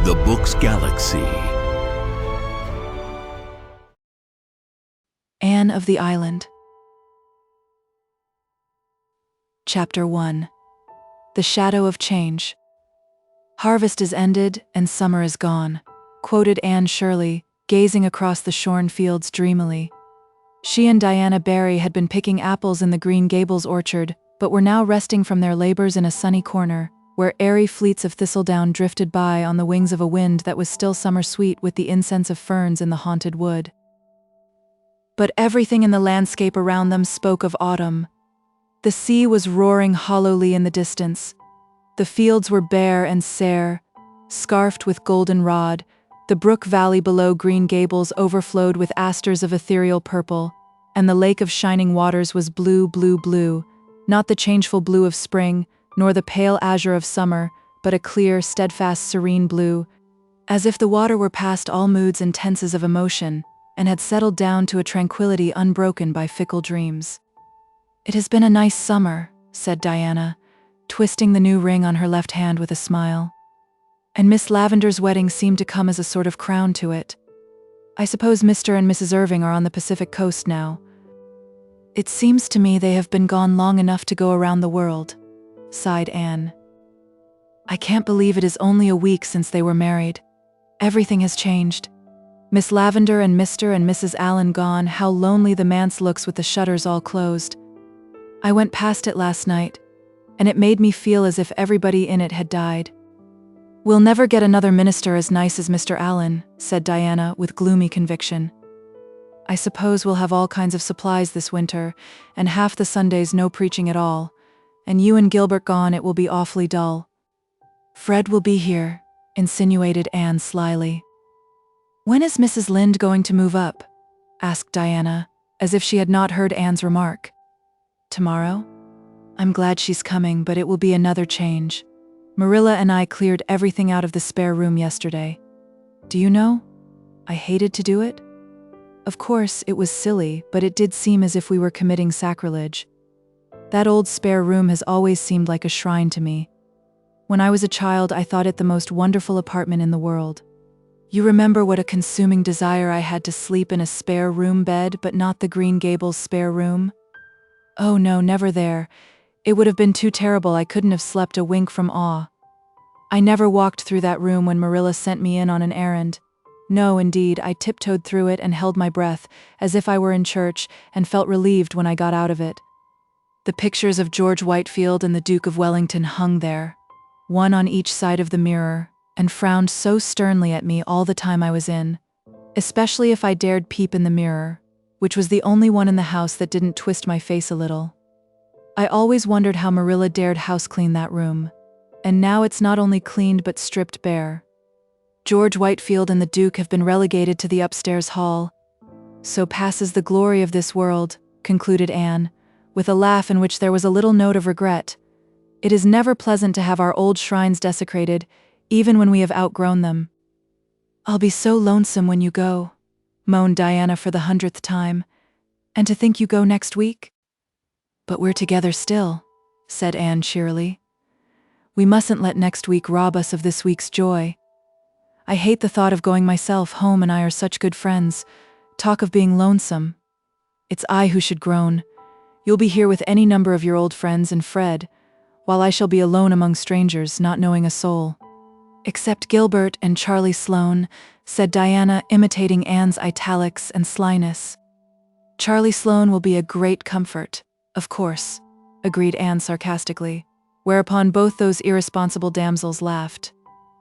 The Book's Galaxy. Anne of the Island. Chapter 1. The Shadow of Change. "Harvest is ended and summer is gone," quoted Anne Shirley, gazing across the shorn fields dreamily. She and Diana Barry had been picking apples in the Green Gables orchard, but were now resting from their labors in a sunny corner, where airy fleets of thistledown drifted by on the wings of a wind that was still summer sweet with the incense of ferns in the haunted wood. But everything in the landscape around them spoke of autumn. The sea was roaring hollowly in the distance. The fields were bare and sere, scarfed with goldenrod. The brook valley below Green Gables overflowed with asters of ethereal purple, and the lake of shining waters was blue, blue, blue, not the changeful blue of spring, nor the pale azure of summer, but a clear, steadfast, serene blue, as if the water were past all moods and tenses of emotion, and had settled down to a tranquility unbroken by fickle dreams. "It has been a nice summer," said Diana, twisting the new ring on her left hand with a smile. "And Miss Lavender's wedding seemed to come as a sort of crown to it. I suppose Mr. and Mrs. Irving are on the Pacific coast now. It seems to me they have been gone long enough to go around the world," sighed Anne. "I can't believe it is only a week since they were married. Everything has changed. Miss Lavender and Mr. and Mrs. Allen gone, how lonely the manse looks with the shutters all closed. I went past it last night, and it made me feel as if everybody in it had died." "We'll never get another minister as nice as Mr. Allen," said Diana with gloomy conviction. "I suppose we'll have all kinds of supplies this winter, and half the Sundays no preaching at all. And you and Gilbert gone, it will be awfully dull." "Fred will be here," insinuated Anne slyly. "When is Mrs. Lynde going to move up?" asked Diana, as if she had not heard Anne's remark. "Tomorrow? I'm glad she's coming, but it will be another change. Marilla and I cleared everything out of the spare room yesterday. Do you know? I hated to do it. Of course, it was silly, but it did seem as if we were committing sacrilege. That old spare room has always seemed like a shrine to me. When I was a child, I thought it the most wonderful apartment in the world. You remember what a consuming desire I had to sleep in a spare room bed, but not the Green Gables spare room? Oh no, never there. It would have been too terrible. I couldn't have slept a wink from awe. I never walked through that room when Marilla sent me in on an errand. No, indeed, I tiptoed through it and held my breath, as if I were in church, and felt relieved when I got out of it. The pictures of George Whitefield and the Duke of Wellington hung there, one on each side of the mirror, and frowned so sternly at me all the time I was in, especially if I dared peep in the mirror, which was the only one in the house that didn't twist my face a little. I always wondered how Marilla dared houseclean that room, and now it's not only cleaned but stripped bare. George Whitefield and the Duke have been relegated to the upstairs hall. So passes the glory of this world, concluded Anne, with a laugh in which there was a little note of regret. It is never pleasant to have our old shrines desecrated, even when we have outgrown them. "I'll be so lonesome when you go," moaned Diana for the 100th time. "And to think you go next week?" "But we're together still," said Anne cheerily. "We mustn't let next week rob us of this week's joy. I hate the thought of going myself. Home and I are such good friends. Talk of being lonesome. It's I who should groan. You'll be here with any number of your old friends and Fred, while I shall be alone among strangers, not knowing a soul." "Except Gilbert and Charlie Sloane," said Diana, imitating Anne's italics and slyness. "Charlie Sloane will be a great comfort, of course," agreed Anne sarcastically, whereupon both those irresponsible damsels laughed.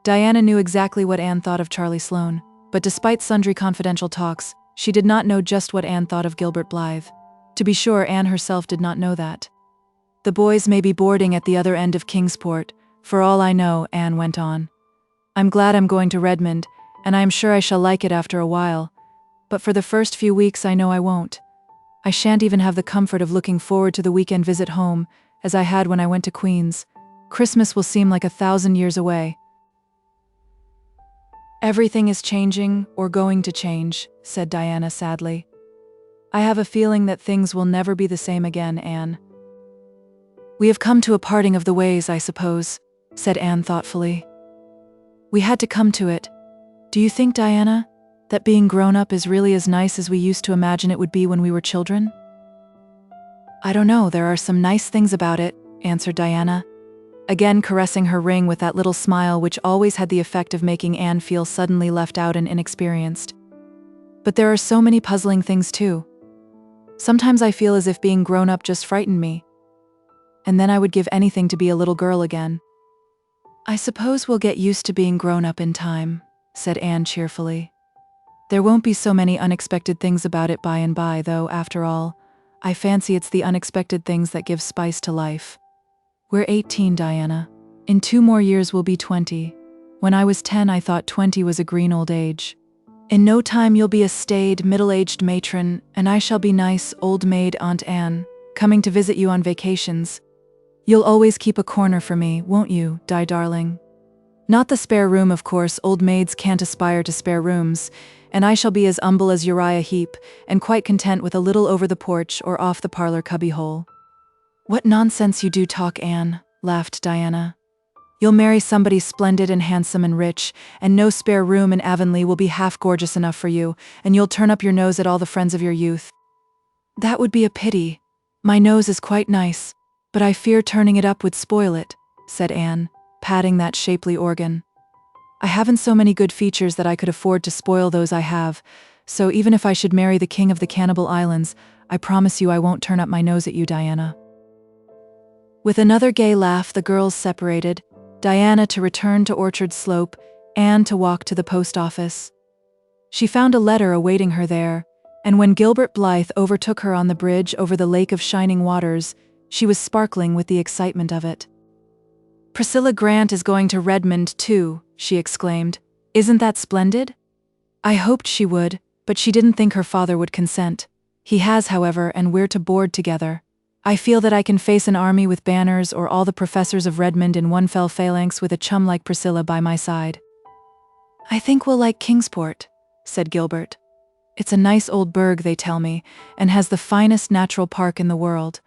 Diana knew exactly what Anne thought of Charlie Sloane, but despite sundry confidential talks, she did not know just what Anne thought of Gilbert Blythe. To be sure, Anne herself did not know that. "The boys may be boarding at the other end of Kingsport, for all I know," Anne went on. "I'm glad I'm going to Redmond, and I am sure I shall like it after a while, but for the first few weeks I know I won't. I shan't even have the comfort of looking forward to the weekend visit home, as I had when I went to Queen's. Christmas will seem like 1,000 years away." "Everything is changing, or going to change," said Diana sadly. "I have a feeling that things will never be the same again, Anne." "We have come to a parting of the ways, I suppose," said Anne thoughtfully. We had to come to it. Do you think, Diana, that being grown up is really as nice as we used to imagine it would be when we were children? I don't know, there are some nice things about it, answered Diana, again caressing her ring with that little smile which always had the effect of making Anne feel suddenly left out and inexperienced. But there are so many puzzling things too. Sometimes I feel as if being grown up just frightened me. And then I would give anything to be a little girl again. I suppose we'll get used to being grown up in time, said Anne cheerfully. There won't be so many unexpected things about it by and by, though, after all, I fancy it's the unexpected things that give spice to life. We're 18, Diana. In 2 more years we'll be 20. When I was 10, I thought 20 was a green old age. In no time you'll be a staid, middle-aged matron, and I shall be nice, old maid Aunt Anne, coming to visit you on vacations. You'll always keep a corner for me, won't you, Di darling? Not the spare room, of course, old maids can't aspire to spare rooms, and I shall be as humble as Uriah Heep, and quite content with a little over the porch or off the parlor cubbyhole. What nonsense you do talk, Anne, laughed Diana. You'll marry somebody splendid and handsome and rich, and no spare room in Avonlea will be half gorgeous enough for you, and you'll turn up your nose at all the friends of your youth. That would be a pity. My nose is quite nice, but I fear turning it up would spoil it, said Anne, patting that shapely organ. I haven't so many good features that I could afford to spoil those I have, so even if I should marry the king of the Cannibal Islands, I promise you I won't turn up my nose at you, Diana. With another gay laugh, the girls separated, Diana to return to Orchard Slope, Anne to walk to the post office. She found a letter awaiting her there, and when Gilbert Blythe overtook her on the bridge over the Lake of Shining Waters, she was sparkling with the excitement of it. Priscilla Grant is going to Redmond, too, she exclaimed. Isn't that splendid? I hoped she would, but she didn't think her father would consent. He has, however, and we're to board together. I feel that I can face an army with banners or all the professors of Redmond in one fell phalanx with a chum like Priscilla by my side. I think we'll like Kingsport, said Gilbert. It's a nice old burg, they tell me, and has the finest natural park in the world.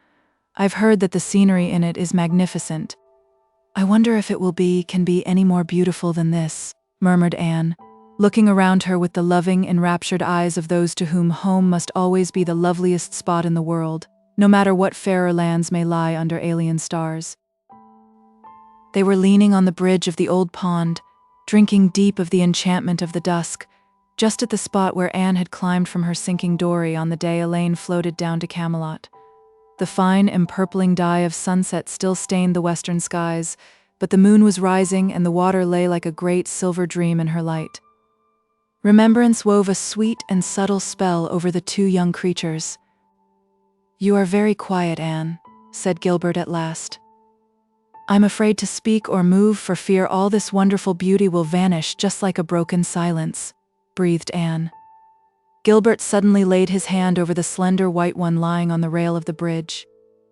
I've heard that the scenery in it is magnificent. I wonder if it can be any more beautiful than this, murmured Anne, looking around her with the loving, enraptured eyes of those to whom home must always be the loveliest spot in the world, no matter what fairer lands may lie under alien stars. They were leaning on the bridge of the old pond, drinking deep of the enchantment of the dusk, just at the spot where Anne had climbed from her sinking dory on the day Elaine floated down to Camelot. The fine empurpling dye of sunset still stained the western skies, but the moon was rising and the water lay like a great silver dream in her light. Remembrance wove a sweet and subtle spell over the 2 young creatures. You are very quiet, Anne, said Gilbert at last. I'm afraid to speak or move for fear all this wonderful beauty will vanish just like a broken silence, breathed Anne. Gilbert suddenly laid his hand over the slender white one lying on the rail of the bridge.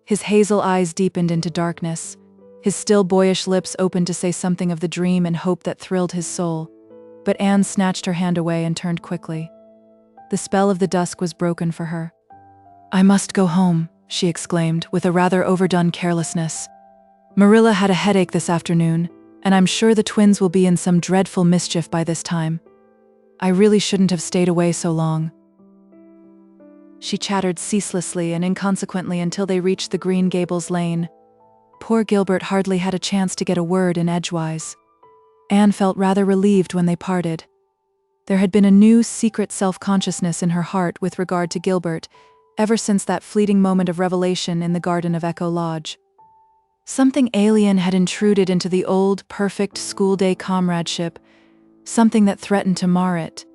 His hazel eyes deepened into darkness. His still boyish lips opened to say something of the dream and hope that thrilled his soul. But Anne snatched her hand away and turned quickly. The spell of the dusk was broken for her. I must go home, she exclaimed, with a rather overdone carelessness. Marilla had a headache this afternoon, and I'm sure the twins will be in some dreadful mischief by this time. I really shouldn't have stayed away so long. She chattered ceaselessly and inconsequently until they reached the Green Gables lane. Poor Gilbert hardly had a chance to get a word in edgewise. Anne felt rather relieved when they parted. There had been a new, secret self-consciousness in her heart with regard to Gilbert, ever since that fleeting moment of revelation in the garden of Echo Lodge. Something alien had intruded into the old, perfect school-day comradeship, something that threatened to mar it.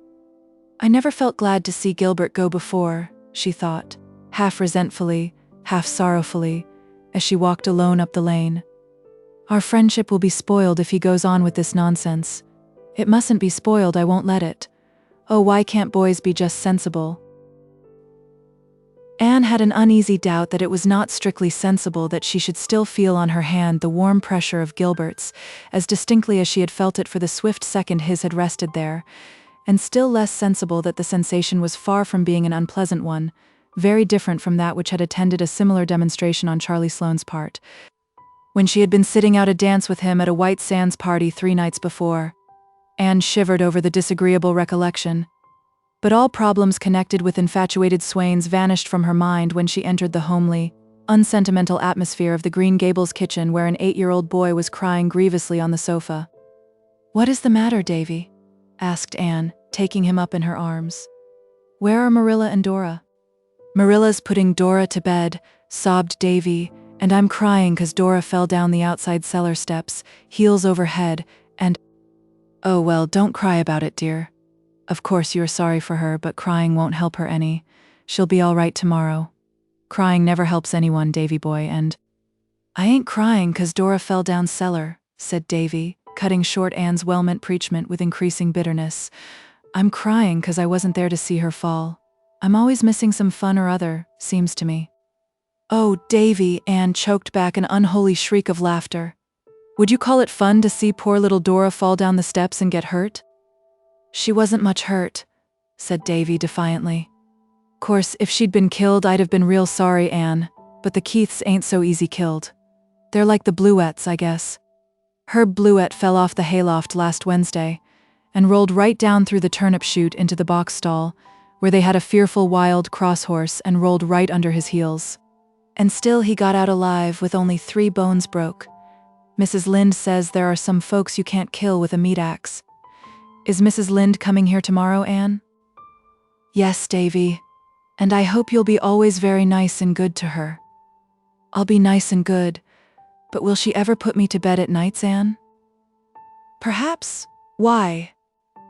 I never felt glad to see Gilbert go before, she thought, half resentfully, half sorrowfully, as she walked alone up the lane. Our friendship will be spoiled if he goes on with this nonsense. It mustn't be spoiled, I won't let it. Oh, why can't boys be just sensible? Anne had an uneasy doubt that it was not strictly sensible that she should still feel on her hand the warm pressure of Gilbert's, as distinctly as she had felt it for the swift second his had rested there, and still less sensible that the sensation was far from being an unpleasant one, very different from that which had attended a similar demonstration on Charlie Sloane's part, when she had been sitting out a dance with him at a White Sands party 3 nights before. Anne shivered over the disagreeable recollection. But all problems connected with infatuated swains vanished from her mind when she entered the homely, unsentimental atmosphere of the Green Gables kitchen where an 8-year-old boy was crying grievously on the sofa. "What is the matter, Davy?" asked Anne, taking him up in her arms. "Where are Marilla and Dora?" "Marilla's putting Dora to bed," sobbed Davy, "and I'm crying 'cause Dora fell down the outside cellar steps, heels over head, and—" "Oh well, don't cry about it, dear. Of course you are sorry for her, but crying won't help her any. She'll be all right tomorrow. Crying never helps anyone, Davy boy, and—" "I ain't crying 'cause Dora fell down cellar," said Davy, cutting short Anne's well-meant preachment with increasing bitterness. "I'm crying 'cause I wasn't there to see her fall. I'm always missing some fun or other, seems to me." "Oh, Davy," Anne choked back an unholy shriek of laughter. "Would you call it fun to see poor little Dora fall down the steps and get hurt?" "She wasn't much hurt," said Davy defiantly. "Course, if she'd been killed, I'd have been real sorry, Anne, but the Keiths ain't so easy killed. They're like the Bluets, I guess. Herb Bluet fell off the hayloft last Wednesday and rolled right down through the turnip chute into the box stall, where they had a fearful wild cross horse and rolled right under his heels. And still he got out alive with only 3 bones broke. Mrs. Lynde says there are some folks you can't kill with a meat axe. Is Mrs. Lynde coming here tomorrow, Anne?" "Yes, Davy, and I hope you'll be always very nice and good to her." "I'll be nice and good, but will she ever put me to bed at nights, Anne?" "Perhaps. Why?"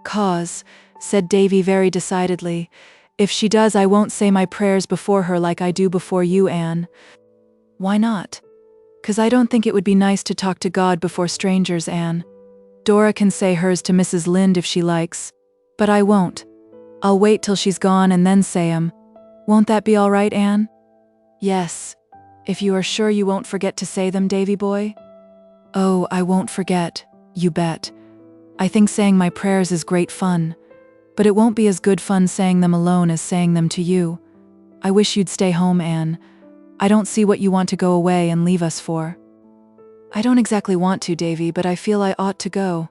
"'Cause," said Davy very decidedly, "if she does, I won't say my prayers before her like I do before you, Anne." "Why not?" "'Cause I don't think it would be nice to talk to God before strangers, Anne. Dora can say hers to Mrs. Lynde if she likes, but I won't. I'll wait till she's gone and then say 'em. Won't that be all right, Anne?" "Yes, if you are sure you won't forget to say them, Davy boy." "Oh, I won't forget, you bet. I think saying my prayers is great fun, but it won't be as good fun saying them alone as saying them to you. I wish you'd stay home, Anne. I don't see what you want to go away and leave us for." "I don't exactly want to, Davy, but I feel I ought to go."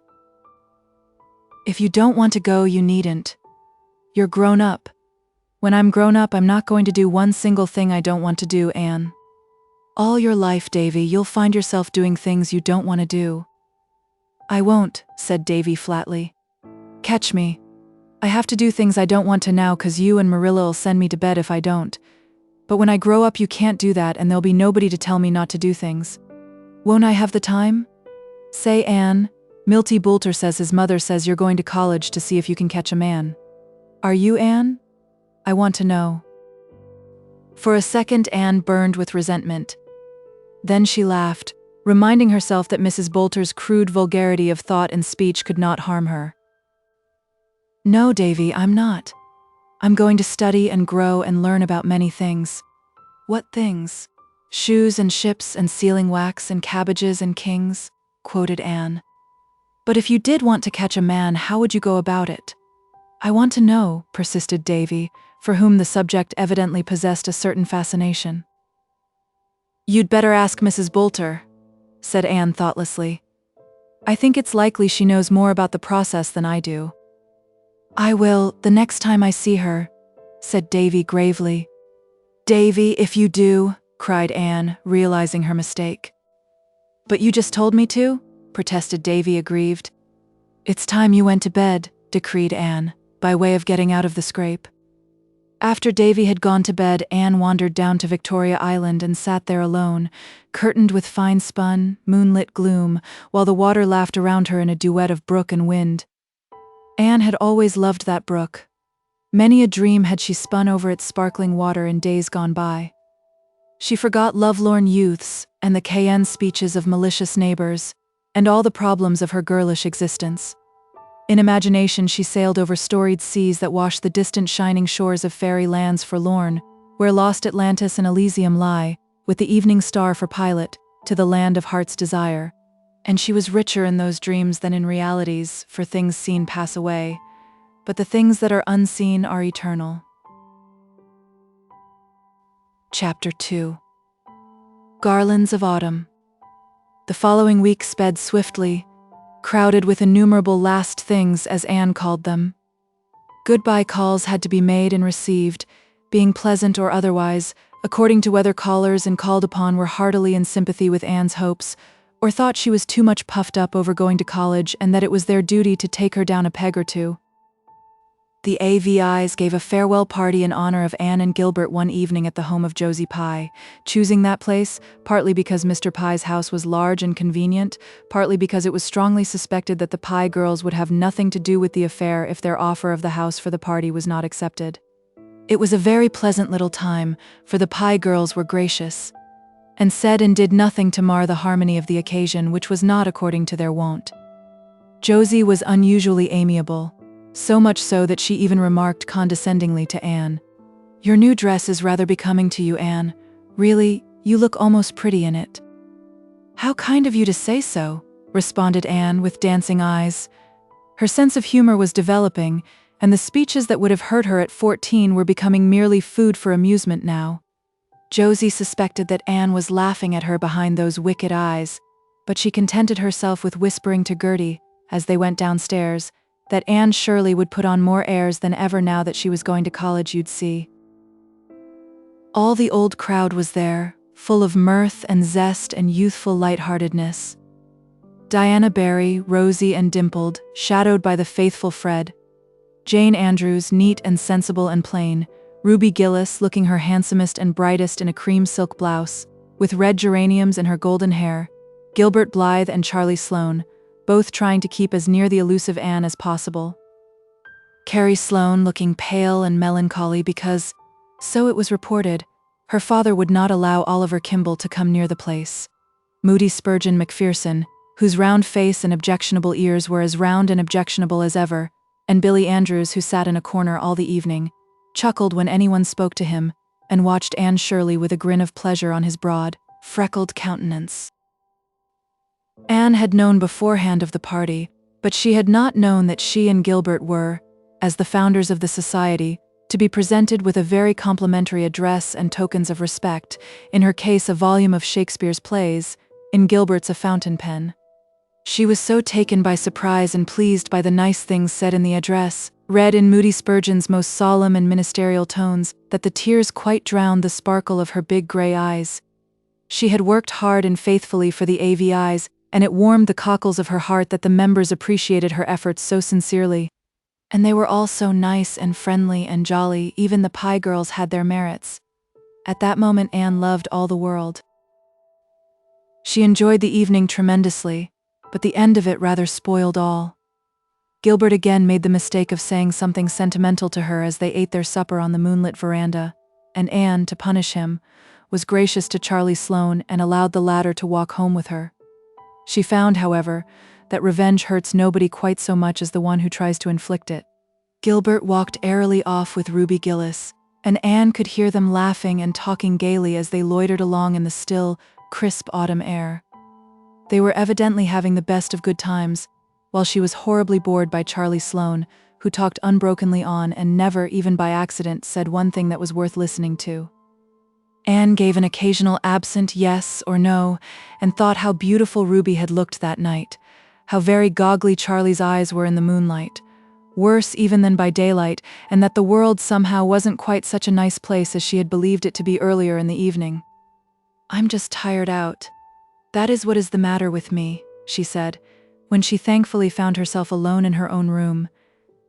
"If you don't want to go, you needn't. You're grown up. When I'm grown up, I'm not going to do one single thing I don't want to do, Anne. All your life, Davy, you'll find yourself doing things you don't want to do." "I won't," said Davy flatly. "Catch me. I have to do things I don't want to now 'cause you and Marilla'll send me to bed if I don't. But when I grow up, you can't do that, and there'll be nobody to tell me not to do things. Won't I have the time? Say, Anne, Milty Boulter says his mother says you're going to college to see if you can catch a man. Are you, Anne? I want to know." For a second, Anne burned with resentment. Then she laughed, reminding herself that Mrs. Boulter's crude vulgarity of thought and speech could not harm her. "No, Davy, I'm not. I'm going to study and grow and learn about many things." "What things?" "Shoes and ships and sealing wax and cabbages and kings," quoted Anne. "But if you did want to catch a man, how would you go about it?" "I want to know," persisted Davy, for whom the subject evidently possessed a certain fascination. "You'd better ask Mrs. Boulter," said Anne thoughtlessly. "I think it's likely she knows more about the process than I do." "I will, the next time I see her," said Davy gravely. "Davy, if you do," cried Anne, realizing her mistake. "But you just told me to," protested Davy, aggrieved. "It's time you went to bed," decreed Anne, by way of getting out of the scrape. After Davy had gone to bed, Anne wandered down to Victoria Island and sat there alone, curtained with fine-spun, moonlit gloom, while the water laughed around her in a duet of brook and wind. Anne had always loved that brook. Many a dream had she spun over its sparkling water in days gone by. She forgot lovelorn youths and the cayenne speeches of malicious neighbors, and all the problems of her girlish existence. In imagination, she sailed over storied seas that washed the distant shining shores of fairy lands forlorn, where lost Atlantis and Elysium lie, with the evening star for pilot, to the land of heart's desire. And she was richer in those dreams than in realities, for things seen pass away, but the things that are unseen are eternal. Chapter 2. Garlands of Autumn. The following week sped swiftly. crowded with innumerable last things, as Anne called them. Goodbye calls had to be made and received, being pleasant or otherwise, according to whether callers and called upon were heartily in sympathy with Anne's hopes, or thought she was too much puffed up over going to college and that it was their duty to take her down a peg or two. The AVIs gave a farewell party in honor of Anne and Gilbert one evening at the home of Josie Pye, choosing that place partly because Mr. Pye's house was large and convenient, partly because it was strongly suspected that the Pye girls would have nothing to do with the affair if their offer of the house for the party was not accepted. It was a very pleasant little time, for the Pye girls were gracious, and said and did nothing to mar the harmony of the occasion, which was not according to their wont. Josie was unusually amiable, so much so that she even remarked condescendingly to Anne, "Your new dress is rather becoming to you, Anne. Really, you look almost pretty in it." "How kind of you to say so," responded Anne with dancing eyes. Her sense of humor was developing, and the speeches that would have hurt her at 14 were becoming merely food for amusement now. Josie suspected that Anne was laughing at her behind those wicked eyes, but she contented herself with whispering to Gertie, as they went downstairs, that Anne surely would put on more airs than ever now that she was going to college, you'd see. All the old crowd was there, full of mirth and zest and youthful lightheartedness. Diana Barry, rosy and dimpled, shadowed by the faithful Fred. Jane Andrews, neat and sensible and plain. Ruby Gillis, looking her handsomest and brightest in a cream silk blouse, with red geraniums in her golden hair. Gilbert Blythe and Charlie Sloane, both trying to keep as near the elusive Anne as possible. Carrie Sloane looking pale and melancholy because, so it was reported, her father would not allow Oliver Kimball to come near the place. Moody Spurgeon McPherson, whose round face and objectionable ears were as round and objectionable as ever, and Billy Andrews, who sat in a corner all the evening, chuckled when anyone spoke to him, and watched Anne Shirley with a grin of pleasure on his broad, freckled countenance. Anne had known beforehand of the party, but she had not known that she and Gilbert were, as the founders of the society, to be presented with a very complimentary address and tokens of respect, in her case a volume of Shakespeare's plays, in Gilbert's a fountain pen. She was so taken by surprise and pleased by the nice things said in the address, read in Moody Spurgeon's most solemn and ministerial tones, that the tears quite drowned the sparkle of her big gray eyes. She had worked hard and faithfully for the AVIs, and it warmed the cockles of her heart that the members appreciated her efforts so sincerely. And they were all so nice and friendly and jolly, even the Pye girls had their merits. At that moment Anne loved all the world. She enjoyed the evening tremendously, but the end of it rather spoiled all. Gilbert again made the mistake of saying something sentimental to her as they ate their supper on the moonlit veranda, and Anne, to punish him, was gracious to Charlie Sloane and allowed the latter to walk home with her. She found, however, that revenge hurts nobody quite so much as the one who tries to inflict it. Gilbert walked airily off with Ruby Gillis, and Anne could hear them laughing and talking gaily as they loitered along in the still, crisp autumn air. They were evidently having the best of good times, while she was horribly bored by Charlie Sloane, who talked unbrokenly on and never, even by accident, said one thing that was worth listening to. Anne gave an occasional absent yes or no, and thought how beautiful Ruby had looked that night, how very goggly Charlie's eyes were in the moonlight, worse even than by daylight, and that the world somehow wasn't quite such a nice place as she had believed it to be earlier in the evening. "I'm just tired out. That is what is the matter with me," she said, when she thankfully found herself alone in her own room,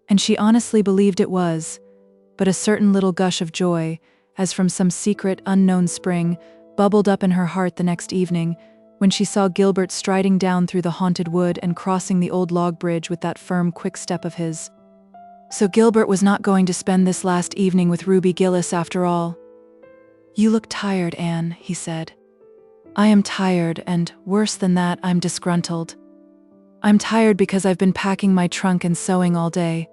and she honestly believed it was, but a certain little gush of joy, as from some secret, unknown spring, bubbled up in her heart the next evening, when she saw Gilbert striding down through the haunted wood and crossing the old log bridge with that firm, quick step of his. So Gilbert was not going to spend this last evening with Ruby Gillis after all. "You look tired, Anne," he said. "I am tired, and, worse than that, I'm disgruntled. I'm tired because I've been packing my trunk and sewing all day.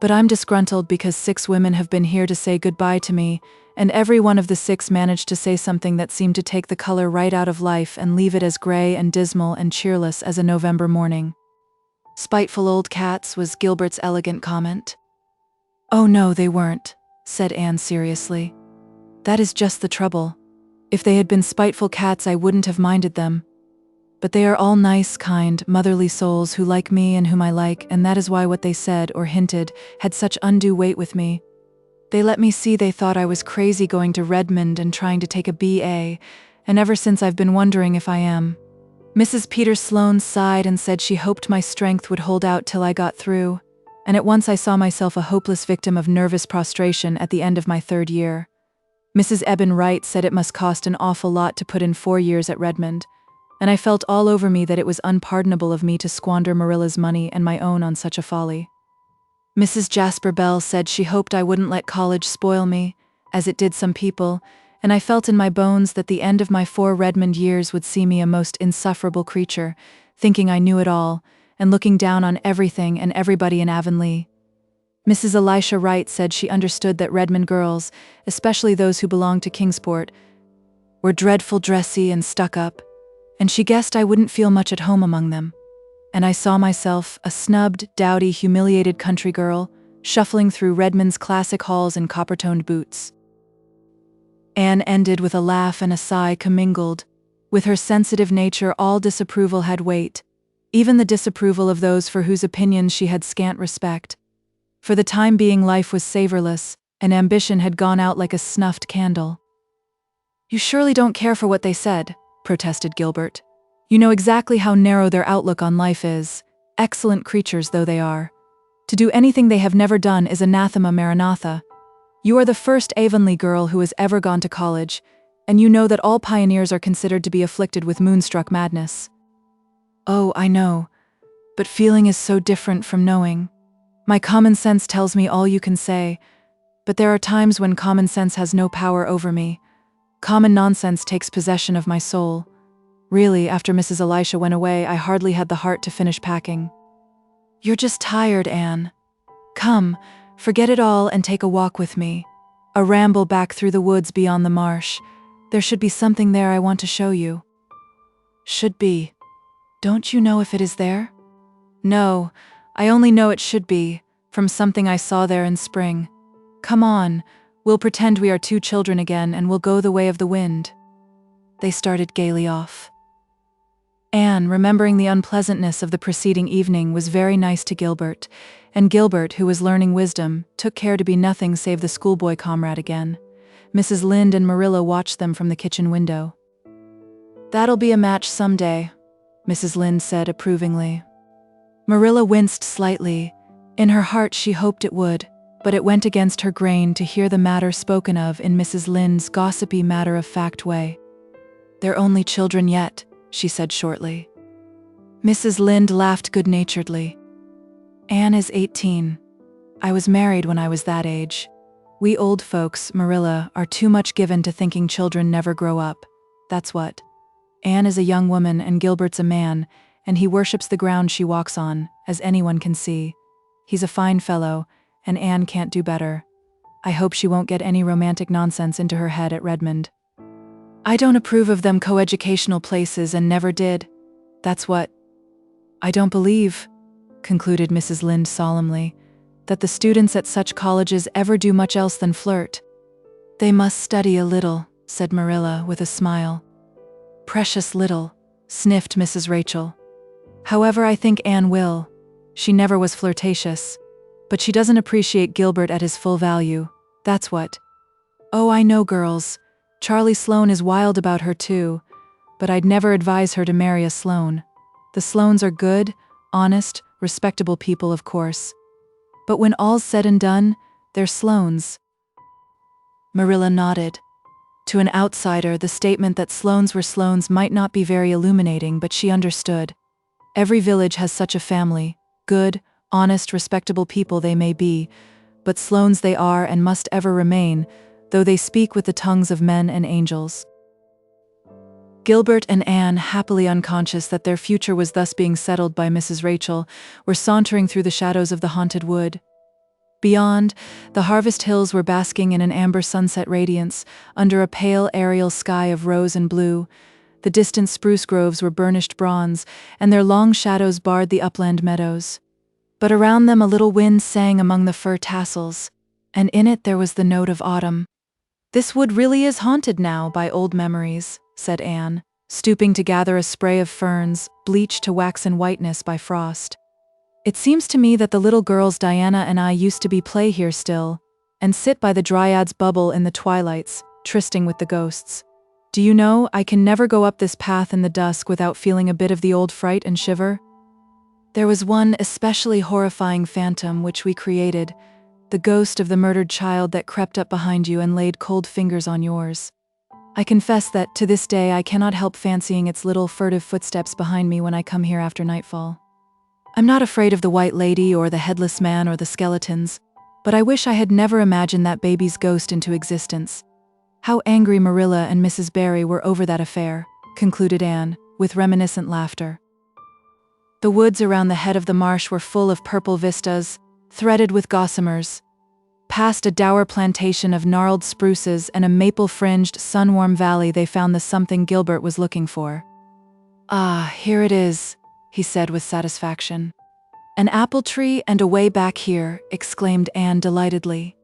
But I'm disgruntled because 6 women have been here to say goodbye to me, and every one of the 6 managed to say something that seemed to take the color right out of life and leave it as gray and dismal and cheerless as a November morning." "Spiteful old cats," was Gilbert's elegant comment. "Oh no, they weren't," said Anne seriously. "That is just the trouble. If they had been spiteful cats, I wouldn't have minded them. But they are all nice, kind, motherly souls who like me and whom I like, and that is why what they said or hinted had such undue weight with me. They let me see they thought I was crazy going to Redmond and trying to take a BA, and ever since I've been wondering if I am. Mrs. Peter Sloane sighed and said she hoped my strength would hold out till I got through, and at once I saw myself a hopeless victim of nervous prostration at the end of my 3rd year. Mrs. Eben Wright said it must cost an awful lot to put in 4 years at Redmond, and I felt all over me that it was unpardonable of me to squander Marilla's money and my own on such a folly. Mrs. Jasper Bell said she hoped I wouldn't let college spoil me, as it did some people, and I felt in my bones that the end of my 4 Redmond years would see me a most insufferable creature, thinking I knew it all, and looking down on everything and everybody in Avonlea. Mrs. Elisha Wright said she understood that Redmond girls, especially those who belonged to Kingsport, were dreadful dressy and stuck up, and she guessed I wouldn't feel much at home among them. And I saw myself, a snubbed, dowdy, humiliated country girl, shuffling through Redmond's classic halls in copper-toned boots. Anne ended with a laugh and a sigh commingled. With her sensitive nature, all disapproval had weight, even the disapproval of those for whose opinions she had scant respect. For the time being, life was savorless, and ambition had gone out like a snuffed candle. "You surely don't care for what they said," protested Gilbert. "You know exactly how narrow their outlook on life is, excellent creatures though they are. To do anything they have never done is anathema maranatha. You are the first Avonlea girl who has ever gone to college, and you know that all pioneers are considered to be afflicted with moonstruck madness." "Oh, I know, but feeling is so different from knowing. My common sense tells me all you can say, but there are times when common sense has no power over me. Common nonsense takes possession of my soul. Really, after Mrs. Elisha went away, I hardly had the heart to finish packing." "You're just tired, Anne. Come, forget it all and take a walk with me. A ramble back through the woods beyond the marsh. There should be something there I want to show you." "Should be. Don't you know if it is there?" "No, I only know it should be, from something I saw there in spring. Come on, we'll pretend we are 2 children again and we'll go the way of the wind." They started gaily off. Anne, remembering the unpleasantness of the preceding evening, was very nice to Gilbert, and Gilbert, who was learning wisdom, took care to be nothing save the schoolboy comrade again. Mrs. Lynde and Marilla watched them from the kitchen window. "That'll be a match someday," Mrs. Lynde said approvingly. Marilla winced slightly. In her heart she hoped it would, but it went against her grain to hear the matter spoken of in Mrs. Lynde's gossipy matter-of-fact way. "They're only children yet," she said shortly. Mrs. Lynde laughed good-naturedly. "Anne is 18. I was married when I was that age. We old folks, Marilla, are too much given to thinking children never grow up. That's what. Anne is a young woman and Gilbert's a man, and he worships the ground she walks on, as anyone can see. He's a fine fellow, and Anne can't do better. I hope she won't get any romantic nonsense into her head at Redmond. I don't approve of them coeducational places and never did. That's what. I don't believe," concluded Mrs. Lynde solemnly, "that the students at such colleges ever do much else than flirt." "They must study a little," said Marilla with a smile. "Precious little," sniffed Mrs. Rachel. "However, I think Anne will. She never was flirtatious. But she doesn't appreciate Gilbert at his full value. That's what. Oh, I know, girls. Charlie Sloane is wild about her too, but I'd never advise her to marry a Sloane. The Sloanes are good, honest, respectable people, of course. But when all's said and done, they're Sloanes." Marilla nodded. To an outsider, the statement that Sloanes were Sloanes might not be very illuminating, but she understood. Every village has such a family. Good, honest, respectable people they may be, but Sloanes they are and must ever remain, though they speak with the tongues of men and angels. Gilbert and Anne, happily unconscious that their future was thus being settled by Mrs. Rachel, were sauntering through the shadows of the haunted wood. Beyond, the harvest hills were basking in an amber sunset radiance, under a pale aerial sky of rose and blue. The distant spruce groves were burnished bronze, and their long shadows barred the upland meadows. But around them a little wind sang among the fir tassels, and in it there was the note of autumn. "This wood really is haunted now by old memories," said Anne. stooping to gather a spray of ferns, bleached to waxen whiteness by frost. It seems to me that the little girls Diana and I used to be play here still, and sit by the dryad's bubble in the twilights, trysting with the ghosts. Do you know, I can never go up this path in the dusk without feeling a bit of the old fright and shiver. There was one especially horrifying phantom which we created, the ghost of the murdered child that crept up behind you and laid cold fingers on yours. I confess that, to this day, I cannot help fancying its little furtive footsteps behind me when I come here after nightfall. I'm not afraid of the White Lady or the Headless Man or the skeletons, but I wish I had never imagined that baby's ghost into existence. How angry Marilla and Mrs. Barry were over that affair, concluded Anne, with reminiscent laughter. The woods around the head of the marsh were full of purple vistas, threaded with gossamers. Past a dour plantation of gnarled spruces and a maple-fringed, sun-warm valley they found the something Gilbert was looking for. "Ah, here it is," he said with satisfaction. "An apple tree and away back here," exclaimed Anne delightedly.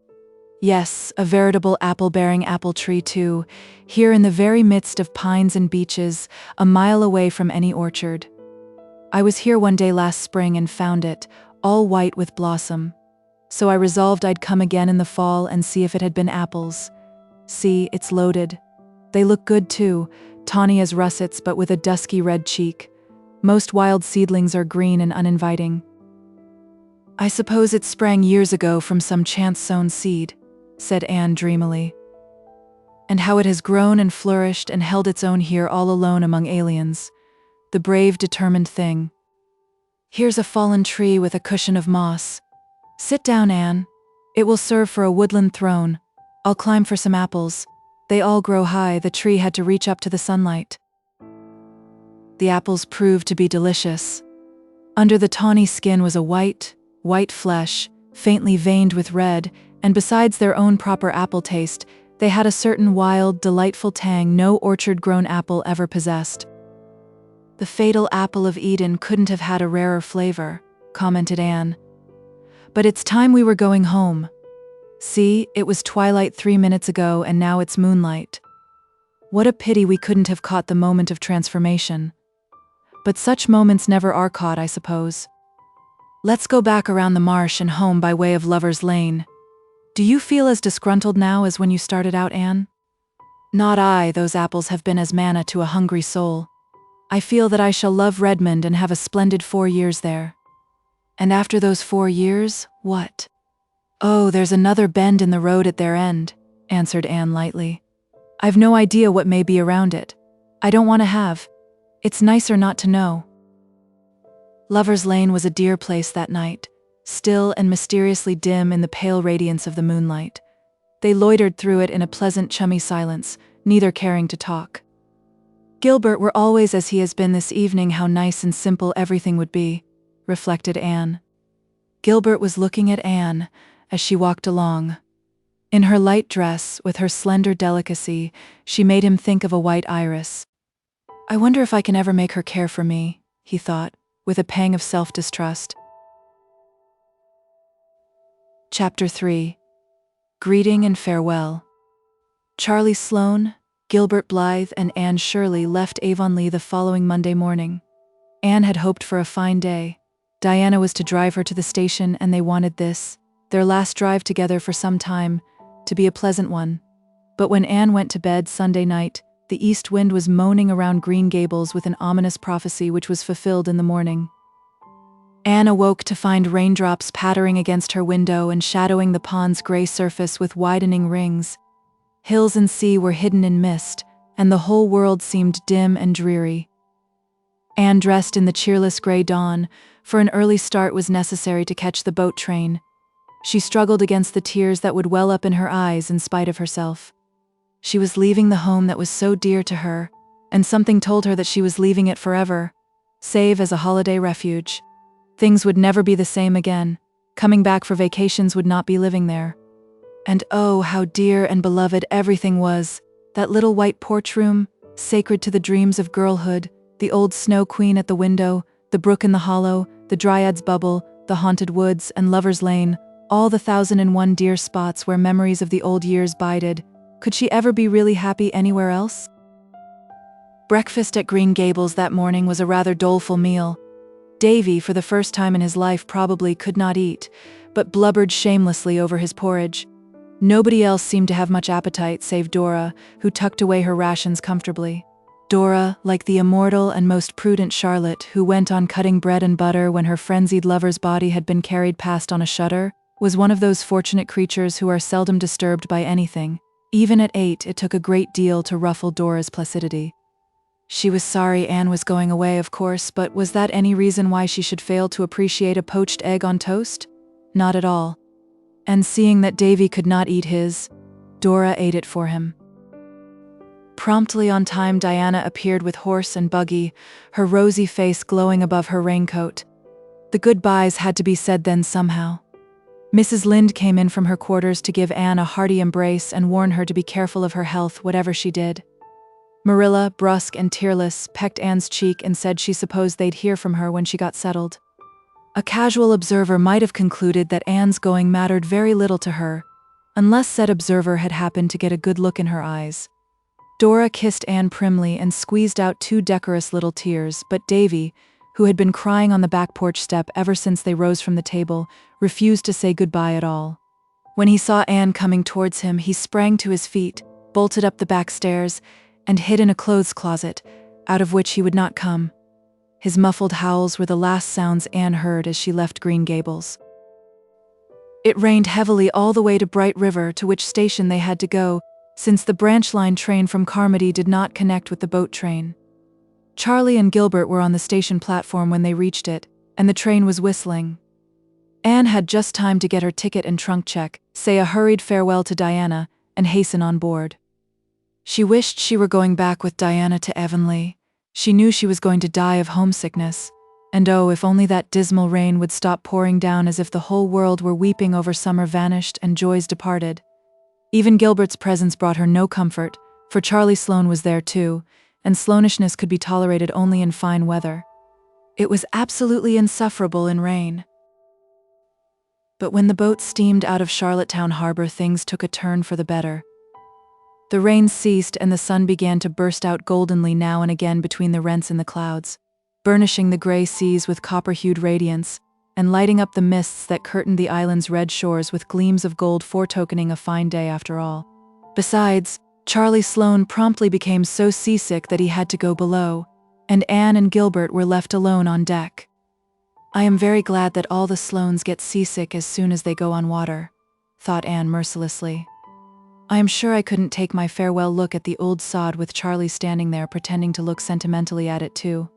"Yes, a veritable apple-bearing apple tree too, here in the very midst of pines and beeches, a mile away from any orchard. I was here one day last spring and found it, all white with blossom. So I resolved I'd come again in the fall and see if it had been apples. See, it's loaded. They look good too, tawny as russets but with a dusky red cheek. Most wild seedlings are green and uninviting. I suppose it sprang years ago from some chance-sown seed," said Anne dreamily. "And how it has grown and flourished and held its own here all alone among aliens. The brave, determined thing. Here's a fallen tree with a cushion of moss. Sit down, Anne. It will serve for a woodland throne. I'll climb for some apples. They all grow high, the tree had to reach up to the sunlight." The apples proved to be delicious. Under the tawny skin was a white flesh, faintly veined with red, and besides their own proper apple taste, they had a certain wild, delightful tang no orchard-grown apple ever possessed. "The fatal apple of Eden couldn't have had a rarer flavor," commented Anne. "But it's time we were going home. See, it was twilight 3 minutes ago and now it's moonlight. What a pity we couldn't have caught the moment of transformation. But such moments never are caught, I suppose. Let's go back around the marsh and home by way of Lover's Lane. Do you feel as disgruntled now as when you started out, Anne?" "Not I, those apples have been as manna to a hungry soul. I feel that I shall love Redmond and have a splendid 4 years there." "And after those 4 years, what?" "Oh, there's another bend in the road at their end," answered Anne lightly. "I've no idea what may be around it. I don't want to have. It's nicer not to know." Lover's Lane was a dear place that night, still and mysteriously dim in the pale radiance of the moonlight. They loitered through it in a pleasant, chummy silence, neither caring to talk. "Gilbert were always as he has been this evening, how nice and simple everything would be," reflected Anne. Gilbert was looking at Anne as she walked along. In her light dress, with her slender delicacy, she made him think of a white iris. "I wonder if I can ever make her care for me," he thought, with a pang of self-distrust. Chapter 3. Greeting and Farewell. Charlie Sloane, Gilbert Blythe, and Anne Shirley left Avonlea the following Monday morning. Anne had hoped for a fine day. Diana was to drive her to the station, and they wanted this, their last drive together for some time, to be a pleasant one. But when Anne went to bed Sunday night, the east wind was moaning around Green Gables with an ominous prophecy which was fulfilled in the morning. Anne awoke to find raindrops pattering against her window and shadowing the pond's gray surface with widening rings. Hills and sea were hidden in mist, and the whole world seemed dim and dreary. Anne dressed in the cheerless gray dawn, for an early start was necessary to catch the boat train. She struggled against the tears that would well up in her eyes in spite of herself. She was leaving the home that was so dear to her, and something told her that she was leaving it forever, save as a holiday refuge. Things would never be the same again. Coming back for vacations would not be living there. And oh, how dear and beloved everything was. That little white porch room, sacred to the dreams of girlhood, the old snow queen at the window, the brook in the hollow, the dryad's bubble, the haunted woods, and Lover's Lane, all the 1,001 dear spots where memories of the old years bided. Could she ever be really happy anywhere else? Breakfast at Green Gables that morning was a rather doleful meal. Davy, for the first time in his life, probably could not eat, but blubbered shamelessly over his porridge. Nobody else seemed to have much appetite save Dora, who tucked away her rations comfortably. Dora, like the immortal and most prudent Charlotte, who went on cutting bread and butter when her frenzied lover's body had been carried past on a shutter, was one of those fortunate creatures who are seldom disturbed by anything. Even at 8, it took a great deal to ruffle Dora's placidity. She was sorry Anne was going away, of course, but was that any reason why she should fail to appreciate a poached egg on toast? Not at all. And seeing that Davy could not eat his, Dora ate it for him. Promptly on time, Diana appeared with horse and buggy, her rosy face glowing above her raincoat. The goodbyes had to be said then somehow. Mrs. Lynde came in from her quarters to give Anne a hearty embrace and warn her to be careful of her health, whatever she did. Marilla, brusque and tearless, pecked Anne's cheek and said she supposed they'd hear from her when she got settled. A casual observer might have concluded that Anne's going mattered very little to her, unless said observer had happened to get a good look in her eyes. Dora kissed Anne primly and squeezed out 2 decorous little tears, but Davy, who had been crying on the back porch step ever since they rose from the table, refused to say goodbye at all. When he saw Anne coming towards him, he sprang to his feet, bolted up the back stairs, and hid in a clothes closet, out of which he would not come. His muffled howls were the last sounds Anne heard as she left Green Gables. It rained heavily all the way to Bright River, to which station they had to go, since the branch line train from Carmody did not connect with the boat train. Charlie and Gilbert were on the station platform when they reached it, and the train was whistling. Anne had just time to get her ticket and trunk check, say a hurried farewell to Diana, and hasten on board. She wished she were going back with Diana to Avonlea. She knew she was going to die of homesickness, and oh, if only that dismal rain would stop pouring down as if the whole world were weeping over summer vanished and joys departed. Even Gilbert's presence brought her no comfort, for Charlie Sloane was there too, and Sloanishness could be tolerated only in fine weather. It was absolutely insufferable in rain. But when the boat steamed out of Charlottetown Harbor, things took a turn for the better. The rain ceased and the sun began to burst out goldenly now and again between the rents in the clouds, burnishing the gray seas with copper-hued radiance, and lighting up the mists that curtained the island's red shores with gleams of gold, foretokening a fine day after all. Besides, Charlie Sloane promptly became so seasick that he had to go below, and Anne and Gilbert were left alone on deck. I am very glad that all the Sloanes get seasick as soon as they go on water, thought Anne mercilessly. I am sure I couldn't take my farewell look at the old sod with Charlie standing there pretending to look sentimentally at it too.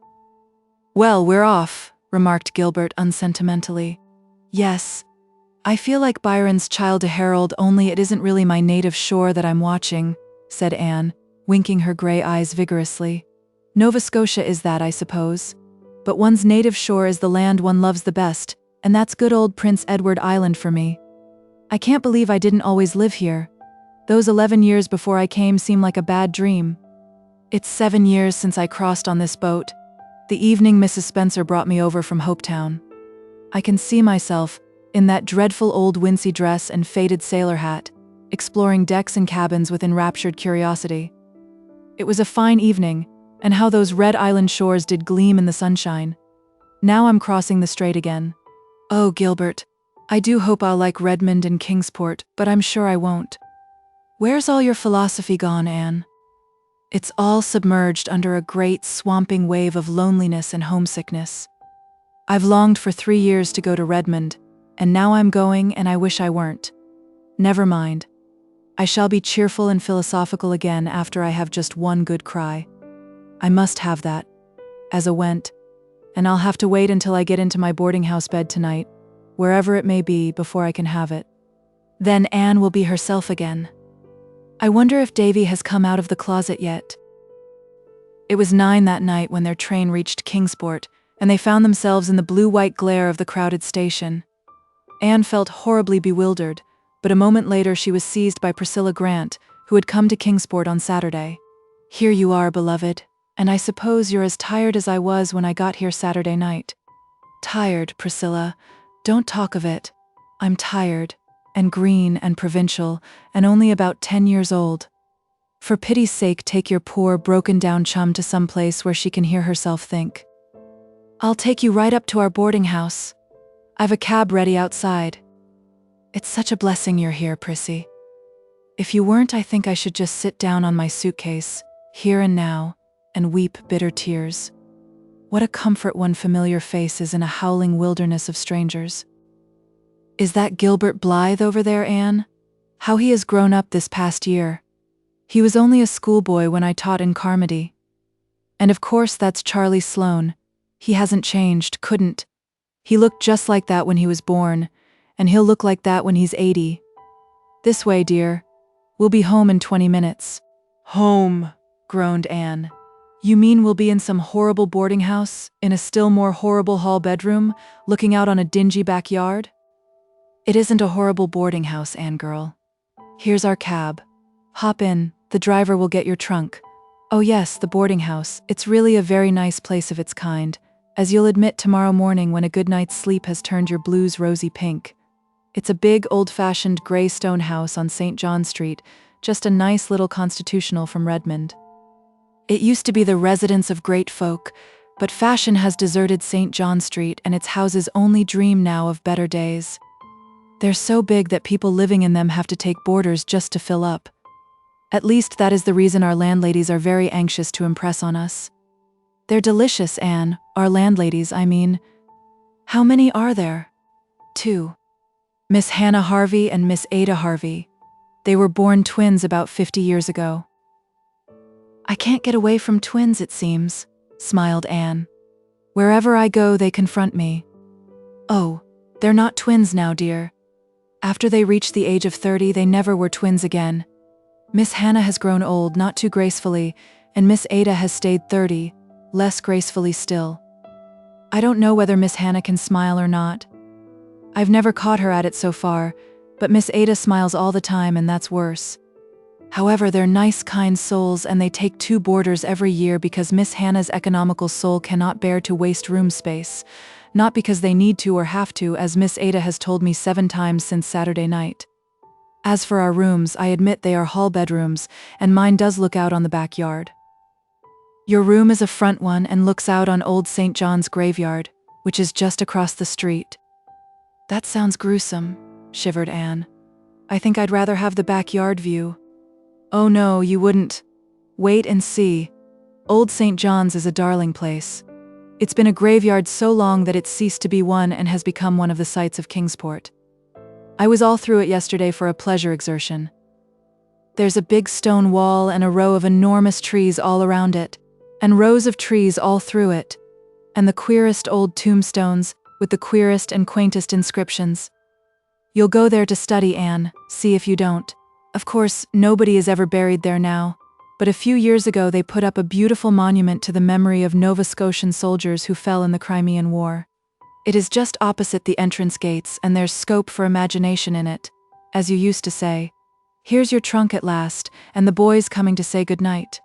Well, we're off, remarked Gilbert unsentimentally. Yes, I feel like Byron's Childe Harold, only it isn't really my native shore that I'm watching, said Anne, winking her gray eyes vigorously. Nova Scotia is that, I suppose. But one's native shore is the land one loves the best, and that's good old Prince Edward Island for me. I can't believe I didn't always live here. Those 11 years before I came seem like a bad dream. It's 7 years since I crossed on this boat, the evening Mrs. Spencer brought me over from Hopetown. I can see myself, in that dreadful old wincey dress and faded sailor hat, exploring decks and cabins with enraptured curiosity. It was a fine evening, and how those red island shores did gleam in the sunshine. Now I'm crossing the strait again. Oh, Gilbert, I do hope I'll like Redmond and Kingsport, but I'm sure I won't. Where's all your philosophy gone, Anne? It's all submerged under a great swamping wave of loneliness and homesickness. I've longed for 3 years to go to Redmond, and now I'm going and I wish I weren't. Never mind. I shall be cheerful and philosophical again after I have just one good cry. I must have that, as a went, and I'll have to wait until I get into my boarding house bed tonight, wherever it may be, before I can have it. Then Anne will be herself again. I wonder if Davy has come out of the closet yet. It was 9 that night when their train reached Kingsport, and they found themselves in the blue-white glare of the crowded station. Anne felt horribly bewildered, but a moment later she was seized by Priscilla Grant, who had come to Kingsport on Saturday. Here you are, beloved, and I suppose you're as tired as I was when I got here Saturday night. Tired, Priscilla. Don't talk of it. I'm tired, and green and provincial, and only about 10 years old. For pity's sake, take your poor, broken-down chum to some place where she can hear herself think. I'll take you right up to our boarding house. I've a cab ready outside. It's such a blessing you're here, Prissy. If you weren't, I think I should just sit down on my suitcase, here and now, and weep bitter tears. What a comfort one familiar face is in a howling wilderness of strangers. Is that Gilbert Blythe over there, Anne? How he has grown up this past year. He was only a schoolboy when I taught in Carmody. And of course that's Charlie Sloane. He hasn't changed, couldn't. He looked just like that when he was born, and he'll look like that when he's 80. This way, dear. We'll be home in 20 minutes. Home, groaned Anne. You mean we'll be in some horrible boarding house, in a still more horrible hall bedroom, looking out on a dingy backyard? It isn't a horrible boarding house, Anne girl. Here's our cab. Hop in, the driver will get your trunk. Oh yes, the boarding house. It's really a very nice place of its kind, as you'll admit tomorrow morning when a good night's sleep has turned your blues rosy pink. It's a big, old-fashioned gray stone house on St. John Street, just a nice little constitutional from Redmond. It used to be the residence of great folk, but fashion has deserted St. John Street and its houses only dream now of better days. They're so big that people living in them have to take boarders just to fill up. At least that is the reason our landladies are very anxious to impress on us. They're delicious, Anne, our landladies, I mean. How many are there? 2. Miss Hannah Harvey and Miss Ada Harvey. They were born twins about 50 years ago. I can't get away from twins, it seems, smiled Anne. Wherever I go, they confront me. Oh, they're not twins now, dear. After they reached the age of 30, they never were twins again. Miss Hannah has grown old, not too gracefully, and Miss Ada has stayed 30, less gracefully still. I don't know whether Miss Hannah can smile or not. I've never caught her at it so far, but Miss Ada smiles all the time and that's worse. However, they're nice, kind souls and they take 2 boarders every year because Miss Hannah's economical soul cannot bear to waste room space, not because they need to or have to, as Miss Ada has told me 7 times since Saturday night. As for our rooms, I admit they are hall bedrooms, and mine does look out on the backyard. Your room is a front one and looks out on Old St. John's graveyard, which is just across the street. That sounds gruesome, shivered Anne. I think I'd rather have the backyard view. Oh no, you wouldn't. Wait and see. Old St. John's is a darling place. It's been a graveyard so long that it's ceased to be one and has become one of the sights of Kingsport. I was all through it yesterday for a pleasure exertion. There's a big stone wall and a row of enormous trees all around it, and rows of trees all through it, and the queerest old tombstones with the queerest and quaintest inscriptions. You'll go there to study, Anne, see if you don't. Of course, nobody is ever buried there now, but a few years ago they put up a beautiful monument to the memory of Nova Scotian soldiers who fell in the Crimean War. It is just opposite the entrance gates and there's scope for imagination in it, as you used to say. Here's your trunk at last, and the boys coming to say goodnight.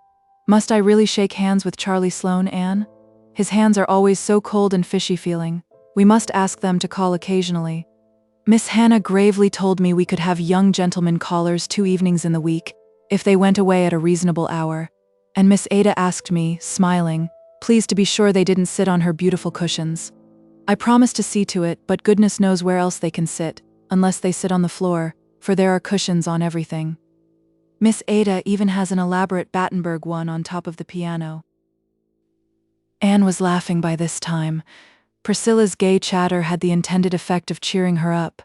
Must I really shake hands with Charlie Sloane, Anne? His hands are always so cold and fishy feeling. We must ask them to call occasionally. Miss Hannah gravely told me we could have young gentlemen callers 2 evenings in the week, if they went away at a reasonable hour. And Miss Ada asked me, smiling, please to be sure they didn't sit on her beautiful cushions. I promised to see to it, but goodness knows where else they can sit, unless they sit on the floor, for there are cushions on everything. Miss Ada even has an elaborate Battenberg one on top of the piano. Anne was laughing by this time. Priscilla's gay chatter had the intended effect of cheering her up.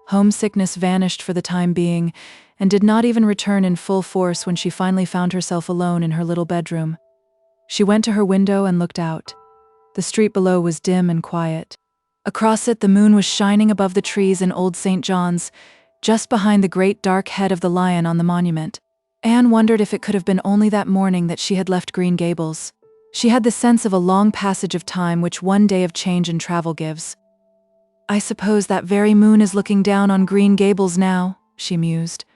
Homesickness vanished for the time being, and did not even return in full force when she finally found herself alone in her little bedroom. She went to her window and looked out. The street below was dim and quiet. Across it, the moon was shining above the trees in Old St. John's, just behind the great dark head of the lion on the monument. Anne wondered if it could have been only that morning that she had left Green Gables. She had the sense of a long passage of time which one day of change and travel gives. I suppose that very moon is looking down on Green Gables now, she mused.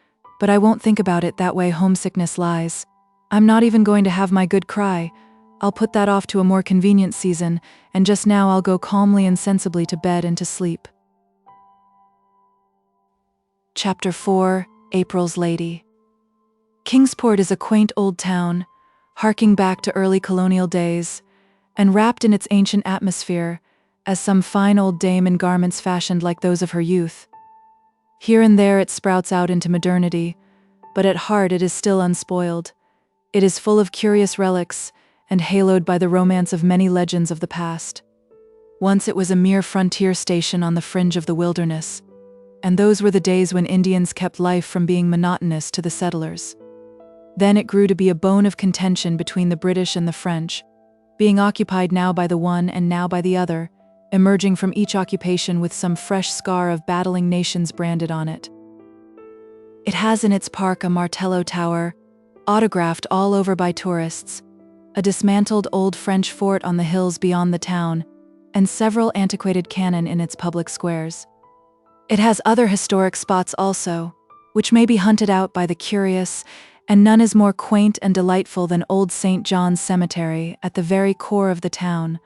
But I won't think about it that way homesickness lies. I'm not even going to have my good cry. I'll put that off to a more convenient season, and just now I'll go calmly and sensibly to bed and to sleep. Chapter 4, April's Lady. Kingsport is a quaint old town, harking back to early colonial days, and wrapped in its ancient atmosphere, as some fine old dame in garments fashioned like those of her youth. Here and there it sprouts out into modernity, but at heart it is still unspoiled. It is full of curious relics, and haloed by the romance of many legends of the past. Once it was a mere frontier station on the fringe of the wilderness, and those were the days when Indians kept life from being monotonous to the settlers. Then it grew to be a bone of contention between the British and the French, being occupied now by the one and now by the other, emerging from each occupation with some fresh scar of battling nations branded on it. It has in its park a Martello Tower, autographed all over by tourists, a dismantled old French fort on the hills beyond the town, and several antiquated cannon in its public squares. It has other historic spots also, which may be hunted out by the curious, and none is more quaint and delightful than Old St. John's Cemetery at the very core of the town,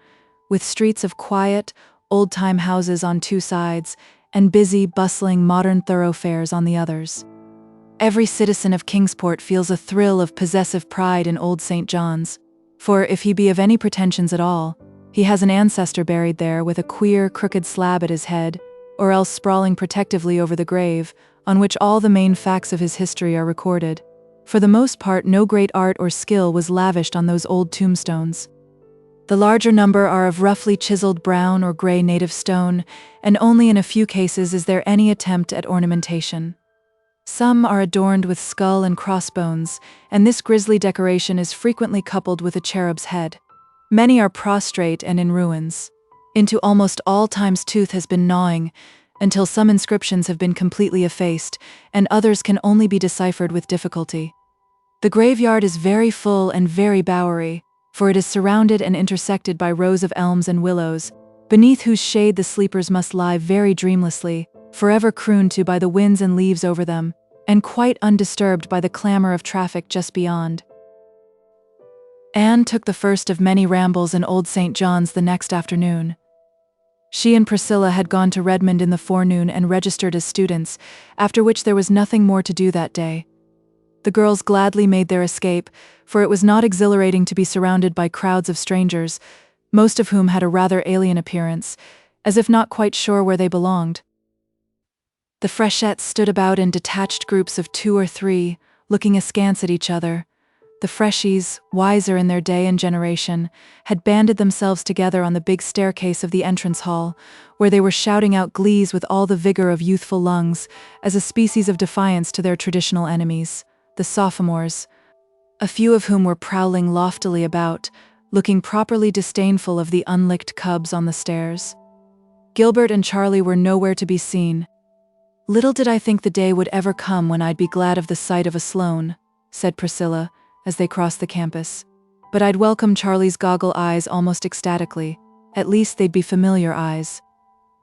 with streets of quiet, old-time houses on two sides, and busy, bustling modern thoroughfares on the others. Every citizen of Kingsport feels a thrill of possessive pride in Old St. John's, for if he be of any pretensions at all, he has an ancestor buried there with a queer, crooked slab at his head, or else sprawling protectively over the grave, on which all the main facts of his history are recorded. For the most part, no great art or skill was lavished on those old tombstones. The larger number are of roughly chiseled brown or gray native stone, and only in a few cases is there any attempt at ornamentation. Some are adorned with skull and crossbones, and this grisly decoration is frequently coupled with a cherub's head. Many are prostrate and in ruins. Into almost all time's tooth has been gnawing, until some inscriptions have been completely effaced, and others can only be deciphered with difficulty. The graveyard is very full and very bowery, for it is surrounded and intersected by rows of elms and willows, beneath whose shade the sleepers must lie very dreamlessly, forever crooned to by the winds and leaves over them, and quite undisturbed by the clamor of traffic just beyond. Anne took the first of many rambles in Old St. John's the next afternoon. She and Priscilla had gone to Redmond in the forenoon and registered as students, after which there was nothing more to do that day. The girls gladly made their escape, for it was not exhilarating to be surrounded by crowds of strangers, most of whom had a rather alien appearance, as if not quite sure where they belonged. The freshettes stood about in detached groups of 2 or 3, looking askance at each other. The freshies, wiser in their day and generation, had banded themselves together on the big staircase of the entrance hall, where they were shouting out glees with all the vigor of youthful lungs, as a species of defiance to their traditional enemies, the sophomores, a few of whom were prowling loftily about, looking properly disdainful of the unlicked cubs on the stairs. Gilbert and Charlie were nowhere to be seen. "Little did I think the day would ever come when I'd be glad of the sight of a Sloane," said Priscilla, as they crossed the campus. "But I'd welcome Charlie's goggle eyes almost ecstatically. At least they'd be familiar eyes."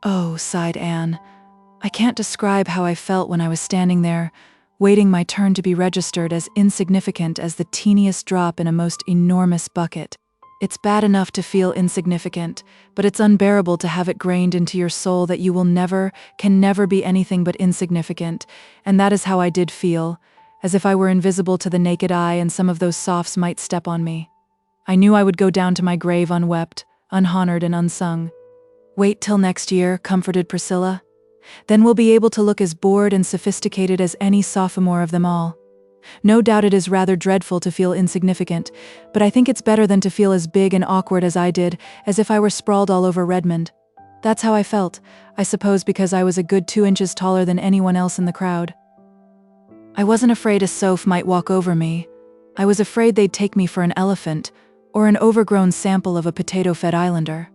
"Oh," sighed Anne, "I can't describe how I felt when I was standing there, waiting my turn to be registered, as insignificant as the teeniest drop in a most enormous bucket. It's bad enough to feel insignificant, but it's unbearable to have it grained into your soul that you can never be anything but insignificant, and that is how I did feel, as if I were invisible to the naked eye and some of those sophs might step on me. I knew I would go down to my grave unwept, unhonored and unsung." "Wait till next year," comforted Priscilla. "Then we'll be able to look as bored and sophisticated as any sophomore of them all. No doubt it is rather dreadful to feel insignificant, but I think it's better than to feel as big and awkward as I did, as if I were sprawled all over Redmond. That's how I felt, I suppose because I was a good 2 inches taller than anyone else in the crowd. I wasn't afraid a soph might walk over me. I was afraid they'd take me for an elephant, or an overgrown sample of a potato-fed islander.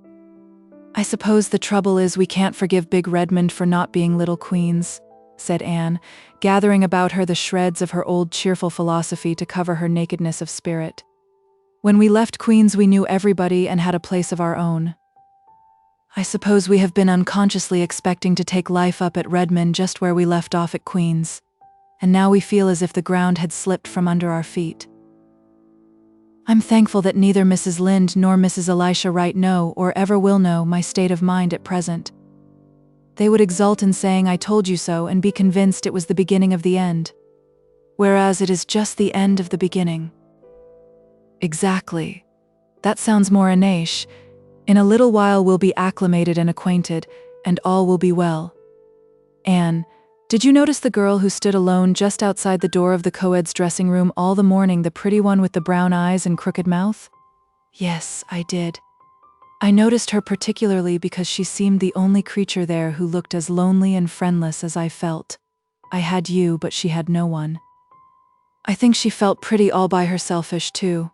I suppose the trouble is we can't forgive Big Redmond for not being little queens," said Anne, gathering about her the shreds of her old cheerful philosophy to cover her nakedness of spirit. "When we left Queens we knew everybody and had a place of our own. I suppose we have been unconsciously expecting to take life up at Redmond just where we left off at Queens, and now we feel as if the ground had slipped from under our feet. I'm thankful that neither Mrs. Lynde nor Mrs. Elisha Wright know or ever will know my state of mind at present. They would exult in saying I told you so and be convinced it was the beginning of the end. whereas it is just the end of the beginning. Exactly. That sounds more Anish. In a little while we'll be acclimated and acquainted, and all will be well. Anne, did you notice the girl who stood alone just outside the door of the co-ed's dressing room all the morning, the pretty one with the brown eyes and crooked mouth? Yes, I did. I noticed her particularly because she seemed the only creature there who looked as lonely and friendless as I felt. I had you, but she had no one. I think she felt pretty all by herselfish too.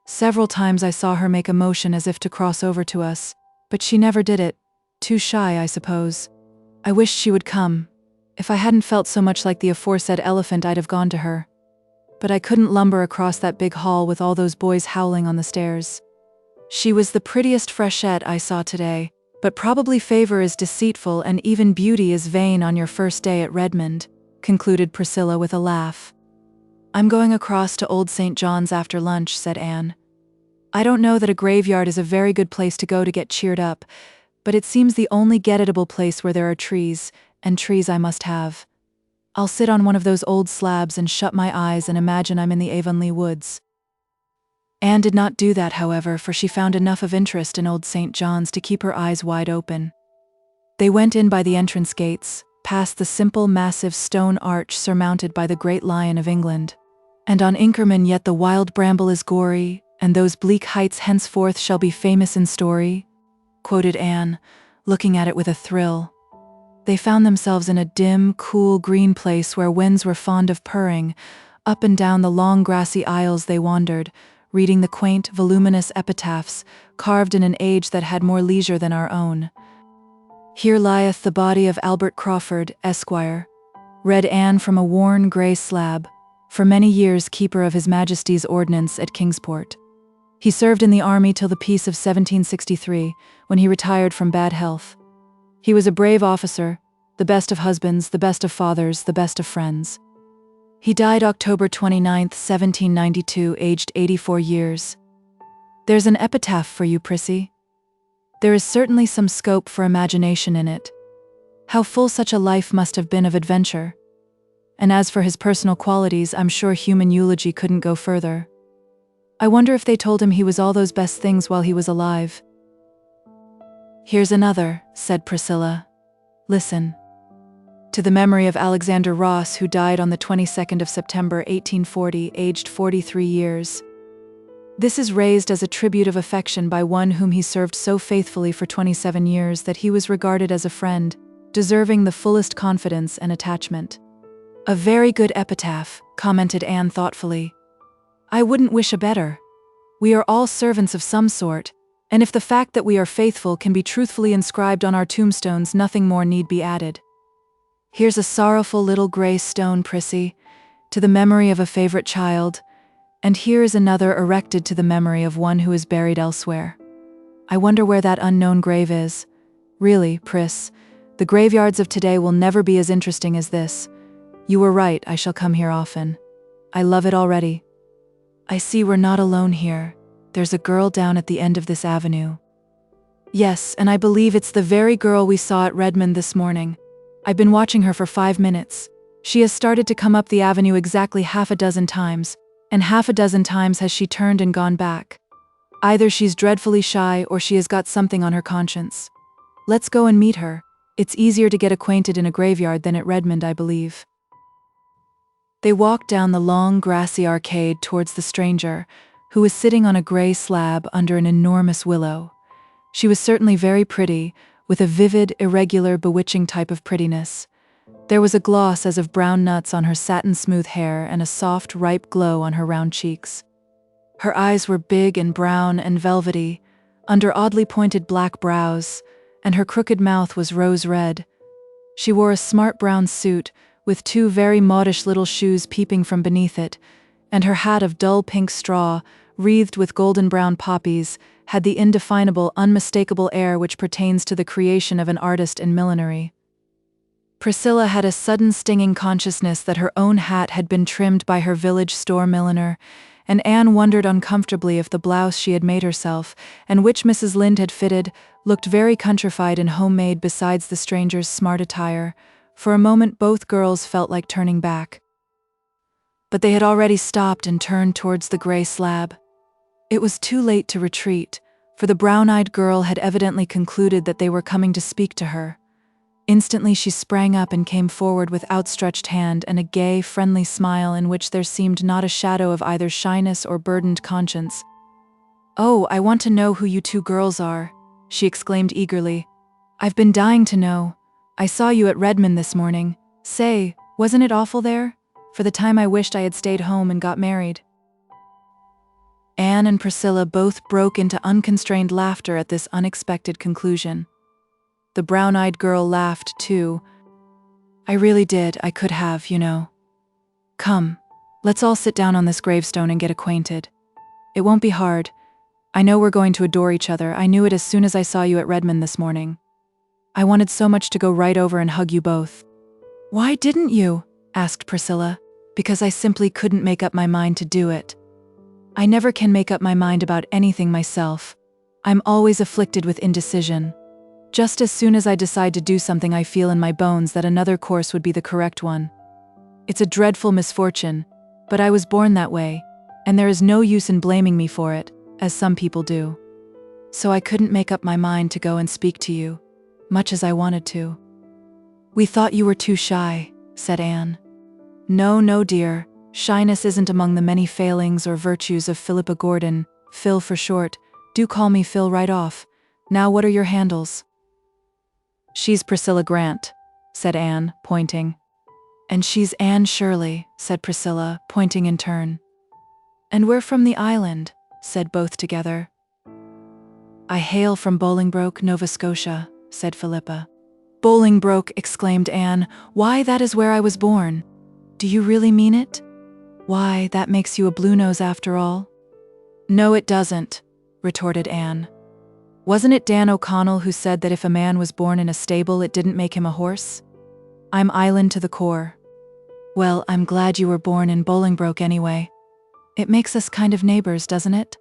Several times I saw her make a motion as if to cross over to us, but she never did it. Too shy, I suppose. I wished she would come. If I hadn't felt so much like the aforesaid elephant, I'd have gone to her. But I couldn't lumber across that big hall with all those boys howling on the stairs. She was the prettiest freshette I saw today, but probably favor is deceitful and even beauty is vain on your first day at Redmond, concluded Priscilla with a laugh. I'm going across to Old St. John's after lunch, said Anne. I don't know that a graveyard is a very good place to go to get cheered up, but it seems the only get-atable place where there are trees, and trees I must have. I'll sit on one of those old slabs and shut my eyes and imagine I'm in the Avonlea woods. Anne did not do that, however, for she found enough of interest in Old St. John's to keep her eyes wide open. They went in by the entrance gates, past the simple, massive stone arch surmounted by the great Lion of England. And on Inkerman yet the wild bramble is gory, and those bleak heights henceforth shall be famous in story, quoted Anne, looking at it with a thrill. They found themselves in a dim, cool, green place where winds were fond of purring. Up and down the long grassy aisles they wandered, reading the quaint, voluminous epitaphs, carved in an age that had more leisure than our own. Here lieth the body of Albert Crawford, Esquire, read Anne from a worn grey slab, for many years keeper of His Majesty's Ordnance at Kingsport. He served in the army till the peace of 1763, when he retired from bad health. He was a brave officer, the best of husbands, the best of fathers, the best of friends. He died October 29, 1792, aged 84 years. There's an epitaph for you, Prissy. There is certainly some scope for imagination in it. How full such a life must have been of adventure. And as for his personal qualities, I'm sure human eulogy couldn't go further. I wonder if they told him he was all those best things while he was alive. Here's another, said Priscilla. Listen. To the memory of Alexander Ross, who died on the 22nd of September 1840, aged 43 years. This is raised as a tribute of affection by one whom he served so faithfully for 27 years that he was regarded as a friend, deserving the fullest confidence and attachment. A very good epitaph, commented Anne thoughtfully. I wouldn't wish a better. We are all servants of some sort, and if the fact that we are faithful can be truthfully inscribed on our tombstones, nothing more need be added. Here's a sorrowful little grey stone, Prissy, to the memory of a favorite child, and here is another erected to the memory of one who is buried elsewhere. I wonder where that unknown grave is. Really, Priss, the graveyards of today will never be as interesting as this. You were right, I shall come here often. I love it already. I see we're not alone here. There's a girl down at the end of this avenue. Yes, and I believe it's the very girl we saw at Redmond this morning. I've been watching her for 5 minutes. She has started to come up the avenue exactly half a dozen times, and half a dozen times has she turned and gone back. Either she's dreadfully shy or she has got something on her conscience. Let's go and meet her. It's easier to get acquainted in a graveyard than at Redmond, I believe. They walked down the long grassy arcade towards the stranger, who was sitting on a grey slab under an enormous willow. She was certainly very pretty, with a vivid, irregular, bewitching type of prettiness. There was a gloss as of brown nuts on her satin-smooth hair and a soft, ripe glow on her round cheeks. Her eyes were big and brown and velvety, under oddly pointed black brows, and her crooked mouth was rose-red. She wore a smart brown suit, with 2 very modish little shoes peeping from beneath it, and her hat of dull pink straw, wreathed with golden-brown poppies, had the indefinable, unmistakable air which pertains to the creation of an artist in millinery. Priscilla had a sudden stinging consciousness that her own hat had been trimmed by her village store milliner, and Anne wondered uncomfortably if the blouse she had made herself, and which Mrs. Lynde had fitted, looked very countrified and homemade besides the stranger's smart attire. For a moment both girls felt like turning back. but they had already stopped and turned towards the gray slab. It was too late to retreat, for the brown-eyed girl had evidently concluded that they were coming to speak to her. Instantly she sprang up and came forward with outstretched hand and a gay, friendly smile in which there seemed not a shadow of either shyness or burdened conscience. "Oh, I want to know who you two girls are," she exclaimed eagerly. "I've been dying to know. I saw you at Redmond this morning. Say, wasn't it awful there? For the time I wished I had stayed home and got married." Anne and Priscilla both broke into unconstrained laughter at this unexpected conclusion. The brown-eyed girl laughed, too. "I really did. I could have, you know. Come, let's all sit down on this gravestone and get acquainted. It won't be hard. I know we're going to adore each other. I knew it as soon as I saw you at Redmond this morning. I wanted so much to go right over and hug you both." "Why didn't you?" asked Priscilla. "Because I simply couldn't make up my mind to do it. I never can make up my mind about anything myself. I'm always afflicted with indecision. Just as soon as I decide to do something, I feel in my bones that another course would be the correct one. It's a dreadful misfortune, but I was born that way, and there is no use in blaming me for it, as some people do. So I couldn't make up my mind to go and speak to you, much as I wanted to." "We thought you were too shy," said Anne. No, dear. Shyness isn't among the many failings or virtues of Philippa Gordon, Phil for short. Do call me Phil right off. Now what are your handles?" "She's Priscilla Grant," said Anne, pointing. "And she's Anne Shirley," said Priscilla, pointing in turn. "And we're from the island," said both together. "I hail from Bolingbroke, Nova Scotia," said Philippa. "Bolingbroke," exclaimed Anne. "Why, that is where I was born." "Do you really mean it? Why, that makes you a Bluenose after all?" "No, it doesn't," retorted Anne. "Wasn't it Dan O'Connell who said that if a man was born in a stable, it didn't make him a horse? I'm island to the core." "Well, I'm glad you were born in Bolingbroke anyway. It makes us kind of neighbors, doesn't it?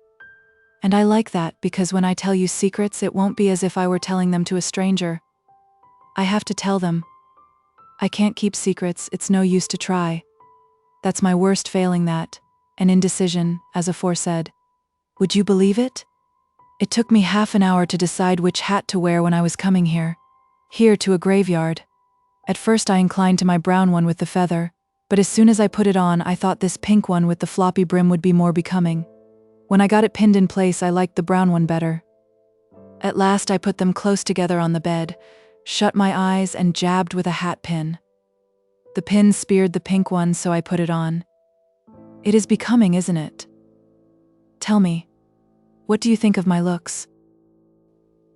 And I like that, because when I tell you secrets, it won't be as if I were telling them to a stranger. I have to tell them. I can't keep secrets, it's no use to try. That's my worst failing, that, and indecision, as aforesaid. Would you believe it? It took me half an hour to decide which hat to wear when I was coming here to a graveyard. At first I inclined to my brown one with the feather, but as soon as I put it on, I thought this pink one with the floppy brim would be more becoming. When I got it pinned in place, I liked the brown one better. At last I put them close together on the bed, shut my eyes, and jabbed with a hat pin. The pin speared the pink one, so I put it on. It is becoming, isn't it? Tell me, what do you think of my looks?"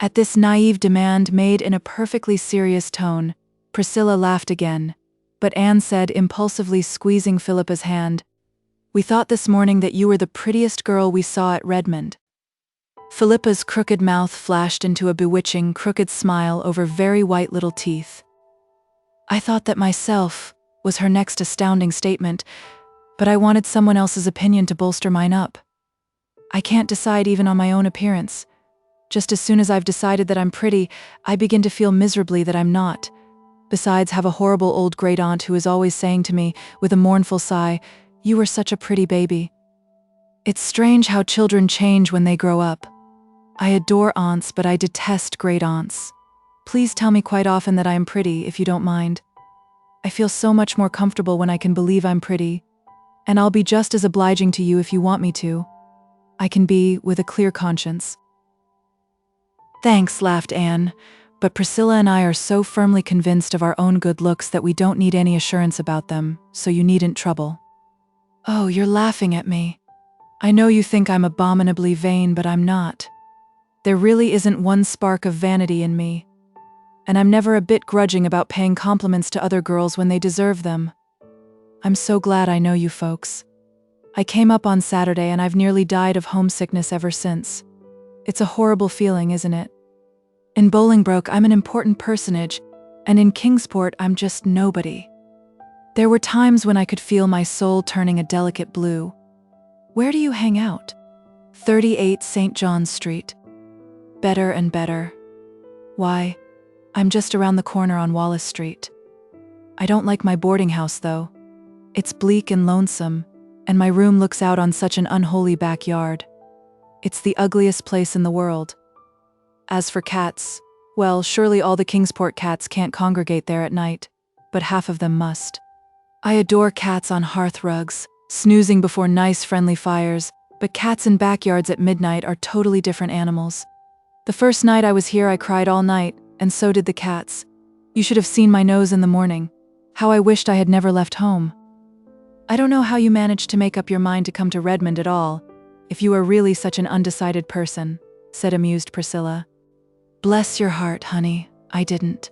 At this naive demand made in a perfectly serious tone, Priscilla laughed again, but Anne said, impulsively squeezing Philippa's hand, "We thought this morning that you were the prettiest girl we saw at Redmond." Philippa's crooked mouth flashed into a bewitching, crooked smile over very white little teeth. "I thought that myself," was her next astounding statement, "but I wanted someone else's opinion to bolster mine up. I can't decide even on my own appearance. Just as soon as I've decided that I'm pretty, I begin to feel miserably that I'm not. Besides, have a horrible old great-aunt who is always saying to me, with a mournful sigh, 'You were such a pretty baby.' It's strange how children change when they grow up. I adore aunts, but I detest great-aunts. Please tell me quite often that I am pretty, if you don't mind. I feel so much more comfortable when I can believe I'm pretty, and I'll be just as obliging to you if you want me to. I can be, with a clear conscience." "Thanks," laughed Anne, "but Priscilla and I are so firmly convinced of our own good looks that we don't need any assurance about them, so you needn't trouble." "Oh, you're laughing at me. I know you think I'm abominably vain, but I'm not. There really isn't one spark of vanity in me. And I'm never a bit grudging about paying compliments to other girls when they deserve them. I'm so glad I know you folks. I came up on Saturday and I've nearly died of homesickness ever since. It's a horrible feeling, isn't it? In Bolingbroke, I'm an important personage, and in Kingsport, I'm just nobody. There were times when I could feel my soul turning a delicate blue. Where do you hang out?" 38 St. John's Street. "Better and better. Why, I'm just around the corner on Wallace Street. I don't like my boarding house, though. It's bleak and lonesome, and my room looks out on such an unholy backyard. It's the ugliest place in the world. As for cats, well, surely all the Kingsport cats can't congregate there at night, but half of them must. I adore cats on hearth rugs, snoozing before nice friendly fires, but cats in backyards at midnight are totally different animals. The first night I was here I cried all night, and so did the cats. You should have seen my nose in the morning. How I wished I had never left home. I don't know how you managed to make up your mind to come to Redmond at all, if you are really such an undecided person, said amused Priscilla. Bless your heart, honey, I didn't.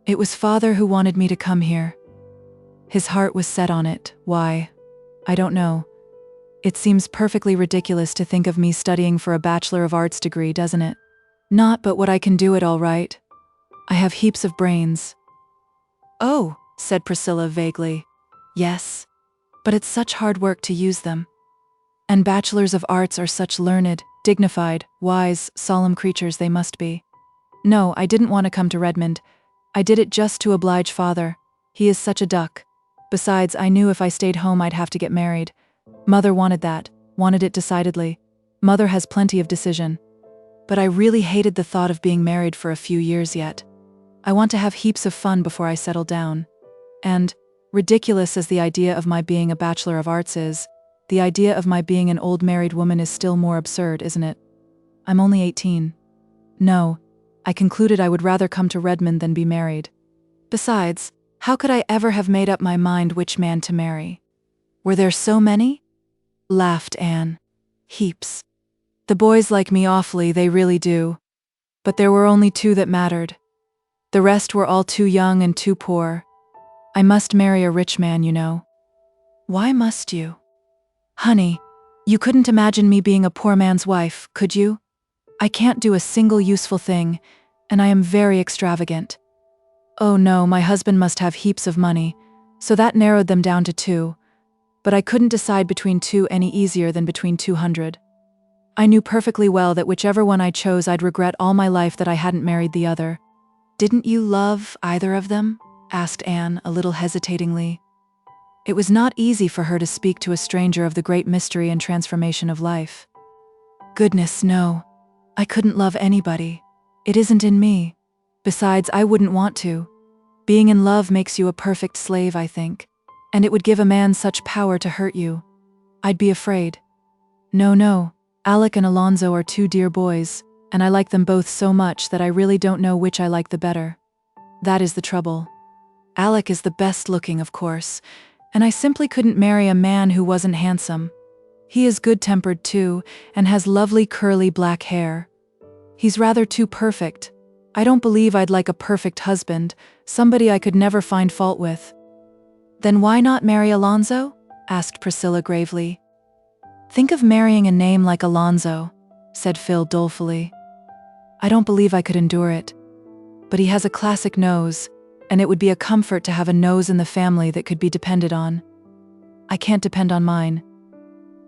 It was Father who wanted me to come here. His heart was set on it. Why? I don't know. It seems perfectly ridiculous to think of me studying for a Bachelor of Arts degree, doesn't it? Not but what I can do it all right. I have heaps of brains. Oh, said Priscilla vaguely. Yes, but it's such hard work to use them. And Bachelors of Arts are such learned, dignified, wise, solemn creatures they must be. No, I didn't want to come to Redmond. I did it just to oblige Father. He is such a duck. Besides, I knew if I stayed home I'd have to get married. Mother wanted that, wanted it decidedly. Mother has plenty of decision. But I really hated the thought of being married for a few years yet. I want to have heaps of fun before I settle down. And, ridiculous as the idea of my being a Bachelor of Arts is, the idea of my being an old married woman is still more absurd, isn't it? I'm only 18. No, I concluded I would rather come to Redmond than be married. Besides, how could I ever have made up my mind which man to marry? Were there so many? Laughed Anne. Heaps. The boys like me awfully, they really do. But there were only 2 that mattered. The rest were all too young and too poor. I must marry a rich man, you know. Why must you? Honey, you couldn't imagine me being a poor man's wife, could you? I can't do a single useful thing, and I am very extravagant. Oh no, my husband must have heaps of money, so that narrowed them down to 2. But I couldn't decide between 2 any easier than between 200. I knew perfectly well that whichever one I chose I'd regret all my life that I hadn't married the other. Didn't you love either of them? Asked Anne, a little hesitatingly. It was not easy for her to speak to a stranger of the great mystery and transformation of life. Goodness, no. I couldn't love anybody. It isn't in me. Besides, I wouldn't want to. Being in love makes you a perfect slave, I think. And it would give a man such power to hurt you. I'd be afraid. No. Alec and Alonzo are 2 dear boys, and I like them both so much that I really don't know which I like the better. That is the trouble. Alec is the best looking, of course, and I simply couldn't marry a man who wasn't handsome. He is good-tempered too, and has lovely curly black hair. He's rather too perfect. I don't believe I'd like a perfect husband, somebody I could never find fault with. Then why not marry Alonzo? Asked Priscilla gravely. Think of marrying a name like Alonzo, said Phil dolefully. I don't believe I could endure it. But he has a classic nose, and it would be a comfort to have a nose in the family that could be depended on. I can't depend on mine.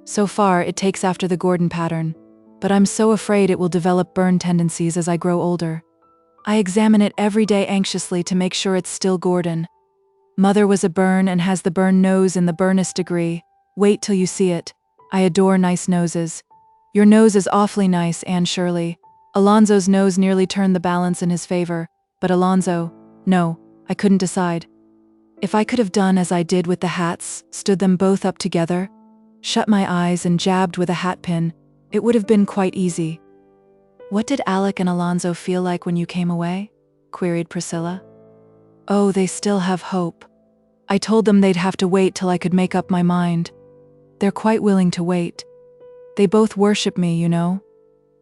So far, it takes after the Gordon pattern, but I'm so afraid it will develop Byrne tendencies as I grow older. I examine it every day anxiously to make sure it's still Gordon. Mother was a Byrne and has the Byrne nose in the Byrnest degree. Wait till you see it. I adore nice noses. Your nose is awfully nice, Anne Shirley. Alonzo's nose nearly turned the balance in his favor, but Alonzo, no, I couldn't decide. If I could have done as I did with the hats, stood them both up together, shut my eyes and jabbed with a hat pin, it would have been quite easy. What did Alec and Alonzo feel like when you came away? Queried Priscilla. Oh, they still have hope. I told them they'd have to wait till I could make up my mind. They're quite willing to wait. They both worship me, you know.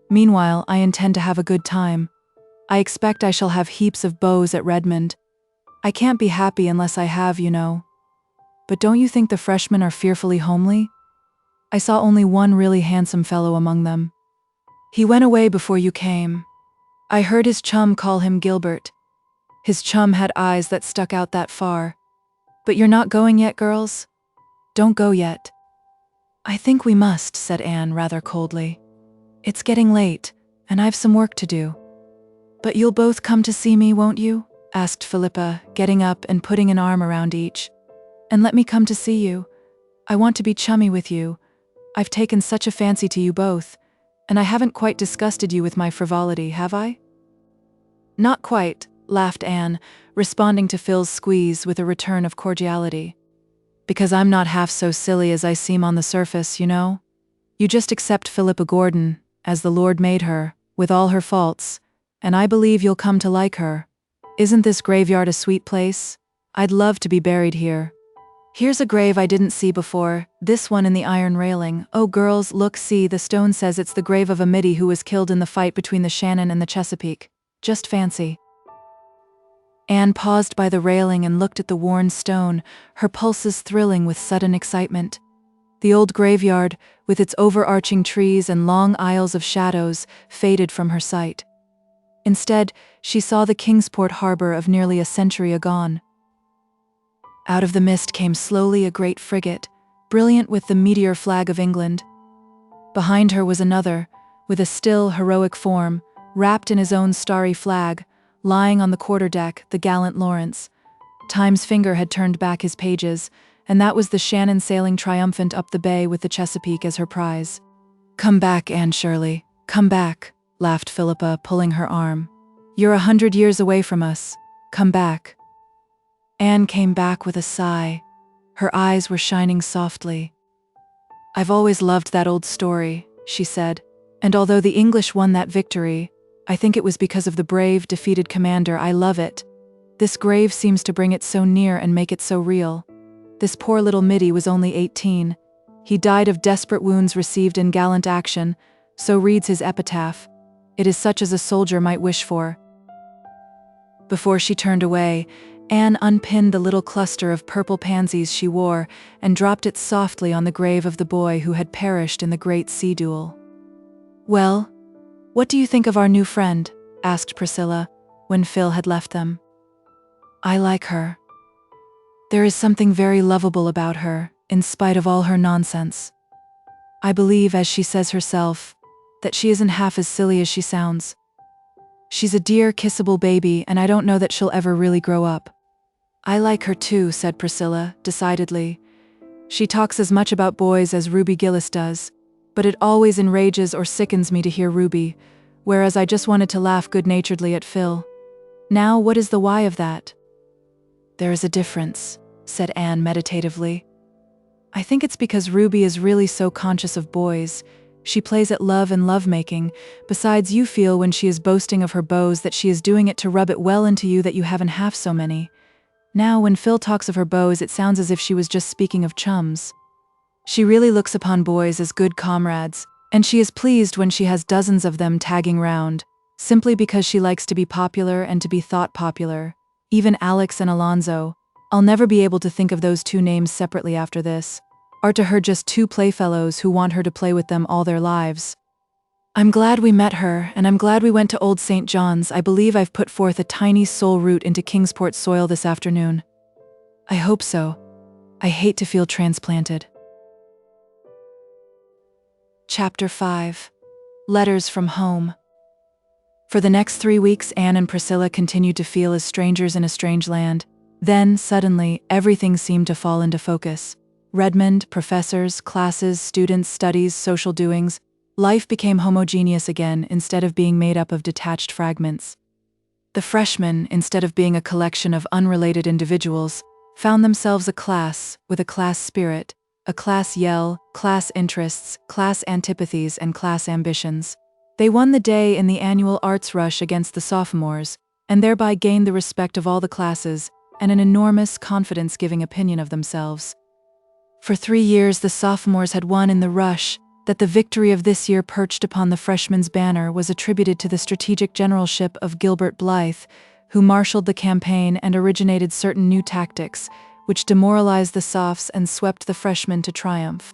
Meanwhile, I intend to have a good time. I expect I shall have heaps of beaux at Redmond. I can't be happy unless I have, you know. But don't you think the freshmen are fearfully homely? I saw only one really handsome fellow among them. He went away before you came. I heard his chum call him Gilbert. His chum had eyes that stuck out that far. But you're not going yet, girls? Don't go yet. I think we must, said Anne rather coldly. It's getting late, and I've some work to do. But you'll both come to see me, won't you? Asked Philippa, getting up and putting an arm around each. and let me come to see you. I want to be chummy with you. I've taken such a fancy to you both, and I haven't quite disgusted you with my frivolity, have I?" "Not quite," laughed Anne, responding to Phil's squeeze with a return of cordiality. "Because I'm not half so silly as I seem on the surface, you know. You just accept Philippa Gordon, as the Lord made her, with all her faults, and I believe you'll come to like her. Isn't this graveyard a sweet place? I'd love to be buried here. Here's a grave I didn't see before, this one in the iron railing. Oh girls, look, see, the stone says it's the grave of a middy who was killed in the fight between the Shannon and the Chesapeake. Just fancy." Anne paused by the railing and looked at the worn stone, her pulses thrilling with sudden excitement. The old graveyard, with its overarching trees and long aisles of shadows, faded from her sight. Instead, she saw the Kingsport harbor of nearly a century agone. Out of the mist came slowly a great frigate, brilliant with the meteor flag of England. Behind her was another, with a still, heroic form, wrapped in his own starry flag, lying on the quarterdeck, the gallant Lawrence. Time's finger had turned back his pages, and that was the Shannon sailing triumphant up the bay with the Chesapeake as her prize. "Come back, Anne Shirley, come back," laughed Philippa, pulling her arm. "You're 100 years away from us. Come back." Anne came back with a sigh. Her eyes were shining softly. "I've always loved that old story," she said, "and although the English won that victory, I think it was because of the brave, defeated commander. I love it. This grave seems to bring it so near and make it so real. This poor little middy was only 18. He died of desperate wounds received in gallant action, so reads his epitaph. It is such as a soldier might wish for." Before she turned away, Anne unpinned the little cluster of purple pansies she wore and dropped it softly on the grave of the boy who had perished in the great sea duel. "Well, what do you think of our new friend?" asked Priscilla, when Phil had left them. "I like her. There is something very lovable about her, in spite of all her nonsense. I believe, as she says herself, that she isn't half as silly as she sounds. She's a dear, kissable baby, and I don't know that she'll ever really grow up." "I like her too," said Priscilla, decidedly. "She talks as much about boys as Ruby Gillis does, but it always enrages or sickens me to hear Ruby, whereas I just wanted to laugh good-naturedly at Phil. Now, what is the why of that?" "There is a difference," said Anne meditatively. "I think it's because Ruby is really so conscious of boys. She plays at love and lovemaking. Besides, you feel when she is boasting of her beaux that she is doing it to rub it well into you that you haven't half so many. Now, when Phil talks of her beaux, it sounds as if she was just speaking of chums. She really looks upon boys as good comrades, and she is pleased when she has dozens of them tagging round, simply because she likes to be popular and to be thought popular. Even Alex and Alonzo, I'll never be able to think of those two names separately after this, are to her just two playfellows who want her to play with them all their lives. I'm glad we met her, and I'm glad we went to Old St. John's. I believe I've put forth a tiny soul root into Kingsport soil this afternoon. I hope so. I hate to feel transplanted." Chapter 5. Letters from Home. For the next 3 weeks, Anne and Priscilla continued to feel as strangers in a strange land. Then, suddenly, everything seemed to fall into focus. Redmond, professors, classes, students, studies, social doings. Life became homogeneous again instead of being made up of detached fragments. The freshmen, instead of being a collection of unrelated individuals, found themselves a class with a class spirit, a class yell, class interests, class antipathies, and class ambitions. They won the day in the annual arts rush against the sophomores, and thereby gained the respect of all the classes and an enormous confidence-giving opinion of themselves. For 3 years the sophomores had won in the rush. That the victory of this year perched upon the freshmen's banner was attributed to the strategic generalship of Gilbert Blythe, who marshaled the campaign and originated certain new tactics, which demoralized the sophs and swept the freshmen to triumph.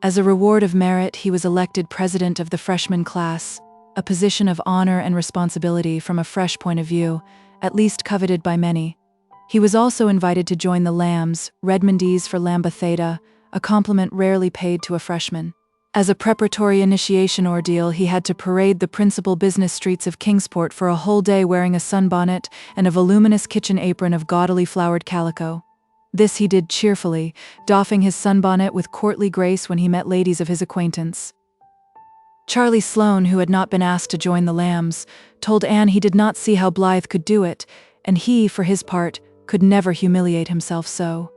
As a reward of merit, he was elected president of the freshman class, a position of honor and responsibility from a fresh point of view, at least coveted by many. He was also invited to join the Lambs, Redmondese for Lambda Theta, a compliment rarely paid to a freshman. As a preparatory initiation ordeal, he had to parade the principal business streets of Kingsport for a whole day wearing a sunbonnet and a voluminous kitchen apron of gaudily flowered calico. This he did cheerfully, doffing his sunbonnet with courtly grace when he met ladies of his acquaintance. Charlie Sloane, who had not been asked to join the Lambs, told Anne he did not see how Blythe could do it, and he, for his part, could never humiliate himself so.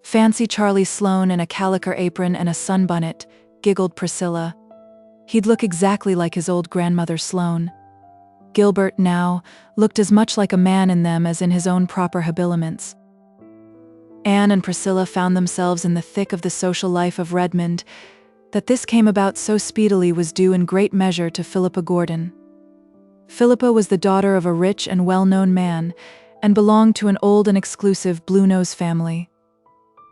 "Fancy Charlie Sloane in a calico apron and a sunbonnet," giggled Priscilla. "He'd look exactly like his old grandmother Sloane." Gilbert, now, looked as much like a man in them as in his own proper habiliments. Anne and Priscilla found themselves in the thick of the social life of Redmond. That this came about so speedily was due in great measure to Philippa Gordon. Philippa was the daughter of a rich and well-known man, and belonged to an old and exclusive Bluenose family.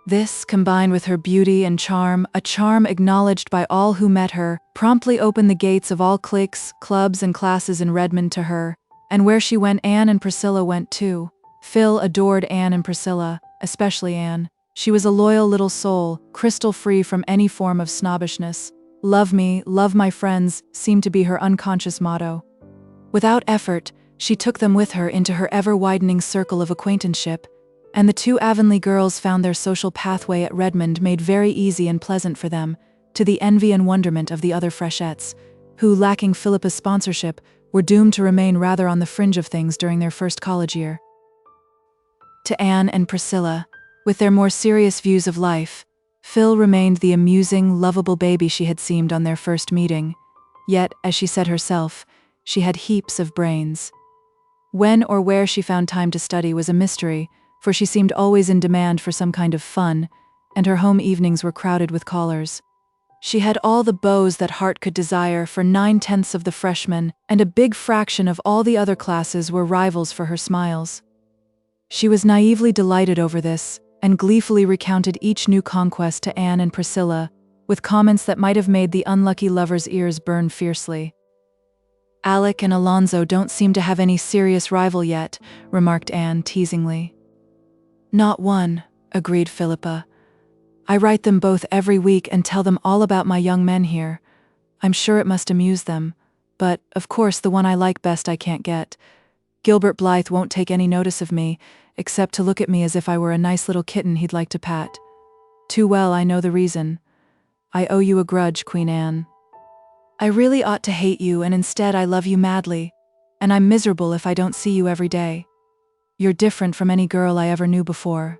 This, combined with her beauty and charm, a charm acknowledged by all who met her, promptly opened the gates of all cliques, clubs, and classes in Redmond to her, and where she went Anne and Priscilla went too. Phil adored Anne and Priscilla, especially Anne. She was a loyal little soul, crystal-free from any form of snobbishness. "Love me, love my friends," seemed to be her unconscious motto. Without effort, she took them with her into her ever-widening circle of acquaintanceship, and the two Avonlea girls found their social pathway at Redmond made very easy and pleasant for them, to the envy and wonderment of the other freshettes, who, lacking Philippa's sponsorship, were doomed to remain rather on the fringe of things during their first college year. To Anne and Priscilla, with their more serious views of life, Phil remained the amusing, lovable baby she had seemed on their first meeting. Yet, as she said herself, she had heaps of brains. When or where she found time to study was a mystery, for she seemed always in demand for some kind of fun, and her home evenings were crowded with callers. She had all the beaux that heart could desire for 9/10 of the freshmen, and a big fraction of all the other classes were rivals for her smiles. She was naively delighted over this, and gleefully recounted each new conquest to Anne and Priscilla, with comments that might have made the unlucky lovers' ears burn fiercely. "Alec and Alonzo don't seem to have any serious rival yet," remarked Anne teasingly. "Not one," agreed Philippa. "I write them both every week and tell them all about my young men here. I'm sure it must amuse them, but, of course, the one I like best I can't get. Gilbert Blythe won't take any notice of me, except to look at me as if I were a nice little kitten he'd like to pat. Too well I know the reason. I owe you a grudge, Queen Anne. I really ought to hate you, and instead I love you madly, and I'm miserable if I don't see you every day. You're different from any girl I ever knew before.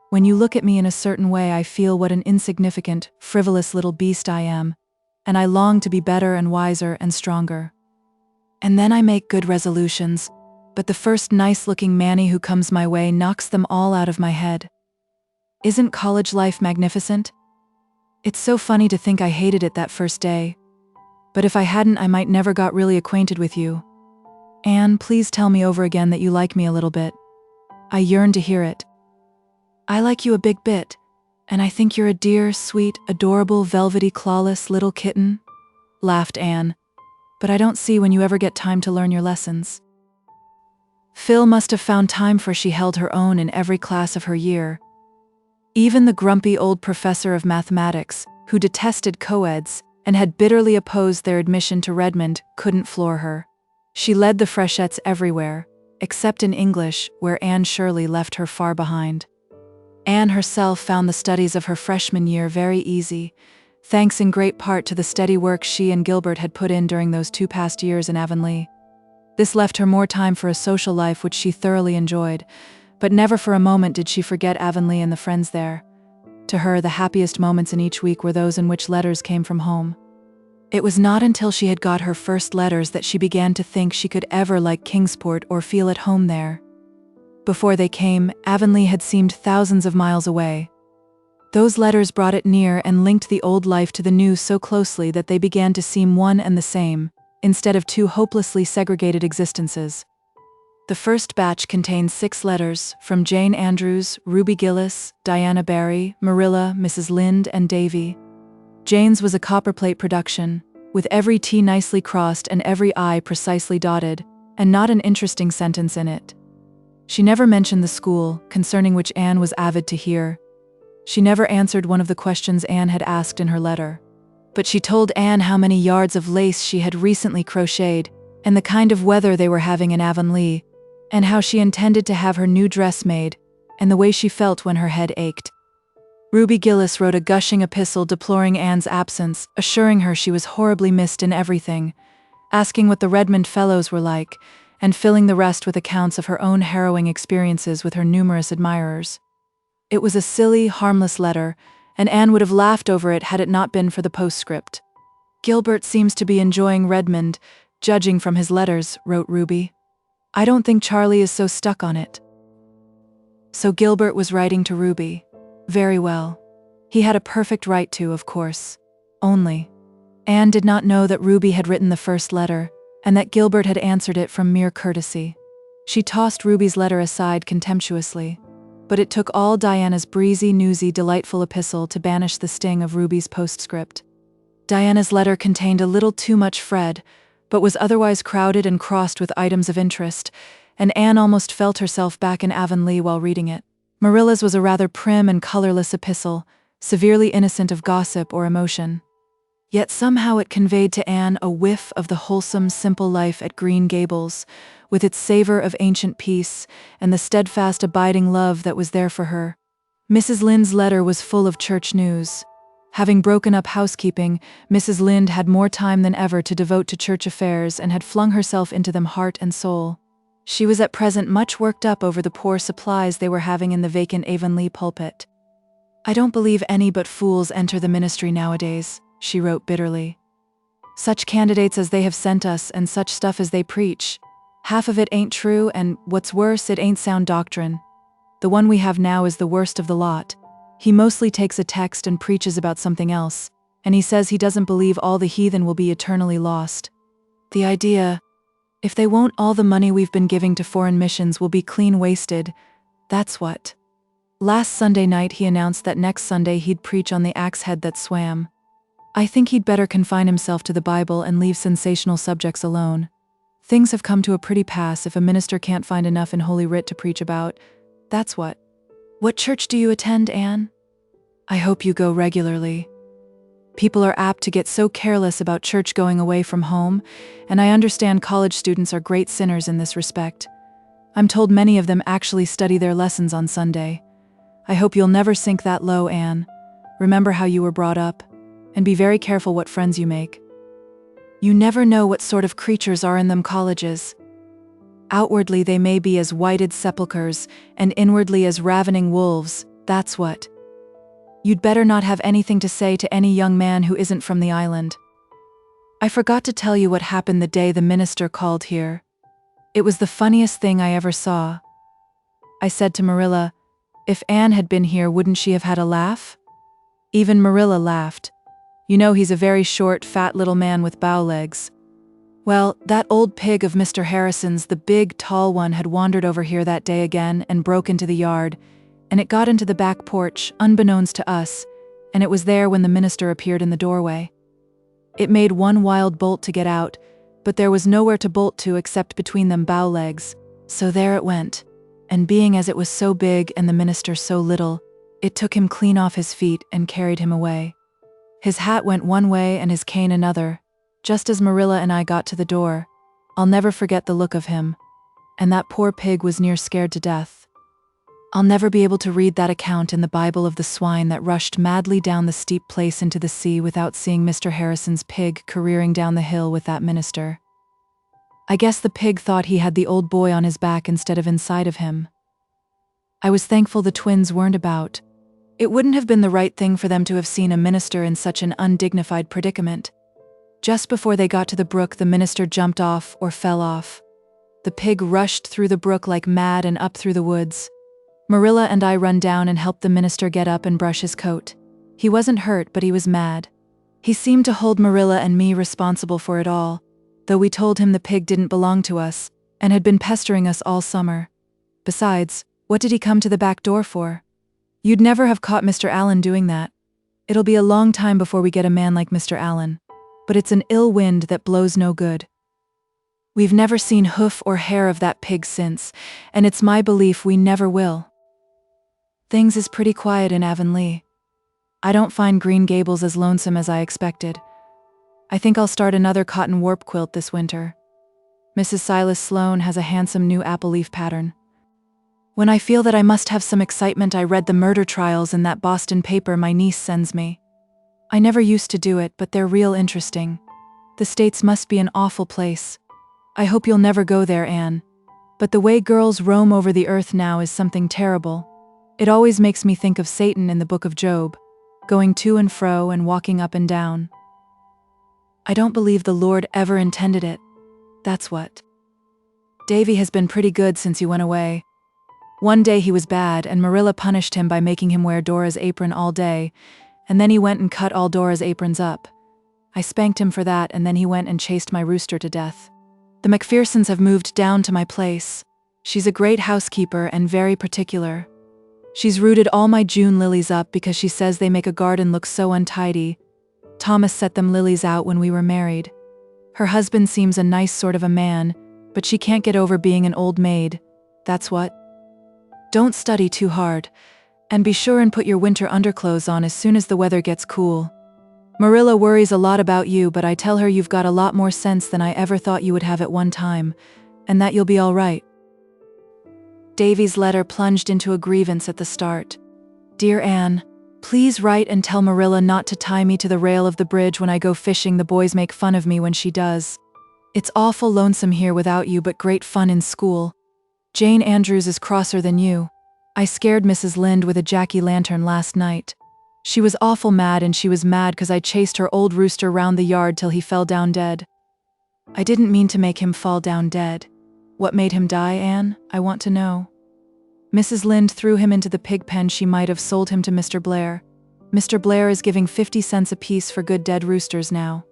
When you look at me in a certain way I feel what an insignificant, frivolous little beast I am, and I long to be better and wiser and stronger. And then I make good resolutions, but the first nice-looking manny who comes my way knocks them all out of my head. Isn't college life magnificent? It's so funny to think I hated it that first day. But if I hadn't, I might never got really acquainted with you. Anne, please tell me over again that you like me a little bit. I yearn to hear it." "I like you a big bit, and I think you're a dear, sweet, adorable, velvety, clawless little kitten," laughed Anne. "But I don't see when you ever get time to learn your lessons." Phil must have found time, for she held her own in every class of her year. Even the grumpy old professor of mathematics, who detested co-eds and had bitterly opposed their admission to Redmond, couldn't floor her. She led the freshettes everywhere, except in English, where Anne Shirley left her far behind. Anne herself found the studies of her freshman year very easy, thanks in great part to the steady work she and Gilbert had put in during those 2 past years in Avonlea. This left her more time for a social life which she thoroughly enjoyed, but never for a moment did she forget Avonlea and the friends there. To her, the happiest moments in each week were those in which letters came from home. It was not until she had got her first letters that she began to think she could ever like Kingsport or feel at home there. Before they came, Avonlea had seemed thousands of miles away. Those letters brought it near and linked the old life to the new so closely that they began to seem one and the same, instead of two hopelessly segregated existences. The first batch contained 6 letters, from Jane Andrews, Ruby Gillis, Diana Barry, Marilla, Mrs. Lynde, and Davy. Jane's was a copperplate production, with every T nicely crossed and every I precisely dotted, and not an interesting sentence in it. She never mentioned the school, concerning which Anne was avid to hear. She never answered one of the questions Anne had asked in her letter. But she told Anne how many yards of lace she had recently crocheted, and the kind of weather they were having in Avonlea, and how she intended to have her new dress made, and the way she felt when her head ached. Ruby Gillis wrote a gushing epistle deploring Anne's absence, assuring her she was horribly missed in everything, asking what the Redmond Fellows were like, and filling the rest with accounts of her own harrowing experiences with her numerous admirers. It was a silly, harmless letter, and Anne would have laughed over it had it not been for the postscript. "Gilbert seems to be enjoying Redmond, judging from his letters," wrote Ruby. "I don't think Charlie is so stuck on it." So Gilbert was writing to Ruby. Very well. He had a perfect right to, of course. Only, Anne did not know that Ruby had written the first letter, and that Gilbert had answered it from mere courtesy. She tossed Ruby's letter aside contemptuously, but it took all Diana's breezy, newsy, delightful epistle to banish the sting of Ruby's postscript. Diana's letter contained a little too much Fred, but was otherwise crowded and crossed with items of interest, and Anne almost felt herself back in Avonlea while reading it. Marilla's was a rather prim and colorless epistle, severely innocent of gossip or emotion. Yet somehow it conveyed to Anne a whiff of the wholesome, simple life at Green Gables, with its savor of ancient peace and the steadfast, abiding love that was there for her. Mrs. Lynde's letter was full of church news. Having broken up housekeeping, Mrs. Lynde had more time than ever to devote to church affairs and had flung herself into them heart and soul. She was at present much worked up over the poor supplies they were having in the vacant Avonlea pulpit. "I don't believe any but fools enter the ministry nowadays," she wrote bitterly. "Such candidates as they have sent us and such stuff as they preach. Half of it ain't true, and what's worse, it ain't sound doctrine. The one we have now is the worst of the lot. He mostly takes a text and preaches about something else, and he says he doesn't believe all the heathen will be eternally lost. The idea, if they won't, all the money we've been giving to foreign missions will be clean wasted. That's what. Last Sunday night he announced that next Sunday he'd preach on the axe head that swam. I think he'd better confine himself to the Bible and leave sensational subjects alone. Things have come to a pretty pass if a minister can't find enough in Holy Writ to preach about. That's what. What church do you attend, Anne? I hope you go regularly. People are apt to get so careless about church going away from home, and I understand college students are great sinners in this respect. I'm told many of them actually study their lessons on Sunday. I hope you'll never sink that low, Anne. Remember how you were brought up, and be very careful what friends you make. You never know what sort of creatures are in them colleges. Outwardly they may be as whited sepulchres, and inwardly as ravening wolves, that's what. You'd better not have anything to say to any young man who isn't from the island. I forgot to tell you what happened the day the minister called here. It was the funniest thing I ever saw. I said to Marilla, if Anne had been here, wouldn't she have had a laugh? Even Marilla laughed. You know he's a very short, fat little man with bow legs. Well, that old pig of Mr. Harrison's, the big, tall one, had wandered over here that day again and broke into the yard, and it got into the back porch, unbeknownst to us, and it was there when the minister appeared in the doorway. It made one wild bolt to get out, but there was nowhere to bolt to except between them bow legs, so there it went, and being as it was so big and the minister so little, it took him clean off his feet and carried him away. His hat went one way and his cane another, just as Marilla and I got to the door. I'll never forget the look of him, and that poor pig was near scared to death. I'll never be able to read that account in the Bible of the swine that rushed madly down the steep place into the sea without seeing Mr. Harrison's pig careering down the hill with that minister. I guess the pig thought he had the old boy on his back instead of inside of him. I was thankful the twins weren't about. It wouldn't have been the right thing for them to have seen a minister in such an undignified predicament. Just before they got to the brook, the minister jumped off or fell off. The pig rushed through the brook like mad and up through the woods. Marilla and I run down and helped the minister get up and brush his coat. He wasn't hurt, but he was mad. He seemed to hold Marilla and me responsible for it all, though we told him the pig didn't belong to us and had been pestering us all summer. Besides, what did he come to the back door for? You'd never have caught Mr. Allen doing that. It'll be a long time before we get a man like Mr. Allen, but it's an ill wind that blows no good. We've never seen hoof or hair of that pig since, and it's my belief we never will. Things is pretty quiet in Avonlea. I don't find Green Gables as lonesome as I expected. I think I'll start another cotton warp quilt this winter. Mrs. Silas Sloane has a handsome new apple leaf pattern. When I feel that I must have some excitement, I read the murder trials in that Boston paper my niece sends me. I never used to do it, but they're real interesting. The States must be an awful place. I hope you'll never go there, Anne. But the way girls roam over the earth now is something terrible. It always makes me think of Satan in the book of Job, going to and fro and walking up and down. I don't believe the Lord ever intended it. That's what. Davy has been pretty good since you went away. One day he was bad, and Marilla punished him by making him wear Dora's apron all day, and then he went and cut all Dora's aprons up. I spanked him for that, and then he went and chased my rooster to death. The McPhersons have moved down to my place. She's a great housekeeper and very particular. She's rooted all my June lilies up because she says they make a garden look so untidy. Thomas set them lilies out when we were married. Her husband seems a nice sort of a man, but she can't get over being an old maid. That's what. Don't study too hard, and be sure and put your winter underclothes on as soon as the weather gets cool. Marilla worries a lot about you, but I tell her you've got a lot more sense than I ever thought you would have at one time, and that you'll be all right. Davy's letter plunged into a grievance at the start. Dear Anne, please write and tell Marilla not to tie me to the rail of the bridge when I go fishing. The boys make fun of me when she does. It's awful lonesome here without you, but great fun in school. Jane Andrews is crosser than you. I scared Mrs. Lynde with a jack-o'-lantern last night. She was awful mad, and she was mad 'cause I chased her old rooster round the yard till he fell down dead. I didn't mean to make him fall down dead. What made him die, Anne? I want to know. Mrs. Lynde threw him into the pig pen. She might have sold him to Mr. Blair. Mr. Blair is giving 50 cents apiece for good dead roosters now.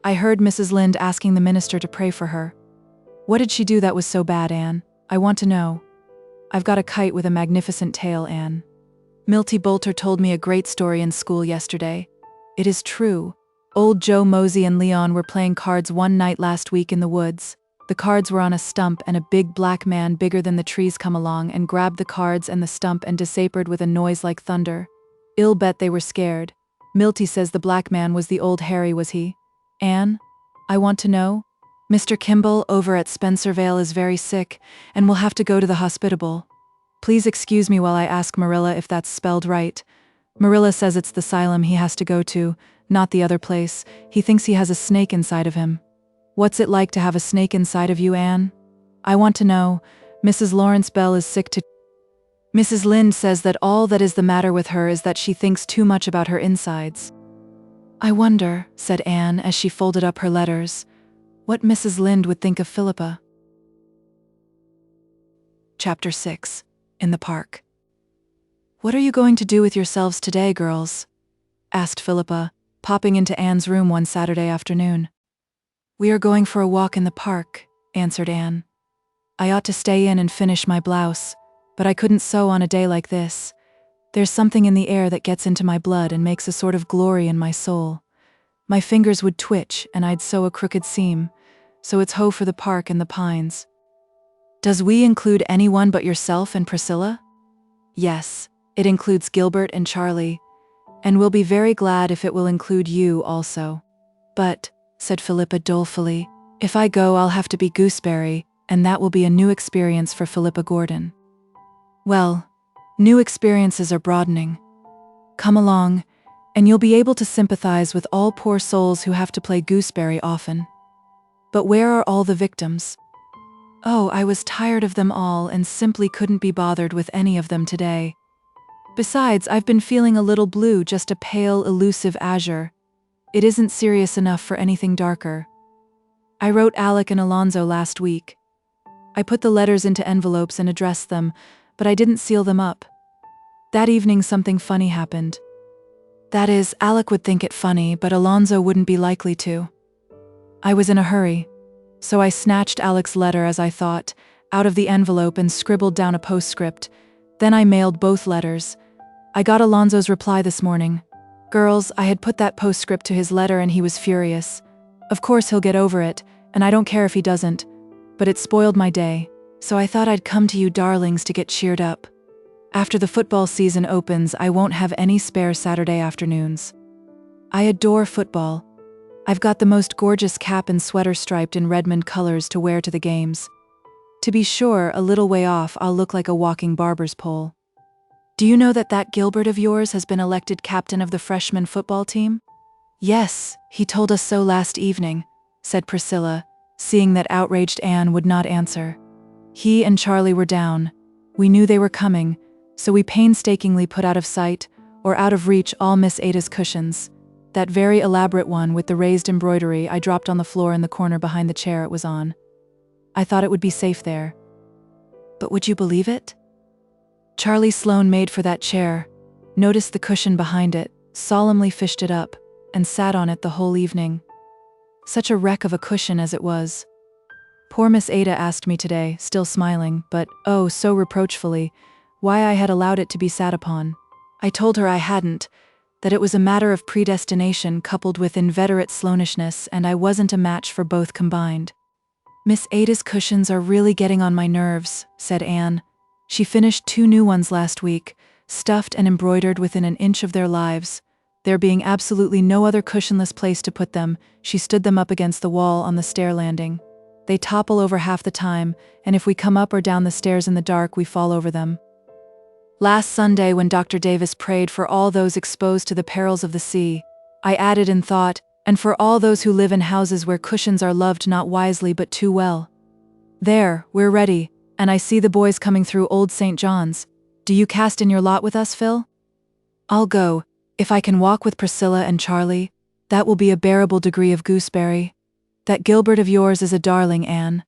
I heard Mrs. Lynde asking the minister to pray for her. What did she do that was so bad, Anne? I want to know. I've got a kite with a magnificent tail, Anne. Milty Boulter told me a great story in school yesterday. It is true. Old Joe Mosey and Leon were playing cards one night last week in the woods. The cards were on a stump, and a big black man bigger than the trees come along and grabbed the cards and the stump and disapered with a noise like thunder. I'll bet they were scared. Milty says the black man was the old Harry, was he? Anne, I want to know. Mr. Kimball over at Spencervale is very sick, and will have to go to the hospitable. Please excuse me while I ask Marilla if that's spelled right. Marilla says it's the asylum he has to go to, not the other place. He thinks he has a snake inside of him. What's it like to have a snake inside of you, Anne? I want to know. Mrs. Lawrence Bell is sick too. Mrs. Lynde says that all that is the matter with her is that she thinks too much about her insides. I wonder, said Anne as she folded up her letters, what Mrs. Lynde would think of Philippa. Chapter 6. In the Park. What are you going to do with yourselves today, girls? Asked Philippa, popping into Anne's room one Saturday afternoon. We are going for a walk in the park, answered Anne. I ought to stay in and finish my blouse, but I couldn't sew on a day like this. There's something in the air that gets into my blood and makes a sort of glory in my soul. My fingers would twitch and I'd sew a crooked seam, so it's ho for the park and the pines. Does we include anyone but yourself and Priscilla? Yes, it includes Gilbert and Charlie, and we'll be very glad if it will include you also. But, said Philippa dolefully, if I go I'll have to be Gooseberry, and that will be a new experience for Philippa Gordon. Well, new experiences are broadening. Come along, and you'll be able to sympathize with all poor souls who have to play Gooseberry often. But where are all the victims? Oh, I was tired of them all and simply couldn't be bothered with any of them today. Besides, I've been feeling a little blue, just a pale, elusive azure. It isn't serious enough for anything darker. I wrote Alec and Alonzo last week. I put the letters into envelopes and addressed them, but I didn't seal them up. That evening something funny happened. That is, Alec would think it funny, but Alonzo wouldn't be likely to. I was in a hurry, so I snatched Alec's letter, as I thought, out of the envelope and scribbled down a postscript. Then I mailed both letters. I got Alonzo's reply this morning. Girls, I had put that postscript to his letter and he was furious. Of course he'll get over it, and I don't care if he doesn't, but it spoiled my day, so I thought I'd come to you darlings to get cheered up. After the football season opens, I won't have any spare Saturday afternoons. I adore football. I've got the most gorgeous cap and sweater striped in Redmond colors to wear to the games. To be sure, a little way off I'll look like a walking barber's pole. Do you know that Gilbert of yours has been elected captain of the freshman football team? Yes, he told us so last evening, said Priscilla, seeing that outraged Anne would not answer. He and Charlie were down. We knew they were coming, so we painstakingly put out of sight, or out of reach, all Miss Ada's cushions. That very elaborate one with the raised embroidery I dropped on the floor in the corner behind the chair it was on. I thought it would be safe there. But would you believe it? Charlie Sloane made for that chair, noticed the cushion behind it, solemnly fished it up, and sat on it the whole evening. Such a wreck of a cushion as it was. Poor Miss Ada asked me today, still smiling, but, oh, so reproachfully, why I had allowed it to be sat upon. I told her I hadn't, that it was a matter of predestination coupled with inveterate Sloanishness, and I wasn't a match for both combined. Miss Ada's cushions are really getting on my nerves, said Anne. She finished 2 new ones last week, stuffed and embroidered within an inch of their lives. There being absolutely no other cushionless place to put them, she stood them up against the wall on the stair landing. They topple over half the time, and if we come up or down the stairs in the dark, we fall over them. Last Sunday, when Dr. Davis prayed for all those exposed to the perils of the sea, I added in thought, and for all those who live in houses where cushions are loved not wisely but too well. There, we're ready, and I see the boys coming through Old St. John's. Do you cast in your lot with us, Phil? I'll go, if I can walk with Priscilla and Charlie. That will be a bearable degree of gooseberry. That Gilbert of yours is a darling, Anne.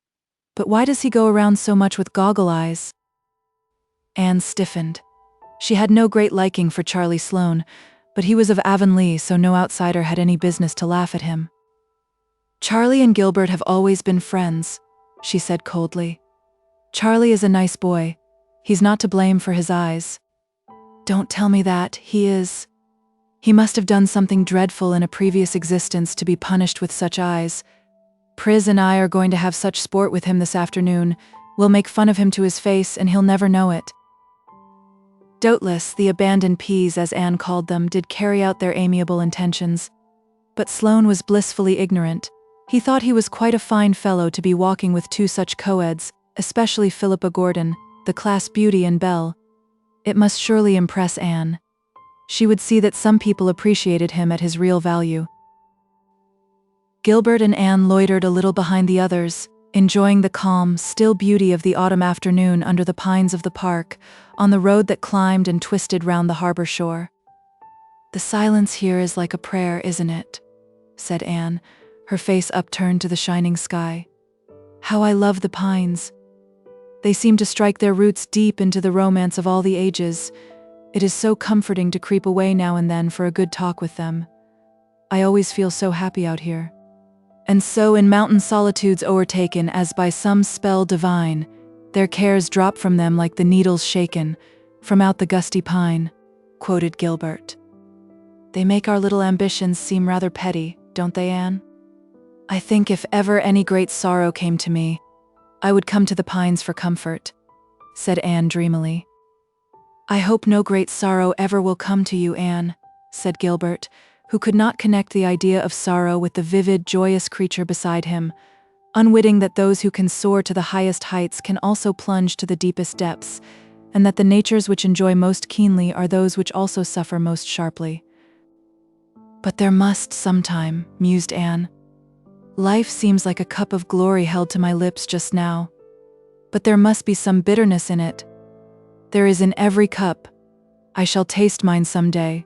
But why does he go around so much with goggle eyes? Anne stiffened. She had no great liking for Charlie Sloane, but he was of Avonlea, so no outsider had any business to laugh at him. Charlie and Gilbert have always been friends, she said coldly. Charlie is a nice boy. He's not to blame for his eyes. Don't tell me that, he is. He must have done something dreadful in a previous existence to be punished with such eyes. Pris and I are going to have such sport with him this afternoon. We'll make fun of him to his face and he'll never know it. Doubtless, the abandoned peas, as Anne called them, did carry out their amiable intentions. But Sloane was blissfully ignorant. He thought he was quite a fine fellow to be walking with 2 such co-eds, especially Philippa Gordon, the class beauty and belle. It must surely impress Anne. She would see that some people appreciated him at his real value. Gilbert and Anne loitered a little behind the others, enjoying the calm, still beauty of the autumn afternoon under the pines of the park, on the road that climbed and twisted round the harbor shore. The silence here is like a prayer, isn't it? Said Anne, her face upturned to the shining sky. How I love the pines. They seem to strike their roots deep into the romance of all the ages. It is so comforting to creep away now and then for a good talk with them. I always feel so happy out here. And so in mountain solitudes o'ertaken as by some spell divine, their cares drop from them like the needles shaken from out the gusty pine, quoted Gilbert. They make our little ambitions seem rather petty, don't they, Anne? I think if ever any great sorrow came to me, I would come to the pines for comfort, said Anne dreamily. I hope no great sorrow ever will come to you, Anne, said Gilbert, who could not connect the idea of sorrow with the vivid, joyous creature beside him, unwitting that those who can soar to the highest heights can also plunge to the deepest depths, and that the natures which enjoy most keenly are those which also suffer most sharply. But there must sometime, mused Anne. Life seems like a cup of glory held to my lips just now. But there must be some bitterness in it. There is in every cup. I shall taste mine some day.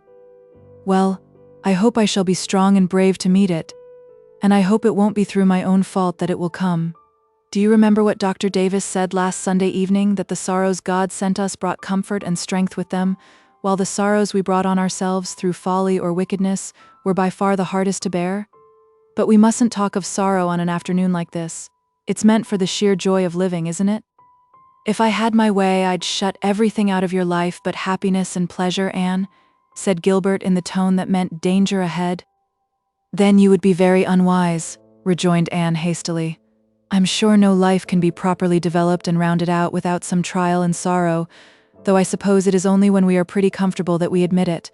Well, I hope I shall be strong and brave to meet it, and I hope it won't be through my own fault that it will come. Do you remember what Dr. Davis said last Sunday evening, that the sorrows God sent us brought comfort and strength with them, while the sorrows we brought on ourselves through folly or wickedness were by far the hardest to bear? But we mustn't talk of sorrow on an afternoon like this. It's meant for the sheer joy of living, isn't it? If I had my way, I'd shut everything out of your life but happiness and pleasure, Anne, said Gilbert in the tone that meant danger ahead. Then you would be very unwise, rejoined Anne hastily. I'm sure no life can be properly developed and rounded out without some trial and sorrow, though I suppose it is only when we are pretty comfortable that we admit it.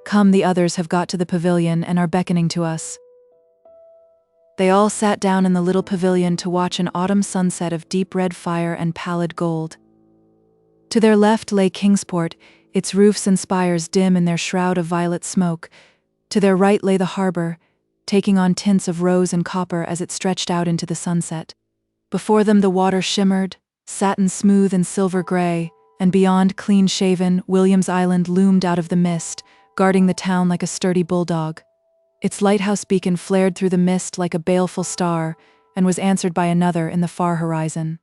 Come, the others have got to the pavilion and are beckoning to us. They all sat down in the little pavilion to watch an autumn sunset of deep red fire and pallid gold. To their left lay Kingsport, its roofs and spires dim in their shroud of violet smoke. To their right lay the harbor, taking on tints of rose and copper as it stretched out into the sunset. Before them the water shimmered, satin smooth and silver gray, and beyond, clean-shaven, William's Island loomed out of the mist, guarding the town like a sturdy bulldog. Its lighthouse beacon flared through the mist like a baleful star, and was answered by another in the far horizon.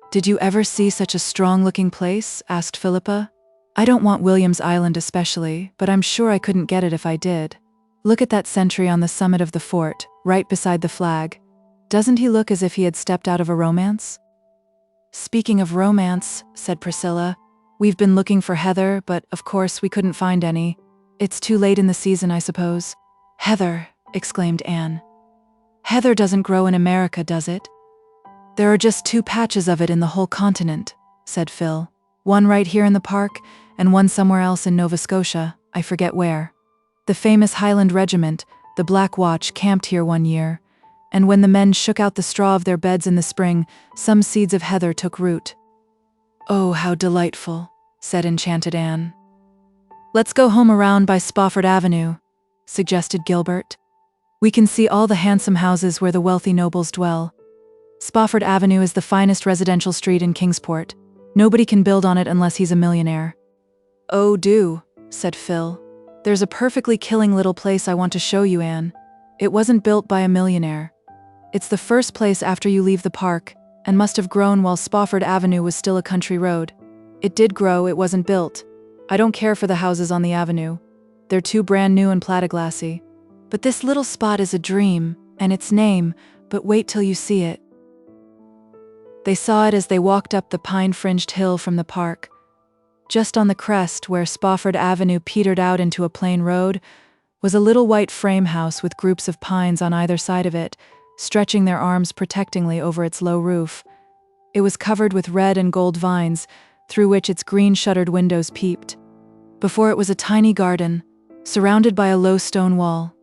"Did you ever see such a strong-looking place?" asked Philippa. "I don't want William's Island especially, but I'm sure I couldn't get it if I did. Look at that sentry on the summit of the fort, right beside the flag. Doesn't he look as if he had stepped out of a romance?" "Speaking of romance," said Priscilla, "we've been looking for heather, but of course we couldn't find any. It's too late in the season, I suppose." "Heather," exclaimed Anne. "Heather doesn't grow in America, does it?" "There are just 2 patches of it in the whole continent," said Phil. "One right here in the park, and one somewhere else in Nova Scotia, I forget where. The famous Highland Regiment, the Black Watch, camped here one year, and when the men shook out the straw of their beds in the spring, some seeds of heather took root." "Oh, how delightful," said enchanted Anne. "Let's go home around by Spofford Avenue," suggested Gilbert. "We can see all the handsome houses where the wealthy nobles dwell. Spofford Avenue is the finest residential street in Kingsport. Nobody can build on it unless he's a millionaire." "Oh, do," said Phil. "There's a perfectly killing little place I want to show you, Anne. It wasn't built by a millionaire. It's the first place after you leave the park, and must have grown while Spofford Avenue was still a country road. It did grow, it wasn't built. I don't care for the houses on the avenue. They're too brand new and platiglassy. But this little spot is a dream, and its name, but wait till you see it." They saw it as they walked up the pine-fringed hill from the park. Just on the crest, where Spofford Avenue petered out into a plain road, was a little white frame house with groups of pines on either side of it, stretching their arms protectingly over its low roof. It was covered with red and gold vines, through which its green-shuttered windows peeped. Before it was a tiny garden, surrounded by a low stone wall.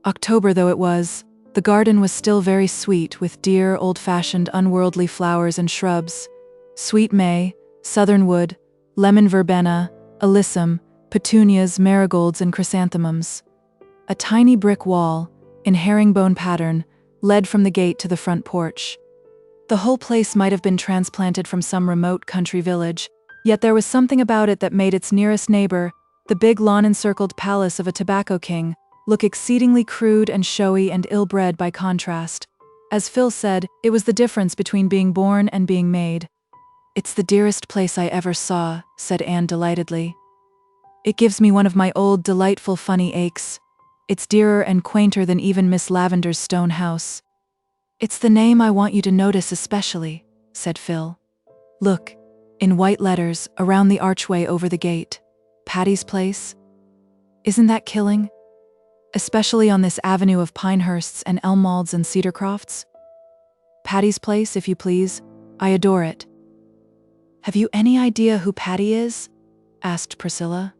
October though it was, the garden was still very sweet, with dear, old-fashioned, unworldly flowers and shrubs. Sweet may, southernwood, lemon verbena, alyssum, petunias, marigolds, and chrysanthemums. A tiny brick wall, in herringbone pattern, led from the gate to the front porch. The whole place might have been transplanted from some remote country village, yet there was something about it that made its nearest neighbor, the big lawn-encircled palace of a tobacco king, look exceedingly crude and showy and ill-bred by contrast. As Phil said, it was the difference between being born and being made. "It's the dearest place I ever saw," said Anne delightedly. "It gives me one of my old, delightful, funny aches. It's dearer and quainter than even Miss Lavender's stone house." "It's the name I want you to notice especially," said Phil. "Look, in white letters, around the archway over the gate. Patty's Place. Isn't that killing? Especially on this avenue of Pinehursts and Elmwalds and Cedarcrofts. Patty's Place, if you please. I adore it." "Have you any idea who Patty is?" asked Priscilla.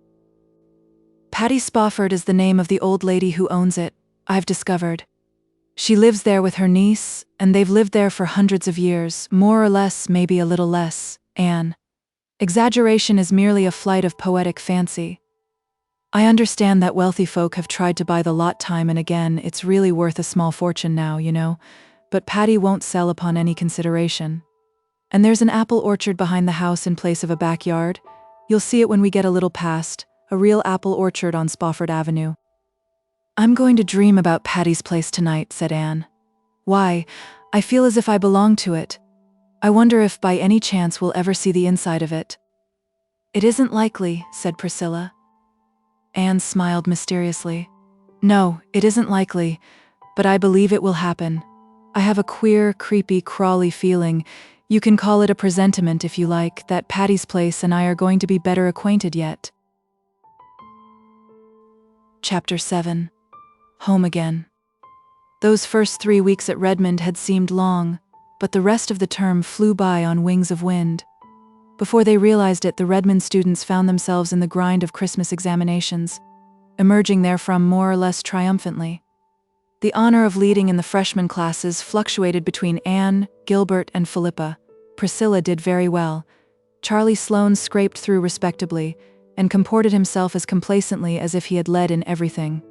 "Patty Spofford is the name of the old lady who owns it, I've discovered. She lives there with her niece, and they've lived there for hundreds of years, more or less, maybe a little less, Anne. Exaggeration is merely a flight of poetic fancy. I understand that wealthy folk have tried to buy the lot time and again, it's really worth a small fortune now, you know, but Patty won't sell upon any consideration. And there's an apple orchard behind the house in place of a backyard. You'll see it when we get a little past, a real apple orchard on Spofford Avenue." "I'm going to dream about Patty's Place tonight," said Anne. "Why, I feel as if I belong to it. I wonder if by any chance we'll ever see the inside of it." "It isn't likely," said Priscilla. Anne smiled mysteriously. "No, it isn't likely, but I believe it will happen. I have a queer, creepy, crawly feeling, you can call it a presentiment if you like, that Patty's Place and I are going to be better acquainted yet." Chapter 7. Home again. Those first 3 weeks at Redmond had seemed long, but the rest of the term flew by on wings of wind. Before they realized it, the Redmond students found themselves in the grind of Christmas examinations, emerging therefrom more or less triumphantly. The honor of leading in the freshman classes fluctuated between Anne, Gilbert, and Philippa. Priscilla did very well. Charlie Sloane scraped through respectably, and comported himself as complacently as if he had led in everything.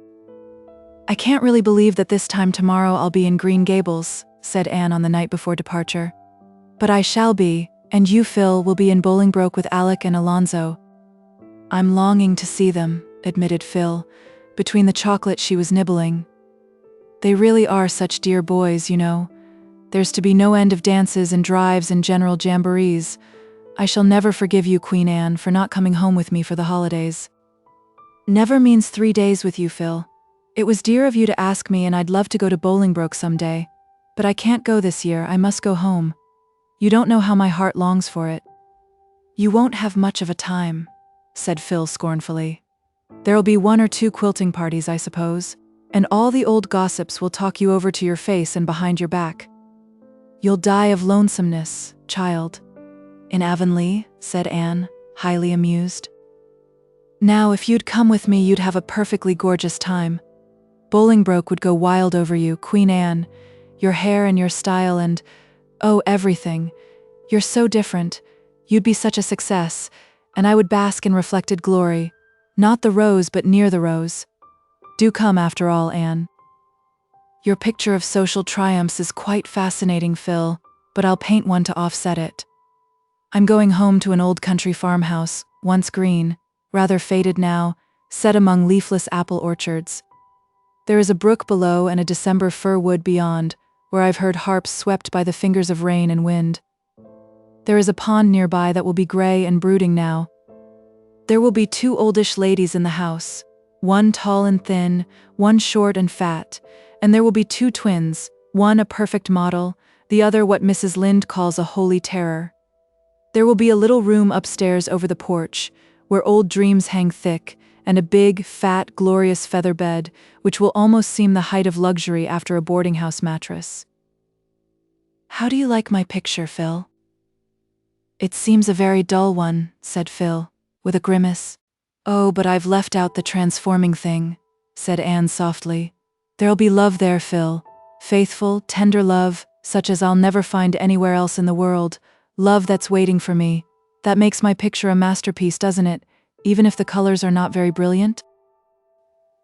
"I can't really believe that this time tomorrow I'll be in Green Gables," said Anne on the night before departure. "But I shall be, and you, Phil, will be in Bolingbroke with Alec and Alonzo." "I'm longing to see them," admitted Phil, between the chocolate she was nibbling. "They really are such dear boys, you know. There's to be no end of dances and drives and general jamborees. I shall never forgive you, Queen Anne, for not coming home with me for the holidays." "Never means 3 days with you, Phil. It was dear of you to ask me, and I'd love to go to Bolingbroke someday. But I can't go this year, I must go home. You don't know how my heart longs for it." "You won't have much of a time," said Phil scornfully. "There'll be 1 or 2 quilting parties, I suppose, and all the old gossips will talk you over to your face and behind your back. You'll die of lonesomeness, child." "In Avonlea," said Anne, highly amused. "Now, if you'd come with me, you'd have a perfectly gorgeous time. Bolingbroke would go wild over you, Queen Anne. Your hair and your style and, oh, everything. You're so different. You'd be such a success, and I would bask in reflected glory. Not the rose, but near the rose. Do come after all, Anne." "Your picture of social triumphs is quite fascinating, Phil, but I'll paint one to offset it. I'm going home to an old country farmhouse, once green, rather faded now, set among leafless apple orchards. There is a brook below and a December fir wood beyond, where I've heard harps swept by the fingers of rain and wind. There is a pond nearby that will be gray and brooding now. There will be 2 oldish ladies in the house, one tall and thin, one short and fat, and there will be 2 twins, one a perfect model, the other what Mrs. Lynde calls a holy terror. There will be a little room upstairs over the porch, where old dreams hang thick, and a big, fat, glorious feather bed, which will almost seem the height of luxury after a boarding-house mattress." "How do you like my picture, Phil?" "It seems a very dull one," said Phil, with a grimace. "Oh, but I've left out the transforming thing," said Anne softly. "There'll be love there, Phil. Faithful, tender love, such as I'll never find anywhere else in the world. Love that's waiting for me. That makes my picture a masterpiece, doesn't it, even if the colors are not very brilliant?"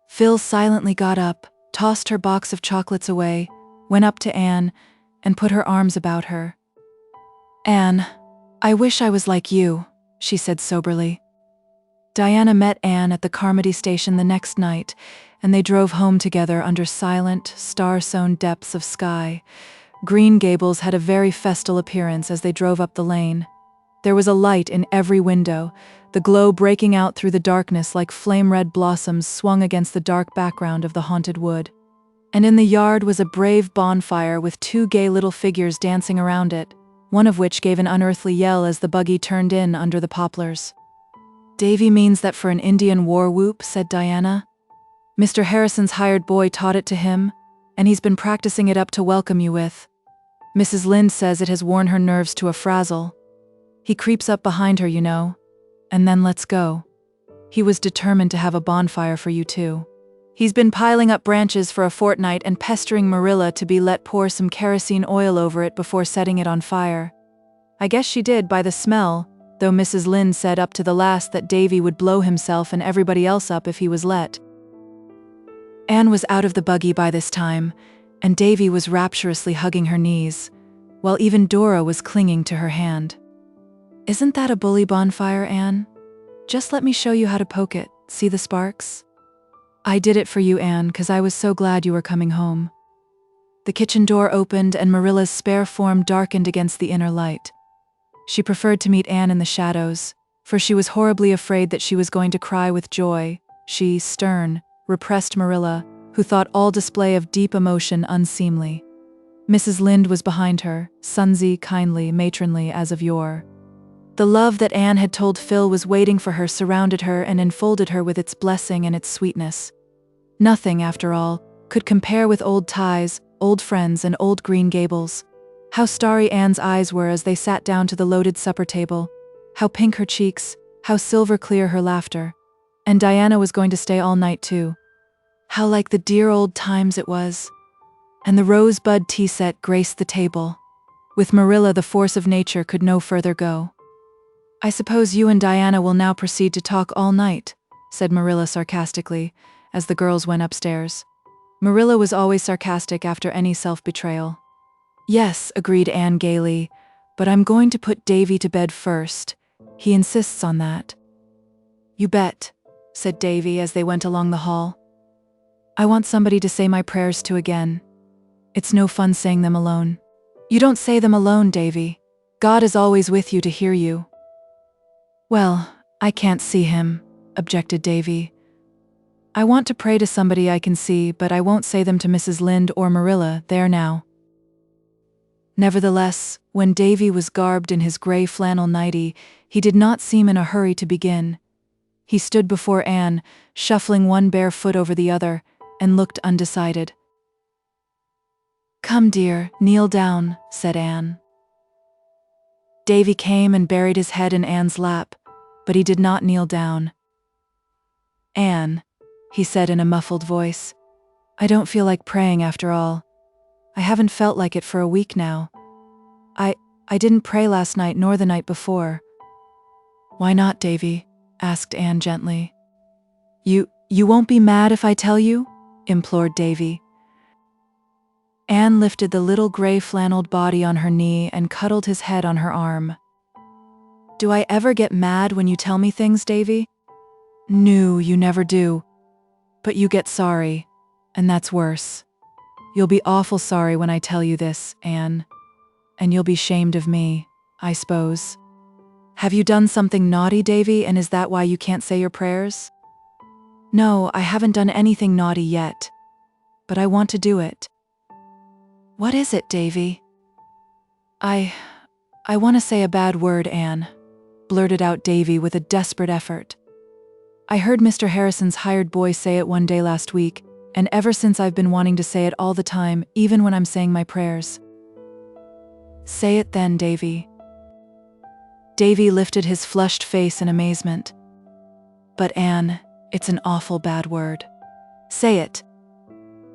Phil silently got up, tossed her box of chocolates away, went up to Anne, and put her arms about her. "Anne, I wish I was like you," she said soberly. Diana met Anne at the Carmody station the next night, and they drove home together under silent, star-sown depths of sky. Green Gables had a very festal appearance as they drove up the lane. There was a light in every window, the glow breaking out through the darkness like flame-red blossoms swung against the dark background of the haunted wood. And in the yard was a brave bonfire with 2 gay little figures dancing around it, one of which gave an unearthly yell as the buggy turned in under the poplars. "Davy means that for an Indian war whoop," said Diana. "Mr. Harrison's hired boy taught it to him, and he's been practicing it up to welcome you with. Mrs. Lynde says it has worn her nerves to a frazzle. He creeps up behind her, you know, and then lets go. He was determined to have a bonfire for you too. He's been piling up branches for a fortnight and pestering Marilla to be let pour some kerosene oil over it before setting it on fire. I guess she did by the smell, though Mrs. Lynde said up to the last that Davy would blow himself and everybody else up if he was let." Anne was out of the buggy by this time, and Davy was rapturously hugging her knees, while even Dora was clinging to her hand. "Isn't that a bully bonfire, Anne? Just let me show you how to poke it. See the sparks? I did it for you, Anne, 'cause I was so glad you were coming home." The kitchen door opened and Marilla's spare form darkened against the inner light. She preferred to meet Anne in the shadows, for she was horribly afraid that she was going to cry with joy. She, stern, repressed Marilla, who thought all display of deep emotion unseemly. Mrs. Lynde was behind her, sonsy, kindly, matronly as of yore. The love that Anne had told Phil was waiting for her surrounded her and enfolded her with its blessing and its sweetness. Nothing, after all, could compare with old ties, old friends, and old Green Gables. How starry Anne's eyes were as they sat down to the loaded supper table, how pink her cheeks, how silver clear her laughter. And Diana was going to stay all night too. How like the dear old times it was. and the rosebud tea set graced the table. With Marilla, the force of nature could no further go. "I suppose you and Diana will now proceed to talk all night," said Marilla sarcastically, as the girls went upstairs. Marilla was always sarcastic after any self-betrayal. "Yes," agreed Anne gaily, "but I'm going to put Davy to bed first. He insists on that." "You bet," said Davy as they went along the hall. "I want somebody to say my prayers to again. It's no fun saying them alone." "You don't say them alone, Davy. God is always with you to hear you." "Well, I can't see him," objected Davy. "I want to pray to somebody I can see, but I won't say them to Mrs. Lynde or Marilla, there now." Nevertheless, when Davy was garbed in his gray flannel nightie, he did not seem in a hurry to begin. He stood before Anne, shuffling one bare foot over the other, and looked undecided. "Come, dear, kneel down," said Anne. Davy came and buried his head in Anne's lap, but he did not kneel down. "Anne," he said in a muffled voice, "I don't feel like praying after all. I haven't felt like it for a week now. I didn't pray last night nor the night before." "Why not, Davy?" asked Anne gently. You won't be mad if I tell you?" implored Davy. Anne lifted the little gray flanneled body on her knee and cuddled his head on her arm. "Do I ever get mad when you tell me things, Davy?" "No, you never do. But you get sorry, and that's worse. You'll be awful sorry when I tell you this, Anne. And you'll be shamed of me, I suppose. Have you done something naughty, Davy, and is that why you can't say your prayers?" "No, I haven't done anything naughty yet. But I want to do it." "What is it, Davy?" I want to say a bad word, Anne," blurted out Davy with a desperate effort. "I heard Mr. Harrison's hired boy say it one day last week, and ever since I've been wanting to say it all the time, even when I'm saying my prayers." "Say it then, Davy." Davy lifted his flushed face in amazement. "But Anne, it's an awful bad word. Say it."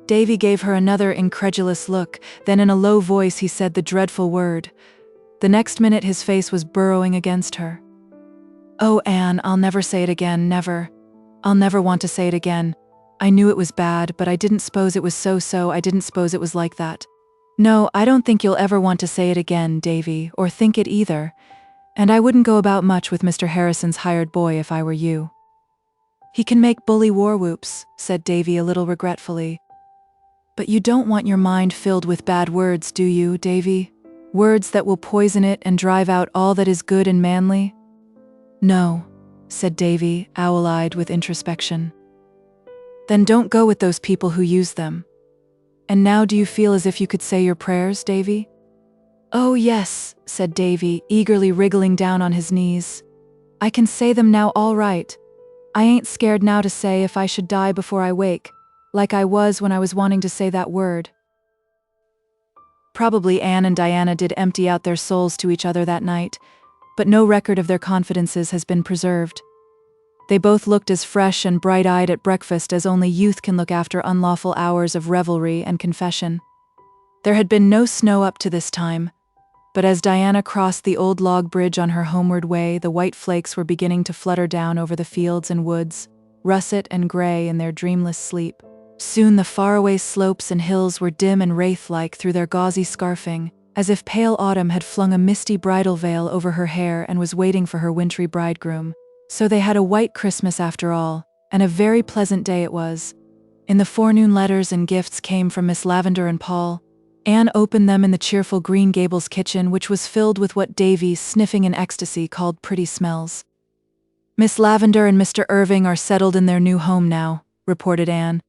Davy gave her another incredulous look, then in a low voice he said the dreadful word. The next minute his face was burrowing against her. "Oh, Anne, I'll never say it again, never. I'll never want to say it again. I knew it was bad, but I didn't suppose it was so, I didn't suppose it was like that. No, I don't think you'll ever want to say it again, Davy, or think it either. And I wouldn't go about much with Mr. Harrison's hired boy if I were you." "He can make bully war whoops," said Davy a little regretfully. "But you don't want your mind filled with bad words, do you, Davy? Words that will poison it and drive out all that is good and manly?" "No," said Davy, owl-eyed with introspection. "Then don't go with those people who use them. And now do you feel as if you could say your prayers, Davy?" "Oh yes," said Davy, eagerly wriggling down on his knees. "I can say them now all right. I ain't scared now to say if I should die before I wake, like I was when I was wanting to say that word." Probably Anne and Diana did empty out their souls to each other that night, but no record of their confidences has been preserved. They both looked as fresh and bright-eyed at breakfast as only youth can look after unlawful hours of revelry and confession. There had been no snow up to this time, but as Diana crossed the old log bridge on her homeward way, the white flakes were beginning to flutter down over the fields and woods, russet and gray in their dreamless sleep. Soon the faraway slopes and hills were dim and wraith-like through their gauzy scarfing, as if pale autumn had flung a misty bridal veil over her hair and was waiting for her wintry bridegroom. So they had a white Christmas after all, and a very pleasant day it was. In the forenoon letters and gifts came from Miss Lavendar and Paul. Anne opened them in the cheerful Green Gables kitchen, which was filled with what Davy, sniffing in ecstasy, called pretty smells. "Miss Lavendar and Mr. Irving are settled in their new home now," reported Anne.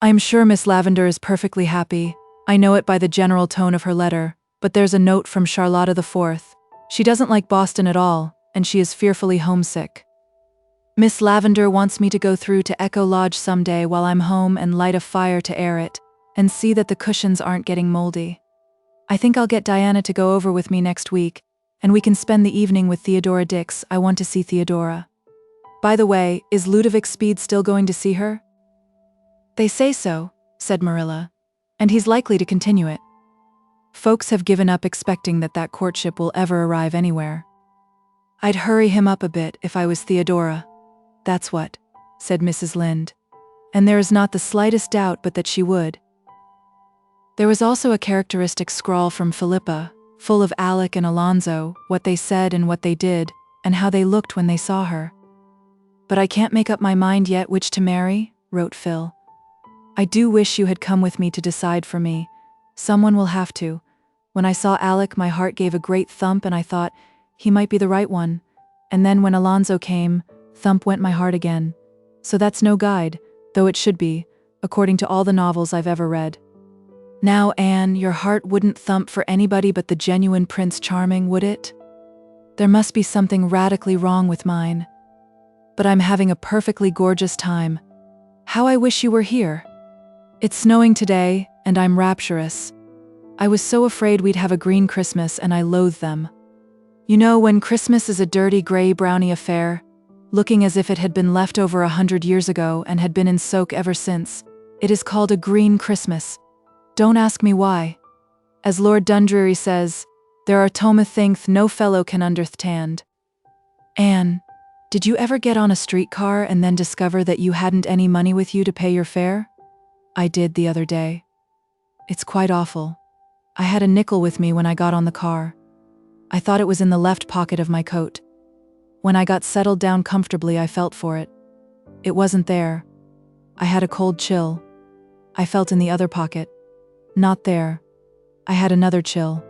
"I'm sure Miss Lavendar is perfectly happy. I know it by the general tone of her letter, but there's a note from Charlotta the Fourth. She doesn't like Boston at all, and she is fearfully homesick. Miss Lavendar wants me to go through to Echo Lodge someday while I'm home and light a fire to air it, and see that the cushions aren't getting moldy. I think I'll get Diana to go over with me next week, and we can spend the evening with Theodora Dix. I want to see Theodora. By the way, is Ludovic Speed still going to see her?" "They say so," said Marilla. And he's likely to continue it. Folks have given up expecting that courtship will ever arrive anywhere. I'd hurry him up a bit if I was Theodora. That's what, said Mrs. Lynde. And there is not the slightest doubt but that she would. There was also a characteristic scrawl from Philippa, full of Alec and Alonzo, what they said and what they did, and how they looked when they saw her. But I can't make up my mind yet which to marry, wrote Phil. I do wish you had come with me to decide for me. Someone will have to. When I saw Alec, my heart gave a great thump and I thought, he might be the right one. And then when Alonzo came, thump went my heart again. So that's no guide, though it should be, according to all the novels I've ever read. Now, Anne, your heart wouldn't thump for anybody but the genuine Prince Charming, would it? There must be something radically wrong with mine. But I'm having a perfectly gorgeous time. How I wish you were here. It's snowing today, and I'm rapturous. I was so afraid we'd have a green Christmas, and I loathe them. You know, when Christmas is a dirty gray-browny affair, looking as if it had been left over 100 years ago and had been in soak ever since, it is called a green Christmas. Don't ask me why. As Lord Dundreary says, there are Atonement no fellow can understand. Anne, did you ever get on a streetcar and then discover that you hadn't any money with you to pay your fare? I did the other day. It's quite awful. I had a nickel with me when I got on the car. I thought it was in the left pocket of my coat. When I got settled down comfortably, I felt for it. It wasn't there. I had a cold chill. I felt in the other pocket. Not there. I had another chill.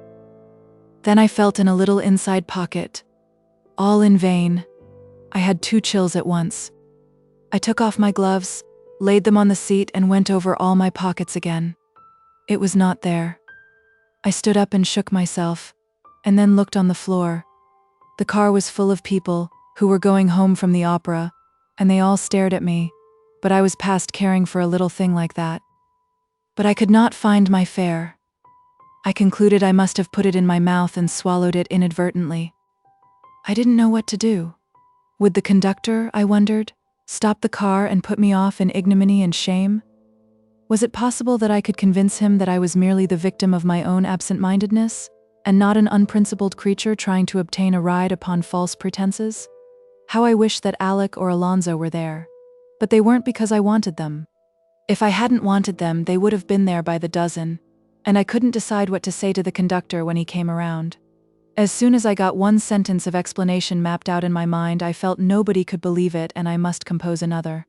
Then I felt in a little inside pocket. All in vain. I had 2 chills at once. I took off my gloves, laid them on the seat, and went over all my pockets again. It was not there. I stood up and shook myself, and then looked on the floor. The car was full of people who were going home from the opera, and they all stared at me, but I was past caring for a little thing like that. But I could not find my fare. I concluded I must have put it in my mouth and swallowed it inadvertently. I didn't know what to do. Would the conductor, I wondered, stop the car and put me off in ignominy and shame? Was it possible that I could convince him that I was merely the victim of my own absent-mindedness, and not an unprincipled creature trying to obtain a ride upon false pretenses? How I wished that Alec or Alonzo were there. But they weren't because I wanted them. If I hadn't wanted them, they would have been there by the dozen, and I couldn't decide what to say to the conductor when he came around. As soon as I got one sentence of explanation mapped out in my mind, I felt nobody could believe it and I must compose another.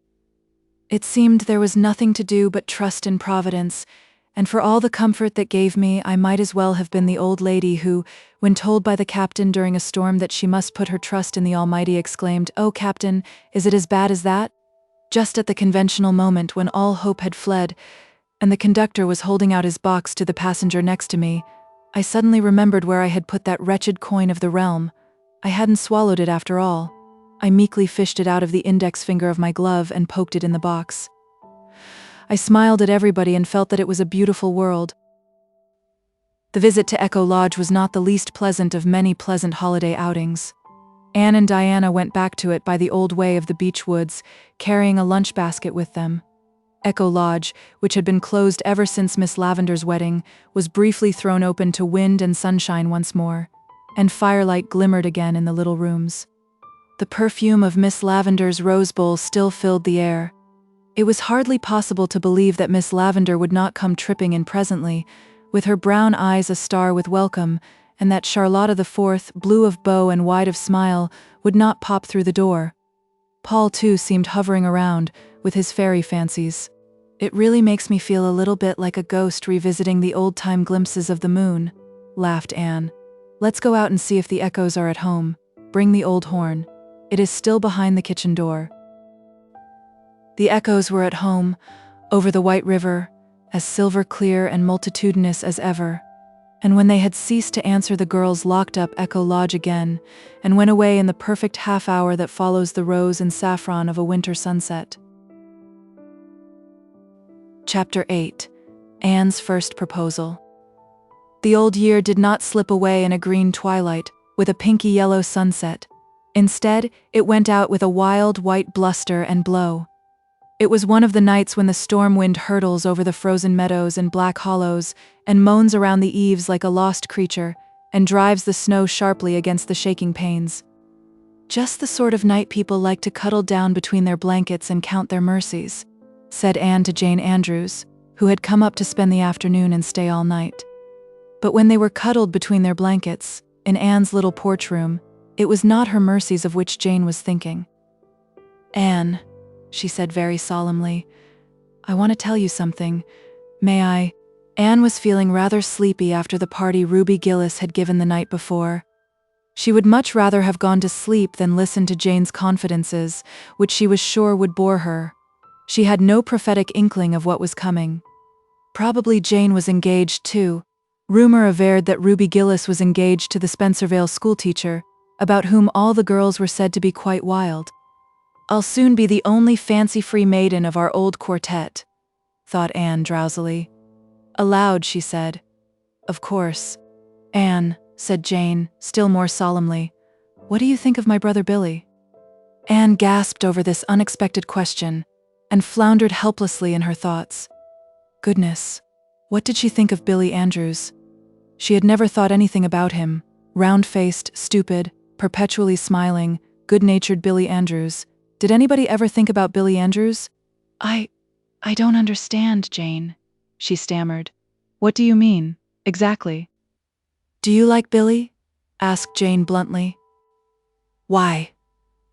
It seemed there was nothing to do but trust in Providence, and for all the comfort that gave me, I might as well have been the old lady who, when told by the captain during a storm that she must put her trust in the Almighty, exclaimed, "Oh, Captain, is it as bad as that?" Just at the conventional moment when all hope had fled, and the conductor was holding out his box to the passenger next to me, I suddenly remembered where I had put that wretched coin of the realm. I hadn't swallowed it after all. I meekly fished it out of the index finger of my glove and poked it in the box. I smiled at everybody and felt that it was a beautiful world. The visit to Echo Lodge was not the least pleasant of many pleasant holiday outings. Anne and Diana went back to it by the old way of the beech woods, carrying a lunch basket with them. Echo Lodge, which had been closed ever since Miss Lavender's wedding, was briefly thrown open to wind and sunshine once more, and firelight glimmered again in the little rooms. The perfume of Miss Lavender's rose bowl still filled the air. It was hardly possible to believe that Miss Lavender would not come tripping in presently, with her brown eyes a-star with welcome, and that Charlotta the Fourth, blue of bow and wide of smile, would not pop through the door. Paul, too, seemed hovering around, with his fairy fancies. "It really makes me feel a little bit like a ghost revisiting the old-time glimpses of the moon," laughed Anne. "Let's go out and see if the echoes are at home. Bring the old horn. It is still behind the kitchen door." The echoes were at home, over the white river, as silver clear and multitudinous as ever, and when they had ceased to answer, the girls locked up Echo Lodge again, and went away in the perfect half-hour that follows the rose and saffron of a winter sunset. Chapter 8. Anne's First Proposal. The old year did not slip away in a green twilight, with a pinky-yellow sunset. Instead, it went out with a wild white bluster and blow. It was one of the nights when the storm wind hurtles over the frozen meadows and black hollows and moans around the eaves like a lost creature and drives the snow sharply against the shaking panes. "Just the sort of night people like to cuddle down between their blankets and count their mercies," said Anne to Jane Andrews, who had come up to spend the afternoon and stay all night. But when they were cuddled between their blankets, in Anne's little porch room, it was not her mercies of which Jane was thinking. "Anne," she said very solemnly, "I want to tell you something. May I?" Anne was feeling rather sleepy after the party Ruby Gillis had given the night before. She would much rather have gone to sleep than listen to Jane's confidences, which she was sure would bore her. She had no prophetic inkling of what was coming. Probably Jane was engaged too. Rumor averred that Ruby Gillis was engaged to the Spencervale schoolteacher, about whom all the girls were said to be quite wild. "I'll soon be the only fancy-free maiden of our old quartet," thought Anne drowsily. Aloud she said, "Of course." "Anne," said Jane, still more solemnly, "what do you think of my brother Billy?" Anne gasped over this unexpected question and floundered helplessly in her thoughts. Goodness, what did she think of Billy Andrews? She had never thought anything about him. Round-faced, stupid, perpetually smiling, good-natured Billy Andrews. Did anybody ever think about Billy Andrews? I don't understand, Jane," she stammered. "What do you mean, exactly?" "Do you like Billy?" asked Jane bluntly. Why,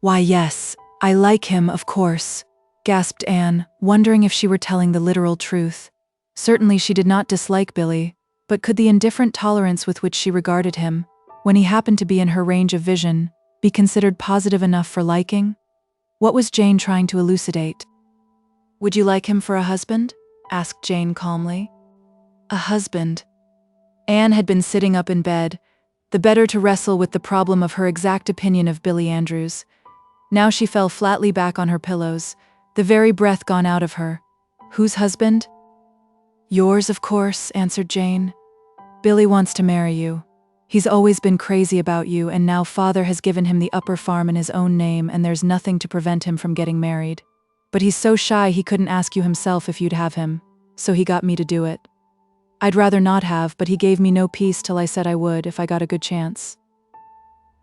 yes, I like him, of course," gasped Anne, wondering if she were telling the literal truth. Certainly she did not dislike Billy, but could the indifferent tolerance with which she regarded him, when he happened to be in her range of vision, be considered positive enough for liking? What was Jane trying to elucidate? "Would you like him for a husband?" asked Jane calmly. A husband. Anne had been sitting up in bed, the better to wrestle with the problem of her exact opinion of Billy Andrews. Now she fell flatly back on her pillows, the very breath gone out of her. "Whose husband?" "Yours, of course," answered Jane. "Billy wants to marry you. He's always been crazy about you, and now Father has given him the upper farm in his own name, and there's nothing to prevent him from getting married. But he's so shy he couldn't ask you himself if you'd have him, so he got me to do it. I'd rather not have, but he gave me no peace till I said I would if I got a good chance."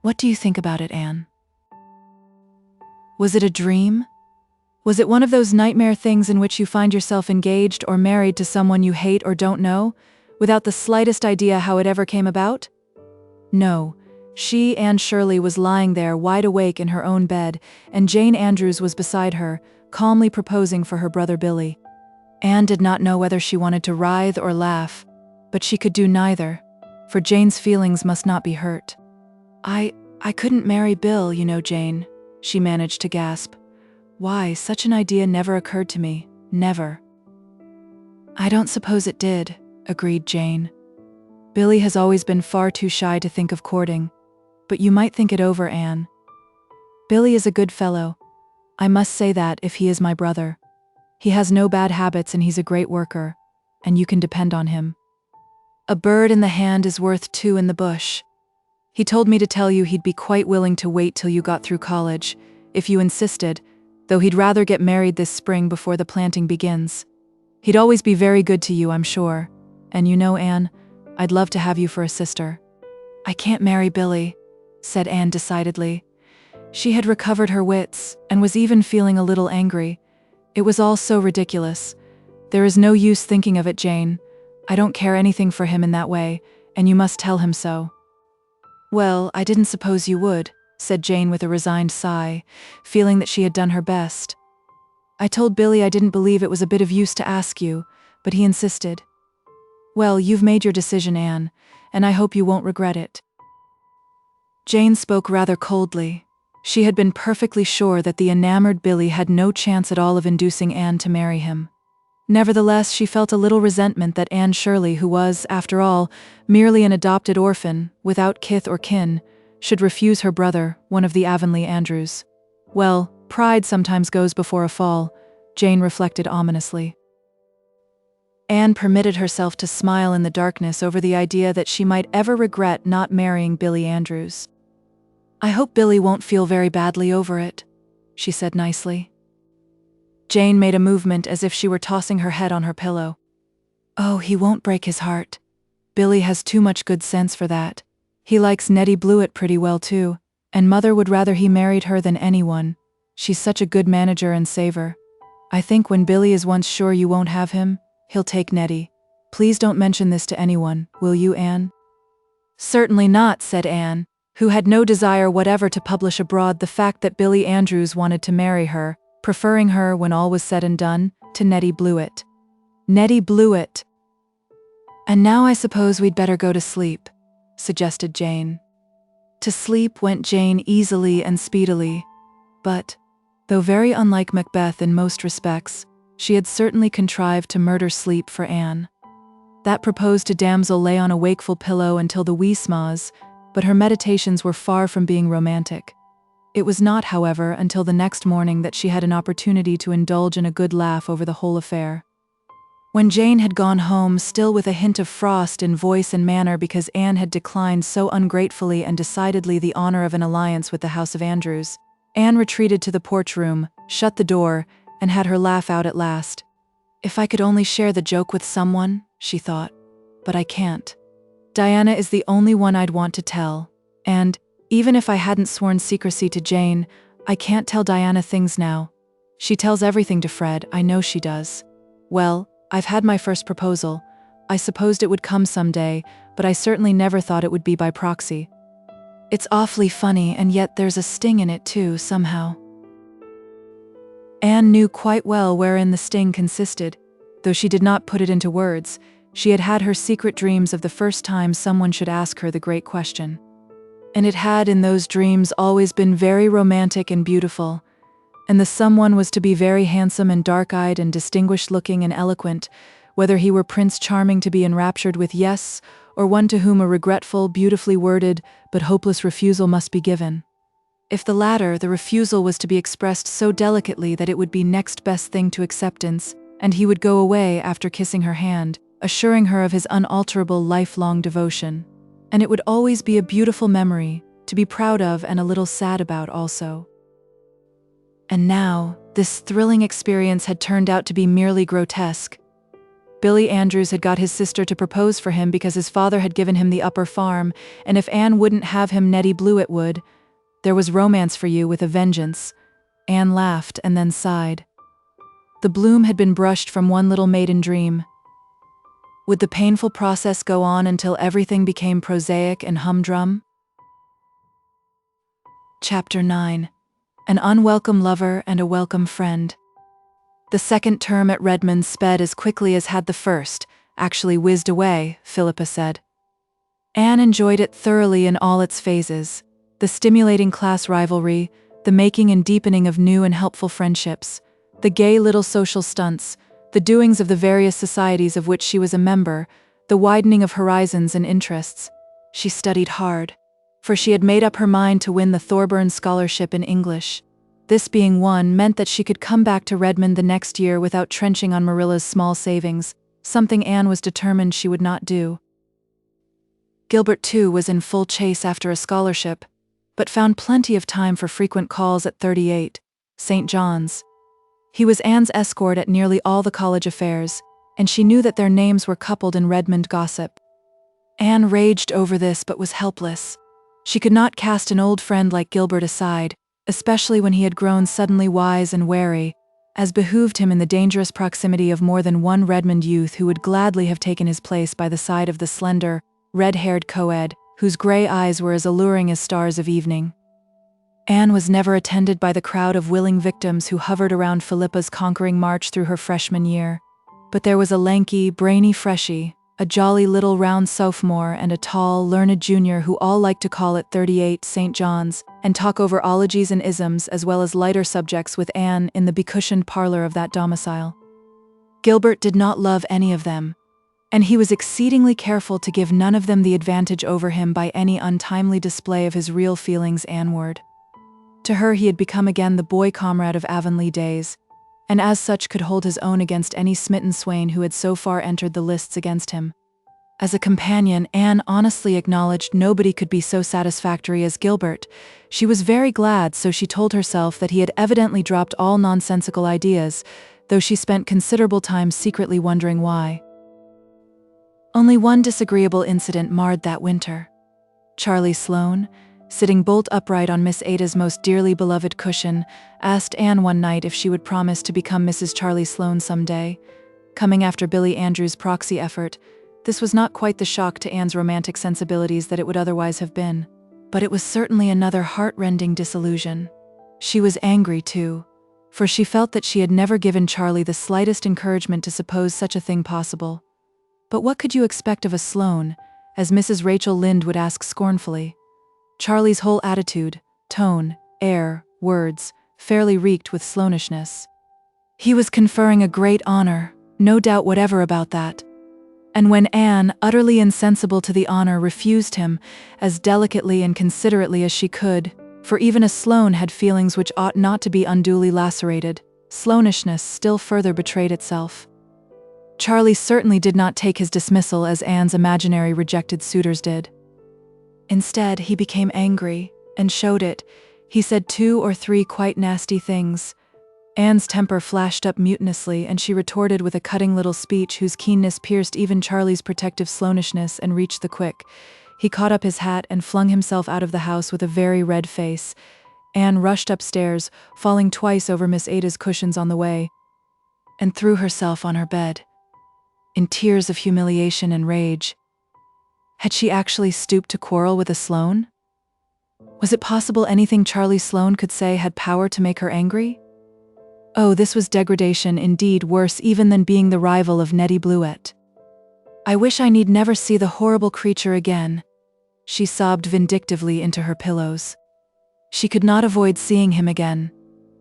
"What do you think about it, Anne?" "Was it a dream? Was it one of those nightmare things in which you find yourself engaged or married to someone you hate or don't know, without the slightest idea how it ever came about?" No, she, Anne Shirley, was lying there wide awake in her own bed, and Jane Andrews was beside her, calmly proposing for her brother Billy. Anne did not know whether she wanted to writhe or laugh, but she could do neither, for Jane's feelings must not be hurt. I couldn't marry Bill, you know, Jane," she managed to gasp. "Why, such an idea never occurred to me, never." "I don't suppose it did," agreed Jane. "Billy has always been far too shy to think of courting, but you might think it over, Anne. Billy is a good fellow. I must say that, if he is my brother. He has no bad habits and he's a great worker, and you can depend on him. A bird in the hand is worth two in the bush. He told me to tell you he'd be quite willing to wait till you got through college, if you insisted, though he'd rather get married this spring before the planting begins. He'd always be very good to you, I'm sure, and you know, Anne, I'd love to have you for a sister." "I can't marry Billy," said Anne decidedly. She had recovered her wits, and was even feeling a little angry. It was all so ridiculous. "There is no use thinking of it, Jane. I don't care anything for him in that way, and you must tell him so." "Well, I didn't suppose you would," said Jane with a resigned sigh, feeling that she had done her best. "I told Billy I didn't believe it was a bit of use to ask you, but he insisted." "Well, you've made your decision, Anne, and I hope you won't regret it." Jane spoke rather coldly. She had been perfectly sure that the enamored Billy had no chance at all of inducing Anne to marry him. Nevertheless, she felt a little resentment that Anne Shirley, who was, after all, merely an adopted orphan, without kith or kin, should refuse her brother, one of the Avonlea Andrews. Well, pride sometimes goes before a fall, Jane reflected ominously. Anne permitted herself to smile in the darkness over the idea that she might ever regret not marrying Billy Andrews. "I hope Billy won't feel very badly over it," she said nicely. Jane made a movement as if she were tossing her head on her pillow. Oh, he won't break his heart. Billy has too much good sense for that. He likes Nettie Blewett pretty well too, and Mother would rather he married her than anyone. She's such a good manager and saver. I think when Billy is once sure you won't have him, he'll take Nettie. Please don't mention this to anyone, will you, Anne? Certainly not, said Anne, who had no desire whatever to publish abroad the fact that Billy Andrews wanted to marry her, preferring her, when all was said and done, to Nettie Blewett. Nettie Blewett! And now I suppose we'd better go to sleep, suggested Jane. To sleep went Jane easily and speedily, but, though very unlike Macbeth in most respects, she had certainly contrived to murder sleep for Anne. That proposed-to damsel lay on a wakeful pillow until the wee sma's, but her meditations were far from being romantic. It was not, however, until the next morning that she had an opportunity to indulge in a good laugh over the whole affair. When Jane had gone home, still with a hint of frost in voice and manner because Anne had declined so ungratefully and decidedly the honor of an alliance with the House of Andrews, Anne retreated to the porch room, shut the door, and had her laugh out at last. If I could only share the joke with someone, she thought, but I can't. Diana is the only one I'd want to tell, and, even if I hadn't sworn secrecy to Jane, I can't tell Diana things now. She tells everything to Fred, I know she does. Well, I've had my first proposal. I supposed it would come someday, but I certainly never thought it would be by proxy. It's awfully funny, and yet there's a sting in it too, somehow. Anne knew quite well wherein the sting consisted. Though she did not put it into words, she had had her secret dreams of the first time someone should ask her the great question. And it had, in those dreams, always been very romantic and beautiful, and the someone was to be very handsome and dark-eyed and distinguished-looking and eloquent, whether he were Prince Charming to be enraptured with yes, or one to whom a regretful, beautifully worded, but hopeless refusal must be given. If the latter, the refusal was to be expressed so delicately that it would be next best thing to acceptance, and he would go away after kissing her hand, assuring her of his unalterable lifelong devotion. And it would always be a beautiful memory, to be proud of and a little sad about also. And now, this thrilling experience had turned out to be merely grotesque. Billy Andrews had got his sister to propose for him because his father had given him the upper farm, and if Anne wouldn't have him, Nettie Blewett would. There was romance for you with a vengeance. Anne laughed and then sighed. The bloom had been brushed from one little maiden dream. Would the painful process go on until everything became prosaic and humdrum? Chapter 9. An unwelcome lover and a welcome friend. The second term at Redmond sped as quickly as had the first, actually whizzed away, Philippa said. Anne enjoyed it thoroughly in all its phases, the stimulating class rivalry, the making and deepening of new and helpful friendships, the gay little social stunts, the doings of the various societies of which she was a member, the widening of horizons and interests. She studied hard, for she had made up her mind to win the Thorburn Scholarship in English. This being won meant that she could come back to Redmond the next year without trenching on Marilla's small savings, something Anne was determined she would not do. Gilbert, too, was in full chase after a scholarship, but found plenty of time for frequent calls at 38, St. John's. He was Anne's escort at nearly all the college affairs, and she knew that their names were coupled in Redmond gossip. Anne raged over this but was helpless. She could not cast an old friend like Gilbert aside, especially when he had grown suddenly wise and wary, as behooved him in the dangerous proximity of more than one Redmond youth who would gladly have taken his place by the side of the slender, red-haired co-ed, whose gray eyes were as alluring as stars of evening. Anne was never attended by the crowd of willing victims who hovered around Philippa's conquering march through her freshman year, but there was a lanky, brainy freshie, a jolly little round sophomore, and a tall, learned junior who all liked to call at 38 St. John's and talk over ologies and isms as well as lighter subjects with Anne in the becushioned parlor of that domicile. Gilbert did not love any of them, and he was exceedingly careful to give none of them the advantage over him by any untimely display of his real feelings Anneward. To her he had become again the boy comrade of Avonlea days, and as such could hold his own against any smitten swain who had so far entered the lists against him. As a companion, Anne honestly acknowledged nobody could be so satisfactory as Gilbert. She was very glad, so she told herself that he had evidently dropped all nonsensical ideas, though she spent considerable time secretly wondering why. Only one disagreeable incident marred that winter. Charlie Sloane, sitting bolt upright on Miss Ada's most dearly beloved cushion, asked Anne one night if she would promise to become Mrs. Charlie Sloane someday. Coming after Billy Andrews' proxy effort, this was not quite the shock to Anne's romantic sensibilities that it would otherwise have been, but it was certainly another heart-rending disillusion. She was angry, too, for she felt that she had never given Charlie the slightest encouragement to suppose such a thing possible. But what could you expect of a Sloane, as Mrs. Rachel Lynde would ask scornfully? Charlie's whole attitude, tone, air, words, fairly reeked with Sloanishness. He was conferring a great honor, no doubt whatever about that. And when Anne, utterly insensible to the honor, refused him, as delicately and considerately as she could, for even a Sloane had feelings which ought not to be unduly lacerated, Sloanishness still further betrayed itself. Charlie certainly did not take his dismissal as Anne's imaginary rejected suitors did. Instead, he became angry, and showed it. He said 2 or 3 quite nasty things. Anne's temper flashed up mutinously, and she retorted with a cutting little speech whose keenness pierced even Charlie's protective Sloanishness and reached the quick. He caught up his hat and flung himself out of the house with a very red face. Anne rushed upstairs, falling twice over Miss Ada's cushions on the way, and threw herself on her bed, in tears of humiliation and rage. Had she actually stooped to quarrel with a Sloane? Was it possible anything Charlie Sloane could say had power to make her angry? Oh, this was degradation, indeed worse even than being the rival of Nettie Blewett. I wish I need never see the horrible creature again, she sobbed vindictively into her pillows. She could not avoid seeing him again,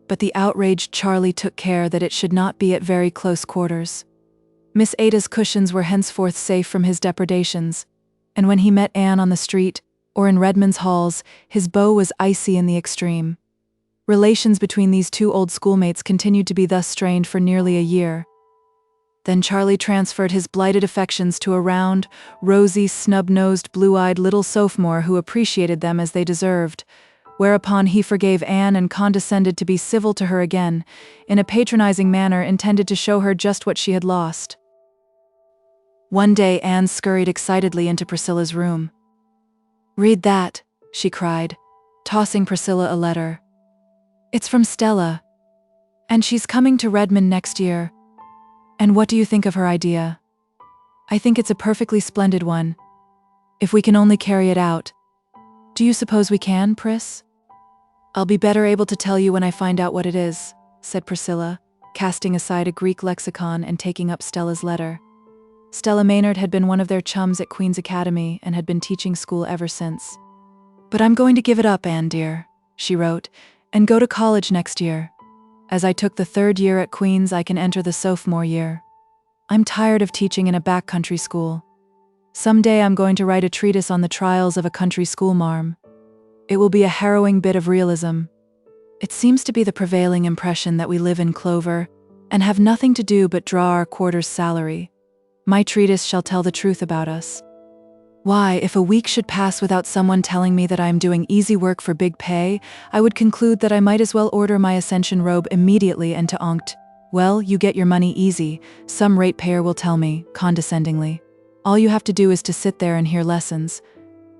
but the outraged Charlie took care that it should not be at very close quarters. Miss Ada's cushions were henceforth safe from his depredations, and when he met Anne on the street, or in Redmond's halls, his beau was icy in the extreme. Relations between these 2 old schoolmates continued to be thus strained for nearly a year. Then Charlie transferred his blighted affections to a round, rosy, snub-nosed, blue-eyed little sophomore who appreciated them as they deserved, whereupon he forgave Anne and condescended to be civil to her again, in a patronizing manner intended to show her just what she had lost. One day Anne scurried excitedly into Priscilla's room. "Read that," she cried, tossing Priscilla a letter. "It's from Stella. And she's coming to Redmond next year. And what do you think of her idea? I think it's a perfectly splendid one, if we can only carry it out. Do you suppose we can, Pris?" "I'll be better able to tell you when I find out what it is," said Priscilla, casting aside a Greek lexicon and taking up Stella's letter. Stella Maynard had been one of their chums at Queen's Academy and had been teaching school ever since. "But I'm going to give it up, Anne dear," she wrote, "and go to college next year. As I took the 3rd year at Queen's, I can enter the sophomore year. I'm tired of teaching in a backcountry school. Someday I'm going to write a treatise on the trials of a country schoolmarm. It will be a harrowing bit of realism. It seems to be the prevailing impression that we live in clover, and have nothing to do but draw our quarter's salary. My treatise shall tell the truth about us. Why, if a week should pass without someone telling me that I am doing easy work for big pay, I would conclude that I might as well order my ascension robe immediately and to onct. Well, you get your money easy, some ratepayer will tell me, condescendingly. All you have to do is to sit there and hear lessons.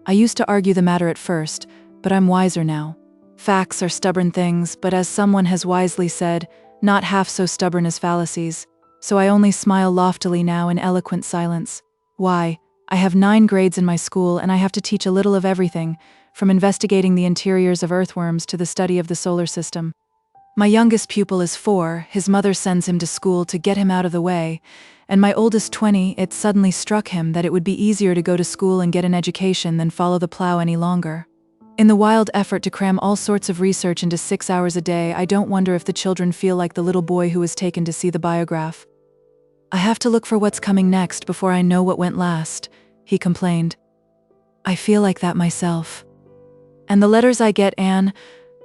I used to argue the matter at first, but I'm wiser now. Facts are stubborn things, but as someone has wisely said, not half so stubborn as fallacies. So I only smile loftily now in eloquent silence. Why, I have 9 grades in my school and I have to teach a little of everything, from investigating the interiors of earthworms to the study of the solar system. My youngest pupil is 4, his mother sends him to school to get him out of the way, and my oldest 20, it suddenly struck him that it would be easier to go to school and get an education than follow the plow any longer. In the wild effort to cram all sorts of research into 6 hours a day, I don't wonder if the children feel like the little boy who was taken to see the biograph. "I have to look for what's coming next before I know what went last," he complained. "I feel like that myself. And the letters I get, Anne,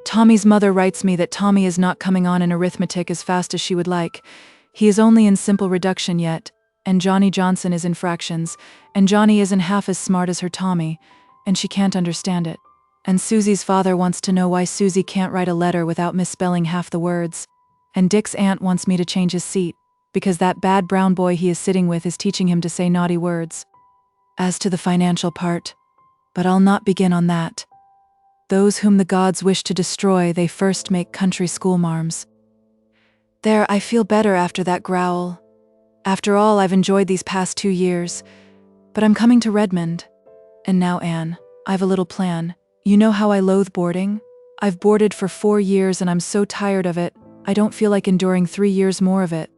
Tommy's mother writes me that Tommy is not coming on in arithmetic as fast as she would like. He is only in simple reduction yet, and Johnny Johnson is in fractions, and Johnny isn't half as smart as her Tommy, and she can't understand it. And Susie's father wants to know why Susie can't write a letter without misspelling half the words. And Dick's aunt wants me to change his seat, because that bad brown boy he is sitting with is teaching him to say naughty words. As to the financial part, but I'll not begin on that. Those whom the gods wish to destroy, they first make country schoolmarms. There, I feel better after that growl. After all, I've enjoyed these past 2 years, but I'm coming to Redmond. And now, Anne, I've a little plan. You know how I loathe boarding? I've boarded for 4 years and I'm so tired of it, I don't feel like enduring 3 years more of it.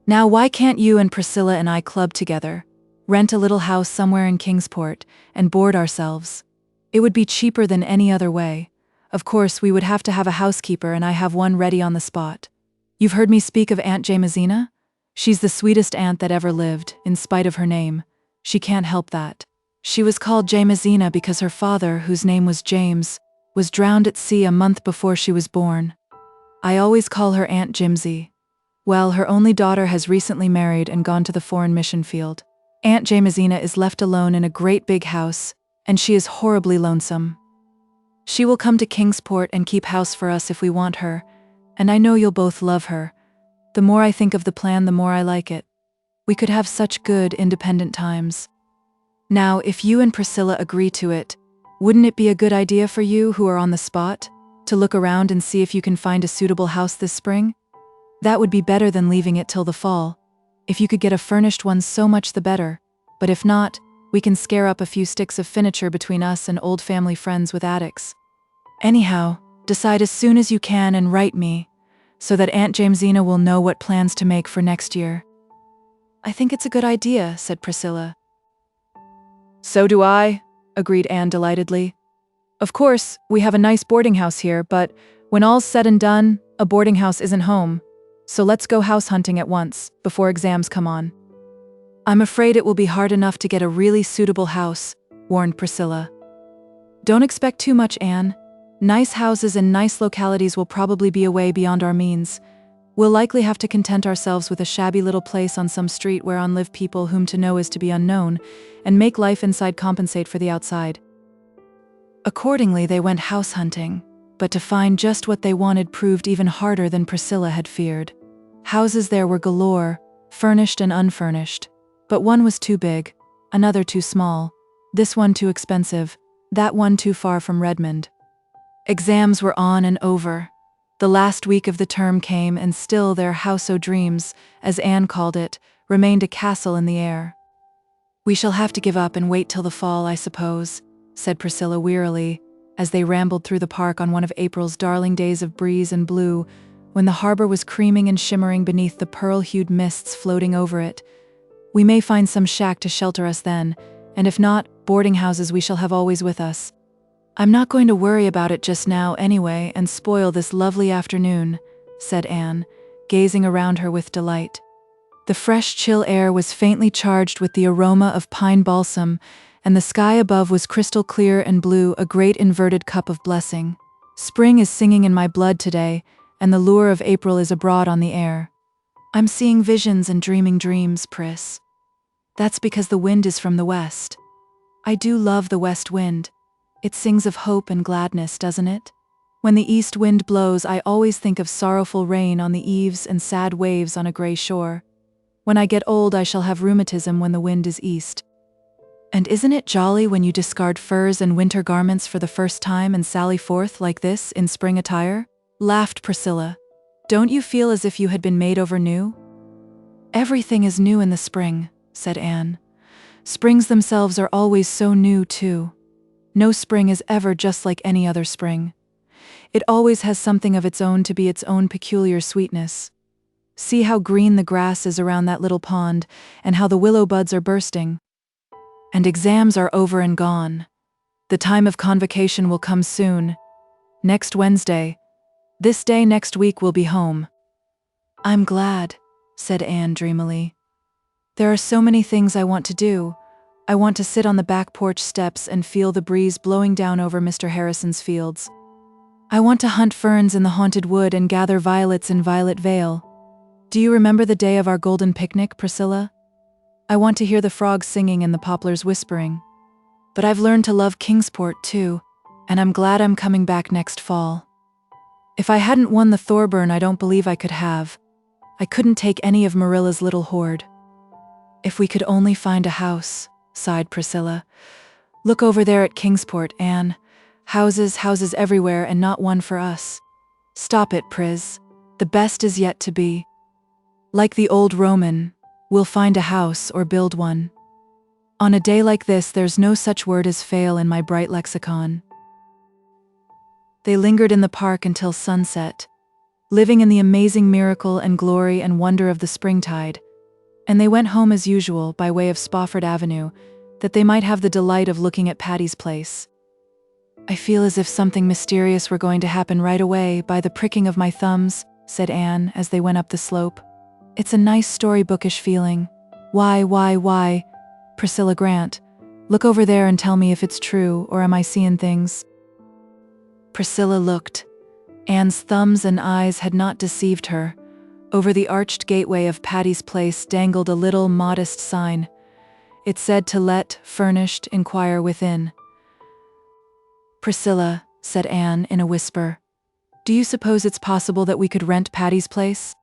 Now why can't you and Priscilla and I club together, rent a little house somewhere in Kingsport, and board ourselves? It would be cheaper than any other way. Of course, we would have to have a housekeeper, and I have one ready on the spot. You've heard me speak of Aunt Jamesina? She's the sweetest aunt that ever lived, in spite of her name. She can't help that. She was called Jamesina because her father, whose name was James, was drowned at sea a month before she was born. I always call her Aunt Jimsy. Well, her only daughter has recently married and gone to the foreign mission field. Aunt Jamesina is left alone in a great big house, and she is horribly lonesome. She will come to Kingsport and keep house for us if we want her, and I know you'll both love her. The more I think of the plan, the more I like it. We could have such good, independent times. Now, if you and Priscilla agree to it, wouldn't it be a good idea for you, who are on the spot, to look around and see if you can find a suitable house this spring? That would be better than leaving it till the fall. If you could get a furnished one, so much the better. But if not, we can scare up a few sticks of furniture between us and old family friends with attics. Anyhow, decide as soon as you can and write me, so that Aunt Jamesina will know what plans to make for next year. I think it's a good idea, said Priscilla. So do I, agreed Anne delightedly. Of course, we have a nice boarding house here, but when all's said and done, a boarding house isn't home. So let's go house hunting at once, before exams come on. I'm afraid it will be hard enough to get a really suitable house, warned Priscilla. Don't expect too much, Anne. Nice houses in nice localities will probably be away beyond our means. We'll likely have to content ourselves with a shabby little place on some street whereon live people whom to know is to be unknown, and make life inside compensate for the outside. Accordingly, they went house hunting, but to find just what they wanted proved even harder than Priscilla had feared. Houses there were galore, furnished and unfurnished, but one was too big, another too small, this one too expensive, that one too far from Redmond. Exams were on and over. The last week of the term came, and still their house o' dreams, as Anne called it, remained a castle in the air. We shall have to give up and wait till the fall, I suppose, said Priscilla wearily, as they rambled through the park on one of April's darling days of breeze and blue, when the harbor was creaming and shimmering beneath the pearl-hued mists floating over it. We may find some shack to shelter us then, and if not, boarding houses we shall have always with us. I'm not going to worry about it just now anyway and spoil this lovely afternoon, said Anne, gazing around her with delight. The fresh, chill air was faintly charged with the aroma of pine balsam, and the sky above was crystal clear and blue, a great inverted cup of blessing. Spring is singing in my blood today, and the lure of April is abroad on the air. I'm seeing visions and dreaming dreams, Pris. That's because the wind is from the west. I do love the west wind. It sings of hope and gladness, doesn't it? When the east wind blows, I always think of sorrowful rain on the eaves and sad waves on a gray shore. When I get old, I shall have rheumatism when the wind is east. And isn't it jolly when you discard furs and winter garments for the first time and sally forth like this in spring attire? Laughed Priscilla. Don't you feel as if you had been made over new? Everything is new in the spring, said Anne. Springs themselves are always so new, too. No spring is ever just like any other spring. It always has something of its own to be its own peculiar sweetness. See how green the grass is around that little pond, and how the willow buds are bursting. And exams are over and gone. The time of convocation will come soon. Next Wednesday. This day next week we'll be home. I'm glad, said Anne dreamily. There are so many things I want to do. I want to sit on the back porch steps and feel the breeze blowing down over Mr. Harrison's fields. I want to hunt ferns in the haunted wood and gather violets in Violet Vale. Do you remember the day of our golden picnic, Priscilla? I want to hear the frogs singing and the poplars whispering. But I've learned to love Kingsport too, and I'm glad I'm coming back next fall. If I hadn't won the Thorburn, I don't believe I could have. I couldn't take any of Marilla's little hoard. If we could only find a house, sighed Priscilla. Look over there at Kingsport, Anne. Houses everywhere, and not one for us. Stop it, Pris. The best is yet to be. Like the old Roman, we'll find a house or build one. On a day like this, there's no such word as fail in my bright lexicon. They lingered in the park until sunset, living in the amazing miracle and glory and wonder of the springtide, and they went home as usual by way of Spofford Avenue, that they might have the delight of looking at Patty's Place. I feel as if something mysterious were going to happen right away by the pricking of my thumbs, said Anne as they went up the slope. It's a nice storybookish feeling. Why, Priscilla Grant, look over there and tell me if it's true, or am I seeing things? Priscilla looked. Anne's thumbs and eyes had not deceived her. Over the arched gateway of Patty's Place dangled a little modest sign. It said to let, furnished, inquire within. Priscilla, said Anne in a whisper, do you suppose it's possible that we could rent Patty's Place?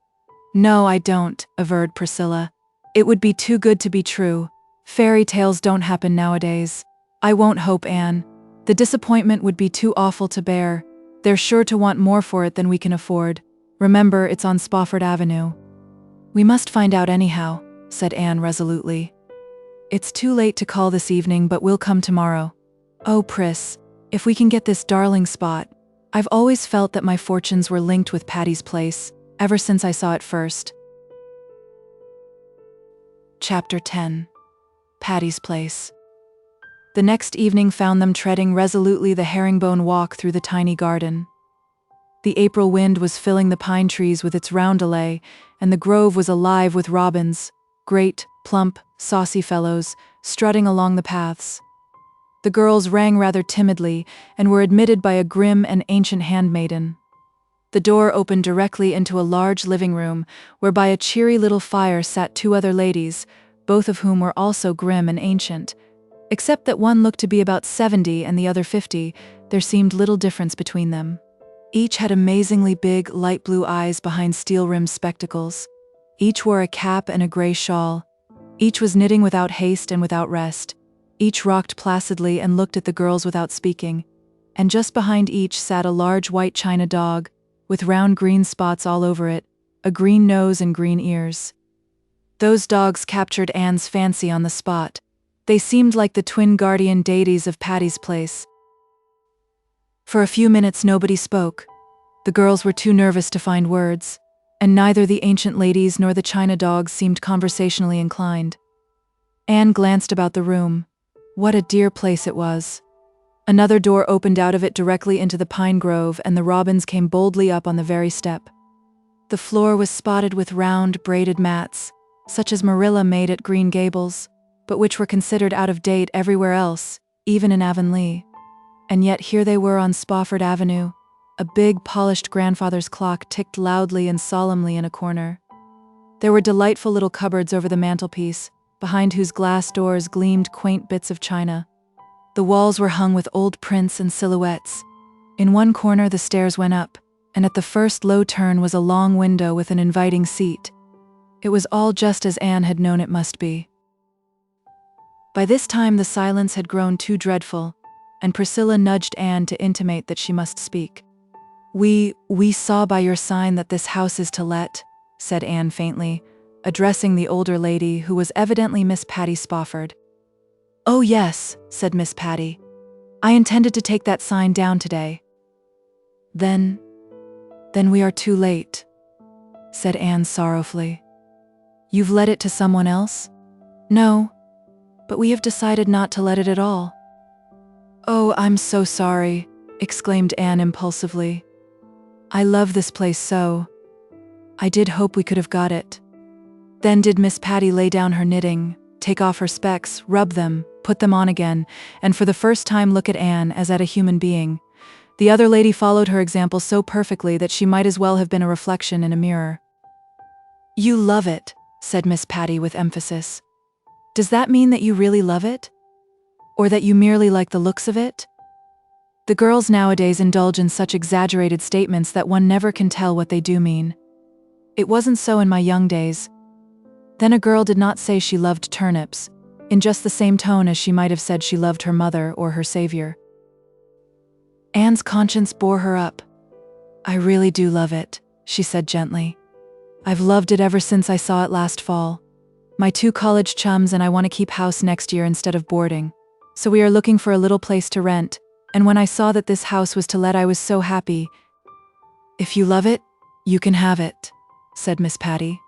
No, I don't, averred Priscilla. It would be too good to be true. Fairy tales don't happen nowadays. I won't hope, Anne. The disappointment would be too awful to bear. They're sure to want more for it than we can afford. Remember, it's on Spofford Avenue. We must find out anyhow, said Anne resolutely. It's too late to call this evening, but we'll come tomorrow. Oh, Pris, if we can get this darling spot. I've always felt that my fortunes were linked with Patty's Place, ever since I saw it first. Chapter 10. Patty's Place. The next evening found them treading resolutely the herringbone walk through the tiny garden. The April wind was filling the pine trees with its roundelay, and the grove was alive with robins, great, plump, saucy fellows, strutting along the paths. The girls rang rather timidly and were admitted by a grim and ancient handmaiden. The door opened directly into a large living room, where by a cheery little fire sat two other ladies, both of whom were also grim and ancient. Except that one looked to be about 70 and the other 50, there seemed little difference between them. Each had amazingly big, light blue eyes behind steel-rimmed spectacles. Each wore a cap and a gray shawl. Each was knitting without haste and without rest. Each rocked placidly and looked at the girls without speaking. And just behind each sat a large white china dog, with round green spots all over it, a green nose and green ears. Those dogs captured Anne's fancy on the spot. They seemed like the twin guardian deities of Patty's Place. For a few minutes nobody spoke. The girls were too nervous to find words, and neither the ancient ladies nor the china dogs seemed conversationally inclined. Anne glanced about the room. What a dear place it was. Another door opened out of it directly into the pine grove, and the robins came boldly up on the very step. The floor was spotted with round, braided mats, such as Marilla made at Green Gables, but which were considered out of date everywhere else, even in Avonlea. And yet here they were on Spofford Avenue. A big, polished grandfather's clock ticked loudly and solemnly in a corner. There were delightful little cupboards over the mantelpiece, behind whose glass doors gleamed quaint bits of china. The walls were hung with old prints and silhouettes. In one corner the stairs went up, and at the first low turn was a long window with an inviting seat. It was all just as Anne had known it must be. By this time the silence had grown too dreadful, and Priscilla nudged Anne to intimate that she must speak. We saw by your sign that this house is to let," said Anne faintly, addressing the older lady who was evidently Miss Patty Spofford. "Oh yes," said Miss Patty. "I intended to take that sign down today." Then we are too late," said Anne sorrowfully. "You've let it to someone else?" "No, but we have decided not to let it at all." "Oh, I'm so sorry," exclaimed Anne impulsively. "I love this place so. I did hope we could have got it." Then did Miss Patty lay down her knitting, take off her specs, rub them, put them on again, and for the first time look at Anne as at a human being. The other lady followed her example so perfectly that she might as well have been a reflection in a mirror. "You love it," said Miss Patty with emphasis. Does that mean that you really love it? Or that you merely like the looks of it? The girls nowadays indulge in such exaggerated statements that one never can tell what they do mean. It wasn't so in my young days. Then a girl did not say she loved turnips, in just the same tone as she might have said she loved her mother or her savior. Anne's conscience bore her up. I really do love it, she said gently. I've loved it ever since I saw it last fall. My 2 college chums and I want to keep house next year instead of boarding. So we are looking for a little place to rent, and when I saw that this house was to let, I was so happy. If you love it, you can have it, said Miss Patty.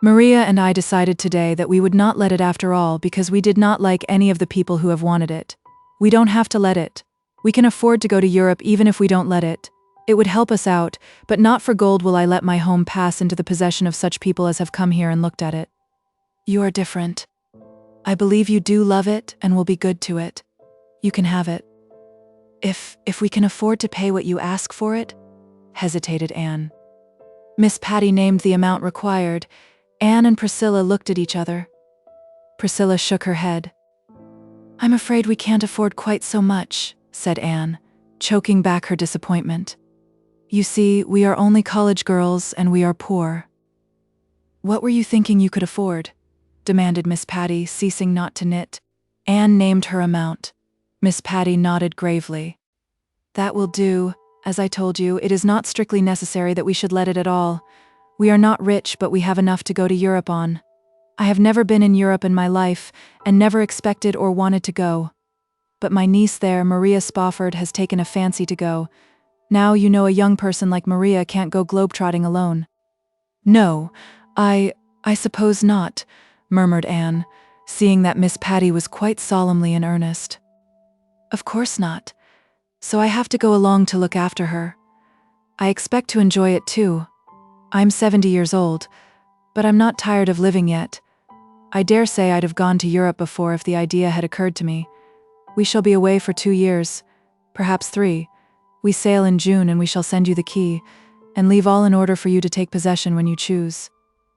Maria and I decided today that we would not let it after all because we did not like any of the people who have wanted it. We don't have to let it. We can afford to go to Europe even if we don't let it. It would help us out, but not for gold will I let my home pass into the possession of such people as have come here and looked at it. You are different. I believe you do love it and will be good to it. You can have it. If we can afford to pay what you ask for it, hesitated Anne. Miss Patty named the amount required. Anne and Priscilla looked at each other. Priscilla shook her head. I'm afraid we can't afford quite so much, said Anne, choking back her disappointment. You see, we are only college girls and we are poor. What were you thinking you could afford? Demanded Miss Patty, ceasing not to knit. Anne named her amount. Miss Patty nodded gravely. That will do. As I told you, it is not strictly necessary that we should let it at all. We are not rich, but we have enough to go to Europe on. I have never been in Europe in my life, and never expected or wanted to go. But my niece there, Maria Spofford, has taken a fancy to go. Now you know a young person like Maria can't go globetrotting alone. No, I suppose not, murmured Anne, seeing that Miss Patty was quite solemnly in earnest. Of course not. So I have to go along to look after her. I expect to enjoy it too. I'm 70 years old, but I'm not tired of living yet. I dare say I'd have gone to Europe before if the idea had occurred to me. We shall be away for 2 years, perhaps 3. We sail in June and we shall send you the key, and leave all in order for you to take possession when you choose.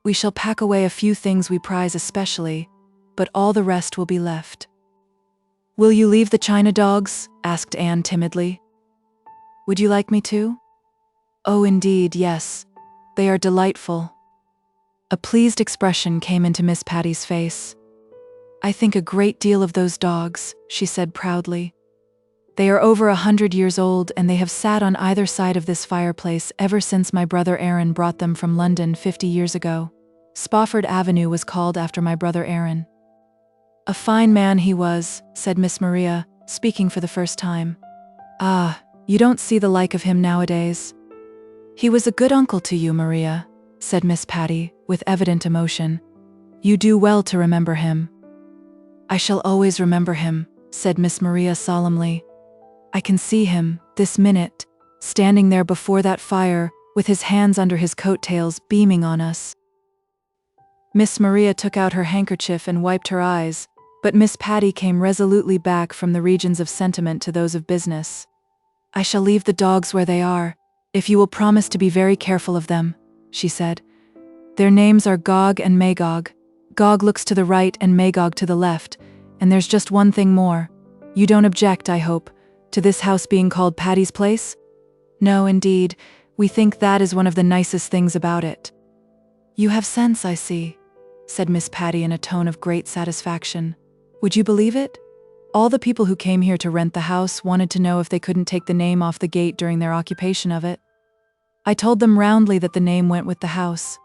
We shall pack away a few things we prize especially, but all the rest will be left. Will you leave the china dogs? Asked Anne timidly. Would you like me to? Oh, indeed, yes. They are delightful. A pleased expression came into Miss Patty's face. I think a great deal of those dogs, she said proudly. They are over 100 years old and they have sat on either side of this fireplace ever since my brother Aaron brought them from London 50 years ago. Spofford Avenue was called after my brother Aaron. A fine man he was, said Miss Maria, speaking for the first time. Ah, you don't see the like of him nowadays. He was a good uncle to you, Maria, said Miss Patty, with evident emotion. You do well to remember him. I shall always remember him, said Miss Maria solemnly. I can see him, this minute, standing there before that fire, with his hands under his coat-tails, beaming on us. Miss Maria took out her handkerchief and wiped her eyes, but Miss Patty came resolutely back from the regions of sentiment to those of business. I shall leave the dogs where they are, if you will promise to be very careful of them, she said. Their names are Gog and Magog. Gog looks to the right and Magog to the left, and there's just one thing more. You don't object, I hope, to this house being called Patty's Place? No, indeed, we think that is one of the nicest things about it. You have sense, I see, said Miss Patty in a tone of great satisfaction. Would you believe it? All the people who came here to rent the house wanted to know if they couldn't take the name off the gate during their occupation of it. I told them roundly that the name went with the house.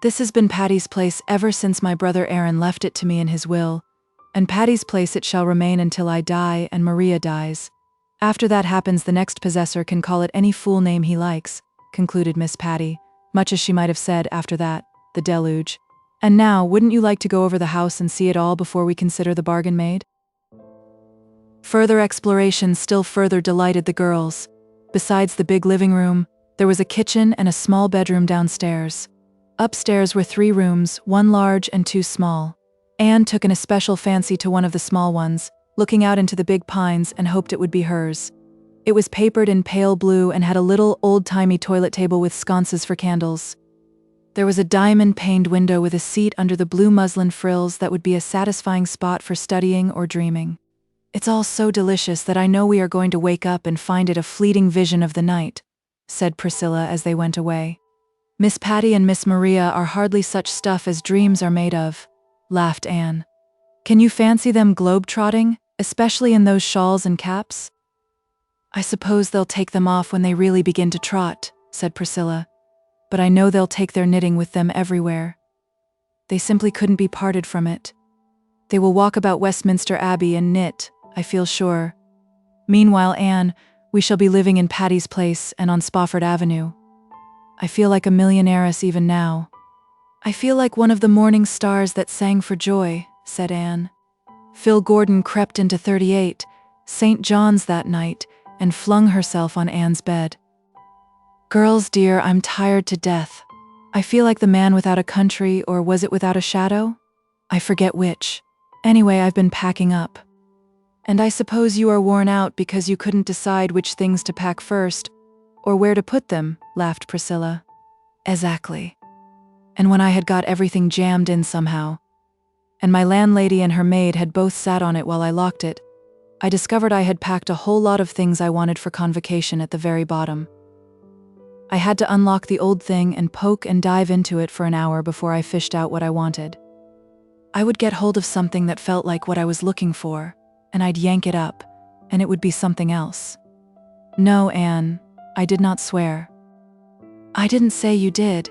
This has been Patty's Place ever since my brother Aaron left it to me in his will, and Patty's Place it shall remain until I die and Maria dies. After that happens, the next possessor can call it any fool name he likes, concluded Miss Patty, much as she might have said after that, the deluge. And now, wouldn't you like to go over the house and see it all before we consider the bargain made? Further exploration still further delighted the girls. Besides the big living room, there was a kitchen and a small bedroom downstairs. Upstairs were 3 rooms, 1 large and 2 small. Anne took an especial fancy to one of the small ones, looking out into the big pines, and hoped it would be hers. It was papered in pale blue and had a little old-timey toilet table with sconces for candles. There was a diamond-paned window with a seat under the blue muslin frills that would be a satisfying spot for studying or dreaming. "It's all so delicious that I know we are going to wake up and find it a fleeting vision of the night," said Priscilla as they went away. "Miss Patty and Miss Maria are hardly such stuff as dreams are made of," laughed Anne. "Can you fancy them globe-trotting, especially in those shawls and caps?" "I suppose they'll take them off when they really begin to trot," said Priscilla. "But I know they'll take their knitting with them everywhere. They simply couldn't be parted from it. They will walk about Westminster Abbey and knit, I feel sure. Meanwhile, Anne, we shall be living in Patty's Place and on Spofford Avenue. I feel like a millionairess even now." "I feel like one of the morning stars that sang for joy," said Anne. "Phil Gordon crept into 38, St. John's that night, and flung herself on Anne's bed. Girls, dear, I'm tired to death. I feel like the man without a country, or was it without a shadow? I forget which. Anyway, I've been packing up. And I suppose you are worn out because you couldn't decide which things to pack first, or where to put them," laughed Priscilla. "Exactly. And when I had got everything jammed in somehow, and my landlady and her maid had both sat on it while I locked it, I discovered I had packed a whole lot of things I wanted for convocation at the very bottom. I had to unlock the old thing and poke and dive into it for an hour before I fished out what I wanted. I would get hold of something that felt like what I was looking for, and I'd yank it up, and it would be something else. No, Anne, I did not swear." "I didn't say you did.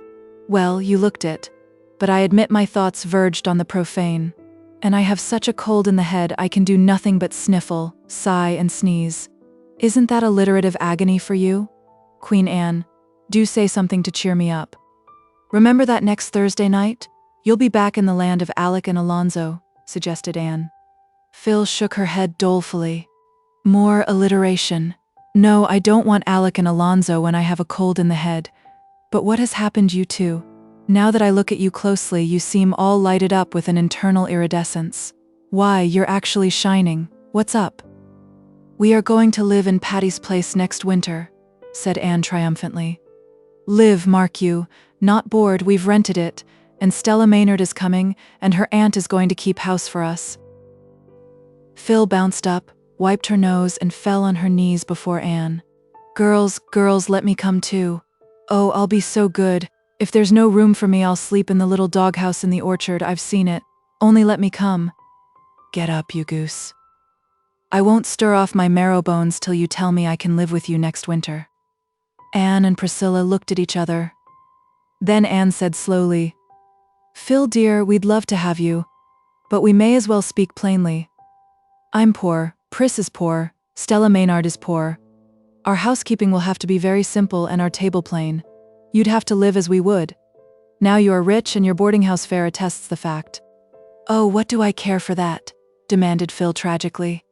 Well, you looked it. But I admit my thoughts verged on the profane. And I have such a cold in the head I can do nothing but sniffle, sigh, and sneeze. Isn't that alliterative agony for you? Queen Anne, do say something to cheer me up. Remember that next Thursday night? You'll be back in the land of Alec and Alonzo," suggested Anne. Phil shook her head dolefully. "More alliteration. No, I don't want Alec and Alonzo when I have a cold in the head. But what has happened you two? Now that I look at you closely, you seem all lighted up with an internal iridescence. Why, you're actually shining. What's up?" "We are going to live in Patty's Place next winter," said Anne triumphantly. "Live, mark you, not board, we've rented it, and Stella Maynard is coming, and her aunt is going to keep house for us." Phil bounced up, wiped her nose, and fell on her knees before Anne. Girls, let me come too. Oh, I'll be so good. If there's no room for me, I'll sleep in the little doghouse in the orchard, I've seen it. Only let me come." "Get up, you goose. I won't stir off my marrow bones till you tell me I can live with you next winter." Anne and Priscilla looked at each other. Then Anne said slowly, "Phil dear, we'd love to have you, but we may as well speak plainly. I'm poor, Pris is poor, Stella Maynard is poor. Our housekeeping will have to be very simple and our table plain. You'd have to live as we would. Now you are rich and your boarding house fare attests the fact." "Oh, what do I care for that?" demanded Phil tragically.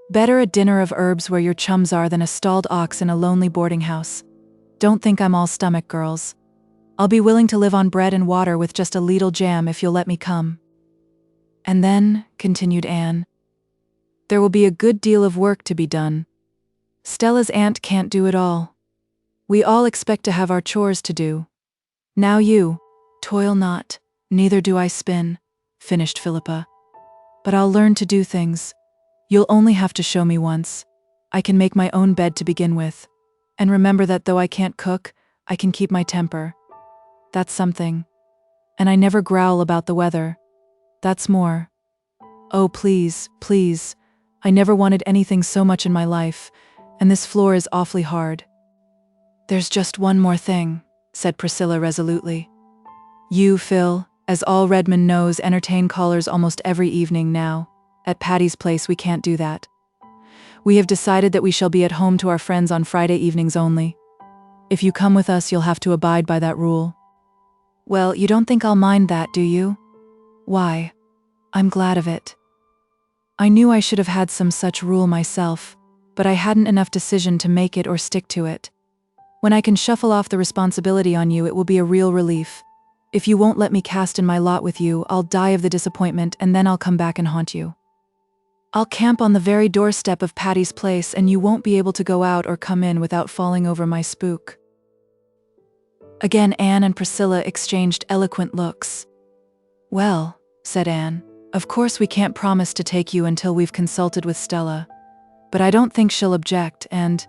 "Better a dinner of herbs where your chums are than a stalled ox in a lonely boarding house. Don't think I'm all stomach, girls. I'll be willing to live on bread and water with just a leetle jam if you'll let me come." "And then," continued Anne, "there will be a good deal of work to be done. Stella's aunt can't do it all. We all expect to have our chores to do. Now you, toil not, neither do I spin," finished Philippa. "But I'll learn to do things. You'll only have to show me once. I can make my own bed to begin with. And remember that though I can't cook, I can keep my temper. That's something. And I never growl about the weather. That's more. Oh, please, please. I never wanted anything so much in my life, and this floor is awfully hard." "There's just one more thing," said Priscilla resolutely. "You, Phil, as all Redmond knows, entertain callers almost every evening now. At Patty's Place we can't do that. We have decided that we shall be at home to our friends on Friday evenings only. If you come with us, you'll have to abide by that rule." "Well, you don't think I'll mind that, do you?" "Why? I'm glad of it. I knew I should have had some such rule myself, but I hadn't enough decision to make it or stick to it. When I can shuffle off the responsibility on you, it will be a real relief. If you won't let me cast in my lot with you, I'll die of the disappointment and then I'll come back and haunt you. I'll camp on the very doorstep of Patty's Place and you won't be able to go out or come in without falling over my spook." Again Anne and Priscilla exchanged eloquent looks. "Well," said Anne, "of course we can't promise to take you until we've consulted with Stella. But I don't think she'll object, and,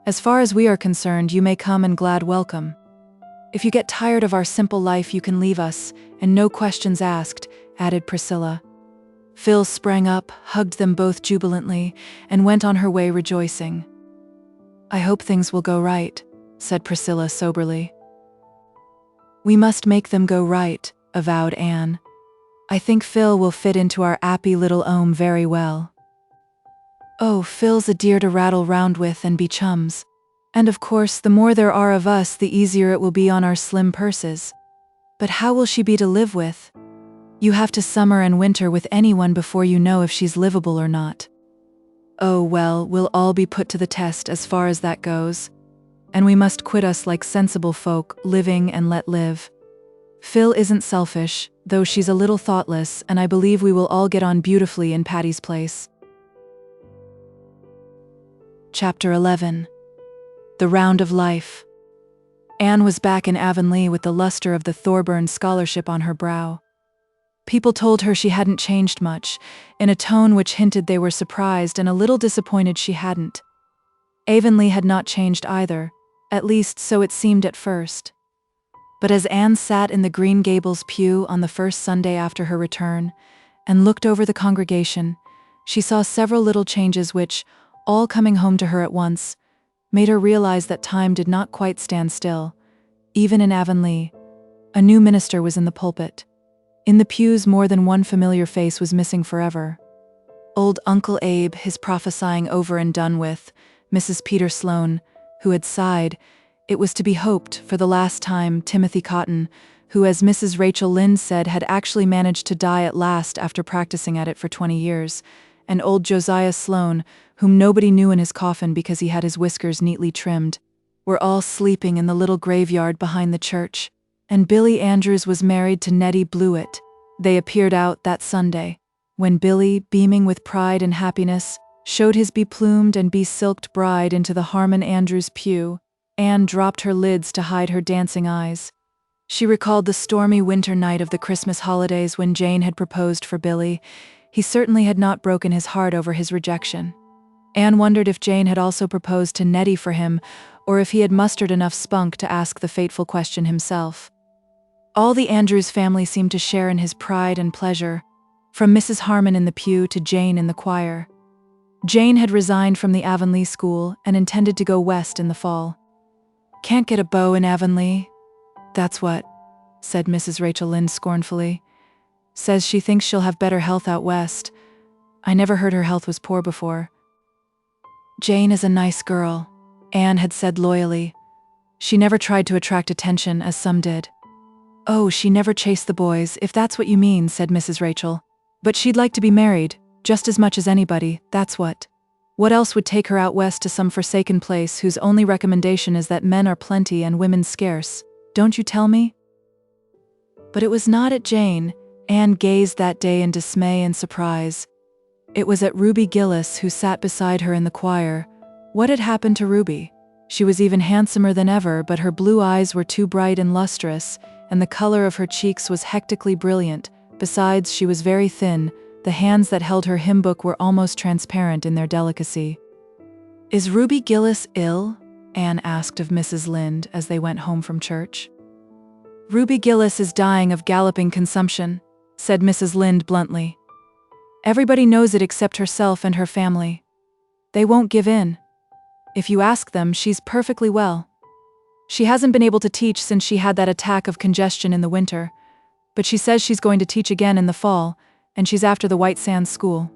as far as we are concerned, you may come and glad welcome. If you get tired of our simple life, you can leave us, and no questions asked," added Priscilla. Phil sprang up, hugged them both jubilantly, and went on her way rejoicing. "I hope things will go right," said Priscilla soberly. "We must make them go right," avowed Anne. "I think Phil will fit into our appy little home very well. Oh, Phil's a dear to rattle round with and be chums. And of course, the more there are of us, the easier it will be on our slim purses. But how will she be to live with? You have to summer and winter with anyone before you know if she's livable or not. Oh well, we'll all be put to the test as far as that goes. And we must quit us like sensible folk, living and let live. Phil isn't selfish, though she's a little thoughtless, and I believe we will all get on beautifully in Patty's place." Chapter 11. The Round of Life. Anne was back in Avonlea with the luster of the Thorburn Scholarship on her brow. People told her she hadn't changed much, in a tone which hinted they were surprised and a little disappointed she hadn't. Avonlea had not changed either, at least so it seemed at first. But as Anne sat in the Green Gables pew on the first Sunday after her return, and looked over the congregation, she saw several little changes which, all coming home to her at once, made her realize that time did not quite stand still. Even in Avonlea, a new minister was in the pulpit. In the pews, more than one familiar face was missing forever. Old Uncle Abe, his prophesying over and done with, Mrs. Peter Sloane, who had sighed, it was to be hoped, for the last time, Timothy Cotton, who, as Mrs. Rachel Lynde said, had actually managed to die at last after practicing at it for 20 years, and old Josiah Sloane, whom nobody knew in his coffin because he had his whiskers neatly trimmed, were all sleeping in the little graveyard behind the church, and Billy Andrews was married to Nettie Blewett. They appeared out that Sunday, when Billy, beaming with pride and happiness, showed his beplumed and besilked bride into the Harmon Andrews pew. Anne dropped her lids to hide her dancing eyes. She recalled the stormy winter night of the Christmas holidays when Jane had proposed for Billy. He certainly had not broken his heart over his rejection. Anne wondered if Jane had also proposed to Nettie for him, or if he had mustered enough spunk to ask the fateful question himself. All the Andrews family seemed to share in his pride and pleasure, from Mrs. Harmon in the pew to Jane in the choir. Jane had resigned from the Avonlea school and intended to go west in the fall. "Can't get a beau in Avonlea? That's what," said Mrs. Rachel Lynde scornfully. "Says she thinks she'll have better health out west. I never heard her health was poor before." "Jane is a nice girl," Anne had said loyally. "She never tried to attract attention, as some did." "Oh, she never chased the boys, if that's what you mean," said Mrs. Rachel. "But she'd like to be married, just as much as anybody, that's what. What else would take her out west to some forsaken place whose only recommendation is that men are plenty and women scarce, don't you tell me?" But it was not at Jane. Anne gazed that day in dismay and surprise. It was at Ruby Gillis, who sat beside her in the choir. What had happened to Ruby? She was even handsomer than ever, but her blue eyes were too bright and lustrous, and the color of her cheeks was hectically brilliant. Besides, she was very thin. The hands that held her hymn book were almost transparent in their delicacy. "Is Ruby Gillis ill?" Anne asked of Mrs. Lynde as they went home from church. "Ruby Gillis is dying of galloping consumption," said Mrs. Lynde bluntly. "Everybody knows it except herself and her family. They won't give in. If you ask them, she's perfectly well. She hasn't been able to teach since she had that attack of congestion in the winter, but she says she's going to teach again in the fall, and she's after the White Sands School.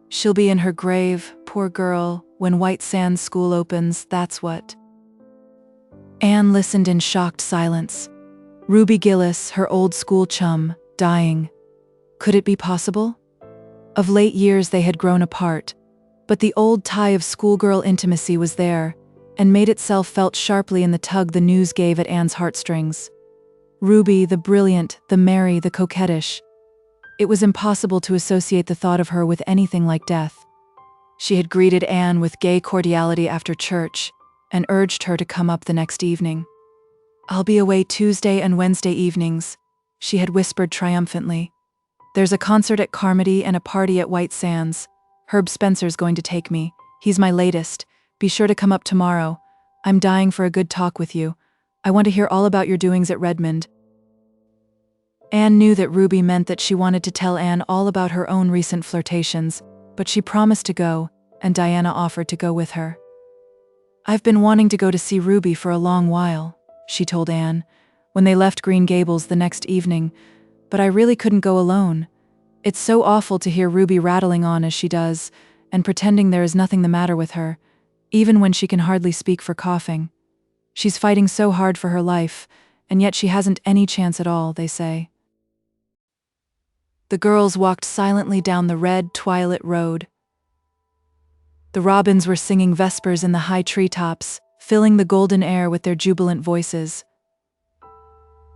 She'll be in her grave, poor girl, when White Sands School opens, that's what." Anne listened in shocked silence. Ruby Gillis, her old school chum, dying. Could it be possible? Of late years they had grown apart, but the old tie of schoolgirl intimacy was there, and made itself felt sharply in the tug the news gave at Anne's heartstrings. Ruby, the brilliant, the merry, the coquettish. It was impossible to associate the thought of her with anything like death. She had greeted Anne with gay cordiality after church, and urged her to come up the next evening. I'll be away Tuesday and Wednesday evenings, she had whispered triumphantly. There's a concert at Carmody and a party at White Sands. Herb Spencer's going to take me. He's my latest. Be sure to come up tomorrow. I'm dying for a good talk with you. I want to hear all about your doings at Redmond. Anne knew that Ruby meant that she wanted to tell Anne all about her own recent flirtations, but she promised to go, and Diana offered to go with her. I've been wanting to go to see Ruby for a long while, she told Anne, when they left Green Gables the next evening, but I really couldn't go alone. It's so awful to hear Ruby rattling on as she does, and pretending there is nothing the matter with her, even when she can hardly speak for coughing. She's fighting so hard for her life, and yet she hasn't any chance at all, they say. The girls walked silently down the red, twilit road. The robins were singing vespers in the high treetops, filling the golden air with their jubilant voices.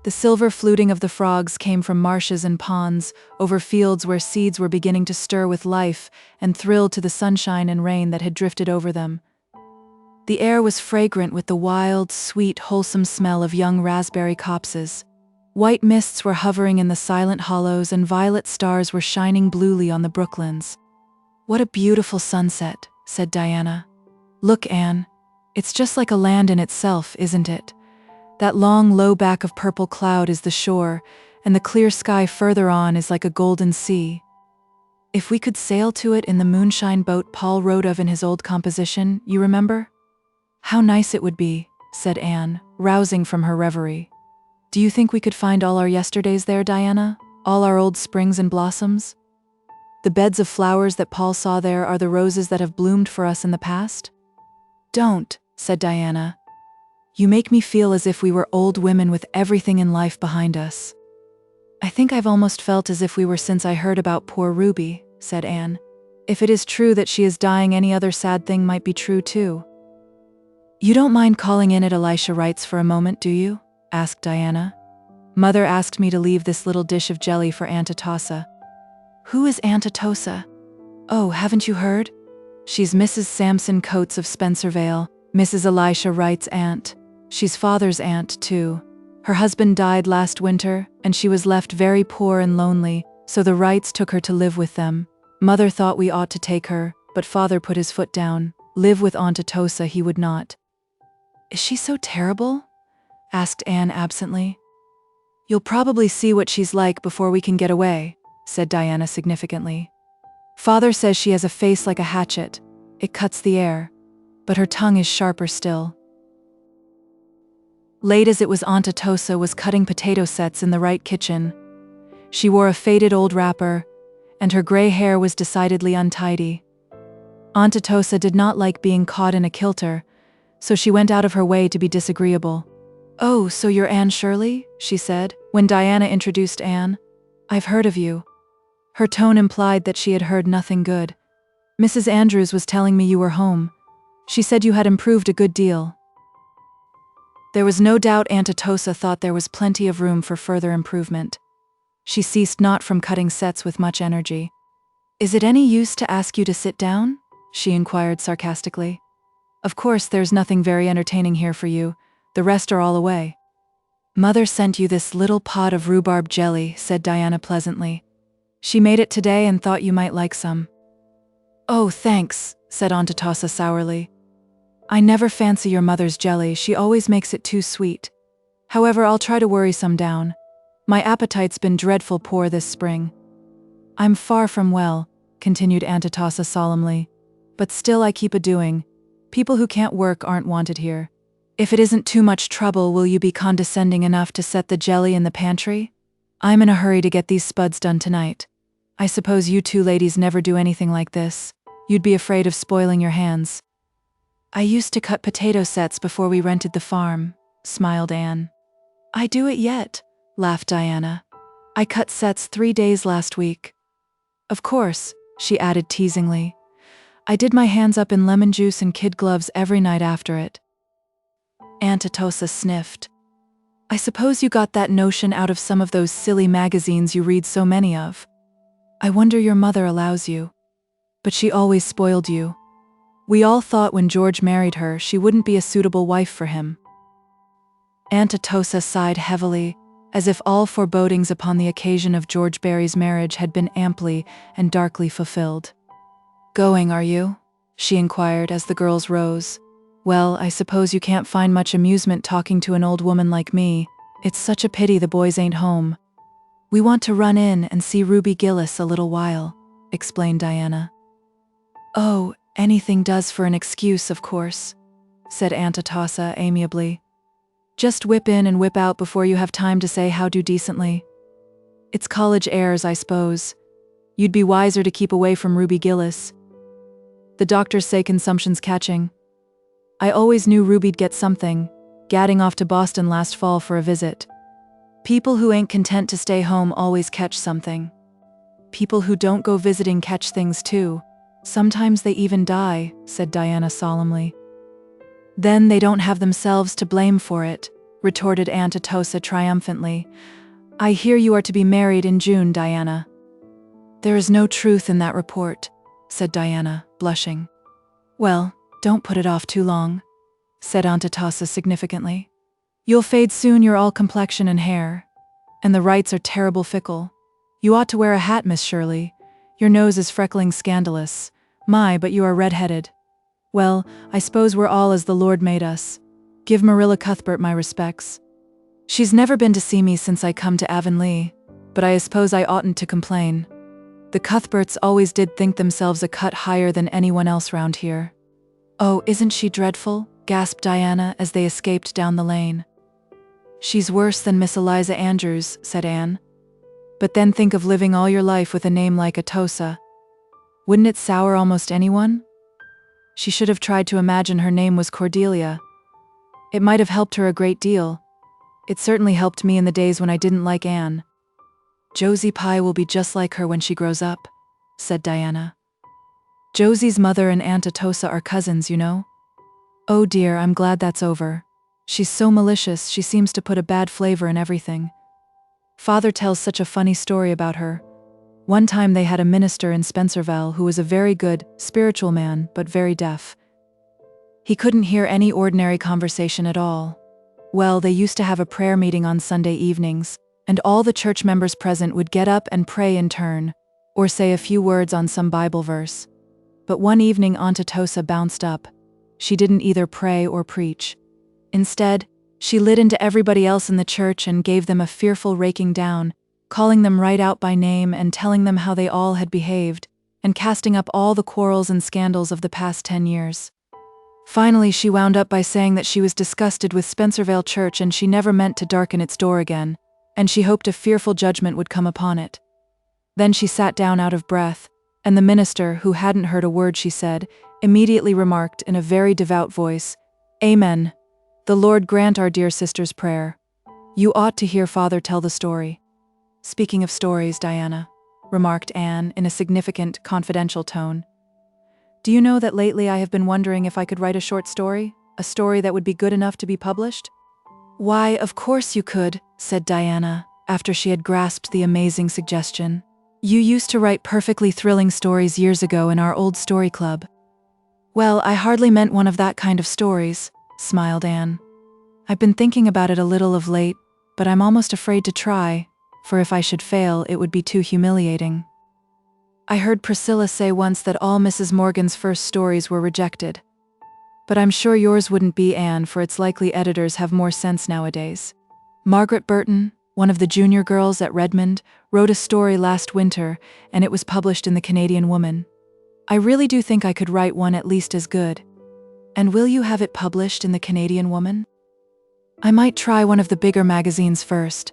The silver fluting of the frogs came from marshes and ponds, over fields where seeds were beginning to stir with life and thrilled to the sunshine and rain that had drifted over them. The air was fragrant with the wild, sweet, wholesome smell of young raspberry copses. White mists were hovering in the silent hollows and violet stars were shining bluely on the brooklands. What a beautiful sunset, said Diana. Look, Anne. It's just like a land in itself, isn't it? That long, low back of purple cloud is the shore, and the clear sky further on is like a golden sea. If we could sail to it in the moonshine boat Paul wrote of in his old composition, you remember? How nice it would be, said Anne, rousing from her reverie. Do you think we could find all our yesterdays there, Diana? All our old springs and blossoms? The beds of flowers that Paul saw there are the roses that have bloomed for us in the past? Don't, said Diana. You make me feel as if we were old women with everything in life behind us. I think I've almost felt as if we were since I heard about poor Ruby, said Anne. If it is true that she is dying, any other sad thing might be true too. You don't mind calling in at Elisha Wright's for a moment, do you? Asked Diana. Mother asked me to leave this little dish of jelly for Aunt Atossa. Who is Aunt Atossa? Oh, haven't you heard? She's Mrs. Samson Coates of Spencervale, Mrs. Elisha Wright's aunt. She's Father's aunt, too. Her husband died last winter, and she was left very poor and lonely, so the Wrights took her to live with them. Mother thought we ought to take her, but Father put his foot down. Live with Aunt Atossa he would not. Is she so terrible? Asked Anne absently. You'll probably see what she's like before we can get away, said Diana significantly. Father says she has a face like a hatchet. It cuts the air, but her tongue is sharper still. Late as it was, Aunt Atossa was cutting potato sets in the Wright kitchen. She wore a faded old wrapper, and her gray hair was decidedly untidy. Aunt Atossa did not like being caught in a kilter, so she went out of her way to be disagreeable. Oh, so you're Anne Shirley? She said, when Diana introduced Anne. I've heard of you. Her tone implied that she had heard nothing good. Mrs. Andrews was telling me you were home. She said you had improved a good deal. There was no doubt Aunt Atossa thought there was plenty of room for further improvement. She ceased not from cutting sets with much energy. Is it any use to ask you to sit down? She inquired sarcastically. Of course there's nothing very entertaining here for you. The rest are all away. Mother sent you this little pot of rhubarb jelly, said Diana pleasantly. She made it today and thought you might like some. Oh, thanks, said Aunt Atossa sourly. I never fancy your mother's jelly, she always makes it too sweet. However, I'll try to worry some down. My appetite's been dreadful poor this spring. I'm far from well, continued Aunt Atossa solemnly, but still I keep a-doing. People who can't work aren't wanted here. If it isn't too much trouble, will you be condescending enough to set the jelly in the pantry? I'm in a hurry to get these spuds done tonight. I suppose you two ladies never do anything like this. You'd be afraid of spoiling your hands. I used to cut potato sets before we rented the farm, smiled Anne. I do it yet, laughed Diana. I cut sets 3 days last week. Of course, she added teasingly. I did my hands up in lemon juice and kid gloves every night after it. Aunt Atossa sniffed. I suppose you got that notion out of some of those silly magazines you read so many of. I wonder your mother allows you. But she always spoiled you. We all thought when George married her she wouldn't be a suitable wife for him. Aunt Atossa sighed heavily, as if all forebodings upon the occasion of George Barry's marriage had been amply and darkly fulfilled. "Going, are you?" she inquired as the girls rose. "Well, I suppose you can't find much amusement talking to an old woman like me. It's such a pity the boys ain't home." "We want to run in and see Ruby Gillis a little while," explained Diana. "Oh, anything does for an excuse, of course," said Aunt Atossa amiably. "Just whip in and whip out before you have time to say how do decently. It's college airs, I suppose. You'd be wiser to keep away from Ruby Gillis. The doctors say consumption's catching. I always knew Ruby'd get something, gadding off to Boston last fall for a visit. People who ain't content to stay home always catch something. People who don't go visiting catch things too. Sometimes they even die," said Diana solemnly. "Then they don't have themselves to blame for it," retorted Aunt Atossa triumphantly. "I hear you are to be married in June, Diana." "There is no truth in that report," said Diana, blushing. "Well, don't put it off too long," said Aunt Atossa significantly. "You'll fade soon, you're all complexion and hair. And the rights are terrible fickle. You ought to wear a hat, Miss Shirley. Your nose is freckling scandalous. My, but you are red-headed. Well, I suppose we're all as the Lord made us. Give Marilla Cuthbert my respects. She's never been to see me since I come to Avonlea, but I suppose I oughtn't to complain. The Cuthberts always did think themselves a cut higher than anyone else round here." "Oh, isn't she dreadful?" gasped Diana as they escaped down the lane. "She's worse than Miss Eliza Andrews," said Anne. "But then think of living all your life with a name like Atossa. Wouldn't it sour almost anyone? She should have tried to imagine her name was Cordelia. It might have helped her a great deal. It certainly helped me in the days when I didn't like Anne. Josie Pye will be just like her when she grows up," said Diana. "Josie's mother and Aunt Atossa are cousins, you know. Oh dear, I'm glad that's over. She's so malicious, she seems to put a bad flavor in everything. Father tells such a funny story about her. One time they had a minister in Spencerville who was a very good, spiritual man, but very deaf. He couldn't hear any ordinary conversation at all. Well, they used to have a prayer meeting on Sunday evenings, and all the church members present would get up and pray in turn, or say a few words on some Bible verse. But one evening Aunt Atossa bounced up. She didn't either pray or preach. Instead, she lit into everybody else in the church and gave them a fearful raking down, calling them right out by name and telling them how they all had behaved, and casting up all the quarrels and scandals of the past 10 years. Finally, she wound up by saying that she was disgusted with Spencervale Church and she never meant to darken its door again, and she hoped a fearful judgment would come upon it. Then she sat down out of breath, and the minister, who hadn't heard a word she said, immediately remarked in a very devout voice, "Amen. The Lord grant our dear sister's prayer. You ought to hear Father tell the story." "Speaking of stories, Diana," remarked Anne in a significant, confidential tone, "do you know that lately I have been wondering if I could write a short story? A story that would be good enough to be published?" "Why, of course you could," said Diana, after she had grasped the amazing suggestion. "You used to write perfectly thrilling stories years ago in our old story club." "Well, I hardly meant one of that kind of stories," smiled Anne. "I've been thinking about it a little of late, but I'm almost afraid to try, for if I should fail, it would be too humiliating. I heard Priscilla say once that all Mrs. Morgan's first stories were rejected. But I'm sure yours wouldn't be, Anne, for it's likely editors have more sense nowadays. Margaret Burton, one of the junior girls at Redmond, wrote a story last winter, and it was published in the Canadian Woman. I really do think I could write one at least as good. And will you have it published in the Canadian Woman?" "I might try one of the bigger magazines first.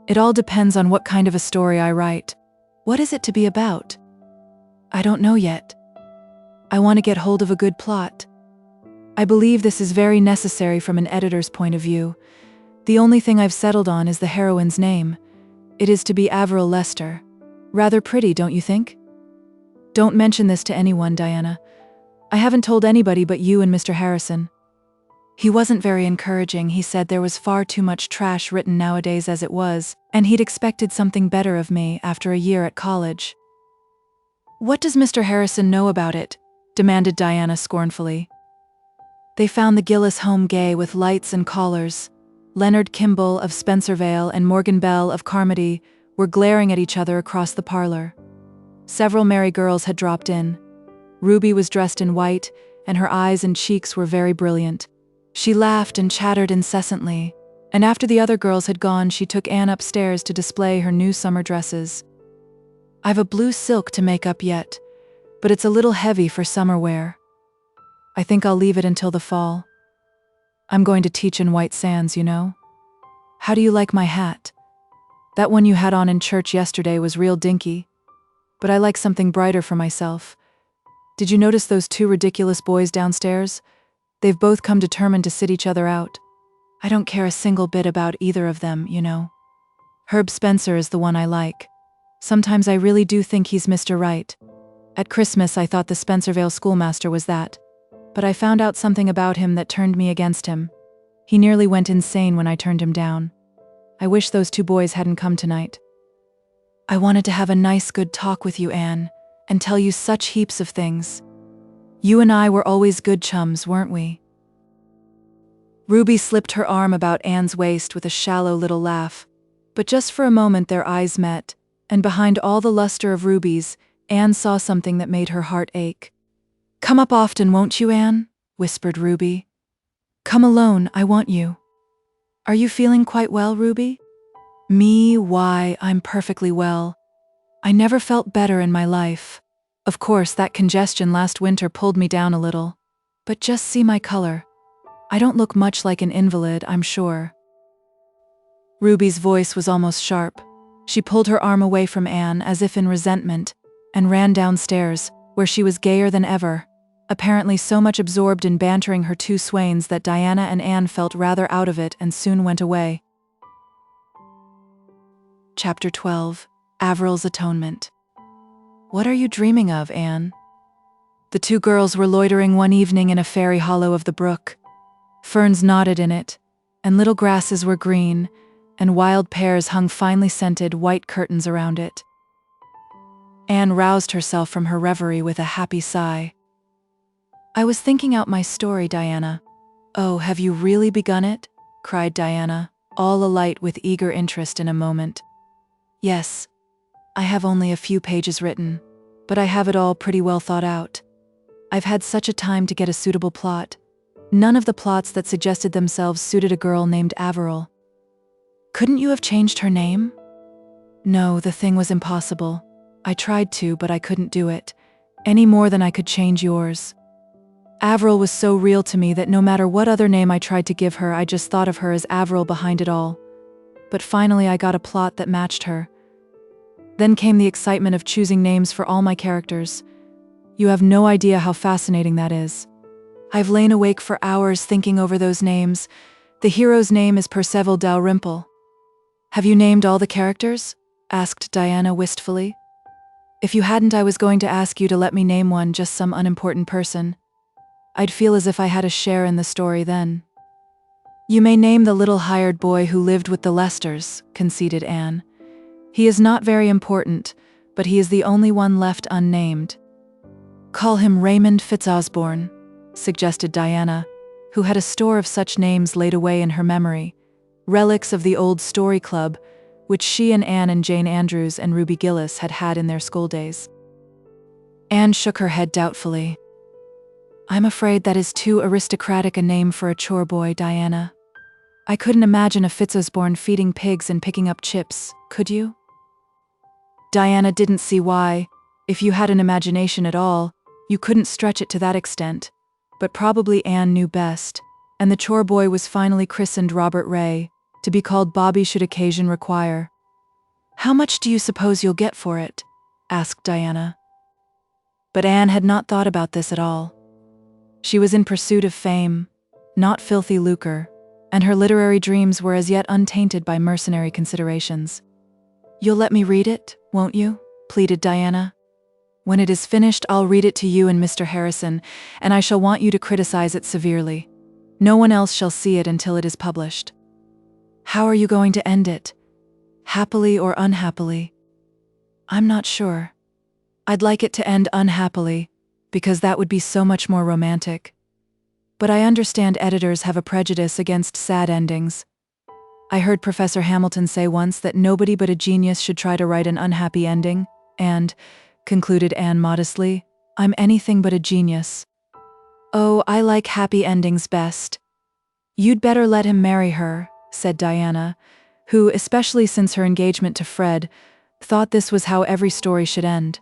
It all depends on what kind of a story I write. What is it to be about?" "I don't know yet. I want to get hold of a good plot. I believe this is very necessary from an editor's point of view. The only thing I've settled on is the heroine's name. It is to be Averil Lester. Rather pretty, don't you think? Don't mention this to anyone, Diana. I haven't told anybody but you and Mr. Harrison." He wasn't very encouraging. He said there was far too much trash written nowadays as it was, and he'd expected something better of me after a year at college. "What does Mr. Harrison know about it?" demanded Diana scornfully. "They found the Gillis home gay with lights and callers. Leonard Kimball of Spencervale and Morgan Bell of Carmody were glaring at each other across the parlor. Several merry girls had dropped in. Ruby was dressed in white, and her eyes and cheeks were very brilliant. She laughed and chattered incessantly, and after the other girls had gone, she took Anne upstairs to display her new summer dresses. "I've a blue silk to make up yet, but it's a little heavy for summer wear. I think I'll leave it until the fall. I'm going to teach in White Sands, you know. How do you like my hat? That one you had on in church yesterday was real dinky, but I like something brighter for myself. Did you notice those two ridiculous boys downstairs? They've both come determined to sit each other out. I don't care a single bit about either of them, you know. Herb Spencer is the one I like. Sometimes I really do think he's Mr. Right. At Christmas I thought the Spencervale schoolmaster was that, but I found out something about him that turned me against him. He nearly went insane when I turned him down. I wish those two boys hadn't come tonight. I wanted to have a nice good talk with you, Anne, and tell you such heaps of things. You and I were always good chums, weren't we?" Ruby slipped her arm about Anne's waist with a shallow little laugh, but just for a moment their eyes met, and behind all the luster of Ruby's, Anne saw something that made her heart ache. "Come up often, won't you, Anne?" whispered Ruby. "Come alone, I want you. Are you feeling quite well, Ruby?" "Me, why, I'm perfectly well. I never felt better in my life. Of course, that congestion last winter pulled me down a little. But just see my color. I don't look much like an invalid, I'm sure." Ruby's voice was almost sharp. She pulled her arm away from Anne as if in resentment, and ran downstairs, where she was gayer than ever, apparently so much absorbed in bantering her two swains that Diana and Anne felt rather out of it and soon went away. Chapter 12. Averil's Atonement. "What are you dreaming of, Anne?" The two girls were loitering one evening in a fairy hollow of the brook. Ferns nodded in it, and little grasses were green, and wild pears hung finely scented white curtains around it. Anne roused herself from her reverie with a happy sigh. "I was thinking out my story, Diana." "Oh, have you really begun it?" cried Diana, all alight with eager interest in a moment. "Yes. I have only a few pages written, but I have it all pretty well thought out. I've had such a time to get a suitable plot. None of the plots that suggested themselves suited a girl named Averil." "Couldn't you have changed her name?" "No, the thing was impossible. I tried to, but I couldn't do it, any more than I could change yours. Averil was so real to me that no matter what other name I tried to give her, I just thought of her as Averil behind it all. But finally I got a plot that matched her. Then came the excitement of choosing names for all my characters. You have no idea how fascinating that is. I've lain awake for hours thinking over those names. The hero's name is Percival Dalrymple." "Have you named all the characters?" asked Diana wistfully. "If you hadn't, I was going to ask you to let me name one, just some unimportant person. I'd feel as if I had a share in the story then." "You may name the little hired boy who lived with the Lesters," conceded Anne. "He is not very important, but he is the only one left unnamed." "Call him Raymond Fitzosborne," suggested Diana, who had a store of such names laid away in her memory, relics of the old story club, which she and Anne and Jane Andrews and Ruby Gillis had had in their schooldays. Anne shook her head doubtfully. "I'm afraid that is too aristocratic a name for a chore boy, Diana. I couldn't imagine a Fitzosborne feeding pigs and picking up chips, could you?" Diana didn't see why, if you had an imagination at all, you couldn't stretch it to that extent, but probably Anne knew best, and the chore boy was finally christened Robert Ray, to be called Bobby should occasion require. "How much do you suppose you'll get for it?" asked Diana. But Anne had not thought about this at all. She was in pursuit of fame, not filthy lucre, and her literary dreams were as yet untainted by mercenary considerations. "You'll let me read it, won't you?" pleaded Diana. "When it is finished, I'll read it to you and Mr. Harrison, and I shall want you to criticize it severely. No one else shall see it until it is published." "How are you going to end it? Happily or unhappily?" "I'm not sure. I'd like it to end unhappily, because that would be so much more romantic. But I understand editors have a prejudice against sad endings. I heard Professor Hamilton say once that nobody but a genius should try to write an unhappy ending, and, concluded Anne modestly, I'm anything but a genius. Oh, I like happy endings best. You'd better let him marry her, said Diana, who, especially since her engagement to Fred, thought this was how every story should end.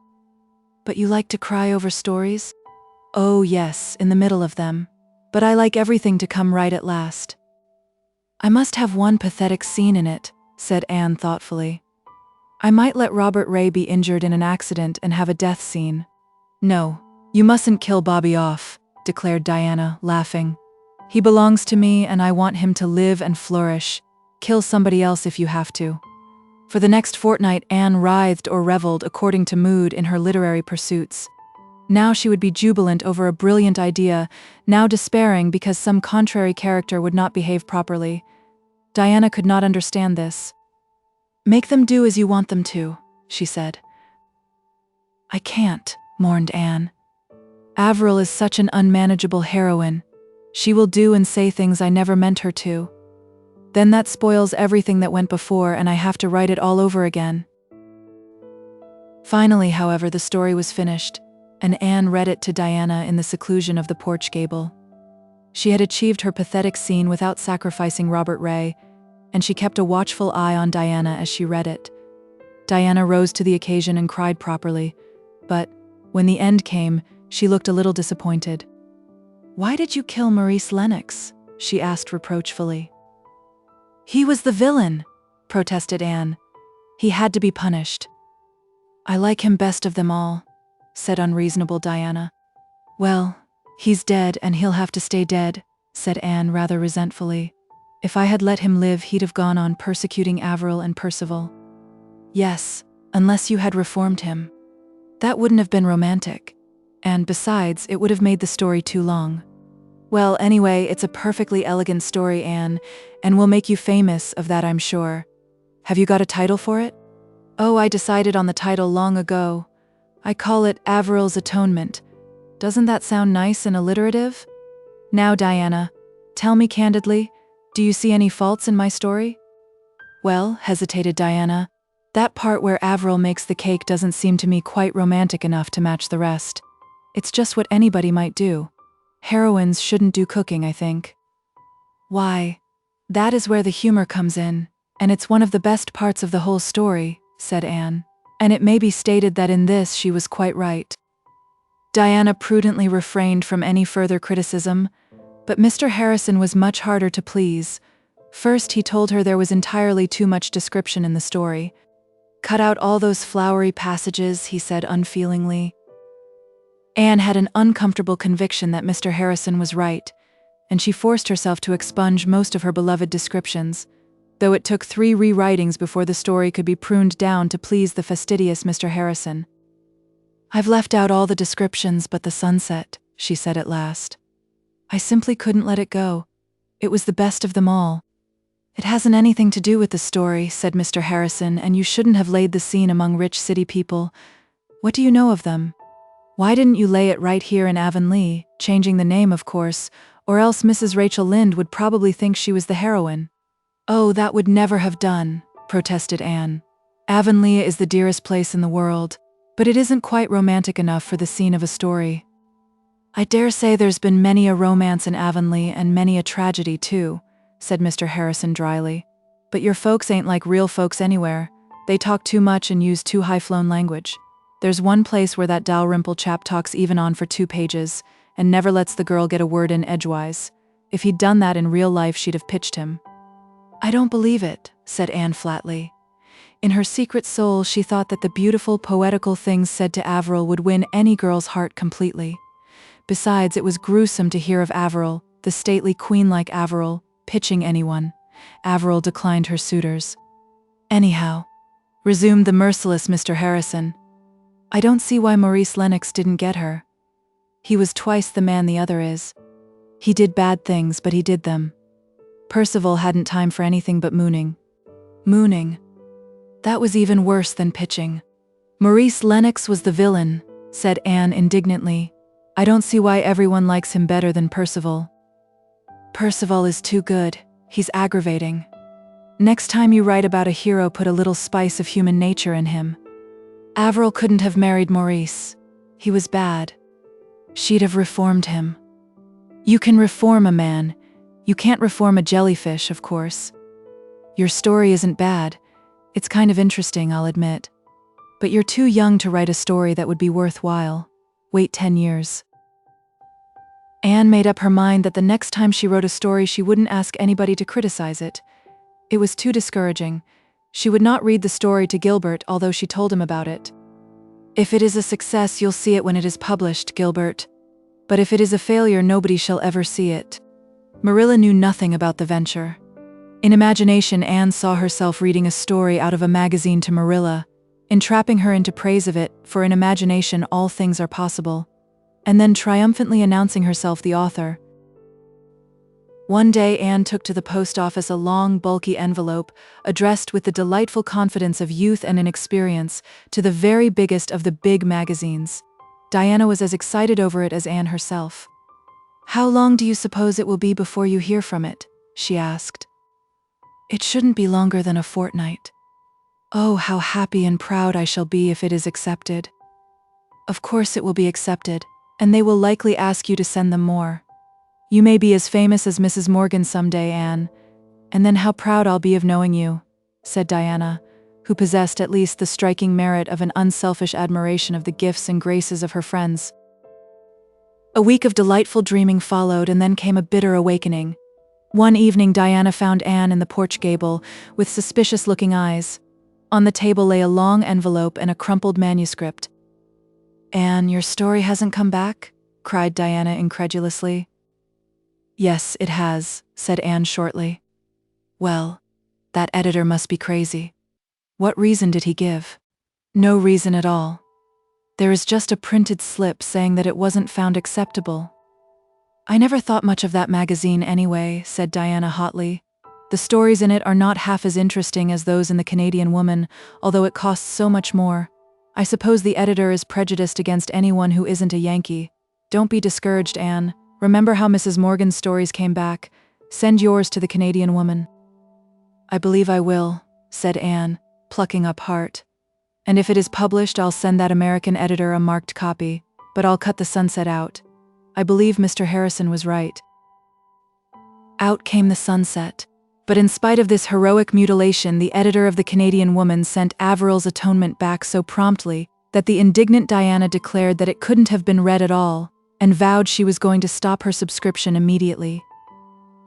But you like to cry over stories? Oh yes, in the middle of them. But I like everything to come right at last. I must have one pathetic scene in it, said Anne thoughtfully. I might let Robert Ray be injured in an accident and have a death scene. No, you mustn't kill Bobby off, declared Diana, laughing. He belongs to me and I want him to live and flourish. Kill somebody else if you have to. For the next fortnight, Anne writhed or reveled according to mood in her literary pursuits. Now she would be jubilant over a brilliant idea, now despairing because some contrary character would not behave properly. Diana could not understand this. Make them do as you want them to, she said. I can't, mourned Anne. Averil is such an unmanageable heroine. She will do and say things I never meant her to. Then that spoils everything that went before and I have to write it all over again. Finally, however, the story was finished, and Anne read it to Diana in the seclusion of the porch gable. She had achieved her pathetic scene without sacrificing Robert Ray, and she kept a watchful eye on Diana as she read it. Diana rose to the occasion and cried properly, but, when the end came, she looked a little disappointed. Why did you kill Maurice Lennox? She asked reproachfully. He was the villain, protested Anne. He had to be punished. I like him best of them all, said unreasonable Diana. Well, he's dead and he'll have to stay dead, said Anne rather resentfully. If I had let him live, he'd have gone on persecuting Averil and Percival. Yes, unless you had reformed him. That wouldn't have been romantic. And besides, it would have made the story too long. Well, anyway, it's a perfectly elegant story, Anne, and will make you famous, of that I'm sure. Have you got a title for it? Oh, I decided on the title long ago. I call it Averil's Atonement. Doesn't that sound nice and alliterative? Now, Diana, tell me candidly, do you see any faults in my story? Well, hesitated Diana, that part where Averil makes the cake doesn't seem to me quite romantic enough to match the rest. It's just what anybody might do. Heroines shouldn't do cooking, I think. Why, that is where the humor comes in, and it's one of the best parts of the whole story, said Anne, and it may be stated that in this she was quite right. Diana prudently refrained from any further criticism, but Mr. Harrison was much harder to please. First, he told her there was entirely too much description in the story. Cut out all those flowery passages, he said unfeelingly. Anne had an uncomfortable conviction that Mr. Harrison was right, and she forced herself to expunge most of her beloved descriptions, though it took 3 rewritings before the story could be pruned down to please the fastidious Mr. Harrison. I've left out all the descriptions but the sunset, she said at last. I simply couldn't let it go. It was the best of them all. It hasn't anything to do with the story, said Mr. Harrison, and you shouldn't have laid the scene among rich city people. What do you know of them? Why didn't you lay it right here in Avonlea, changing the name, of course, or else Mrs. Rachel Lynde would probably think she was the heroine. Oh, that would never have done, protested Anne. Avonlea is the dearest place in the world, but it isn't quite romantic enough for the scene of a story. I dare say there's been many a romance in Avonlea and many a tragedy too, said Mr. Harrison dryly. But your folks ain't like real folks anywhere. They talk too much and use too high-flown language. There's one place where that Dalrymple chap talks even on for 2 pages, and never lets the girl get a word in edgewise. If he'd done that in real life, she'd have pitched him. I don't believe it, said Anne flatly. In her secret soul, she thought that the beautiful, poetical things said to Averil would win any girl's heart completely. Besides, it was gruesome to hear of Averil, the stately queen-like Averil, pitching anyone. Averil declined her suitors. Anyhow, resumed the merciless Mr. Harrison, I don't see why Maurice Lennox didn't get her. He was twice the man the other is. He did bad things, but he did them. Percival hadn't time for anything but mooning. Mooning. That was even worse than pitching. Maurice Lennox was the villain, said Anne indignantly. I don't see why everyone likes him better than Percival. Percival is too good. He's aggravating. Next time you write about a hero, put a little spice of human nature in him. Averil couldn't have married Maurice. He was bad. She'd have reformed him. You can reform a man. You can't reform a jellyfish, of course. Your story isn't bad. It's kind of interesting, I'll admit. But you're too young to write a story that would be worthwhile. Wait 10 years. Anne made up her mind that the next time she wrote a story, she wouldn't ask anybody to criticize it. It was too discouraging. She would not read the story to Gilbert, although she told him about it. If it is a success, you'll see it when it is published, Gilbert. But if it is a failure, nobody shall ever see it. Marilla knew nothing about the venture. In imagination, Anne saw herself reading a story out of a magazine to Marilla, entrapping her into praise of it, for in imagination all things are possible, and then triumphantly announcing herself the author. One day Anne took to the post office a long, bulky envelope, addressed with the delightful confidence of youth and inexperience, to the very biggest of the big magazines. Diana was as excited over it as Anne herself. "How long do you suppose it will be before you hear from it?" she asked. "It shouldn't be longer than a fortnight." "Oh, how happy and proud I shall be if it is accepted." "Of course it will be accepted, and they will likely ask you to send them more. You may be as famous as Mrs. Morgan someday, Anne, and then how proud I'll be of knowing you," said Diana, who possessed at least the striking merit of an unselfish admiration of the gifts and graces of her friends. A week of delightful dreaming followed, and then came a bitter awakening. One evening Diana found Anne in the porch gable, with suspicious-looking eyes. On the table lay a long envelope and a crumpled manuscript. "Anne, your story hasn't come back?" cried Diana incredulously. "Yes, it has," said Anne shortly. "Well, that editor must be crazy. What reason did he give?" "No reason at all. There is just a printed slip saying that it wasn't found acceptable." "I never thought much of that magazine anyway," said Diana hotly. "The stories in it are not half as interesting as those in the Canadian Woman, although it costs so much more. I suppose the editor is prejudiced against anyone who isn't a Yankee. Don't be discouraged, Anne. Remember how Mrs. Morgan's stories came back. Send yours to the Canadian Woman." "I believe I will," said Anne, plucking up heart. "And if it is published, I'll send that American editor a marked copy, but I'll cut the sunset out. I believe Mr. Harrison was right." Out came the sunset. But in spite of this heroic mutilation, the editor of the Canadian Woman sent Averil's Atonement back so promptly that the indignant Diana declared that it couldn't have been read at all, and vowed she was going to stop her subscription immediately.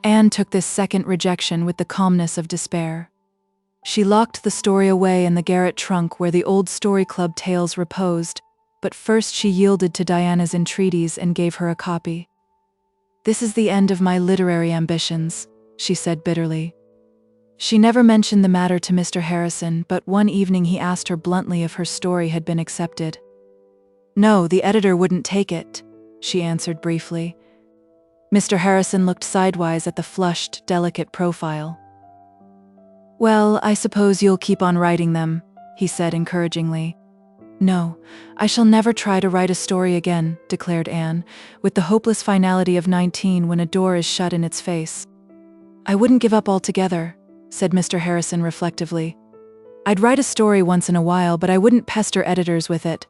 Anne took this second rejection with the calmness of despair. She locked the story away in the garret trunk where the old Story Club tales reposed, but first she yielded to Diana's entreaties and gave her a copy. "This is the end of my literary ambitions," she said bitterly. She never mentioned the matter to Mr. Harrison, but one evening he asked her bluntly if her story had been accepted. "No, the editor wouldn't take it," she answered briefly. Mr. Harrison looked sidewise at the flushed, delicate profile. "Well, I suppose you'll keep on writing them," he said encouragingly. "No, I shall never try to write a story again," declared Anne, with the hopeless finality of 19 when a door is shut in its face. "I wouldn't give up altogether," said Mr. Harrison reflectively. "I'd write a story once in a while, but I wouldn't pester editors with it.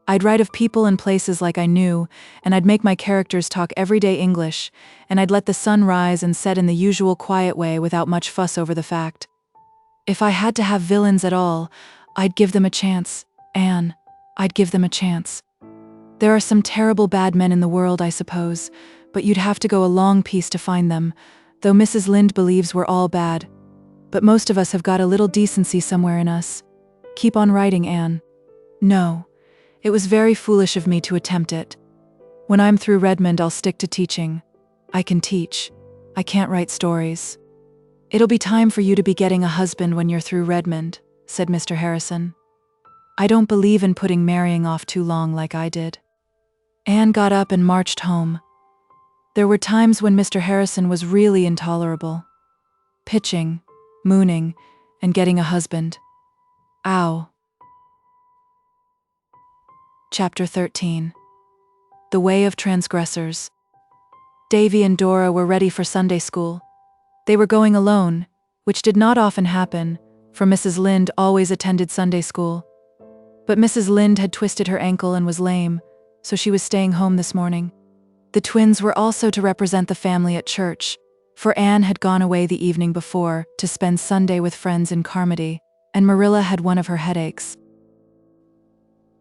I'd write of people and places like I knew, and I'd make my characters talk everyday English, and I'd let the sun rise and set in the usual quiet way without much fuss over the fact. If I had to have villains at all, I'd give them a chance, Anne. I'd give them a chance. There are some terrible bad men in the world, I suppose, but you'd have to go a long piece to find them, though Mrs. Lynde believes we're all bad. But most of us have got a little decency somewhere in us. Keep on writing, Anne." "No. It was very foolish of me to attempt it. When I'm through Redmond, I'll stick to teaching. I can teach. I can't write stories." "It'll be time for you to be getting a husband when you're through Redmond," said Mr. Harrison. "I don't believe in putting marrying off too long like I did." Anne got up and marched home. There were times when Mr. Harrison was really intolerable. Pitching, mooning, and getting a husband. Ow. Chapter 13. The Way of Transgressors. Davy and Dora were ready for Sunday school. They were going alone, which did not often happen, for Mrs. Lynde always attended Sunday school. But Mrs. Lynde had twisted her ankle and was lame, so she was staying home this morning. The twins were also to represent the family at church, for Anne had gone away the evening before to spend Sunday with friends in Carmody, and Marilla had one of her headaches.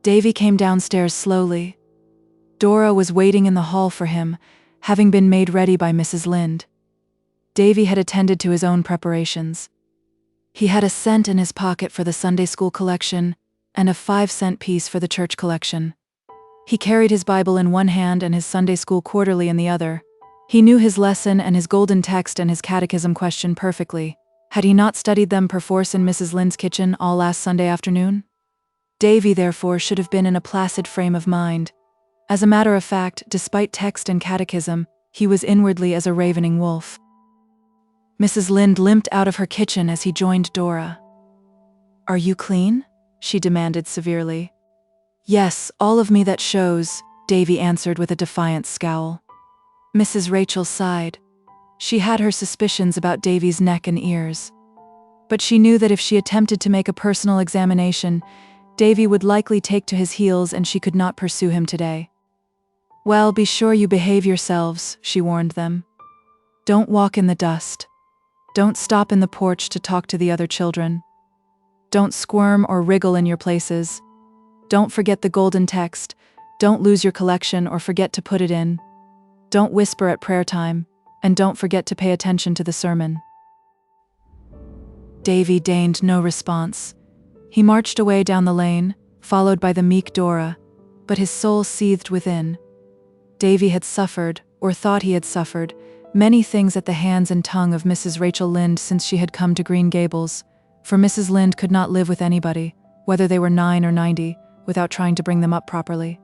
Davy came downstairs slowly. Dora was waiting in the hall for him, having been made ready by Mrs. Lynde. Davy had attended to his own preparations. He had a cent in his pocket for the Sunday school collection and a 5-cent piece for the church collection. He carried his Bible in one hand and his Sunday school quarterly in the other. He knew his lesson and his golden text and his catechism question perfectly. Had he not studied them perforce in Mrs. Lynde's kitchen all last Sunday afternoon? Davy, therefore, should have been in a placid frame of mind. As a matter of fact, despite text and catechism, he was inwardly as a ravening wolf. Mrs. Lynde limped out of her kitchen as he joined Dora. "Are you clean?" she demanded severely. "Yes, all of me that shows," Davy answered with a defiant scowl. Mrs. Rachel sighed. She had her suspicions about Davy's neck and ears. But she knew that if she attempted to make a personal examination, Davy would likely take to his heels and she could not pursue him today. "Well, be sure you behave yourselves," she warned them. "Don't walk in the dust. Don't stop in the porch to talk to the other children. Don't squirm or wriggle in your places. Don't forget the golden text. Don't lose your collection or forget to put it in. Don't whisper at prayer time, and don't forget to pay attention to the sermon." Davy deigned no response. He marched away down the lane, followed by the meek Dora, but his soul seethed within. Davy had suffered, or thought he had suffered, many things at the hands and tongue of Mrs. Rachel Lynde since she had come to Green Gables, for Mrs. Lynde could not live with anybody, whether they were 9 or 90, without trying to bring them up properly.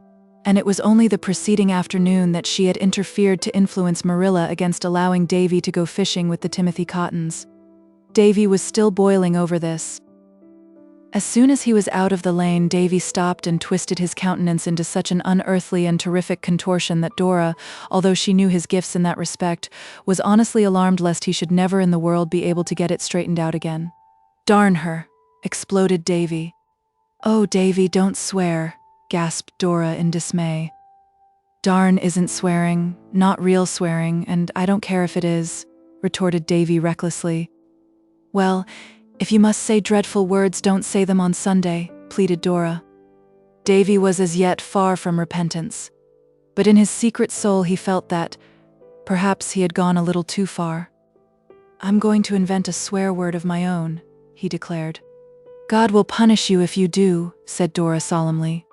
And it was only the preceding afternoon that she had interfered to influence Marilla against allowing Davy to go fishing with the Timothy Cottons. Davy was still boiling over this. As soon as he was out of the lane, Davy stopped and twisted his countenance into such an unearthly and terrific contortion that Dora, although she knew his gifts in that respect, was honestly alarmed lest he should never in the world be able to get it straightened out again. "Darn her!" exploded Davy. "Oh, Davy, don't swear," gasped Dora in dismay. "Darn isn't swearing, not real swearing, and I don't care if it is," retorted Davy recklessly. "Well, if you must say dreadful words, don't say them on Sunday," pleaded Dora. Davy was as yet far from repentance, but in his secret soul he felt that, perhaps he had gone a little too far. "I'm going to invent a swear word of my own," he declared. "God will punish you if you do," said Dora solemnly.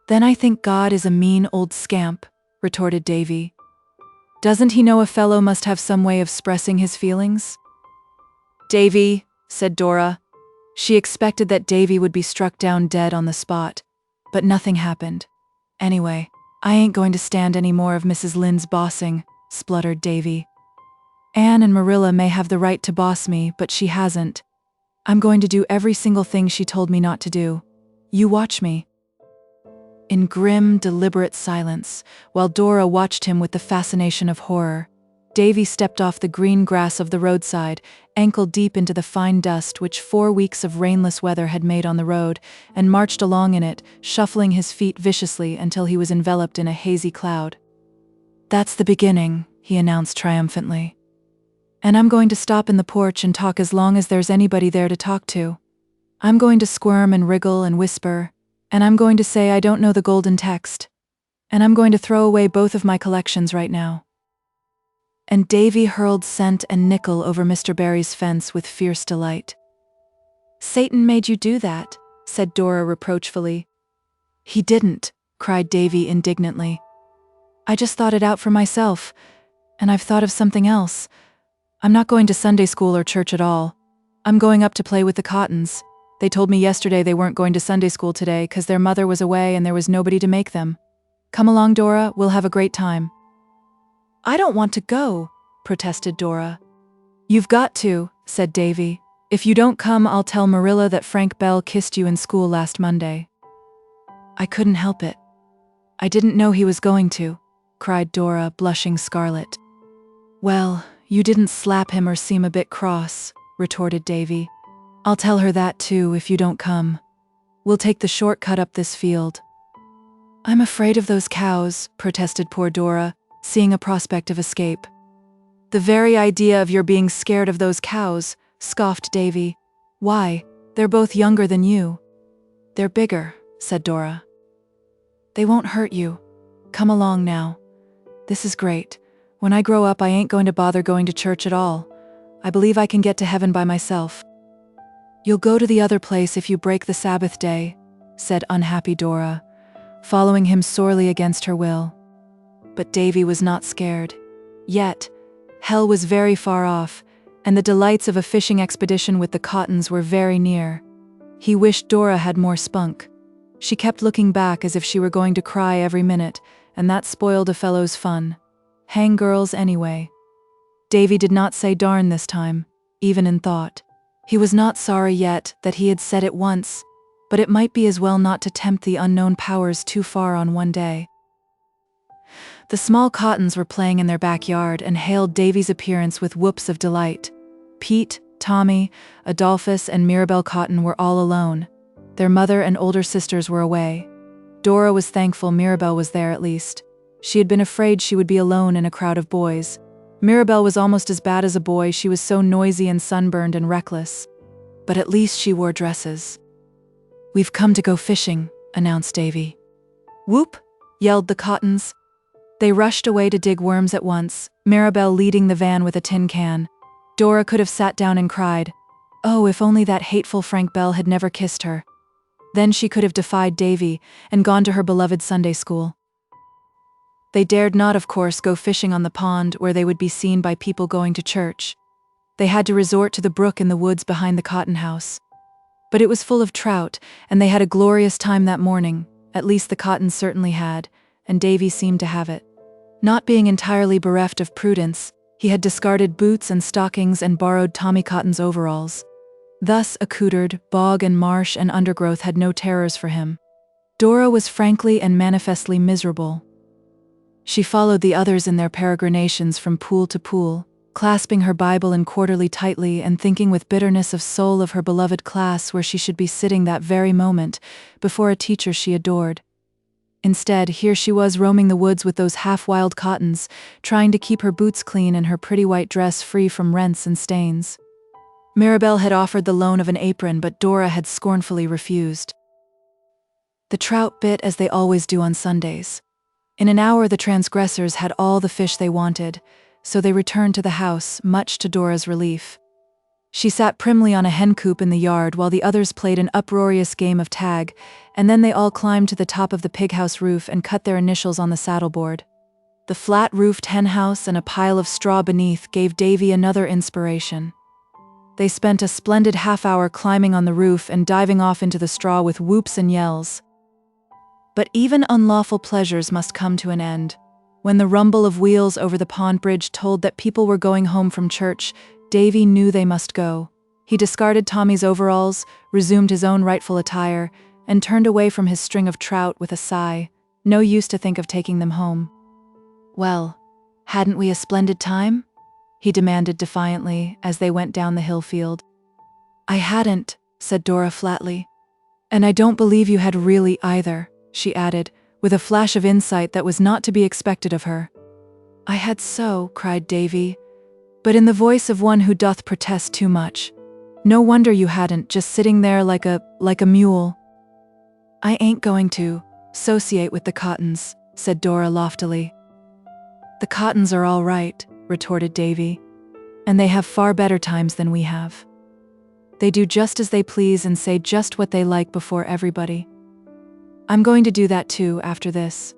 "Then I think God is a mean old scamp," retorted Davy. "Doesn't he know a fellow must have some way of expressing his feelings?" "Davy," said Dora. She expected that Davy would be struck down dead on the spot, but nothing happened. "Anyway, I ain't going to stand any more of Mrs. Lynde's bossing," spluttered Davy. "Anne and Marilla may have the right to boss me, but she hasn't. I'm going to do every single thing she told me not to do. You watch me." In grim, deliberate silence, while Dora watched him with the fascination of horror, Davy stepped off the green grass of the roadside, ankle-deep into the fine dust which 4 weeks of rainless weather had made on the road, and marched along in it, shuffling his feet viciously until he was enveloped in a hazy cloud. "That's the beginning," he announced triumphantly. "And I'm going to stop in the porch and talk as long as there's anybody there to talk to. I'm going to squirm and wriggle and whisper, and I'm going to say I don't know the golden text, and I'm going to throw away both of my collections right now." And Davy hurled cent and nickel over Mr. Barry's fence with fierce delight. "Satan made you do that," said Dora reproachfully. "He didn't," cried Davy indignantly. "I just thought it out for myself, and I've thought of something else. I'm not going to Sunday school or church at all. I'm going up to play with the Cottons. They told me yesterday they weren't going to Sunday school today 'cause their mother was away and there was nobody to make them. Come along, Dora, we'll have a great time." "I don't want to go," protested Dora. "You've got to," said Davy. "If you don't come, I'll tell Marilla that Frank Bell kissed you in school last Monday." "I couldn't help it. I didn't know he was going to," cried Dora, blushing scarlet. "Well, you didn't slap him or seem a bit cross," retorted Davy. "I'll tell her that too if you don't come. We'll take the shortcut up this field." "I'm afraid of those cows," protested poor Dora, seeing a prospect of escape. "The very idea of your being scared of those cows," scoffed Davy. "Why, they're both younger than you." "They're bigger," said Dora. "They won't hurt you. Come along now. This is great. When I grow up, I ain't going to bother going to church at all. I believe I can get to heaven by myself." "You'll go to the other place if you break the Sabbath day," said unhappy Dora, following him sorely against her will. But Davy was not scared. Yet, hell was very far off, and the delights of a fishing expedition with the Cottons were very near. He wished Dora had more spunk. She kept looking back as if she were going to cry every minute, and that spoiled a fellow's fun. Hang girls anyway. Davy did not say darn this time, even in thought. He was not sorry yet that he had said it once, but it might be as well not to tempt the unknown powers too far on one day. The small Cottons were playing in their backyard and hailed Davy's appearance with whoops of delight. Pete, Tommy, Adolphus, and Mirabel Cotton were all alone. Their mother and older sisters were away. Dora was thankful Mirabel was there at least. She had been afraid she would be alone in a crowd of boys. Mirabel was almost as bad as a boy, she was so noisy and sunburned and reckless. But at least she wore dresses. "We've come to go fishing," announced Davy. "Whoop!" yelled the Cottons. They rushed away to dig worms at once, Mirabel leading the van with a tin can. Dora could have sat down and cried. Oh, if only that hateful Frank Bell had never kissed her. Then she could have defied Davy and gone to her beloved Sunday school. They dared not, of course, go fishing on the pond where they would be seen by people going to church. They had to resort to the brook in the woods behind the cotton house. But it was full of trout, and they had a glorious time that morning. At least the Cottons certainly had, and Davy seemed to have it. Not being entirely bereft of prudence, he had discarded boots and stockings and borrowed Tommy Cotton's overalls. Thus accoutered, bog and marsh and undergrowth had no terrors for him. Dora was frankly and manifestly miserable. She followed the others in their peregrinations from pool to pool, clasping her Bible and quarterly tightly and thinking with bitterness of soul of her beloved class where she should be sitting that very moment, before a teacher she adored. Instead, here she was roaming the woods with those half-wild Cottons, trying to keep her boots clean and her pretty white dress free from rents and stains. Mirabel had offered the loan of an apron, but Dora had scornfully refused. The trout bit as they always do on Sundays. In an hour the transgressors had all the fish they wanted, so they returned to the house, much to Dora's relief. She sat primly on a hen coop in the yard while the others played an uproarious game of tag, and then they all climbed to the top of the pig house roof and cut their initials on the saddleboard. The flat-roofed hen house and a pile of straw beneath gave Davy another inspiration. They spent a splendid half-hour climbing on the roof and diving off into the straw with whoops and yells. But even unlawful pleasures must come to an end. When the rumble of wheels over the pond bridge told that people were going home from church, Davy knew they must go. He discarded Tommy's overalls, resumed his own rightful attire, and turned away from his string of trout with a sigh. No use to think of taking them home. "Well, hadn't we a splendid time?" he demanded defiantly as they went down the hill field. "I hadn't," said Dora flatly. "And I don't believe you had really either," she added, with a flash of insight that was not to be expected of her. "I had so," cried Davy, but in the voice of one who doth protest too much. "No wonder you hadn't, just sitting there like a mule." "I ain't going to associate with the Cottons," said Dora loftily. "The Cottons are all right," retorted Davy, "and they have far better times than we have. They do just as they please and say just what they like before everybody. I'm going to do that too after this."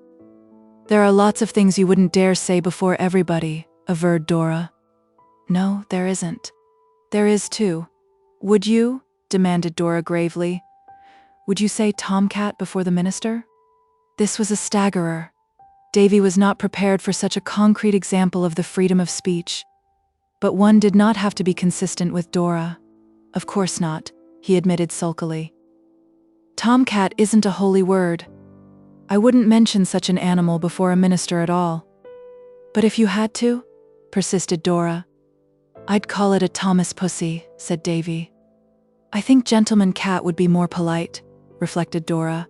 "There are lots of things you wouldn't dare say before everybody," averred Dora. "No, there isn't." "There is too." "Would you?" demanded Dora gravely. "Would you say tomcat before the minister?" This was a staggerer. Davy was not prepared for such a concrete example of the freedom of speech. But one did not have to be consistent with Dora. "Of course not," he admitted sulkily. "Tomcat isn't a holy word. I wouldn't mention such an animal before a minister at all." "But if you had to?" persisted Dora, I'd call it a Thomas pussy, said Davy. I think gentleman cat would be more polite, reflected Dora.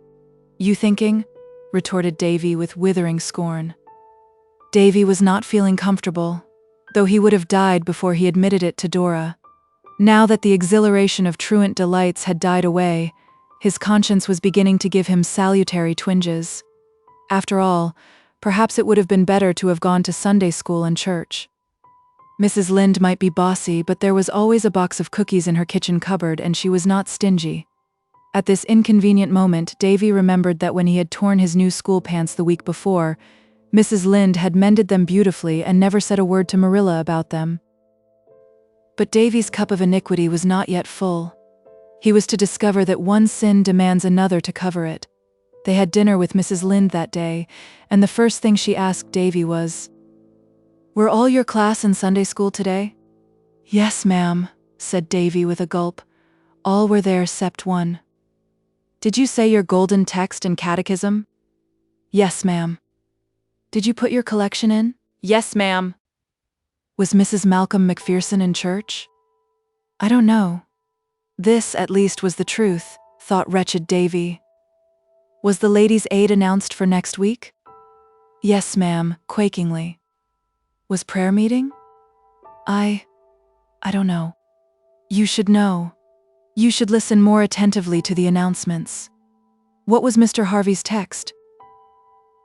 You thinking? Retorted Davy with withering scorn. Davy was not feeling comfortable, though he would have died before he admitted it to Dora. Now that the exhilaration of truant delights had died away, his conscience was beginning to give him salutary twinges. After all, perhaps it would have been better to have gone to Sunday school and church. Mrs. Lynde might be bossy, but there was always a box of cookies in her kitchen cupboard, and she was not stingy. At this inconvenient moment, Davy remembered that when he had torn his new school pants the week before, Mrs. Lynde had mended them beautifully and never said a word to Marilla about them. But Davy's cup of iniquity was not yet full. He was to discover that one sin demands another to cover it. They had dinner with Mrs. Lynde that day, and the first thing she asked Davy was, "Were all your class in Sunday school today?" "Yes, ma'am," said Davy with a gulp. "All were there except one." "Did you say your golden text and catechism?" "Yes, ma'am." "Did you put your collection in?" "Yes, ma'am." "Was Mrs. Malcolm MacPherson in church?" "I don't know." This, at least, was the truth, thought wretched Davy. "Was the Ladies' Aid announced for next week?" "Yes, ma'am," quakingly. "Was prayer meeting?" I don't know." "You should know. You should listen more attentively to the announcements." "What was Mr. Harvey's text?"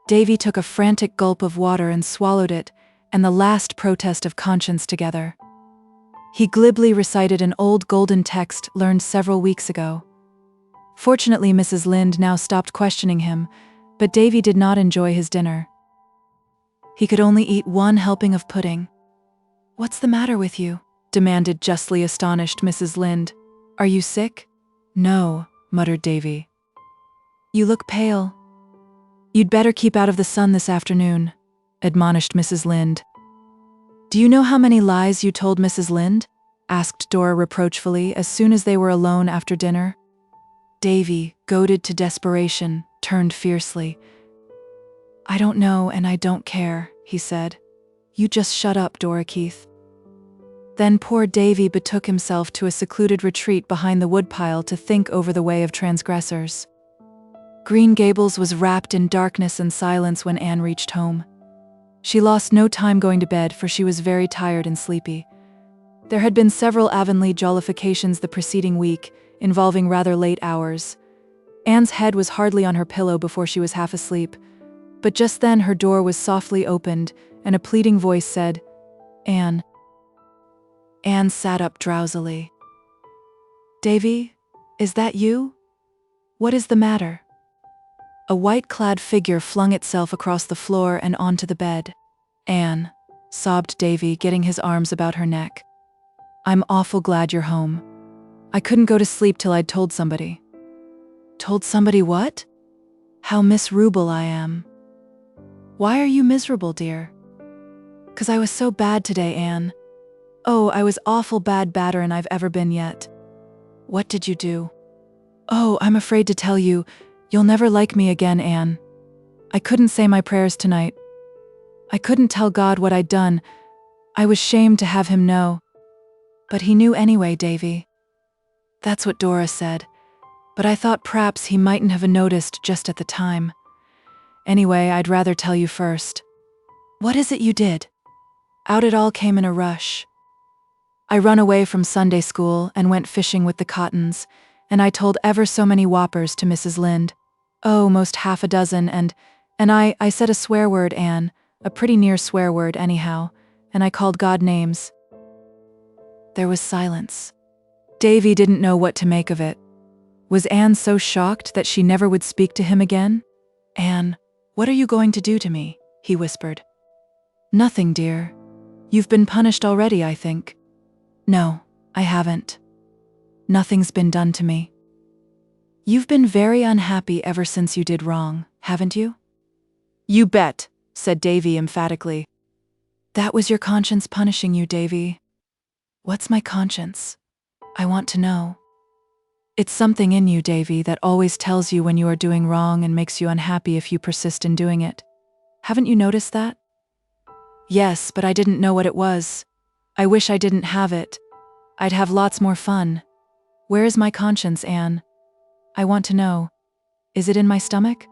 Davy took a frantic gulp of water and swallowed it, and the last protest of conscience together. He glibly recited an old golden text learned several weeks ago. Fortunately, Mrs. Lynde now stopped questioning him, but Davy did not enjoy his dinner. He could only eat one helping of pudding. "What's the matter with you?" demanded justly astonished Mrs. Lynde. "Are you sick?" "No," muttered Davy. "You look pale." "You'd better keep out of the sun this afternoon," admonished Mrs. Lynde. "Do you know how many lies you told Mrs. Lynde?" asked Dora reproachfully as soon as they were alone after dinner. Davy, goaded to desperation, turned fiercely. "I don't know and I don't care," he said. "You just shut up, Dora Keith." Then poor Davy betook himself to a secluded retreat behind the woodpile to think over the way of transgressors. Green Gables was wrapped in darkness and silence when Anne reached home. She lost no time going to bed, for she was very tired and sleepy. There had been several Avonlea jollifications the preceding week, involving rather late hours. Anne's head was hardly on her pillow before she was half asleep, but just then her door was softly opened, and a pleading voice said, "Anne." Anne sat up drowsily. "Davy, is that you? What is the matter?" A white-clad figure flung itself across the floor and onto the bed. "Anne," sobbed Davy, getting his arms about her neck. "I'm awful glad you're home. I couldn't go to sleep till I'd told somebody." "Told somebody what?" "How miserable I am." "Why are you miserable, dear?" "'Cause I was so bad today, Anne. Oh, I was awful badder'n I've ever been yet." "What did you do?" "Oh, I'm afraid to tell you. You'll never like me again, Anne. I couldn't say my prayers tonight. I couldn't tell God what I'd done. I was shamed to have him know. But he knew anyway, Davy." That's what Dora said, but I thought p'raps he mightn't have noticed just at the time. Anyway, I'd rather tell you first. "What is it you did?" Out it all came in a rush. I run away from Sunday school and went fishing with the Cottons, and I told ever so many whoppers to Mrs. Lynde. Oh, most half a dozen, and I said a swear word, Anne, a pretty near swear word anyhow, and I called God names. There was silence. Davy didn't know what to make of it. Was Anne so shocked that she never would speak to him again? "Anne, what are you going to do to me?" he whispered. "Nothing, dear. You've been punished already, I think." "No, I haven't. Nothing's been done to me." "You've been very unhappy ever since you did wrong, haven't you?" "You bet," said Davy emphatically. "That was your conscience punishing you, Davy." "What's my conscience? I want to know." "It's something in you, Davy, that always tells you when you are doing wrong and makes you unhappy if you persist in doing it. Haven't you noticed that?" "Yes, but I didn't know what it was." I wish I didn't have it. I'd have lots more fun. Where is my conscience, Anne? I want to know. Is it in my stomach?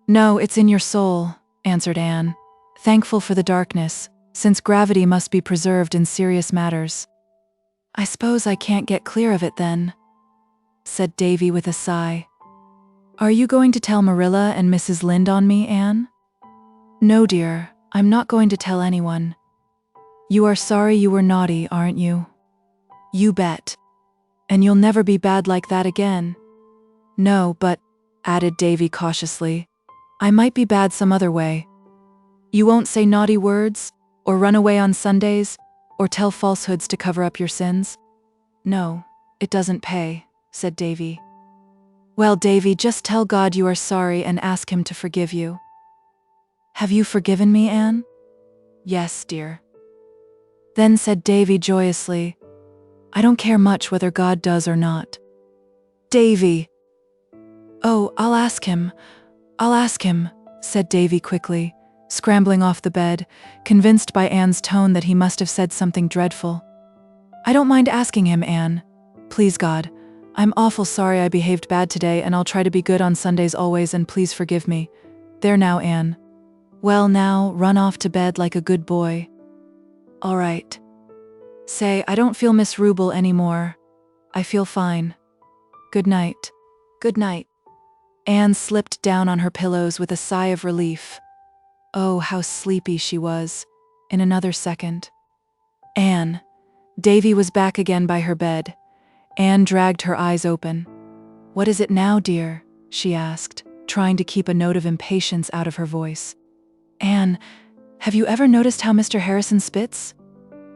No, it's in your soul, answered Anne, thankful for the darkness, since gravity must be preserved in serious matters. I suppose I can't get clear of it then, said Davy with a sigh. Are you going to tell Marilla and Mrs. Lynde on me, Anne? No, dear, I'm not going to tell anyone. You are sorry you were naughty, aren't you? You bet. And you'll never be bad like that again. No, but, added Davy cautiously, I might be bad some other way. You won't say naughty words, or run away on Sundays, or tell falsehoods to cover up your sins? No, it doesn't pay, said Davy. Well, Davy, just tell God you are sorry and ask him to forgive you. Have you forgiven me, Anne? Yes, dear. Then said Davy joyously, I don't care much whether God does or not. Davy! Oh, I'll ask him, said Davy quickly, scrambling off the bed, convinced by Anne's tone that he must have said something dreadful. I don't mind asking him, Anne. Please, God. I'm awful sorry I behaved bad today, and I'll try to be good on Sundays always, and please forgive me. There now, Anne. Well now, run off to bed like a good boy. All right. Say, I don't feel miserable anymore. I feel fine. Good night. Good night. Anne slipped down on her pillows with a sigh of relief. Oh, how sleepy she was. In another second. Anne. Davy was back again by her bed. Anne dragged her eyes open. What is it now, dear? She asked, trying to keep a note of impatience out of her voice. Anne, have you ever noticed how Mr. Harrison spits?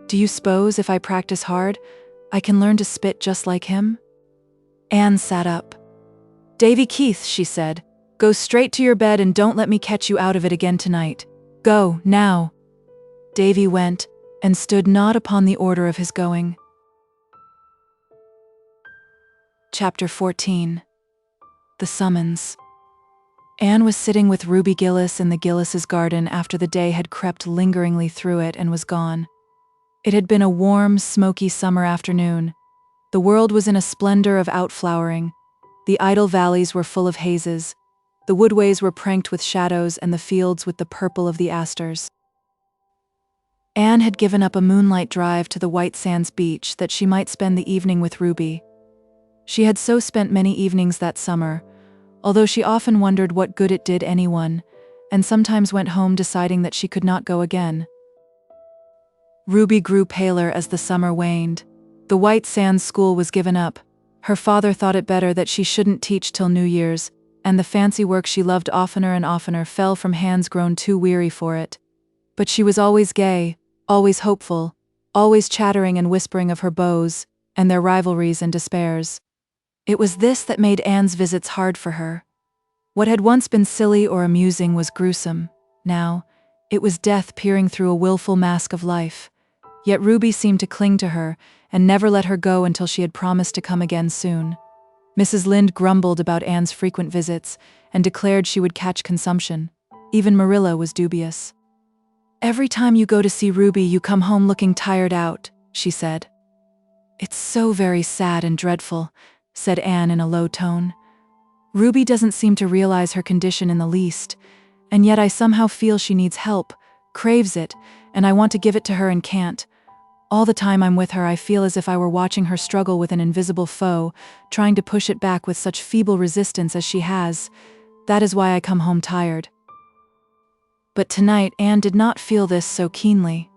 Do you suppose if I practice hard, I can learn to spit just like him? Anne sat up. Davy Keith, she said, go straight to your bed and don't let me catch you out of it again tonight. Go, now. Davy went, and stood not upon the order of his going. Chapter 14. The Summons. Anne was sitting with Ruby Gillis in the Gillis's garden after the day had crept lingeringly through it and was gone. It had been a warm, smoky summer afternoon. The world was in a splendor of outflowering. The idle valleys were full of hazes. The woodways were pranked with shadows and the fields with the purple of the asters. Anne had given up a moonlight drive to the White Sands beach that she might spend the evening with Ruby. She had so spent many evenings that summer, although she often wondered what good it did anyone, and sometimes went home deciding that she could not go again. Ruby grew paler as the summer waned. The White Sands school was given up. Her father thought it better that she shouldn't teach till New Year's, and the fancy work she loved oftener and oftener fell from hands grown too weary for it. But she was always gay, always hopeful, always chattering and whispering of her beaux, and their rivalries and despairs. It was this that made Anne's visits hard for her. What had once been silly or amusing was gruesome. Now, it was death peering through a willful mask of life. Yet Ruby seemed to cling to her, and never let her go until she had promised to come again soon. Mrs. Lynde grumbled about Anne's frequent visits, and declared she would catch consumption. Even Marilla was dubious. Every time you go to see Ruby, you come home looking tired out, she said. It's so very sad and dreadful, said Anne in a low tone. Ruby doesn't seem to realize her condition in the least, and yet I somehow feel she needs help, craves it, and I want to give it to her and can't. All the time I'm with her, I feel as if I were watching her struggle with an invisible foe, trying to push it back with such feeble resistance as she has. That is why I come home tired. But tonight Anne did not feel this so keenly.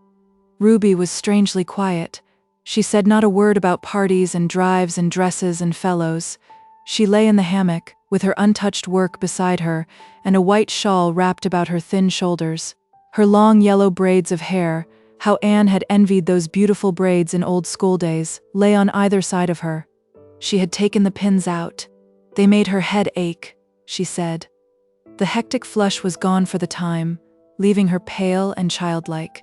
Ruby was strangely quiet. She said not a word about parties and drives and dresses and fellows. She lay in the hammock, with her untouched work beside her, and a white shawl wrapped about her thin shoulders. Her long yellow braids of hair, how Anne had envied those beautiful braids in old school days, lay on either side of her. She had taken the pins out. They made her head ache, she said. The hectic flush was gone for the time, leaving her pale and childlike.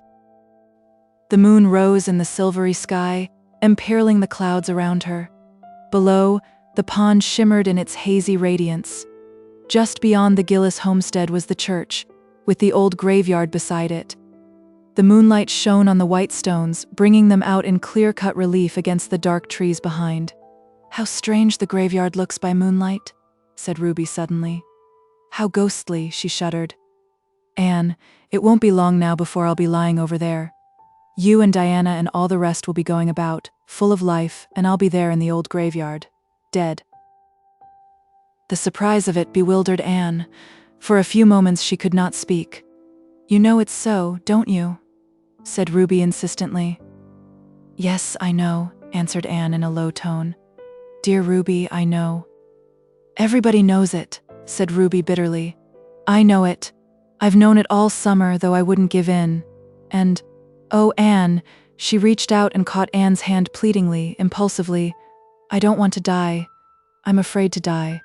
The moon rose in the silvery sky, imperiling the clouds around her. Below, the pond shimmered in its hazy radiance. Just beyond the Gillis homestead was the church, with the old graveyard beside it. The moonlight shone on the white stones, bringing them out in clear-cut relief against the dark trees behind. "How strange the graveyard looks by moonlight," said Ruby suddenly. "How ghostly," she shuddered. "Anne, it won't be long now before I'll be lying over there. You and Diana and all the rest will be going about, full of life, and I'll be there in the old graveyard, dead." The surprise of it bewildered Anne. For a few moments she could not speak. "You know it's so, don't you?" said Ruby insistently. "Yes, I know," answered Anne in a low tone. "Dear Ruby, I know." "Everybody knows it," said Ruby bitterly. "I know it. I've known it all summer, though I wouldn't give in. And, oh, Anne," she reached out and caught Anne's hand pleadingly, impulsively. "I don't want to die. I'm afraid to die."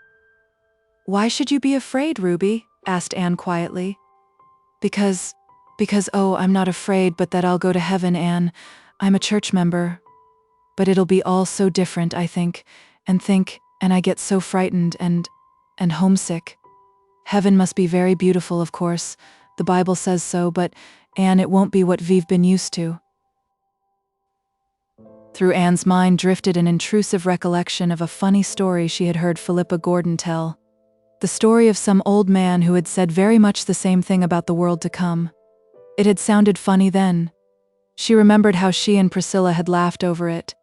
"Why should you be afraid, Ruby?" asked Anne quietly. Because, oh, I'm not afraid but that I'll go to heaven, Anne. I'm a church member. But it'll be all so different, I think, and I get so frightened and homesick. Heaven must be very beautiful, of course. The Bible says so, but, Anne, it won't be what we've been used to." Through Anne's mind drifted an intrusive recollection of a funny story she had heard Philippa Gordon tell. The story of some old man who had said very much the same thing about the world to come. It had sounded funny then. She remembered how she and Priscilla had laughed over it.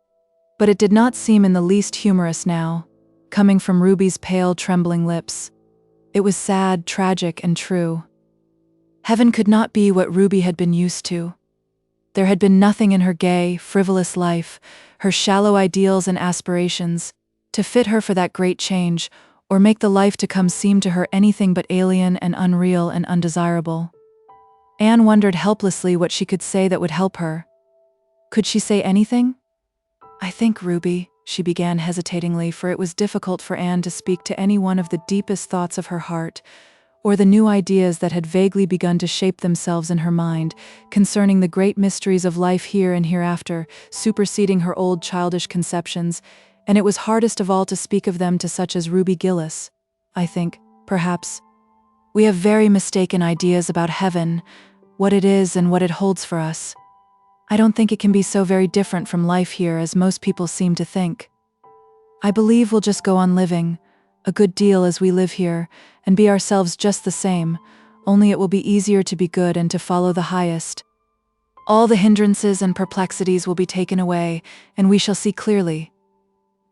But it did not seem in the least humorous now, coming from Ruby's pale, trembling lips. It was sad, tragic, and true. Heaven could not be what Ruby had been used to. There had been nothing in her gay, frivolous life, her shallow ideals and aspirations, to fit her for that great change, or make the life to come seem to her anything but alien and unreal and undesirable. Anne wondered helplessly what she could say that would help her. Could she say anything? "I think, Ruby," she began hesitatingly, for it was difficult for Anne to speak to any one of the deepest thoughts of her heart, or the new ideas that had vaguely begun to shape themselves in her mind, concerning the great mysteries of life here and hereafter, superseding her old childish conceptions, and it was hardest of all to speak of them to such as Ruby Gillis. "I think, perhaps, we have very mistaken ideas about heaven, what it is and what it holds for us. I don't think it can be so very different from life here as most people seem to think. I believe we'll just go on living, a good deal as we live here, and be ourselves just the same, only it will be easier to be good and to follow the highest. All the hindrances and perplexities will be taken away, and we shall see clearly.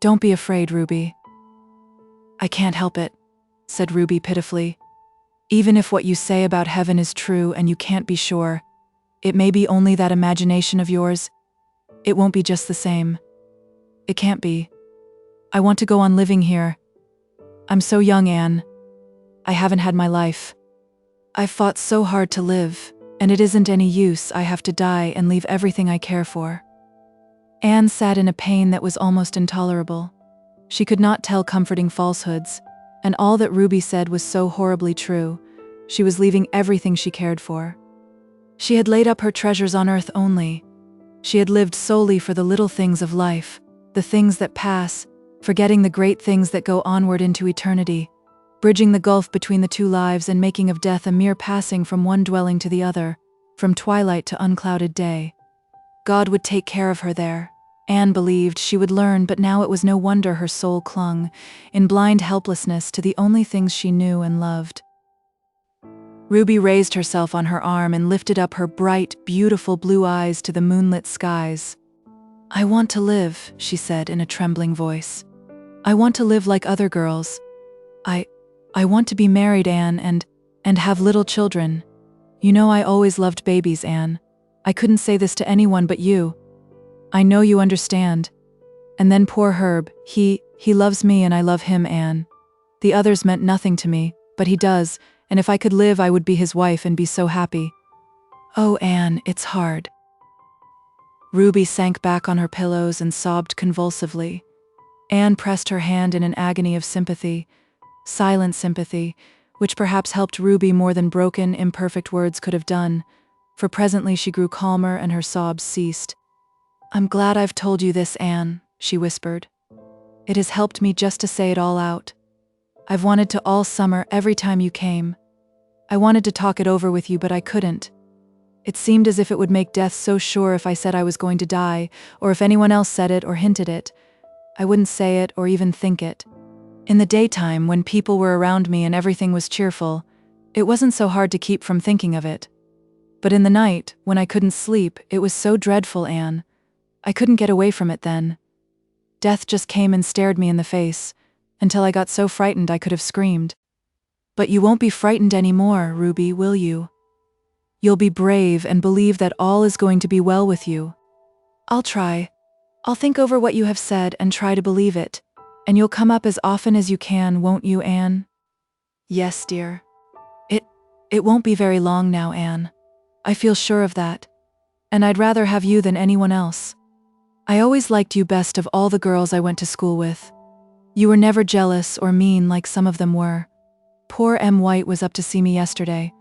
Don't be afraid, Ruby." "I can't help it," said Ruby pitifully. "Even if what you say about heaven is true and you can't be sure, it may be only that imagination of yours. It won't be just the same. It can't be. I want to go on living here. I'm so young, Anne. I haven't had my life. I've fought so hard to live, and it isn't any use. I have to die and leave everything I care for." Anne sat in a pain that was almost intolerable. She could not tell comforting falsehoods, and all that Ruby said was so horribly true. She was leaving everything she cared for. She had laid up her treasures on earth only. She had lived solely for the little things of life, the things that pass, forgetting the great things that go onward into eternity, bridging the gulf between the two lives and making of death a mere passing from one dwelling to the other, from twilight to unclouded day. God would take care of her there. Anne believed she would learn, but now it was no wonder her soul clung, in blind helplessness, to the only things she knew and loved. Ruby raised herself on her arm and lifted up her bright, beautiful blue eyes to the moonlit skies. "I want to live," she said in a trembling voice. "I want to live like other girls. I want to be married, Anne, and have little children. You know I always loved babies, Anne. I couldn't say this to anyone but you. I know you understand. And then poor Herb, he loves me and I love him, Anne. The others meant nothing to me, but he does, and if I could live I would be his wife and be so happy. Oh, Anne, it's hard." Ruby sank back on her pillows and sobbed convulsively. Anne pressed her hand in an agony of sympathy, silent sympathy, which perhaps helped Ruby more than broken, imperfect words could have done, for presently she grew calmer and her sobs ceased. "I'm glad I've told you this, Anne," she whispered. "It has helped me just to say it all out. I've wanted to all summer, every time you came. I wanted to talk it over with you, but I couldn't. It seemed as if it would make death so sure if I said I was going to die, or if anyone else said it or hinted it. I wouldn't say it or even think it. In the daytime, when people were around me and everything was cheerful, it wasn't so hard to keep from thinking of it. But in the night, when I couldn't sleep, it was so dreadful, Anne. I couldn't get away from it then. Death just came and stared me in the face, until I got so frightened I could have screamed. But you won't be frightened anymore, Ruby, will you? You'll be brave and believe that all is going to be well with you. I'll try. I'll think over what you have said and try to believe it, and you'll come up as often as you can, won't you, Anne? Yes, dear. It won't be very long now, Anne. I feel sure of that. And I'd rather have you than anyone else. I always liked you best of all the girls I went to school with. You were never jealous or mean like some of them were. Poor Em White was up to see me yesterday.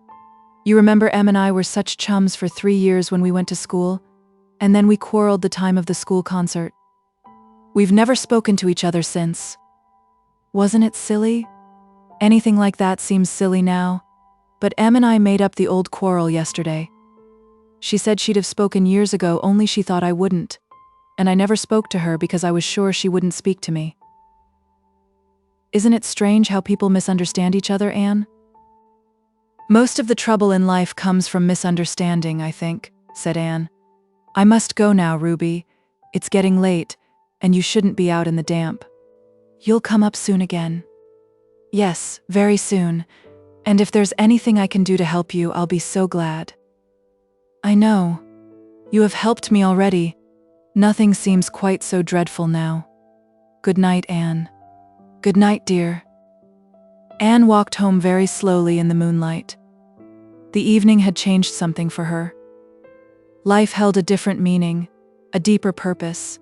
You remember Em and I were such chums for 3 years when we went to school, and then we quarreled the time of the school concert. We've never spoken to each other since. Wasn't it silly? Anything like that seems silly now. But Em and I made up the old quarrel yesterday. She said she'd have spoken years ago, only she thought I wouldn't. And I never spoke to her because I was sure she wouldn't speak to me. Isn't it strange how people misunderstand each other, Anne? Most of the trouble in life comes from misunderstanding, I think, said Anne. I must go now, Ruby. It's getting late, and you shouldn't be out in the damp. You'll come up soon again. Yes, very soon. And if there's anything I can do to help you, I'll be so glad. I know. You have helped me already. Nothing seems quite so dreadful now. Good night, Anne. Good night, dear. Anne walked home very slowly in the moonlight. The evening had changed something for her. Life held a different meaning, a deeper purpose.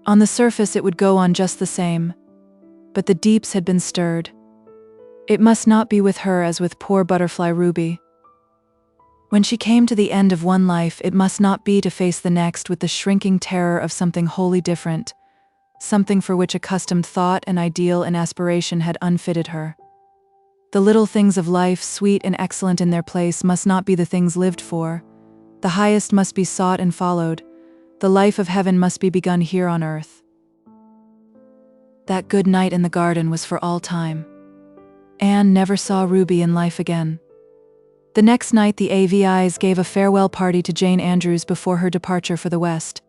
On the surface it would go on just the same, but the deeps had been stirred. It must not be with her as with poor butterfly Ruby. When she came to the end of one life, it must not be to face the next with the shrinking terror of something wholly different, something for which accustomed thought and ideal and aspiration had unfitted her. The little things of life, sweet and excellent in their place, must not be the things lived for. The highest must be sought and followed. The life of heaven must be begun here on earth. That good night in the garden was for all time. Anne never saw Ruby in life again. The next night the AVIs gave a farewell party to Jane Andrews before her departure for the West.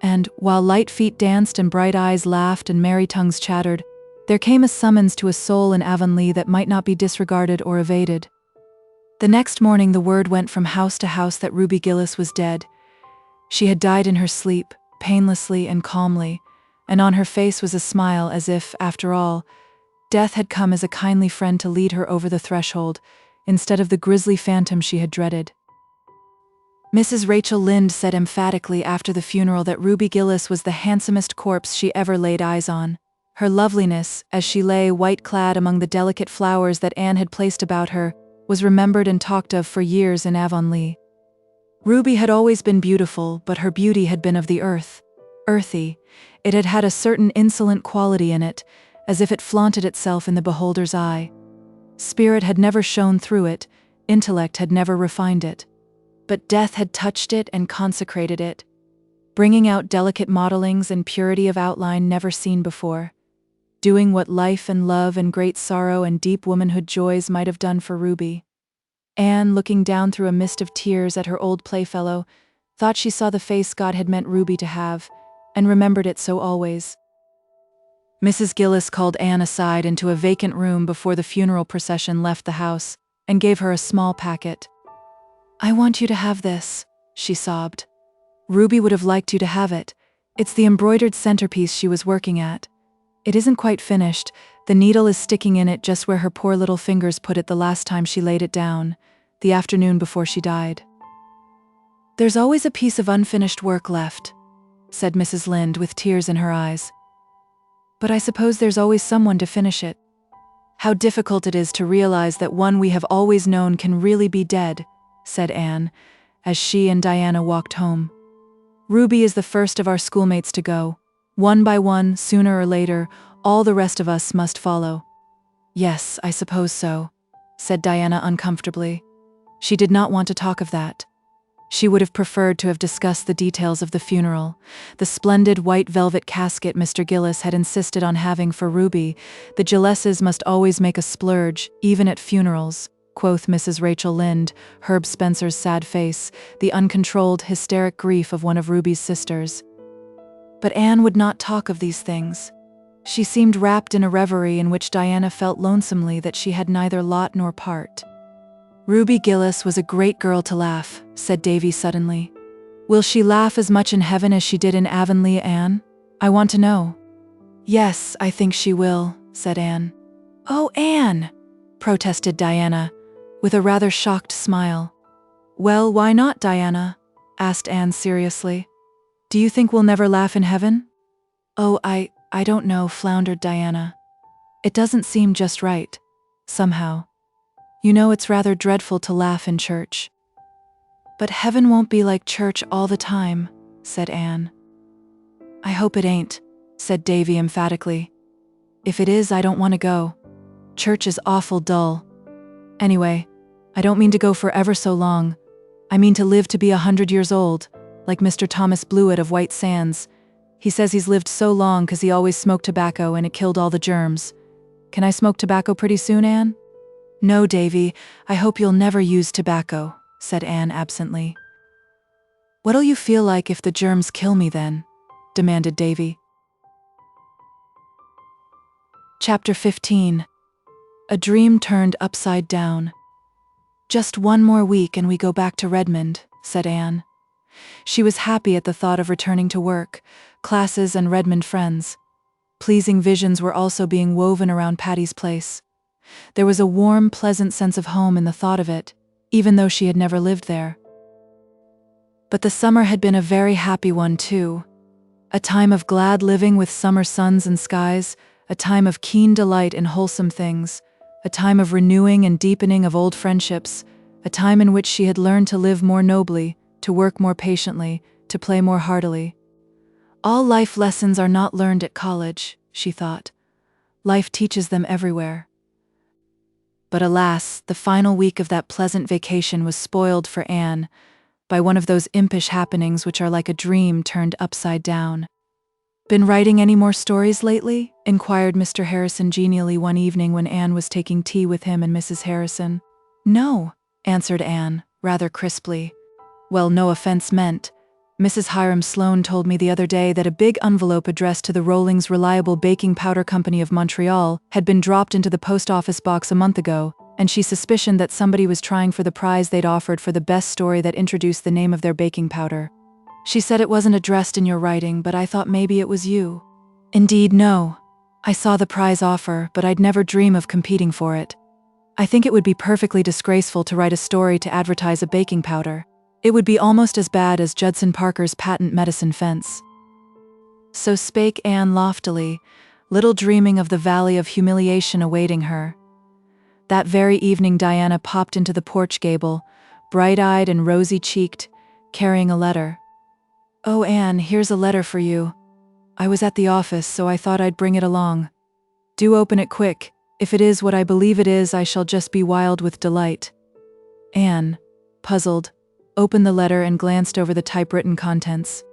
And, while light feet danced and bright eyes laughed and merry tongues chattered, there came a summons to a soul in Avonlea that might not be disregarded or evaded. The next morning the word went from house to house that Ruby Gillis was dead. She had died in her sleep, painlessly and calmly, and on her face was a smile as if, after all, death had come as a kindly friend to lead her over the threshold, instead of the grisly phantom she had dreaded. Mrs. Rachel Lynde said emphatically after the funeral that Ruby Gillis was the handsomest corpse she ever laid eyes on. Her loveliness, as she lay white-clad among the delicate flowers that Anne had placed about her, was remembered and talked of for years in Avonlea. Ruby had always been beautiful, but her beauty had been of the earth. Earthy. It had had a certain insolent quality in it, as if it flaunted itself in the beholder's eye. Spirit had never shone through it, intellect had never refined it. But death had touched it and consecrated it, bringing out delicate modelings and purity of outline never seen before, doing what life and love and great sorrow and deep womanhood joys might have done for Ruby. Anne, looking down through a mist of tears at her old playfellow, thought she saw the face God had meant Ruby to have, and remembered it so always. Mrs. Gillis called Anne aside into a vacant room before the funeral procession left the house, and gave her a small packet. "I want you to have this," she sobbed. "Ruby would have liked you to have it. It's the embroidered centerpiece she was working at. It isn't quite finished. The needle is sticking in it just where her poor little fingers put it the last time she laid it down, the afternoon before she died." "There's always a piece of unfinished work left," said Mrs. Lynde with tears in her eyes. "But I suppose there's always someone to finish it. How difficult it is to realize that one we have always known can really be dead," said Anne, as she and Diana walked home. "Ruby is the first of our schoolmates to go. One by one, sooner or later, all the rest of us must follow." "Yes, I suppose so," said Diana uncomfortably. She did not want to talk of that. She would have preferred to have discussed the details of the funeral, the splendid white velvet casket Mr. Gillis had insisted on having for Ruby. The Gilleses must always make a splurge, even at funerals, quoth Mrs. Rachel Lynde, Herb Spencer's sad face, the uncontrolled, hysteric grief of one of Ruby's sisters. But Anne would not talk of these things. She seemed wrapped in a reverie in which Diana felt lonesomely that she had neither lot nor part. Ruby Gillis was a great girl to laugh, said Davy suddenly. Will she laugh as much in heaven as she did in Avonlea, Anne? I want to know. Yes, I think she will, said Anne. Oh, Anne, protested Diana, with a rather shocked smile. Well, why not, Diana? Asked Anne seriously. Do you think we'll never laugh in heaven? Oh, I don't know, floundered Diana. It doesn't seem just right, somehow. You know, it's rather dreadful to laugh in church. But heaven won't be like church all the time, said Anne. I hope it ain't, said Davy emphatically. If it is, I don't want to go. Church is awful dull. Anyway, I don't mean to go for ever so long. I mean to live to be 100 years old, like Mr. Thomas Blewett of White Sands. He says he's lived so long 'cause he always smoked tobacco and it killed all the germs. Can I smoke tobacco pretty soon, Anne? No, Davy, I hope you'll never use tobacco, said Anne absently. What'll you feel like if the germs kill me then? Demanded Davy. Chapter 15. A Dream Turned Upside Down. Just one more week and we go back to Redmond, said Anne. She was happy at the thought of returning to work, classes and Redmond friends. Pleasing visions were also being woven around Patty's Place. There was a warm, pleasant sense of home in the thought of it, even though she had never lived there. But the summer had been a very happy one too. A time of glad living with summer suns and skies, a time of keen delight in wholesome things, a time of renewing and deepening of old friendships, a time in which she had learned to live more nobly, to work more patiently, to play more heartily. All life lessons are not learned at college, she thought. Life teaches them everywhere. But alas, the final week of that pleasant vacation was spoiled for Anne by one of those impish happenings which are like a dream turned upside down. Been writing any more stories lately? Inquired Mr. Harrison genially one evening when Anne was taking tea with him and Mrs. Harrison. No, answered Anne, rather crisply. Well, no offense meant. Mrs. Hiram Sloane told me the other day that a big envelope addressed to the Rollings Reliable Baking Powder Company of Montreal had been dropped into the post office box a month ago, and she suspicioned that somebody was trying for the prize they'd offered for the best story that introduced the name of their baking powder. She said it wasn't addressed in your writing, but I thought maybe it was you. Indeed, no. I saw the prize offer, but I'd never dream of competing for it. I think it would be perfectly disgraceful to write a story to advertise a baking powder. It would be almost as bad as Judson Parker's patent medicine fence. So spake Anne loftily, little dreaming of the valley of humiliation awaiting her. That very evening Diana popped into the porch gable, bright-eyed and rosy-cheeked, carrying a letter. Oh, Anne, here's a letter for you. I was at the office, so I thought I'd bring it along. Do open it quick. If it is what I believe it is, I shall just be wild with delight. Anne, puzzled, opened the letter and glanced over the typewritten contents.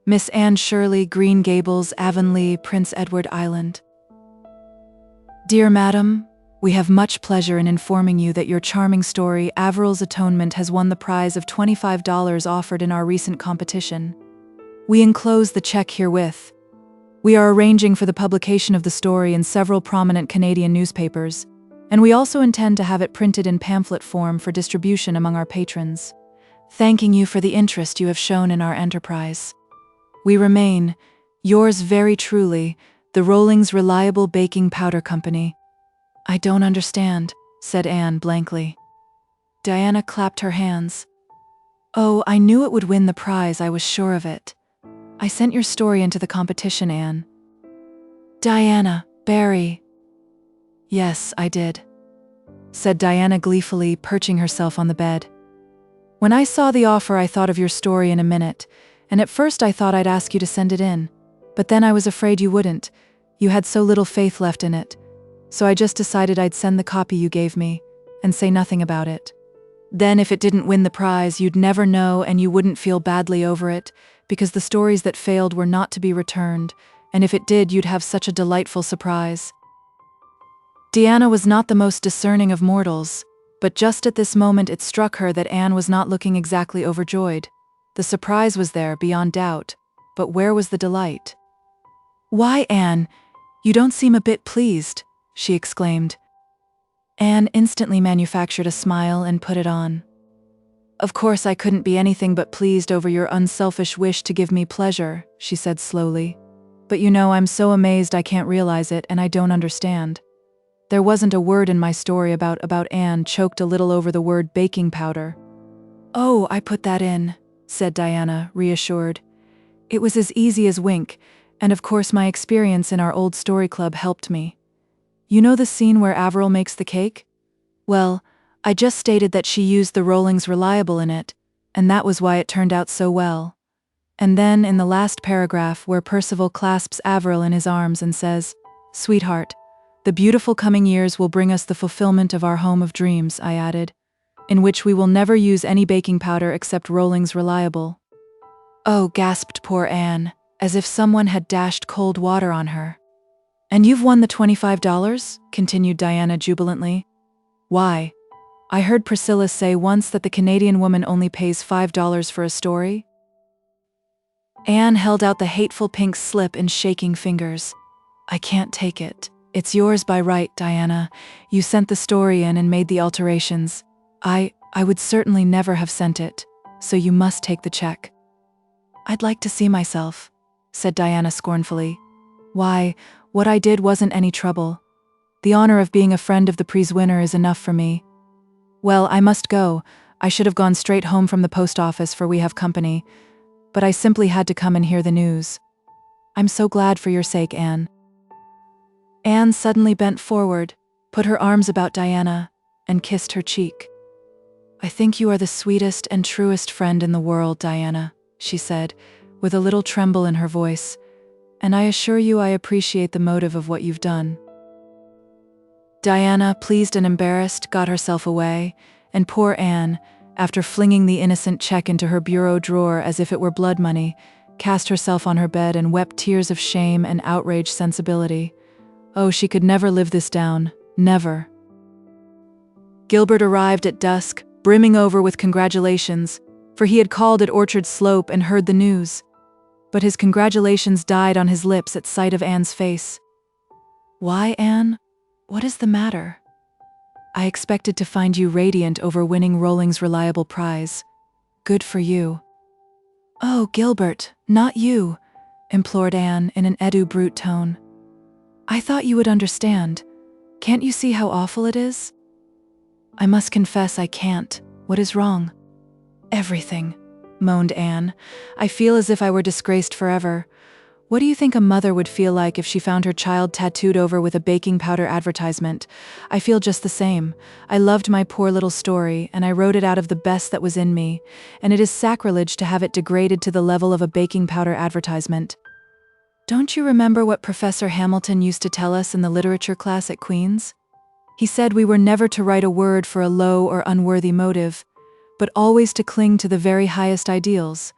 Miss Anne Shirley, Green Gables, Avonlea, Prince Edward Island. Dear Madam, we have much pleasure in informing you that your charming story, Averil's Atonement, has won the prize of $25 offered in our recent competition. We enclose the check herewith. We are arranging for the publication of the story in several prominent Canadian newspapers, and we also intend to have it printed in pamphlet form for distribution among our patrons. Thanking you for the interest you have shown in our enterprise. We remain, yours very truly, the Rollings Reliable Baking Powder Company. I don't understand, said Anne blankly. Diana clapped her hands. Oh, I knew it would win the prize, I was sure of it. I sent your story into the competition, Anne. Diana, Barry. Yes, I did, said Diana gleefully, perching herself on the bed. When I saw the offer, I thought of your story in a minute, and at first I thought I'd ask you to send it in, but then I was afraid you wouldn't. You had so little faith left in it. So I just decided I'd send the copy you gave me, and say nothing about it. Then if it didn't win the prize, you'd never know and you wouldn't feel badly over it, because the stories that failed were not to be returned, and if it did, you'd have such a delightful surprise. Deanna was not the most discerning of mortals, but just at this moment it struck her that Anne was not looking exactly overjoyed. The surprise was there, beyond doubt, but where was the delight? "Why, Anne, you don't seem a bit pleased," she exclaimed. Anne instantly manufactured a smile and put it on. "Of course I couldn't be anything but pleased over your unselfish wish to give me pleasure," she said slowly. "But you know, I'm so amazed I can't realize it, and I don't understand. There wasn't a word in my story about Anne choked a little over the word baking powder." "Oh, I put that in," said Diana, reassured. "It was as easy as wink, and of course my experience in our old story club helped me. You know the scene where Averil makes the cake? Well, I just stated that she used the Rollings Reliable in it, and that was why it turned out so well. And then in the last paragraph where Percival clasps Averil in his arms and says, 'Sweetheart, the beautiful coming years will bring us the fulfillment of our home of dreams,' I added, 'in which we will never use any baking powder except Rollings Reliable.'" "Oh," gasped poor Anne, as if someone had dashed cold water on her. "And you've won the $25? Continued Diana jubilantly. "Why, I heard Priscilla say once that the Canadian woman only pays $5 for a story." Anne held out the hateful pink slip in shaking fingers. "I can't take it. It's yours by right, Diana. You sent the story in and made the alterations. I would certainly never have sent it, so you must take the check." "I'd like to see myself," said Diana scornfully. "Why, what I did wasn't any trouble. The honor of being a friend of the prize winner is enough for me. Well, I must go. I should have gone straight home from the post office, for we have company, but I simply had to come and hear the news. I'm so glad for your sake, Anne." Anne suddenly bent forward, put her arms about Diana, and kissed her cheek. "I think you are the sweetest and truest friend in the world, Diana," she said, with a little tremble in her voice, "and I assure you I appreciate the motive of what you've done." Diana, pleased and embarrassed, got herself away, and poor Anne, after flinging the innocent check into her bureau drawer as if it were blood money, cast herself on her bed and wept tears of shame and outraged sensibility. Oh, she could never live this down, never. Gilbert arrived at dusk, brimming over with congratulations, for he had called at Orchard Slope and heard the news. But his congratulations died on his lips at sight of Anne's face. "Why, Anne? What is the matter?" "I expected to find you radiant over winning Rollings Reliable prize. Good for you." "Oh, Gilbert, not you," implored Anne in an Edu Brute tone. "I thought you would understand. Can't you see how awful it is?" "I must confess I can't. What is wrong?" "Everything," moaned Anne. "I feel as if I were disgraced forever. What do you think a mother would feel like if she found her child tattooed over with a baking powder advertisement? I feel just the same. I loved my poor little story, and I wrote it out of the best that was in me, and it is sacrilege to have it degraded to the level of a baking powder advertisement. Don't you remember what Professor Hamilton used to tell us in the literature class at Queen's? He said we were never to write a word for a low or unworthy motive, but always to cling to the very highest ideals.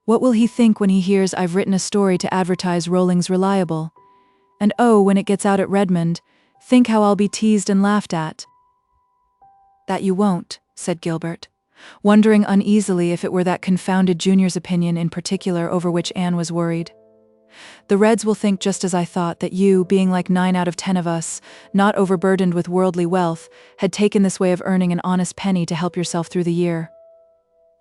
What will he think when he hears I've written a story to advertise Rollings Reliable? And oh, when it gets out at Redmond, think how I'll be teased and laughed at." "That you won't," said Gilbert, wondering uneasily if it were that confounded junior's opinion in particular over which Anne was worried. "The Reds will think just as I thought, that you, being like 9 out of 10 of us, not overburdened with worldly wealth, had taken this way of earning an honest penny to help yourself through the year.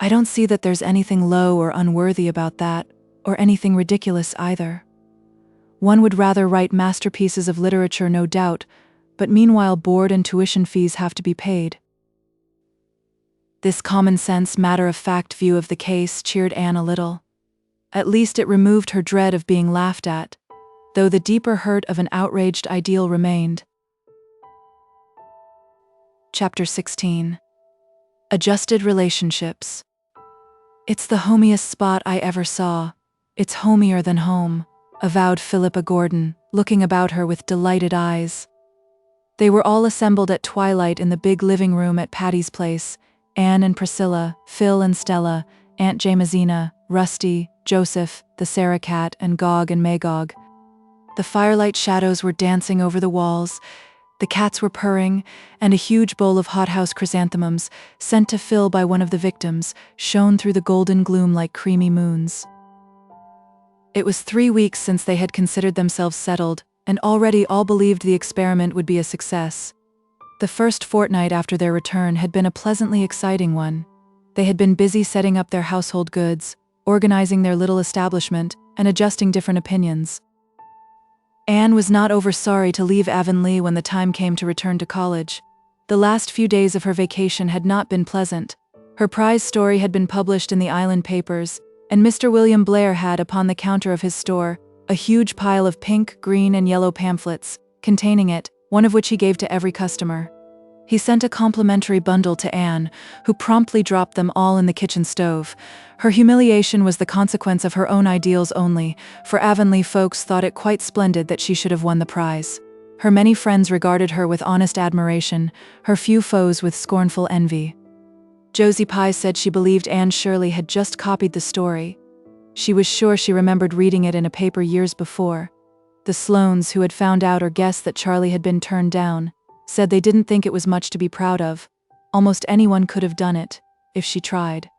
I don't see that there's anything low or unworthy about that, or anything ridiculous either. One would rather write masterpieces of literature, no doubt, but meanwhile board and tuition fees have to be paid." This common-sense, matter-of-fact view of the case cheered Anne a little. At least it removed her dread of being laughed at, though the deeper hurt of an outraged ideal remained. Chapter 16. Adjusted Relationships. "It's the homiest spot I ever saw. It's homier than home," avowed Philippa Gordon, looking about her with delighted eyes. They were all assembled at twilight in the big living room at Patty's place, Anne and Priscilla, Phil and Stella, Aunt Jamesina, Rusty, Joseph, the Sarah cat, and Gog and Magog. The firelight shadows were dancing over the walls, the cats were purring, and a huge bowl of hothouse chrysanthemums, sent to Phil by one of the victims, shone through the golden gloom like creamy moons. It was 3 weeks since they had considered themselves settled, and already all believed the experiment would be a success. The first fortnight after their return had been a pleasantly exciting one. They had been busy setting up their household goods, organizing their little establishment, and adjusting different opinions. Anne was not over sorry to leave Avonlea when the time came to return to college. The last few days of her vacation had not been pleasant. Her prize story had been published in the island papers, and Mr. William Blair had, upon the counter of his store, a huge pile of pink, green, and yellow pamphlets, containing it, one of which he gave to every customer. He sent a complimentary bundle to Anne, who promptly dropped them all in the kitchen stove. Her humiliation was the consequence of her own ideals only, for Avonlea folks thought it quite splendid that she should have won the prize. Her many friends regarded her with honest admiration, her few foes with scornful envy. Josie Pye said she believed Anne Shirley had just copied the story. She was sure she remembered reading it in a paper years before. The Sloanes, who had found out or guessed that Charlie had been turned down, said they didn't think it was much to be proud of. Almost anyone could have done it, if she tried.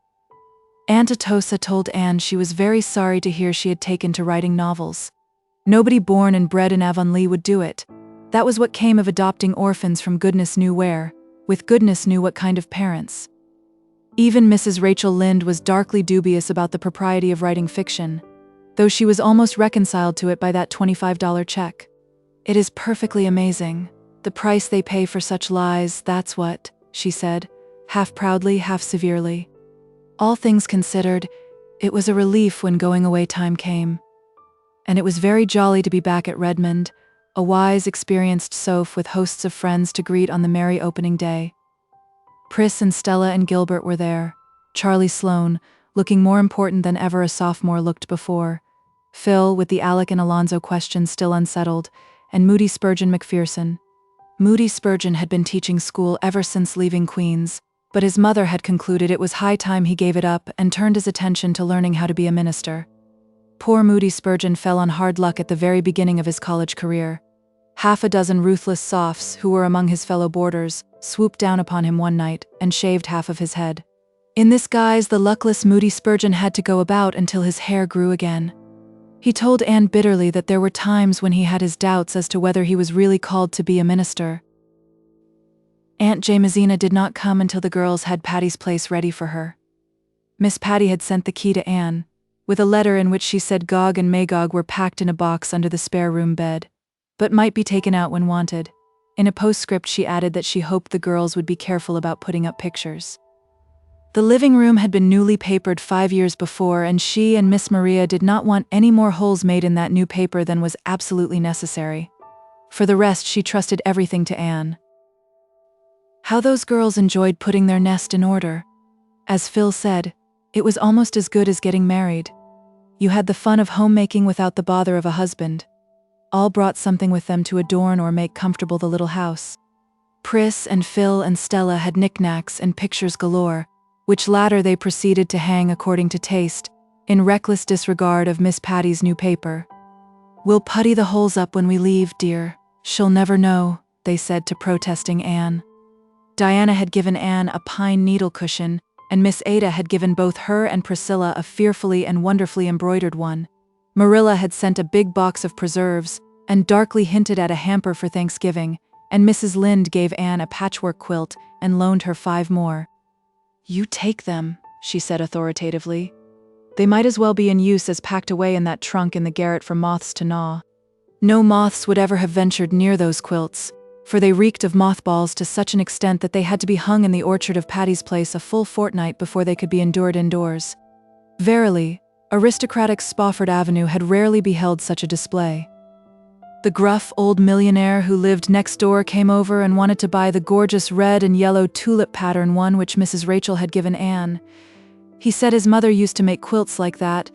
Aunt Atossa told Anne she was very sorry to hear she had taken to writing novels. Nobody born and bred in Avonlea would do it. That was what came of adopting orphans from goodness knew where, with goodness knew what kind of parents. Even Mrs. Rachel Lynde was darkly dubious about the propriety of writing fiction, though she was almost reconciled to it by that $25 check. "It is perfectly amazing. The price they pay for such lies, that's what," she said, half proudly, half severely. All things considered, it was a relief when going away time came. And it was very jolly to be back at Redmond, a wise, experienced soph with hosts of friends to greet on the merry opening day. Pris and Stella and Gilbert were there, Charlie Sloane, looking more important than ever a sophomore looked before, Phil, with the Alec and Alonzo questions still unsettled, and Moody Spurgeon McPherson. Moody Spurgeon had been teaching school ever since leaving Queen's, but his mother had concluded it was high time he gave it up and turned his attention to learning how to be a minister. Poor Moody Spurgeon fell on hard luck at the very beginning of his college career. Half a dozen ruthless sophs, who were among his fellow boarders, swooped down upon him one night and shaved half of his head. In this guise, the luckless Moody Spurgeon had to go about until his hair grew again. He told Anne bitterly that there were times when he had his doubts as to whether he was really called to be a minister. Aunt Jamesina did not come until the girls had Patty's place ready for her. Miss Patty had sent the key to Anne, with a letter in which she said Gog and Magog were packed in a box under the spare room bed, but might be taken out when wanted. In a postscript she added that she hoped the girls would be careful about putting up pictures. The living room had been newly papered 5 years before, and she and Miss Maria did not want any more holes made in that new paper than was absolutely necessary. For the rest, she trusted everything to Anne. How those girls enjoyed putting their nest in order. As Phil said, it was almost as good as getting married. You had the fun of homemaking without the bother of a husband. All brought something with them to adorn or make comfortable the little house. Pris and Phil and Stella had knickknacks and pictures galore, which latter they proceeded to hang according to taste, in reckless disregard of Miss Patty's new paper. "We'll putty the holes up when we leave, dear. She'll never know," they said to protesting Anne. Diana had given Anne a pine needle cushion, and Miss Ada had given both her and Priscilla a fearfully and wonderfully embroidered one. Marilla had sent a big box of preserves, and darkly hinted at a hamper for Thanksgiving, and Mrs. Lynde gave Anne a patchwork quilt and loaned her 5 more. "You take them," she said authoritatively. "They might as well be in use as packed away in that trunk in the garret for moths to gnaw." No moths would ever have ventured near those quilts, for they reeked of mothballs to such an extent that they had to be hung in the orchard of Patty's Place a full fortnight before they could be endured indoors. Verily, aristocratic Spofford Avenue had rarely beheld such a display. The gruff old millionaire who lived next door came over and wanted to buy the gorgeous red and yellow tulip pattern one which Mrs. Rachel had given Anne. He said his mother used to make quilts like that,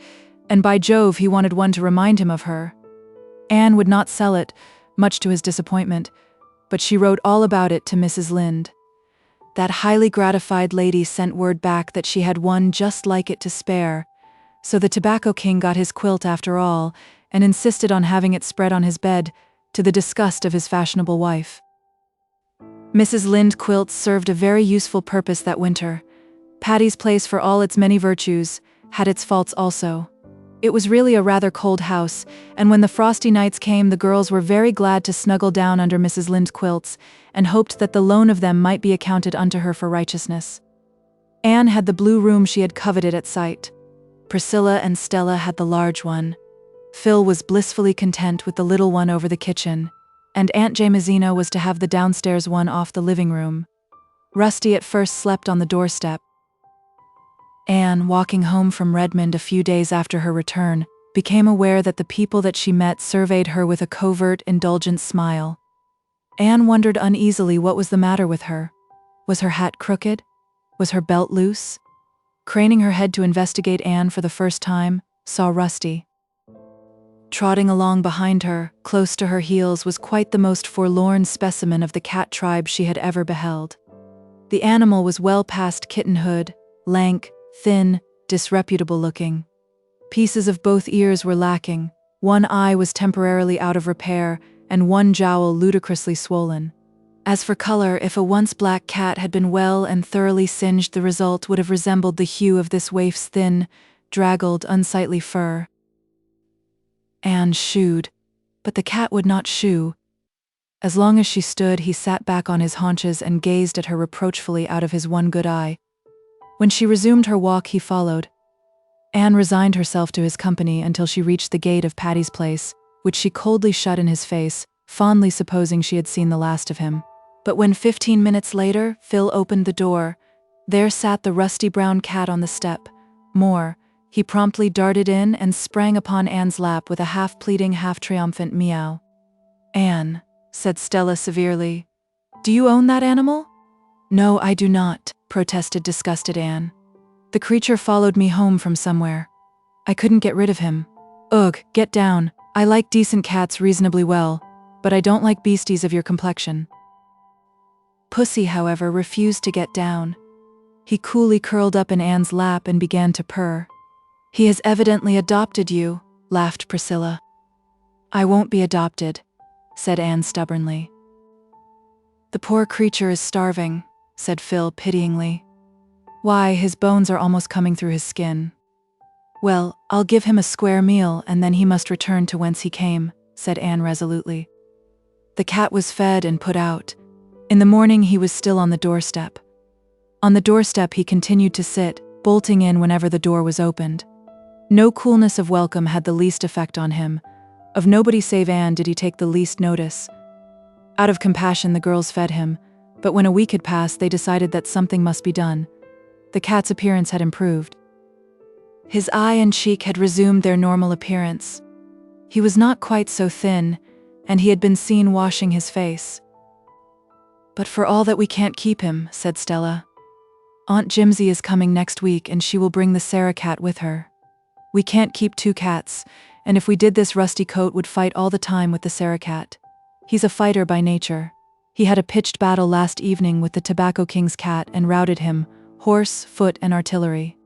and by Jove he wanted one to remind him of her. Anne would not sell it, much to his disappointment, but she wrote all about it to Mrs. Lynde. That highly gratified lady sent word back that she had one just like it to spare, so the Tobacco King got his quilt after all, and insisted on having it spread on his bed, to the disgust of his fashionable wife. Mrs. Lynde quilts served a very useful purpose that winter. Patty's Place, for all its many virtues, had its faults also. It was really a rather cold house, and when the frosty nights came, the girls were very glad to snuggle down under Mrs. Lynde's quilts, and hoped that the loan of them might be accounted unto her for righteousness. Anne had the blue room she had coveted at sight. Priscilla and Stella had the large one. Phil was blissfully content with the little one over the kitchen, and Aunt Jamesina was to have the downstairs one off the living room. Rusty at first slept on the doorstep. Anne, walking home from Redmond a few days after her return, became aware that the people that she met surveyed her with a covert, indulgent smile. Anne wondered uneasily what was the matter with her. Was her hat crooked? Was her belt loose? Craning her head to investigate, Anne, for the first time, saw Rusty. Trotting along behind her, close to her heels, was quite the most forlorn specimen of the cat tribe she had ever beheld. The animal was well past kittenhood, lank, thin, disreputable-looking. Pieces of both ears were lacking, one eye was temporarily out of repair, and one jowl ludicrously swollen. As for color, if a once black cat had been well and thoroughly singed, the result would have resembled the hue of this waif's thin, draggled, unsightly fur. Anne shooed, but the cat would not shoo. As long as she stood, he sat back on his haunches and gazed at her reproachfully out of his one good eye. When she resumed her walk, he followed. Anne resigned herself to his company until she reached the gate of Patty's Place, which she coldly shut in his face, fondly supposing she had seen the last of him. But when 15 minutes later, Phil opened the door, there sat the rusty brown cat on the step. More, he promptly darted in and sprang upon Anne's lap with a half-pleading, half-triumphant meow. "Anne," said Stella severely, "do you own that animal?" "No, I do not," protested disgusted Anne. "The creature followed me home from somewhere. I couldn't get rid of him. Ugh, get down. I like decent cats reasonably well, but I don't like beasties of your complexion." Pussy, however, refused to get down. He coolly curled up in Anne's lap and began to purr. "He has evidently adopted you," laughed Priscilla. "I won't be adopted," said Anne stubbornly. "The poor creature is starving," said Phil pityingly. "Why, his bones are almost coming through his skin." "Well, I'll give him a square meal and then he must return to whence he came," said Anne resolutely. The cat was fed and put out. In the morning he was still on the doorstep. On the doorstep he continued to sit, bolting in whenever the door was opened. No coolness of welcome had the least effect on him. Of nobody save Anne did he take the least notice. Out of compassion the girls fed him, but when a week had passed they decided that something must be done. The cat's appearance had improved. His eye and cheek had resumed their normal appearance. He was not quite so thin, and he had been seen washing his face. "But for all that we can't keep him," said Stella. "Aunt Jimsy is coming next week and she will bring the Sarah cat with her. We can't keep two cats, and if we did this Rusty Coat would fight all the time with the Sarah cat. He's a fighter by nature. He had a pitched battle last evening with the Tobacco King's cat and routed him, horse, foot, and artillery."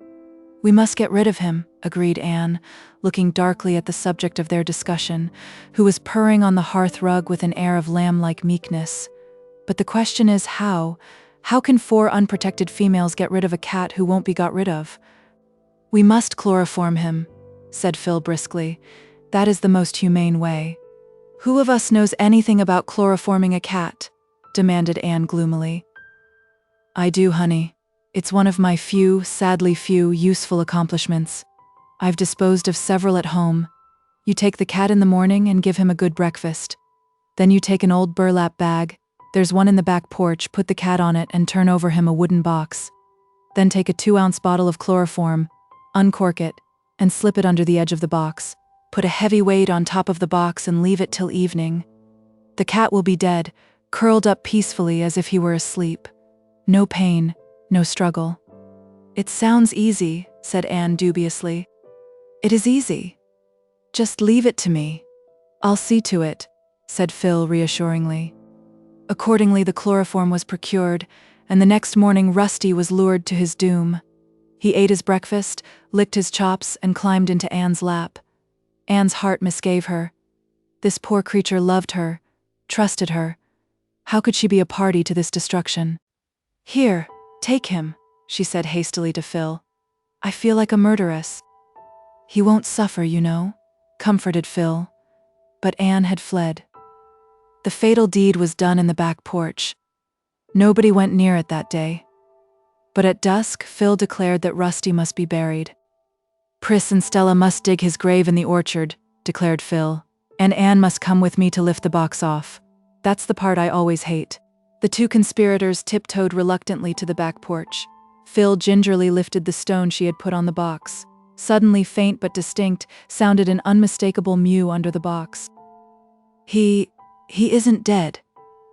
"We must get rid of him," agreed Anne, looking darkly at the subject of their discussion, who was purring on the hearth rug with an air of lamb-like meekness. "But the question is how? How can 4 unprotected females get rid of a cat who won't be got rid of?" "We must chloroform him," said Phil briskly. "That is the most humane way." "Who of us knows anything about chloroforming a cat?" demanded Anne gloomily. "I do, honey. It's one of my few, sadly few, useful accomplishments. I've disposed of several at home. You take the cat in the morning and give him a good breakfast. Then you take an old burlap bag, there's one in the back porch, put the cat on it and turn over him a wooden box. Then take a 2-ounce bottle of chloroform, uncork it, and slip it under the edge of the box. Put a heavy weight on top of the box and leave it till evening. The cat will be dead, curled up peacefully as if he were asleep. No pain, no struggle." "It sounds easy," said Anne dubiously. "It is easy. Just leave it to me. I'll see to it," said Phil reassuringly. Accordingly, the chloroform was procured, and the next morning Rusty was lured to his doom. He ate his breakfast, licked his chops, and climbed into Anne's lap. Anne's heart misgave her. This poor creature loved her, trusted her. How could she be a party to this destruction? "Here, take him," she said hastily to Phil. "I feel like a murderess." "He won't suffer, you know," comforted Phil. But Anne had fled. The fatal deed was done in the back porch. Nobody went near it that day. But at dusk, Phil declared that Rusty must be buried. "Pris and Stella must dig his grave in the orchard," declared Phil, "and Anne must come with me to lift the box off. That's the part I always hate." The two conspirators tiptoed reluctantly to the back porch. Phil gingerly lifted the stone she had put on the box. Suddenly, faint but distinct, sounded an unmistakable mew under the box. He isn't dead,"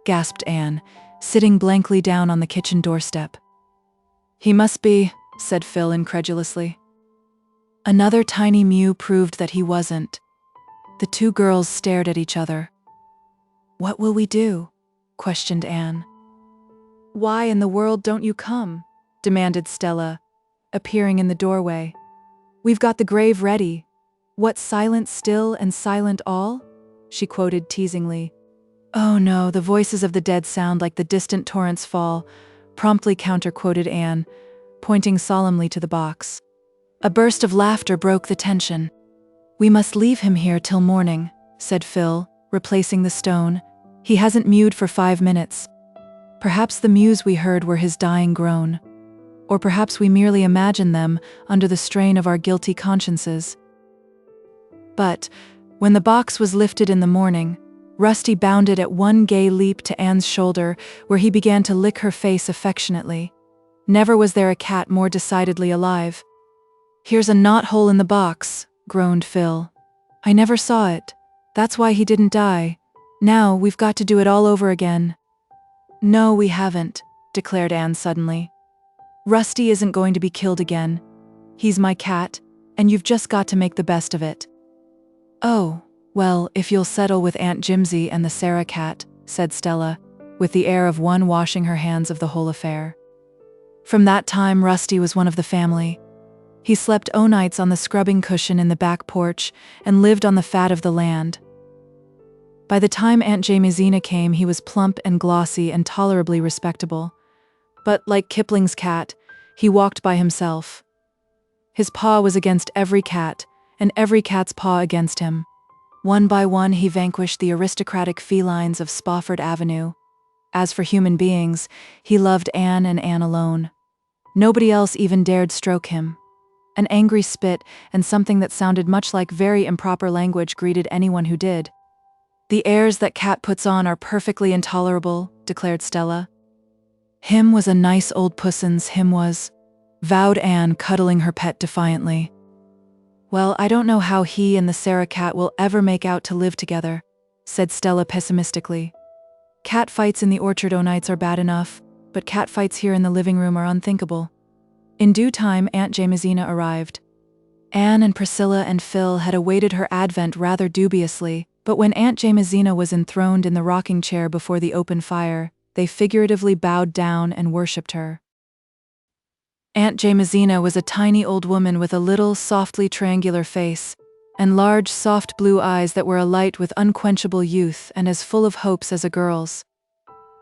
gasped Anne, sitting blankly down on the kitchen doorstep. "He must be," said Phil incredulously. Another tiny mew proved that he wasn't. The two girls stared at each other. "What will we do?" questioned Anne. "Why in the world don't you come?" demanded Stella, appearing in the doorway. "We've got the grave ready. 'What silent still and silent all?'" she quoted teasingly. "Oh no, the voices of the dead sound like the distant torrent's fall," promptly counter-quoted Anne, pointing solemnly to the box. A burst of laughter broke the tension. "We must leave him here till morning," said Phil, replacing the stone. "He hasn't mewed for 5 minutes. Perhaps the mews we heard were his dying groan. Or perhaps we merely imagined them under the strain of our guilty consciences." But when the box was lifted in the morning, Rusty bounded at one gay leap to Anne's shoulder, where he began to lick her face affectionately. Never was there a cat more decidedly alive. "Here's a knothole in the box," groaned Phil. "I never saw it. That's why he didn't die. Now we've got to do it all over again." "No, we haven't," declared Anne suddenly. "Rusty isn't going to be killed again. He's my cat, and you've just got to make the best of it." "Oh, well, if you'll settle with Aunt Jimsy and the Sarah cat," said Stella, with the air of one washing her hands of the whole affair. From that time, Rusty was one of the family. He slept o' nights on the scrubbing cushion in the back porch and lived on the fat of the land. By the time Aunt Jamesina came, he was plump and glossy and tolerably respectable. But, like Kipling's cat, he walked by himself. His paw was against every cat, and every cat's paw against him. One by one he vanquished the aristocratic felines of Spofford Avenue. As for human beings, he loved Anne and Anne alone. Nobody else even dared stroke him. An angry spit and something that sounded much like very improper language greeted anyone who did. "The airs that cat puts on are perfectly intolerable," declared Stella. "Him was a nice old pussins, him was," vowed Anne, cuddling her pet defiantly. "Well, I don't know how he and the Sarah cat will ever make out to live together," said Stella pessimistically. "Cat fights in the orchard o' nights are bad enough, but cat fights here in the living room are unthinkable." In due time, Aunt Jamesina arrived. Anne and Priscilla and Phil had awaited her advent rather dubiously, but when Aunt Jamesina was enthroned in the rocking chair before the open fire, they figuratively bowed down and worshipped her. Aunt Jamesina was a tiny old woman with a little, softly triangular face, and large, soft blue eyes that were alight with unquenchable youth and as full of hopes as a girl's.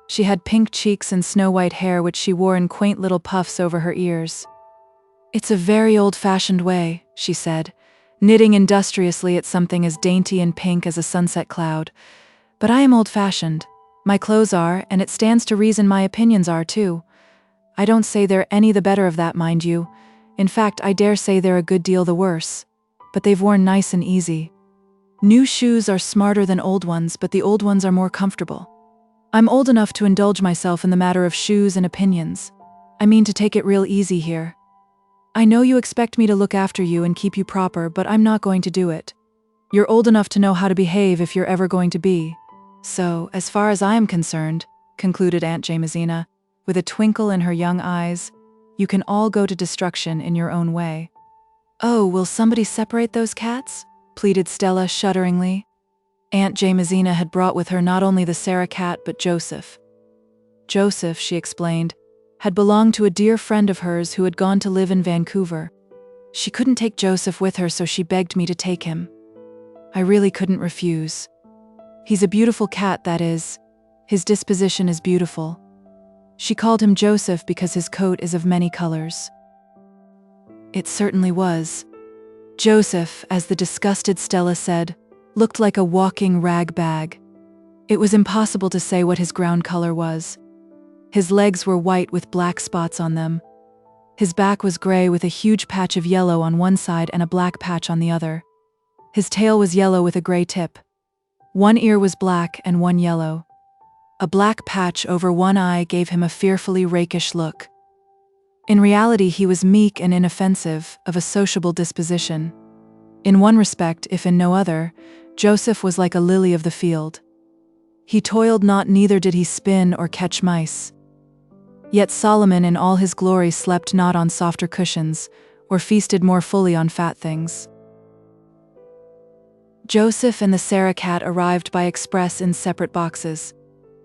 She had pink cheeks and snow-white hair which she wore in quaint little puffs over her ears. "It's a very old-fashioned way," she said, knitting industriously at something as dainty and pink as a sunset cloud. "But I am old-fashioned. My clothes are, and it stands to reason my opinions are, too. I don't say they're any the better of that, mind you. In fact, I dare say they're a good deal the worse. But they've worn nice and easy. New shoes are smarter than old ones, but the old ones are more comfortable. I'm old enough to indulge myself in the matter of shoes and opinions. I mean to take it real easy here. I know you expect me to look after you and keep you proper, but I'm not going to do it. You're old enough to know how to behave if you're ever going to be. So, as far as I am concerned," concluded Aunt Jamesina, with a twinkle in her young eyes, "you can all go to destruction in your own way." "Oh, will somebody separate those cats?" pleaded Stella shudderingly. Aunt Jamesina had brought with her not only the Sarah cat but Joseph. "Joseph," she explained, had belonged to a dear friend of hers who had gone to live in Vancouver. She couldn't take Joseph with her, so she begged me to take him. I really couldn't refuse. He's a beautiful cat, that is. His disposition is beautiful. She called him Joseph because his coat is of many colors. It certainly was. Joseph, as the disgusted Stella said, looked like a walking rag bag. It was impossible to say what his ground color was. His legs were white with black spots on them. His back was gray with a huge patch of yellow on one side and a black patch on the other. His tail was yellow with a gray tip. One ear was black and one yellow. A black patch over one eye gave him a fearfully rakish look. In reality, he was meek and inoffensive, of a sociable disposition. In one respect, if in no other, Joseph was like a lily of the field. He toiled not, neither did he spin or catch mice. Yet Solomon in all his glory slept not on softer cushions, or feasted more fully on fat things. Joseph and the Sarah cat arrived by express in separate boxes.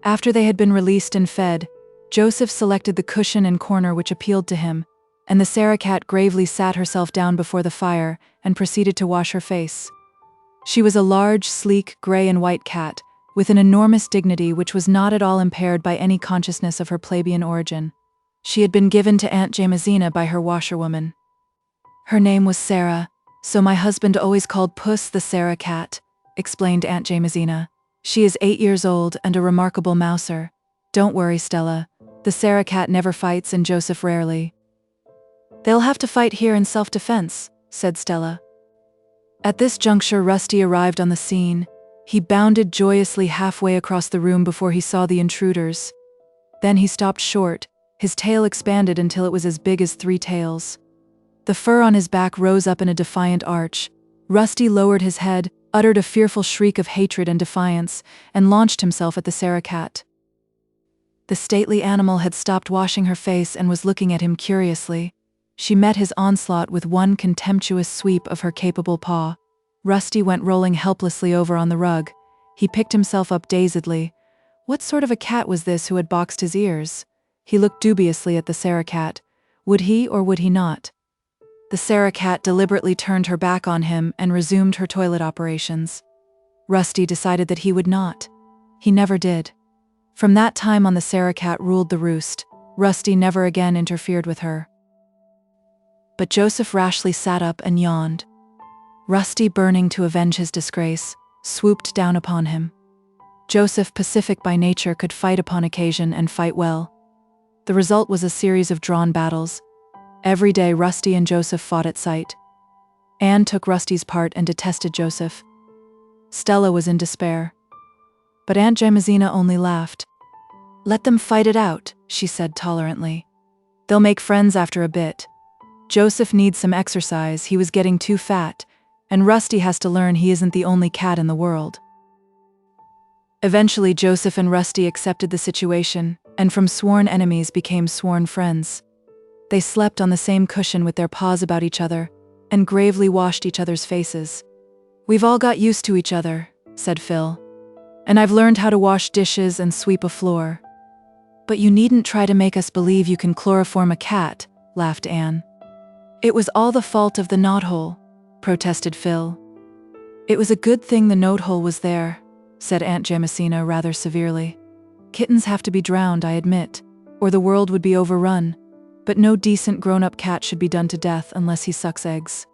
After they had been released and fed, Joseph selected the cushion and corner which appealed to him, and the Sarah cat gravely sat herself down before the fire and proceeded to wash her face. She was a large, sleek, gray and white cat, with an enormous dignity which was not at all impaired by any consciousness of her plebeian origin. She had been given to Aunt Jamesina by her washerwoman. Her name was Sarah, so my husband always called Puss the Sarah cat, explained Aunt Jamesina. She is 8 years old and a remarkable mouser. Don't worry, Stella. The Sarah cat never fights and Joseph rarely. They'll have to fight here in self-defense, said Stella. At this juncture, Rusty arrived on the scene. He bounded joyously halfway across the room before he saw the intruders. Then he stopped short, his tail expanded until it was as big as 3 tails. The fur on his back rose up in a defiant arch. Rusty lowered his head, uttered a fearful shriek of hatred and defiance, and launched himself at the Sarah cat. The stately animal had stopped washing her face and was looking at him curiously. She met his onslaught with one contemptuous sweep of her capable paw. Rusty went rolling helplessly over on the rug. He picked himself up dazedly. What sort of a cat was this who had boxed his ears? He looked dubiously at the Sarah cat. Would he or would he not? The Sarah cat deliberately turned her back on him and resumed her toilet operations. Rusty decided that he would not. He never did. From that time on, the Sarah cat ruled the roost. Rusty never again interfered with her. But Joseph rashly sat up and yawned. Rusty, burning to avenge his disgrace, swooped down upon him. Joseph, pacific by nature, could fight upon occasion and fight well. The result was a series of drawn battles. Every day Rusty and Joseph fought at sight. Anne took Rusty's part and detested Joseph. Stella was in despair. But Aunt Jamesina only laughed. Let them fight it out, she said tolerantly. They'll make friends after a bit. Joseph needs some exercise, he was getting too fat, and Rusty has to learn he isn't the only cat in the world. Eventually Joseph and Rusty accepted the situation, and from sworn enemies became sworn friends. They slept on the same cushion with their paws about each other, and gravely washed each other's faces. We've all got used to each other, said Phil. And I've learned how to wash dishes and sweep a floor. But you needn't try to make us believe you can chloroform a cat, laughed Anne. It was all the fault of the knothole, protested Phil. It was a good thing the knothole was there, said Aunt Jamesina rather severely. Kittens have to be drowned, I admit, or the world would be overrun, but no decent grown-up cat should be done to death unless he sucks eggs.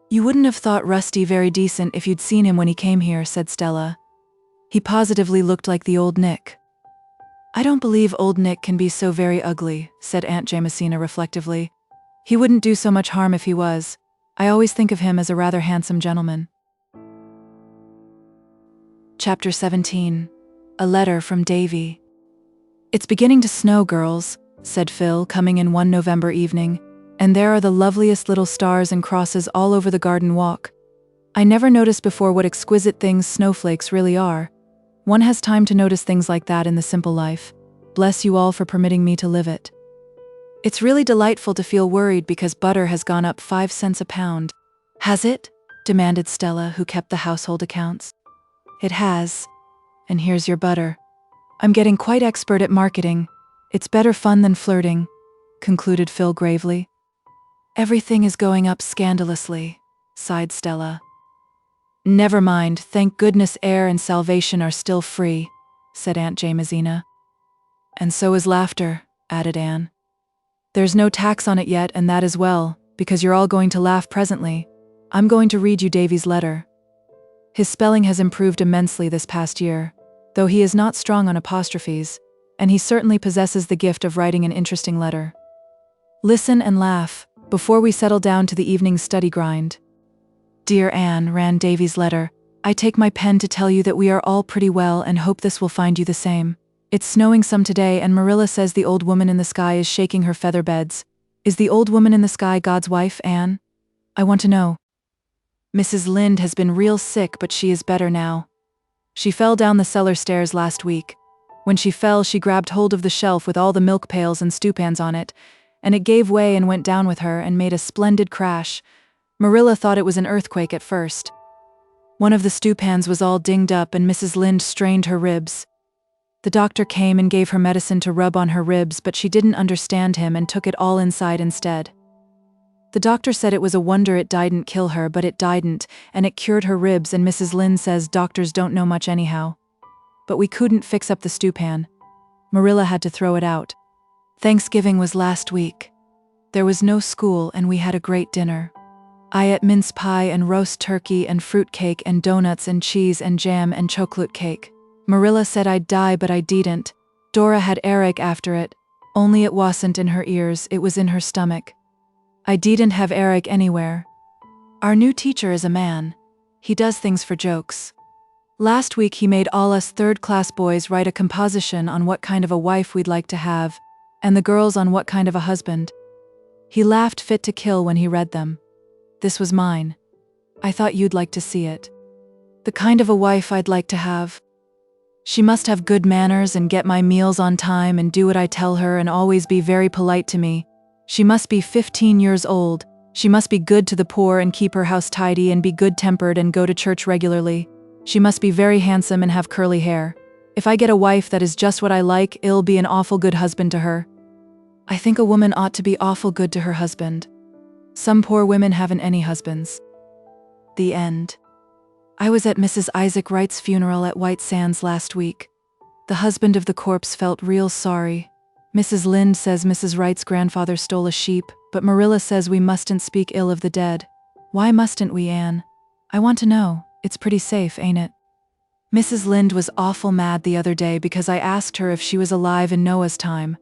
You wouldn't have thought Rusty very decent if you'd seen him when he came here, said Stella. He positively looked like the old Nick. I don't believe old Nick can be so very ugly, said Aunt Jamesina reflectively. He wouldn't do so much harm if he was. I always think of him as a rather handsome gentleman. Chapter 17. A Letter from Davy. It's beginning to snow, girls, said Phil, coming in one November evening, and there are the loveliest little stars and crosses all over the garden walk. I never noticed before what exquisite things snowflakes really are. One has time to notice things like that in the simple life. Bless you all for permitting me to live it. It's really delightful to feel worried because butter has gone up 5 cents a pound. Has it? Demanded Stella, who kept the household accounts. It has. And here's your butter. I'm getting quite expert at marketing. It's better fun than flirting, concluded Phil gravely. Everything is going up scandalously, sighed Stella. Never mind, thank goodness air and salvation are still free, said Aunt Jamesina. And so is laughter, added Anne. There's no tax on it yet, and that as well, because you're all going to laugh presently. I'm going to read you Davy's letter. His spelling has improved immensely this past year, though he is not strong on apostrophes, and he certainly possesses the gift of writing an interesting letter. Listen and laugh, before we settle down to the evening's study grind. Dear Anne, ran Davy's letter, I take my pen to tell you that we are all pretty well and hope this will find you the same. It's snowing some today and Marilla says the old woman in the sky is shaking her feather beds. Is the old woman in the sky God's wife, Anne? I want to know. Mrs. Lynde has been real sick, but she is better now. She fell down the cellar stairs last week. When she fell, she grabbed hold of the shelf with all the milk pails and stewpans on it, and it gave way and went down with her and made a splendid crash. Marilla thought it was an earthquake at first. One of the stewpans was all dinged up and Mrs. Lynde strained her ribs. The doctor came and gave her medicine to rub on her ribs, but she didn't understand him and took it all inside instead. The doctor said it was a wonder it didn't kill her, but it didn't, and it cured her ribs, and Mrs. Lynde says doctors don't know much anyhow. But we couldn't fix up the stewpan. Marilla had to throw it out. Thanksgiving was last week. There was no school and we had a great dinner. I ate mince pie and roast turkey and fruit cake and donuts and cheese and jam and chocolate cake. Marilla said I'd die, but I didn't. Dora had Eric after it, only it wasn't in her ears, it was in her stomach. I didn't have Eric anywhere. Our new teacher is a man. He does things for jokes. Last week he made all us third-class boys write a composition on what kind of a wife we'd like to have, and the girls on what kind of a husband. He laughed fit to kill when he read them. This was mine. I thought you'd like to see it. The kind of a wife I'd like to have. She must have good manners and get my meals on time and do what I tell her and always be very polite to me. She must be 15 years old. She must be good to the poor and keep her house tidy and be good-tempered and go to church regularly. She must be very handsome and have curly hair. If I get a wife that is just what I like, it'll be an awful good husband to her. I think a woman ought to be awful good to her husband. Some poor women haven't any husbands. The end. I was at Mrs. Isaac Wright's funeral at White Sands last week. The husband of the corpse felt real sorry. Mrs. Lynde says Mrs. Wright's grandfather stole a sheep, but Marilla says we mustn't speak ill of the dead. Why mustn't we, Anne? I want to know. It's pretty safe, ain't it? Mrs. Lynde was awful mad the other day because I asked her if she was alive in Noah's time.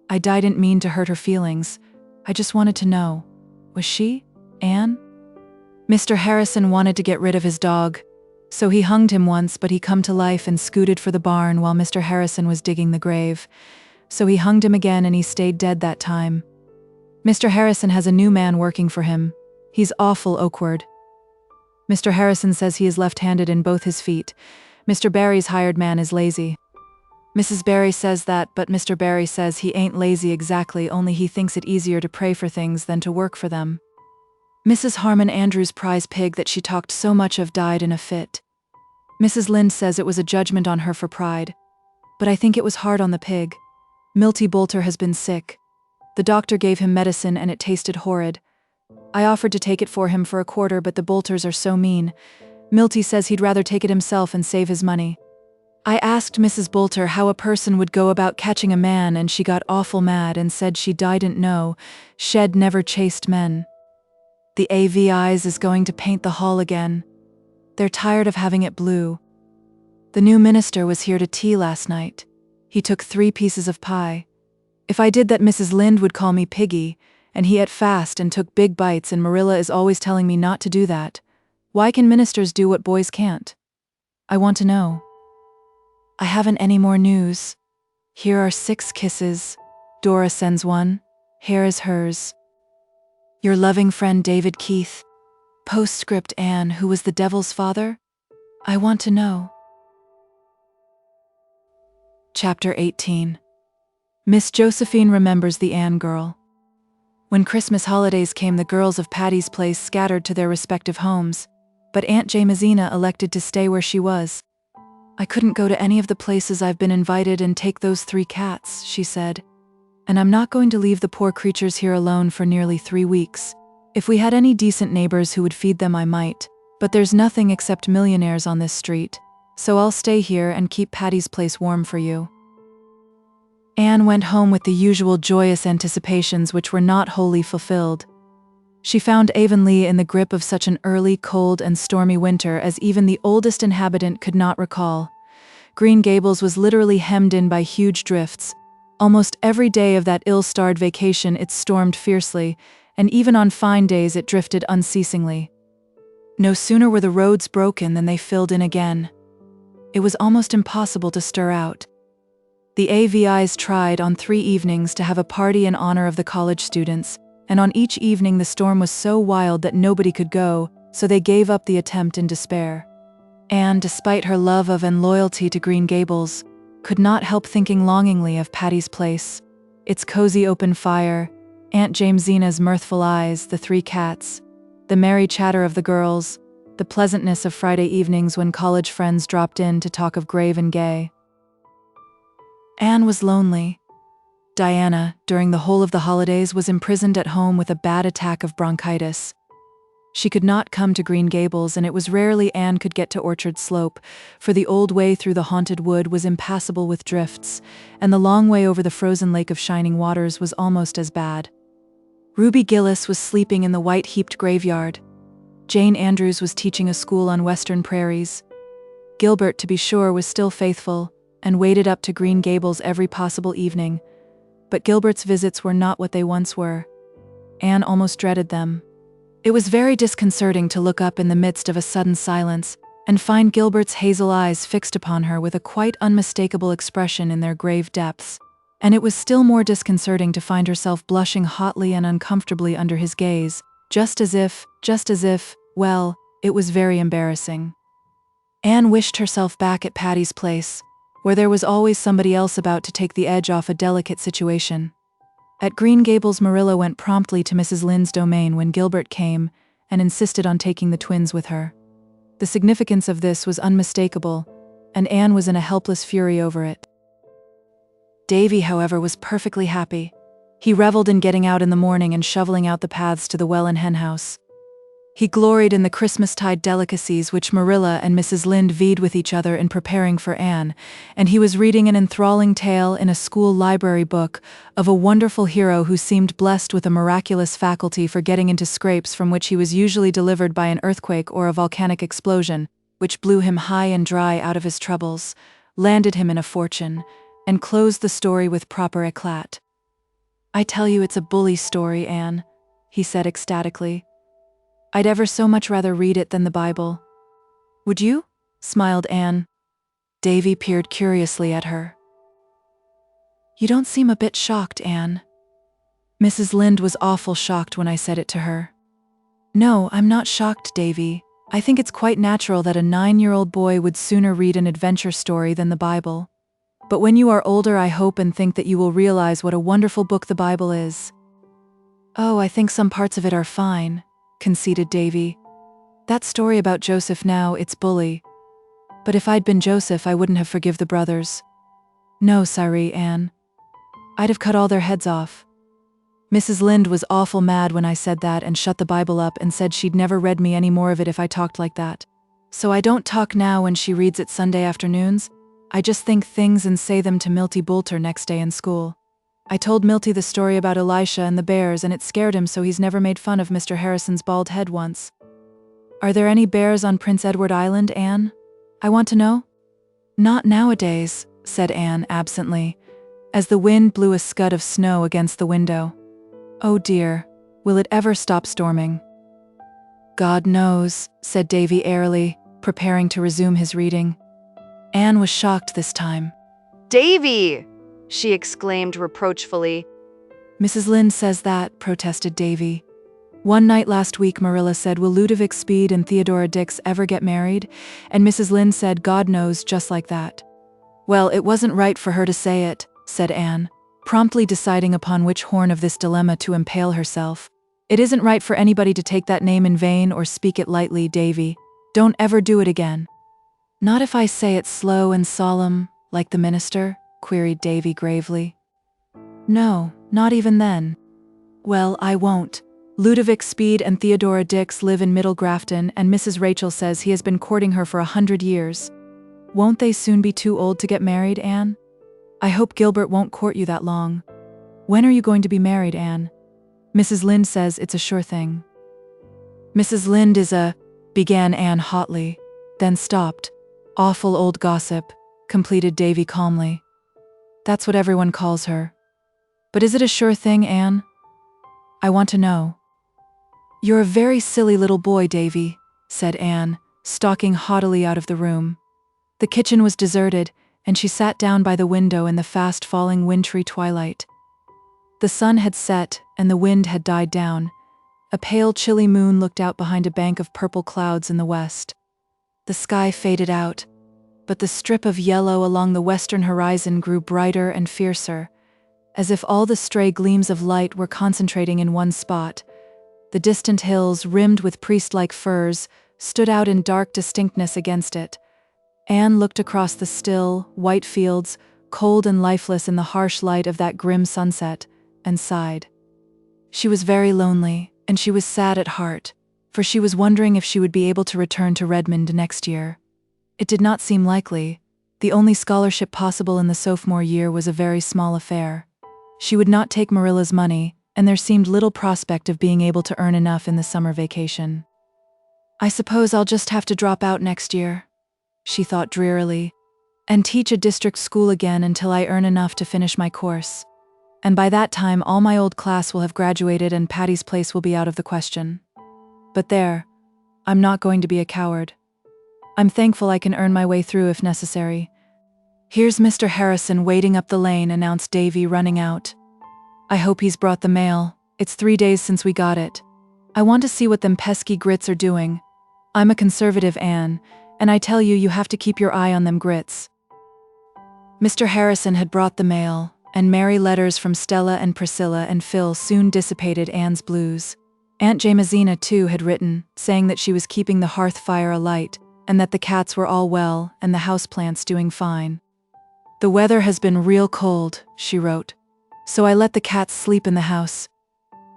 I didn't mean to hurt her feelings. I just wanted to know. Was she, Anne? Mr. Harrison wanted to get rid of his dog, so he hunged him once, but he come to life and scooted for the barn while Mr. Harrison was digging the grave. So he hunged him again and he stayed dead that time. Mr. Harrison has a new man working for him. He's awful awkward. Mr. Harrison says he is left-handed in both his feet. Mr. Barry's hired man is lazy. Mrs. Barry says that, but Mr. Barry says he ain't lazy exactly, only he thinks it easier to pray for things than to work for them. Mrs. Harmon Andrews' prize pig that she talked so much of died in a fit. Mrs. Lynde says it was a judgment on her for pride. But I think it was hard on the pig. Milty Boulter has been sick. The doctor gave him medicine and it tasted horrid. I offered to take it for him for a quarter, but the Boulters are so mean. Milty says he'd rather take it himself and save his money. I asked Mrs. Boulter how a person would go about catching a man, and she got awful mad and said she didn't know. Shed never chased men. The AVIs is going to paint the hall again. They're tired of having it blue. The new minister was here to tea last night. He took 3 pieces of pie. If I did that, Mrs. Lynde would call me piggy, and he ate fast and took big bites, and Marilla is always telling me not to do that. Why can ministers do what boys can't? I want to know. I haven't any more news. Here are 6 kisses. Dora sends one. Here is hers. Your loving friend David Keith. Postscript Anne, who was the devil's father? I want to know. Chapter 18. Miss Josephine remembers the Anne girl. When Christmas holidays came, the girls of Patty's Place scattered to their respective homes, but Aunt Jamesina elected to stay where she was. I couldn't go to any of the places I've been invited and take those 3 cats, she said. and I'm not going to leave the poor creatures here alone for nearly 3 weeks. If we had any decent neighbors who would feed them, I might, but there's nothing except millionaires on this street, so I'll stay here and keep Patty's place warm for you." Anne went home with the usual joyous anticipations which were not wholly fulfilled. She found Avonlea in the grip of such an early, cold, and stormy winter as even the oldest inhabitant could not recall. Green Gables was literally hemmed in by huge drifts. Almost every day of that ill-starred vacation it stormed fiercely, and even on fine days it drifted unceasingly. No sooner were the roads broken than they filled in again. It was almost impossible to stir out. The AVIs tried on 3 evenings to have a party in honor of the college students, and on each evening the storm was so wild that nobody could go, so they gave up the attempt in despair. Anne, despite her love of and loyalty to Green Gables, could not help thinking longingly of Patty's place, its cozy open fire, Aunt Jamesina's mirthful eyes, the 3 cats, the merry chatter of the girls, the pleasantness of Friday evenings when college friends dropped in to talk of grave and gay. Anne was lonely. Diana, during the whole of the holidays, was imprisoned at home with a bad attack of bronchitis. She could not come to Green Gables, and it was rarely Anne could get to Orchard Slope, for the old way through the haunted wood was impassable with drifts, and the long way over the frozen lake of shining waters was almost as bad. Ruby Gillis was sleeping in the white-heaped graveyard. Jane Andrews was teaching a school on western prairies. Gilbert, to be sure, was still faithful, and waded up to Green Gables every possible evening, but Gilbert's visits were not what they once were. Anne almost dreaded them. It was very disconcerting to look up in the midst of a sudden silence and find Gilbert's hazel eyes fixed upon her with a quite unmistakable expression in their grave depths, and it was still more disconcerting to find herself blushing hotly and uncomfortably under his gaze, just as if, well, it was very embarrassing. Anne wished herself back at Patty's place, where there was always somebody else about to take the edge off a delicate situation. At Green Gables, Marilla went promptly to Mrs. Lynde's domain when Gilbert came and insisted on taking the twins with her. The significance of this was unmistakable, and Anne was in a helpless fury over it. Davy, however, was perfectly happy. He reveled in getting out in the morning and shoveling out the paths to the well and henhouse. He gloried in the Christmastide delicacies which Marilla and Mrs. Lynde vied with each other in preparing for Anne, and he was reading an enthralling tale in a school library book of a wonderful hero who seemed blessed with a miraculous faculty for getting into scrapes from which he was usually delivered by an earthquake or a volcanic explosion, which blew him high and dry out of his troubles, landed him in a fortune, and closed the story with proper eclat. "I tell you it's a bully story, Anne," he said ecstatically. "I'd ever so much rather read it than the Bible." "Would you?" smiled Anne. Davy peered curiously at her. "You don't seem a bit shocked, Anne." "Mrs. Lynde was awful shocked when I said it to her." "No, I'm not shocked, Davy. I think it's quite natural that a 9-year-old boy would sooner read an adventure story than the Bible. But when you are older, I hope and think that you will realize what a wonderful book the Bible is." "Oh, I think some parts of it are fine," conceded Davy. "That story about Joseph now, it's bully. But if I'd been Joseph, I wouldn't have forgive the brothers. No, sorry, Anne. I'd have cut all their heads off. Mrs. Lynde was awful mad when I said that and shut the Bible up and said she'd never read me any more of it if I talked like that. So I don't talk now when she reads it Sunday afternoons. I just think things and say them to Milty Boulter next day in school. I told Milty the story about Elisha and the bears, and it scared him so he's never made fun of Mr. Harrison's bald head once. Are there any bears on Prince Edward Island, Anne? I want to know?" "Not nowadays," said Anne absently, as the wind blew a scud of snow against the window. "Oh dear, will it ever stop storming?" "God knows," said Davy airily, preparing to resume his reading. Anne was shocked this time. "Davy!" she exclaimed reproachfully. "Mrs. Lynde says that," protested Davy. "One night last week Marilla said, 'Will Ludovic Speed and Theodora Dix ever get married?' And Mrs. Lynde said, 'God knows,' just like that." "Well, it wasn't right for her to say it," said Anne, promptly deciding upon which horn of this dilemma to impale herself. "It isn't right for anybody to take that name in vain or speak it lightly, Davy. Don't ever do it again." "Not if I say it slow and solemn, like the minister?" queried Davy gravely. No, not even then. Well, I won't. Ludovic Speed and Theodora Dix live in Middle Grafton, and Mrs. Rachel says he has been courting her for 100 years. Won't they soon be too old to get married, Anne? I hope Gilbert won't court you that long. When are you going to be married, Anne? Mrs. Lynde says it's a sure thing. Mrs. Lynde is began Anne hotly, then stopped. Awful old gossip, completed Davy calmly. That's what everyone calls her. But is it a sure thing, Anne? I want to know. You're a very silly little boy, Davy, said Anne, stalking haughtily out of the room. The kitchen was deserted, and she sat down by the window in the fast-falling wintry twilight. The sun had set, and the wind had died down. A pale, chilly moon looked out behind a bank of purple clouds in the west. The sky faded out, but the strip of yellow along the western horizon grew brighter and fiercer, as if all the stray gleams of light were concentrating in one spot. The distant hills, rimmed with priest-like firs, stood out in dark distinctness against it. Anne looked across the still, white fields, cold and lifeless in the harsh light of that grim sunset, and sighed. She was very lonely, and she was sad at heart, for she was wondering if she would be able to return to Redmond next year. It did not seem likely. The only scholarship possible in the sophomore year was a very small affair. She would not take Marilla's money, and there seemed little prospect of being able to earn enough in the summer vacation. I suppose I'll just have to drop out next year, she thought drearily, and teach a district school again until I earn enough to finish my course. And by that time all my old class will have graduated and Patty's place will be out of the question. But there, I'm not going to be a coward. I'm thankful I can earn my way through if necessary. Here's Mr. Harrison waiting up the lane, announced Davy, running out. I hope he's brought the mail. It's 3 days since we got it. I want to see what them pesky grits are doing. I'm a conservative, Anne, and I tell you, you have to keep your eye on them grits. Mr. Harrison had brought the mail, and merry letters from Stella and Priscilla and Phil soon dissipated Anne's blues. Aunt Jamesina, too, had written, saying that she was keeping the hearth fire alight, and that the cats were all well and the houseplants doing fine. The weather has been real cold, she wrote, so I let the cats sleep in the house.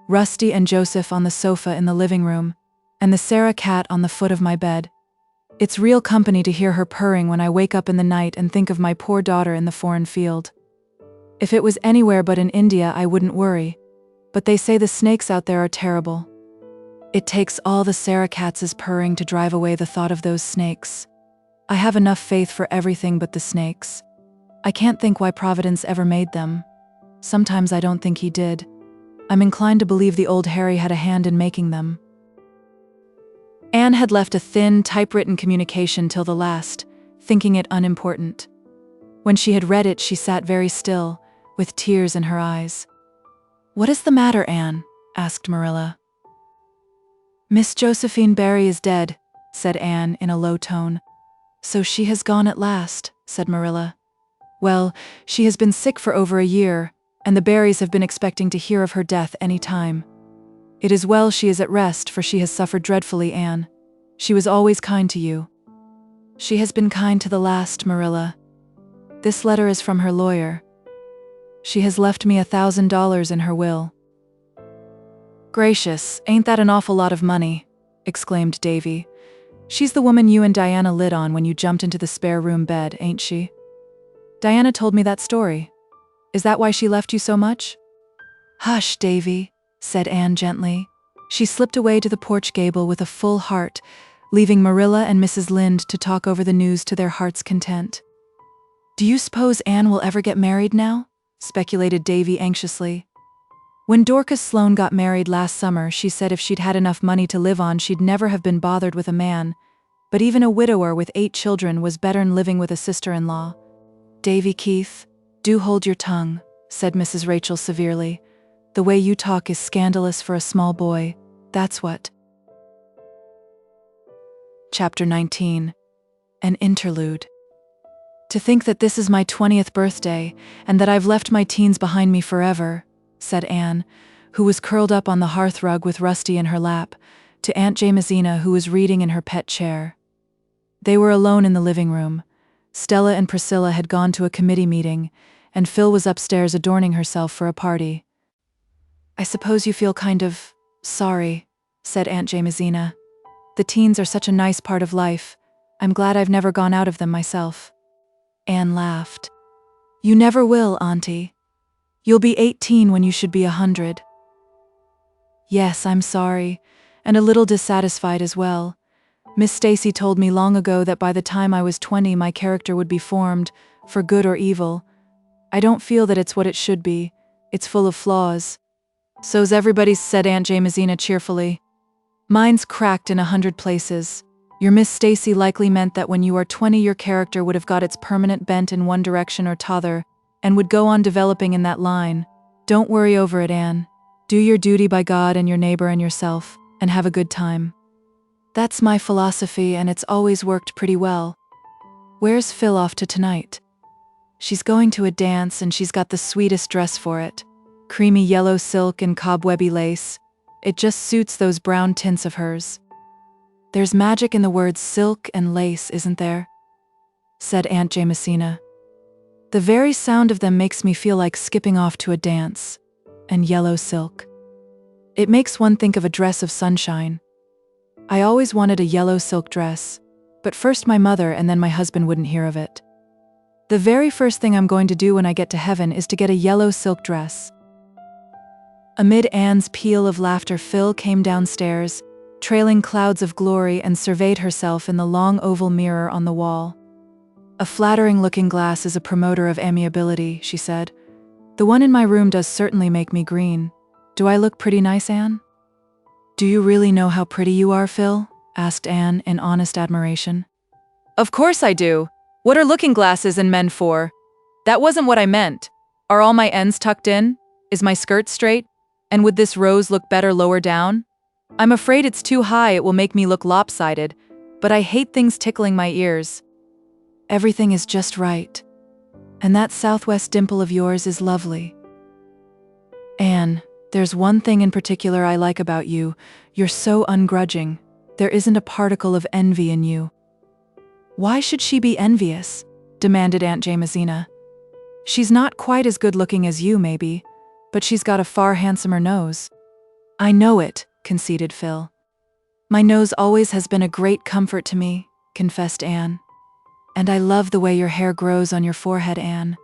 Rusty and Joseph on the sofa in the living room, and the Sarah cat on the foot of my bed. It's real company to hear her purring when I wake up in the night and think of my poor daughter in the foreign field. If it was anywhere but in India, I wouldn't worry, but they say the snakes out there are terrible. It takes all the Sarah cats' purring to drive away the thought of those snakes. I have enough faith for everything but the snakes. I can't think why Providence ever made them. Sometimes I don't think he did. I'm inclined to believe the old Harry had a hand in making them. Anne had left a thin, typewritten communication till the last, thinking it unimportant. When she had read it, she sat very still, with tears in her eyes. "What is the matter, Anne?" asked Marilla. "Miss Josephine Barry is dead," said Anne in a low tone. "So she has gone at last," said Marilla. "Well, she has been sick for over a year, and the Barrys have been expecting to hear of her death any time. It is well she is at rest, for she has suffered dreadfully, Anne. She was always kind to you." "She has been kind to the last, Marilla. This letter is from her lawyer. She has left me $1,000 in her will." "Gracious, ain't that an awful lot of money?" exclaimed Davy. "She's the woman you and Diana lit on when you jumped into the spare room bed, ain't she? Diana told me that story. Is that why she left you so much?" "Hush, Davy," said Anne gently. She slipped away to the porch gable with a full heart, leaving Marilla and Mrs. Lynde to talk over the news to their heart's content. "Do you suppose Anne will ever get married now?" speculated Davy anxiously. "When Dorcas Sloane got married last summer, she said if she'd had enough money to live on, she'd never have been bothered with a man, but even a widower with 8 children was better'n living with a sister-in-law." "Davy Keith, do hold your tongue," said Mrs. Rachel severely. "The way you talk is scandalous for a small boy, that's what." Chapter 19. An Interlude. "To think that this is my 20th birthday, and that I've left my teens behind me forever," said Anne, who was curled up on the hearthrug with Rusty in her lap, to Aunt Jamesina, who was reading in her pet chair. They were alone in the living room. Stella and Priscilla had gone to a committee meeting, and Phil was upstairs adorning herself for a party. "I suppose you feel kind of sorry," said Aunt Jamesina. "The teens are such a nice part of life. I'm glad I've never gone out of them myself." Anne laughed. "You never will, Auntie. You'll be 18 when you should be 100. "Yes, I'm sorry, and a little dissatisfied as well. Miss Stacy told me long ago that by the time I was 20 my character would be formed, for good or evil. I don't feel that it's what it should be. It's full of flaws." "So's everybody's," said Aunt Jamesina cheerfully. "Mine's cracked in 100 places. Your Miss Stacy likely meant that when you are 20 your character would have got its permanent bent in one direction or t'other, and would go on developing in that line. Don't worry over it, Anne. Do your duty by God and your neighbor and yourself, and have a good time." "That's my philosophy, and it's always worked pretty well. Where's Phil off to tonight?" "She's going to a dance, and she's got the sweetest dress for it. Creamy yellow silk and cobwebby lace. It just suits those brown tints of hers." "There's magic in the words silk and lace, isn't there?" said Aunt Jamesina. "The very sound of them makes me feel like skipping off to a dance. And yellow silk. It makes one think of a dress of sunshine. I always wanted a yellow silk dress, but first my mother and then my husband wouldn't hear of it. The very first thing I'm going to do when I get to heaven is to get a yellow silk dress." Amid Anne's peal of laughter, Phil came downstairs, trailing clouds of glory, and surveyed herself in the long oval mirror on the wall. "A flattering looking glass is a promoter of amiability," she said. "The one in my room does certainly make me green. Do I look pretty nice, Anne?" "Do you really know how pretty you are, Phil?" asked Anne in honest admiration. "Of course I do. What are looking glasses and men for? That wasn't what I meant. Are all my ends tucked in? Is my skirt straight? And would this rose look better lower down? I'm afraid it's too high, it will make me look lopsided, but I hate things tickling my ears." "Everything is just right. And that southwest dimple of yours is lovely. Anne, there's one thing in particular I like about you. You're so ungrudging. There isn't a particle of envy in you." "Why should she be envious?" demanded Aunt Jamesina. "She's not quite as good looking as you, maybe, but she's got a far handsomer nose." "I know it," conceded Phil. "My nose always has been a great comfort to me," confessed Anne. "And I love the way your hair grows on your forehead, Anne.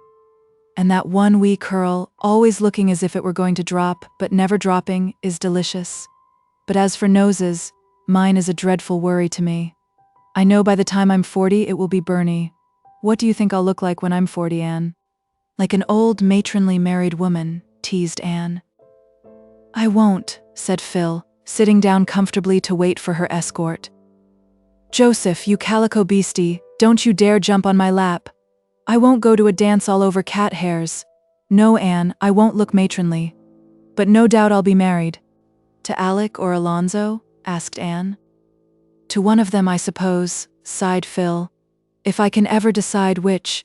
And that one wee curl, always looking as if it were going to drop, but never dropping, is delicious. But as for noses, mine is a dreadful worry to me. I know by the time I'm 40 it will be Bernie. What do you think I'll look like when I'm 40, Anne?" "Like an old matronly married woman," teased Anne. "I won't," said Phil, sitting down comfortably to wait for her escort. "Joseph, you calico beastie, don't you dare jump on my lap. I won't go to a dance all over cat hairs. No, Anne, I won't look matronly. But no doubt I'll be married." "To Alec or Alonzo?" asked Anne. "To one of them, I suppose," sighed Phil. "If I can ever decide which."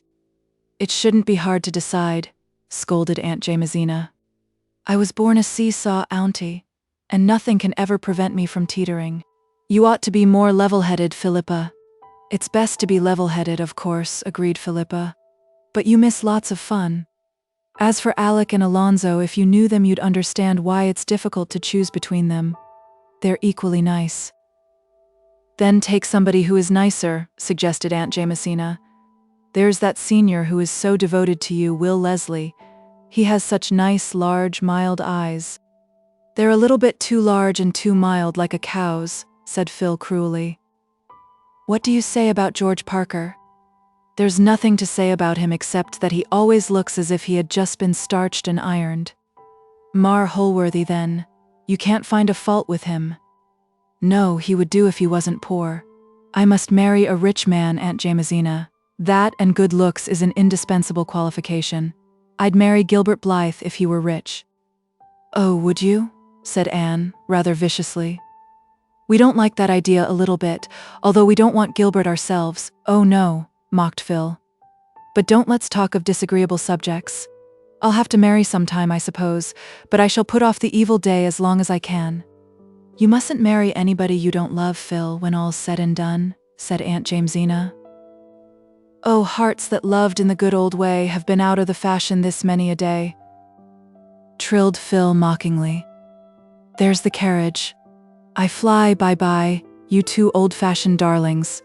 "It shouldn't be hard to decide," scolded Aunt Jamesina. "I was born a seesaw, Auntie, and nothing can ever prevent me from teetering. You ought to be more level-headed, Philippa." "It's best to be level-headed, of course," agreed Philippa. "But you miss lots of fun. As for Alec and Alonzo, if you knew them you'd understand why it's difficult to choose between them. They're equally nice." "Then take somebody who is nicer," suggested Aunt Jamesina. "There's that senior who is so devoted to you, Will Leslie. He has such nice, large, mild eyes." "They're a little bit too large and too mild, like a cow's," said Phil cruelly. "What do you say about George Parker?" "There's nothing to say about him except that he always looks as if he had just been starched and ironed." "Mar Holworthy, then. You can't find a fault with him." "No, he would do if he wasn't poor. I must marry a rich man, Aunt Jamesina. That and good looks is an indispensable qualification. I'd marry Gilbert Blythe if he were rich." "Oh, would you?" said Anne, rather viciously. "We don't like that idea a little bit, although we don't want Gilbert ourselves." "Oh no," mocked Phil. "But don't let's talk of disagreeable subjects. I'll have to marry sometime, I suppose, but I shall put off the evil day as long as I can." "You mustn't marry anybody you don't love, Phil, when all's said and done," said Aunt Jamesina. Oh, hearts that loved in the good old way have been out of the fashion this many a day, trilled Phil mockingly. There's the carriage. I fly, bye-bye, you two old-fashioned darlings.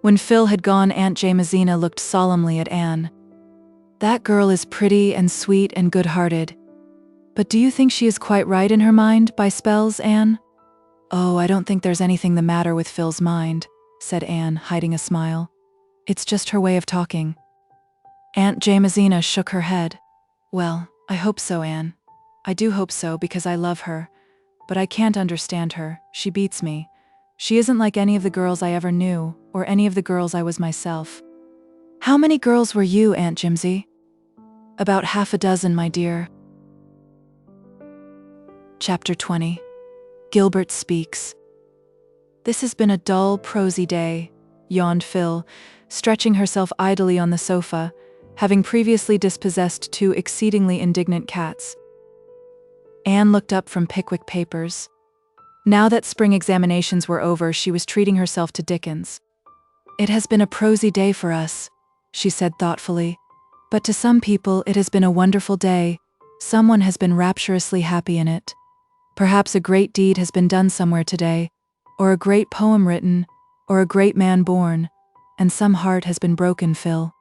When Phil had gone, Aunt Jamesina looked solemnly at Anne. That girl is pretty and sweet and good-hearted. But do you think she is quite right in her mind, by spells, Anne? Oh, I don't think there's anything the matter with Phil's mind, said Anne, hiding a smile. It's just her way of talking. Aunt Jamesina shook her head. Well, I hope so, Anne. I do hope so, because I love her. But I can't understand her. She beats me. She isn't like any of the girls I ever knew, or any of the girls I was myself. How many girls were you, Aunt Jimsy? About half a dozen, my dear. Chapter 20. Gilbert speaks. This has been a dull, prosy day, yawned Phil, stretching herself idly on the sofa, having previously dispossessed 2 exceedingly indignant cats. Anne looked up from Pickwick Papers. Now that spring examinations were over, she was treating herself to Dickens. It has been a prosy day for us, she said thoughtfully. But to some people it has been a wonderful day. Someone has been rapturously happy in it. Perhaps a great deed has been done somewhere today, or a great poem written, or a great man born, and some heart has been broken, Phil.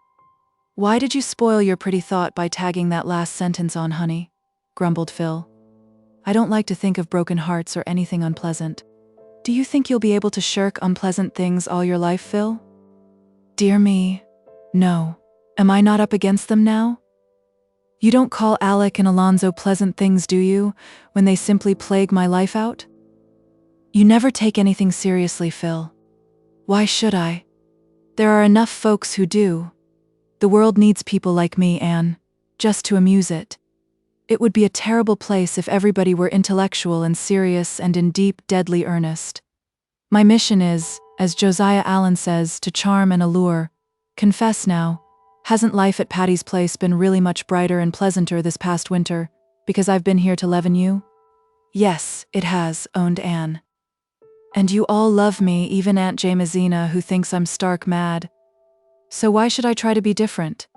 Why did you spoil your pretty thought by tagging that last sentence on, honey? Grumbled Phil. I don't like to think of broken hearts or anything unpleasant. Do you think you'll be able to shirk unpleasant things all your life, Phil? Dear me, no. Am I not up against them now? You don't call Alec and Alonzo pleasant things, do you, when they simply plague my life out? You never take anything seriously, Phil. Why should I? There are enough folks who do. The world needs people like me, Anne, just to amuse it. It would be a terrible place if everybody were intellectual and serious and in deep, deadly earnest. My mission is, as Josiah Allen says, to charm and allure. Confess now, hasn't life at Patty's Place been really much brighter and pleasanter this past winter, because I've been here to leaven you? Yes, it has, owned Anne. And you all love me, even Aunt Jamesina, who thinks I'm stark mad. So why should I try to be different?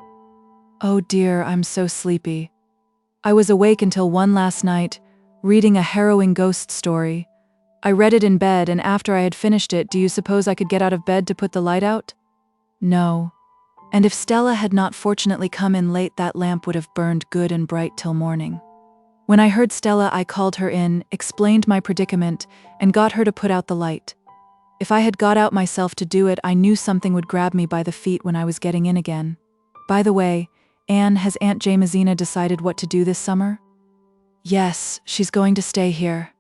Oh dear, I'm so sleepy. I was awake until 1 last night, reading a harrowing ghost story. I read it in bed, and after I had finished it, do you suppose I could get out of bed to put the light out? No. And if Stella had not fortunately come in late, that lamp would have burned good and bright till morning. When I heard Stella, I called her in, explained my predicament, and got her to put out the light. If I had got out myself to do it, I knew something would grab me by the feet when I was getting in again. By the way, Anne, has Aunt Jamesina decided what to do this summer? Yes, she's going to stay here.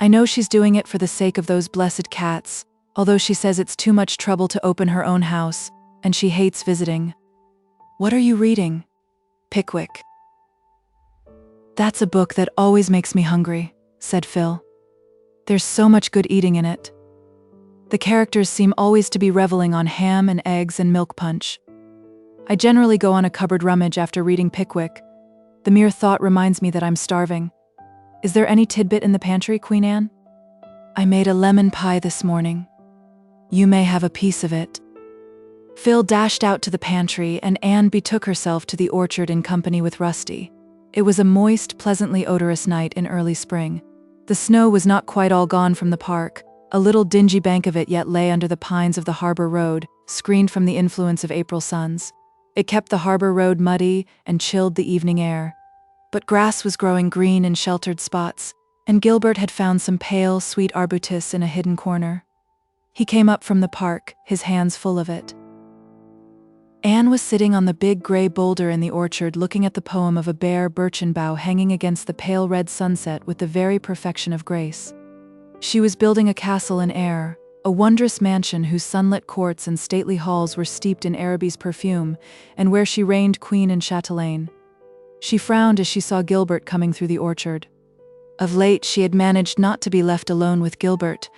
I know she's doing it for the sake of those blessed cats, although she says it's too much trouble to open her own house, and she hates visiting. What are you reading? Pickwick. That's a book that always makes me hungry, said Phil. There's so much good eating in it. The characters seem always to be reveling on ham and eggs and milk punch. I generally go on a cupboard rummage after reading Pickwick. The mere thought reminds me that I'm starving. Is there any tidbit in the pantry, Queen Anne? I made a lemon pie this morning. You may have a piece of it. Phil dashed out to the pantry, and Anne betook herself to the orchard in company with Rusty. It was a moist, pleasantly odorous night in early spring. The snow was not quite all gone from the park. A little dingy bank of it yet lay under the pines of the harbor road, screened from the influence of April suns. It kept the harbor road muddy and chilled the evening air. But grass was growing green in sheltered spots, and Gilbert had found some pale, sweet arbutus in a hidden corner. He came up from the park, his hands full of it. Anne was sitting on the big gray boulder in the orchard, looking at the poem of a bare birchen bough hanging against the pale red sunset with the very perfection of grace. She was building a castle in air, a wondrous mansion whose sunlit courts and stately halls were steeped in Araby's perfume, and where she reigned queen and chatelaine. She frowned as she saw Gilbert coming through the orchard. Of late she had managed not to be left alone with Gilbert,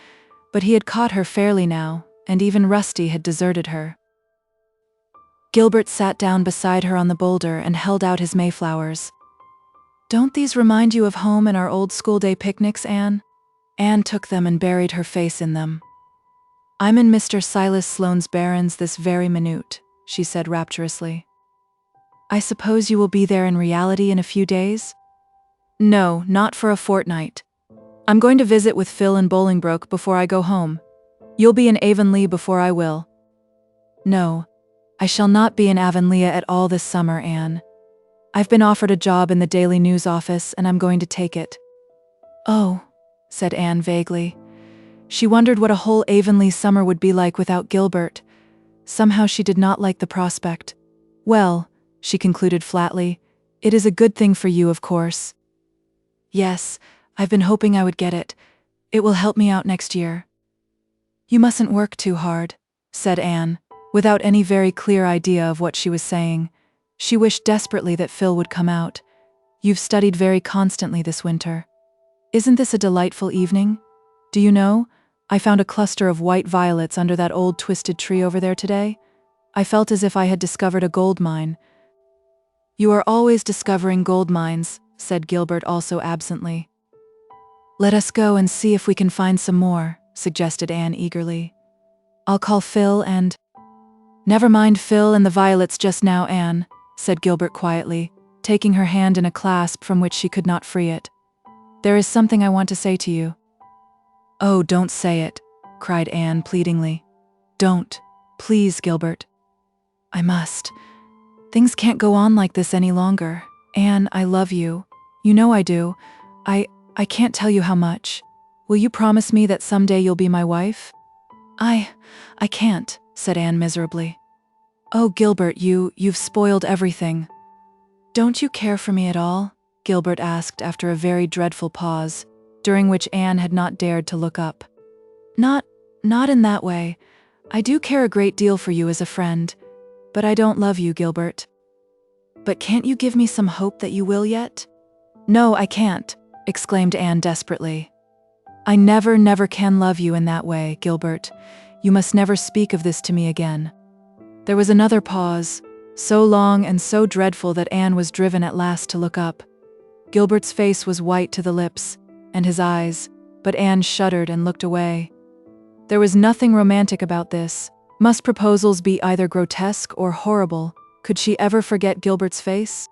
but he had caught her fairly now, and even Rusty had deserted her. Gilbert sat down beside her on the boulder and held out his mayflowers. Don't these remind you of home and our old school-day picnics, Anne? Anne took them and buried her face in them. I'm in Mr. Silas Sloane's barrens this very minute, she said rapturously. I suppose you will be there in reality in a few days? No, not for a fortnight. I'm going to visit with Phil in Bolingbroke before I go home. You'll be in Avonlea before I will. No, I shall not be in Avonlea at all this summer, Anne. I've been offered a job in the Daily News office and I'm going to take it. Oh, said Anne vaguely. She wondered what a whole Avonlea summer would be like without Gilbert. Somehow she did not like the prospect. Well, she concluded flatly, it is a good thing for you, of course. Yes, I've been hoping I would get it. It will help me out next year. You mustn't work too hard, said Anne, without any very clear idea of what she was saying. She wished desperately that Phil would come out. You've studied very constantly this winter. Isn't this a delightful evening? Do you know, I found a cluster of white violets under that old twisted tree over there today. I felt as if I had discovered a gold mine. You are always discovering gold mines, said Gilbert also absently. Let us go and see if we can find some more, suggested Anne eagerly. I'll call Phil and… Never mind Phil and the violets just now, Anne, said Gilbert quietly, taking her hand in a clasp from which she could not free it. There is something I want to say to you. Oh, don't say it, cried Anne pleadingly. Don't, please, Gilbert. I must. Things can't go on like this any longer. Anne, I love you. You know I do. I can't tell you how much. Will you promise me that someday you'll be my wife? I can't, said Anne miserably. Oh, Gilbert, you've spoiled everything. Don't you care for me at all? Gilbert asked after a very dreadful pause, during which Anne had not dared to look up. Not in that way. I do care a great deal for you as a friend, but I don't love you, Gilbert. But can't you give me some hope that you will yet? No, I can't, exclaimed Anne desperately. I never can love you in that way, Gilbert. You must never speak of this to me again. There was another pause, so long and so dreadful that Anne was driven at last to look up. Gilbert's face was white to the lips, and his eyes, but Anne shuddered and looked away. There was nothing romantic about this. Must proposals be either grotesque or horrible? Could she ever forget Gilbert's face?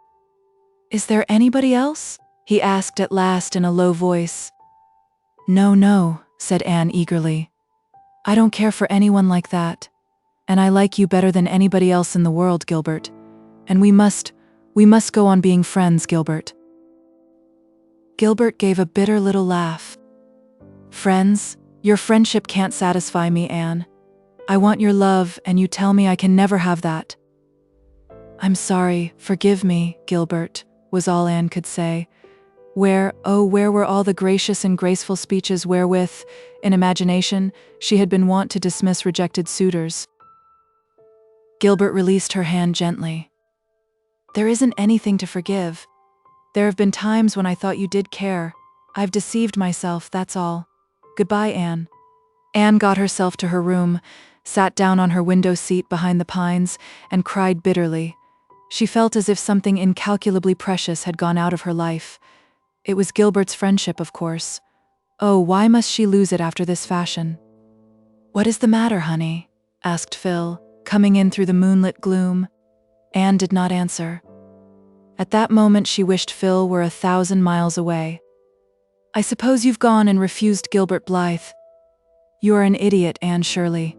Is there anybody else? He asked at last in a low voice. No, said Anne eagerly. I don't care for anyone like that. And I like you better than anybody else in the world, Gilbert. And we must go on being friends, Gilbert. Gilbert gave a bitter little laugh. Friends? Your friendship can't satisfy me, Anne. I want your love, and you tell me I can never have that. I'm sorry, forgive me, Gilbert, was all Anne could say. Where were all the gracious and graceful speeches wherewith, in imagination, she had been wont to dismiss rejected suitors? Gilbert released her hand gently. There isn't anything to forgive. There have been times when I thought you did care. I've deceived myself, that's all. Goodbye, Anne. Anne got herself to her room, sat down on her window seat behind the pines, and cried bitterly. She felt as if something incalculably precious had gone out of her life. It was Gilbert's friendship, of course. Oh, why must she lose it after this fashion? What is the matter, honey? Asked Phil, coming in through the moonlit gloom. Anne did not answer. At that moment she wished Phil were 1,000 miles away. I suppose you've gone and refused Gilbert Blythe. You are an idiot, Anne Shirley.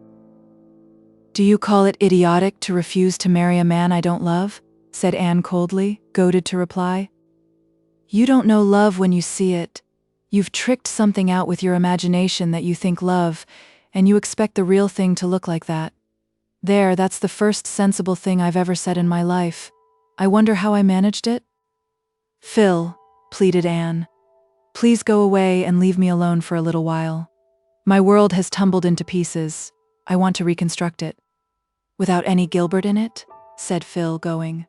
Do you call it idiotic to refuse to marry a man I don't love? Said Anne coldly, goaded to reply. You don't know love when you see it. You've tricked something out with your imagination that you think love, and you expect the real thing to look like that. There, that's the first sensible thing I've ever said in my life. I wonder how I managed it? Phil, pleaded Anne. Please go away and leave me alone for a little while. My world has tumbled into pieces. I want to reconstruct it. Without any Gilbert in it? Said Phil, going.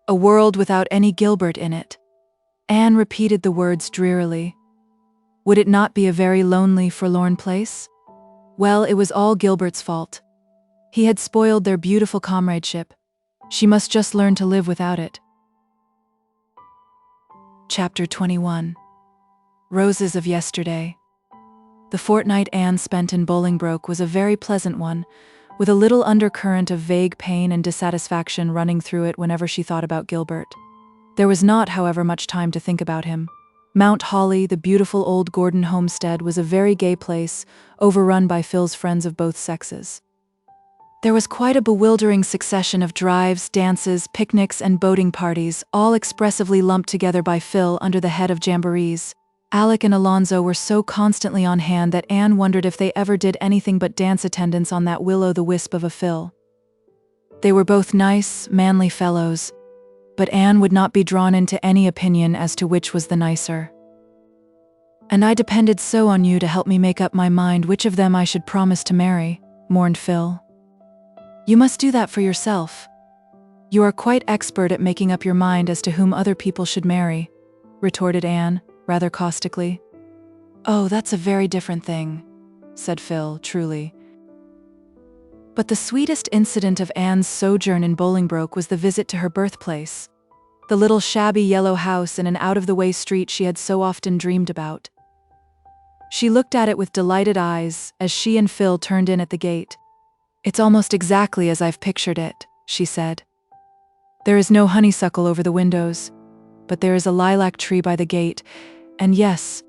A world without any Gilbert in it. Anne repeated the words drearily. Would it not be a very lonely, forlorn place? Well, it was all Gilbert's fault. He had spoiled their beautiful comradeship. She must just learn to live without it. Chapter 21. Roses of Yesterday. The fortnight Anne spent in Bolingbroke was a very pleasant one, with a little undercurrent of vague pain and dissatisfaction running through it whenever she thought about Gilbert. There was not, however, much time to think about him. Mount Holly, the beautiful old Gordon homestead, was a very gay place, overrun by Phil's friends of both sexes. There was quite a bewildering succession of drives, dances, picnics, and boating parties, all expressively lumped together by Phil under the head of jamborees. Alec and Alonzo were so constantly on hand that Anne wondered if they ever did anything but dance attendance on that will-o'-the-wisp of a Phil. They were both nice, manly fellows, but Anne would not be drawn into any opinion as to which was the nicer. "And I depended so on you to help me make up my mind which of them I should promise to marry," mourned Phil. "You must do that for yourself. You are quite expert at making up your mind as to whom other people should marry," retorted Anne, rather caustically. "Oh, that's a very different thing," said Phil, truly. But the sweetest incident of Anne's sojourn in Bolingbroke was the visit to her birthplace, the little shabby yellow house in an out-of-the-way street she had so often dreamed about. She looked at it with delighted eyes as she and Phil turned in at the gate. "It's almost exactly as I've pictured it," she said. "There is no honeysuckle over the windows, but there is a lilac tree by the gate, and yes,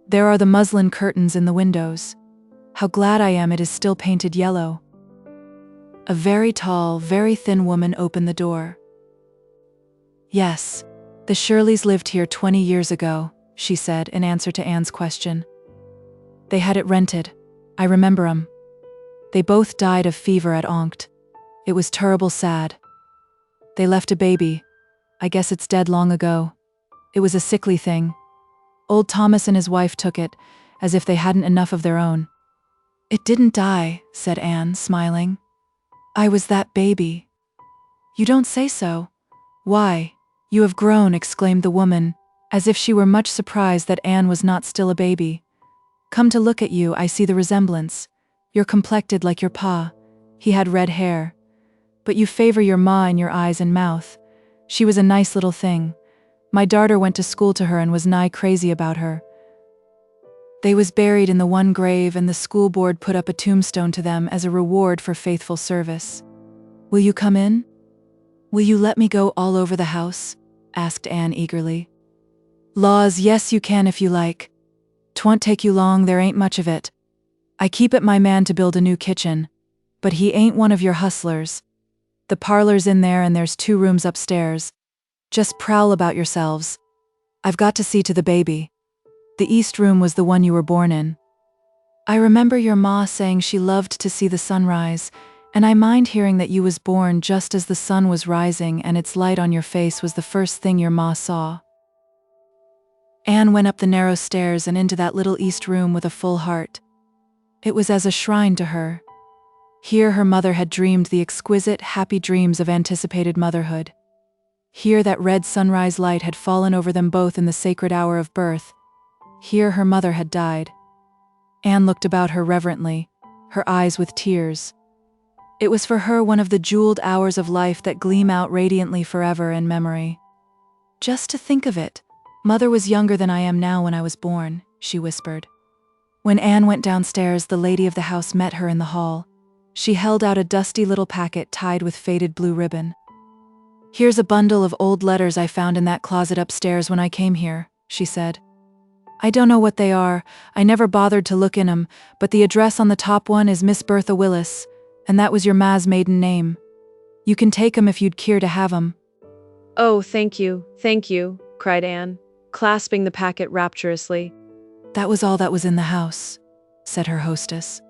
there are the muslin curtains in the windows. How glad I am it is still painted yellow." A very tall, very thin woman opened the door. "Yes, the Shirleys lived here 20 years ago," she said in answer to Anne's question. "They had it rented. I remember 'em. They both died of fever at Onct. It was terrible sad. They left a baby. I guess it's dead long ago. It was a sickly thing. Old Thomas and his wife took it, as if they hadn't enough of their own." "It didn't die," said Anne, smiling. "I was that baby." "You don't say so. Why, you have grown," exclaimed the woman, as if she were much surprised that Anne was not still a baby. "Come to look at you, I see the resemblance. You're complected like your pa. He had red hair. But you favor your ma in your eyes and mouth. She was a nice little thing. My darter went to school to her and was nigh crazy about her. They was buried in the one grave and the school board put up a tombstone to them as a reward for faithful service. Will you come in? Will you let me go all over the house?" asked Anne eagerly. "Laws, yes you can if you like. 'Twon't take you long, there ain't much of it. I keep it my man to build a new kitchen, but he ain't one of your hustlers. The parlor's in there and there's 2 rooms upstairs. Just prowl about yourselves. I've got to see to the baby. The east room was the one you were born in. I remember your ma saying she loved to see the sunrise, and I mind hearing that you was born just as the sun was rising and its light on your face was the first thing your ma saw." Anne went up the narrow stairs and into that little east room with a full heart. It was as a shrine to her. Here her mother had dreamed the exquisite, happy dreams of anticipated motherhood. Here that red sunrise light had fallen over them both in the sacred hour of birth. Here her mother had died. Anne looked about her reverently, her eyes with tears. It was for her one of the jeweled hours of life that gleam out radiantly forever in memory. "Just to think of it, Mother was younger than I am now when I was born," she whispered. When Anne went downstairs, the lady of the house met her in the hall. She held out a dusty little packet tied with faded blue ribbon. "Here's a bundle of old letters I found in that closet upstairs when I came here," she said. "I don't know what they are, I never bothered to look in 'em, but the address on the top one is Miss Bertha Willis, and that was your ma's maiden name. You can take 'em if you'd keer to have 'em." "Oh, thank you," cried Anne, clasping the packet rapturously. "That was all that was in the house," said her hostess.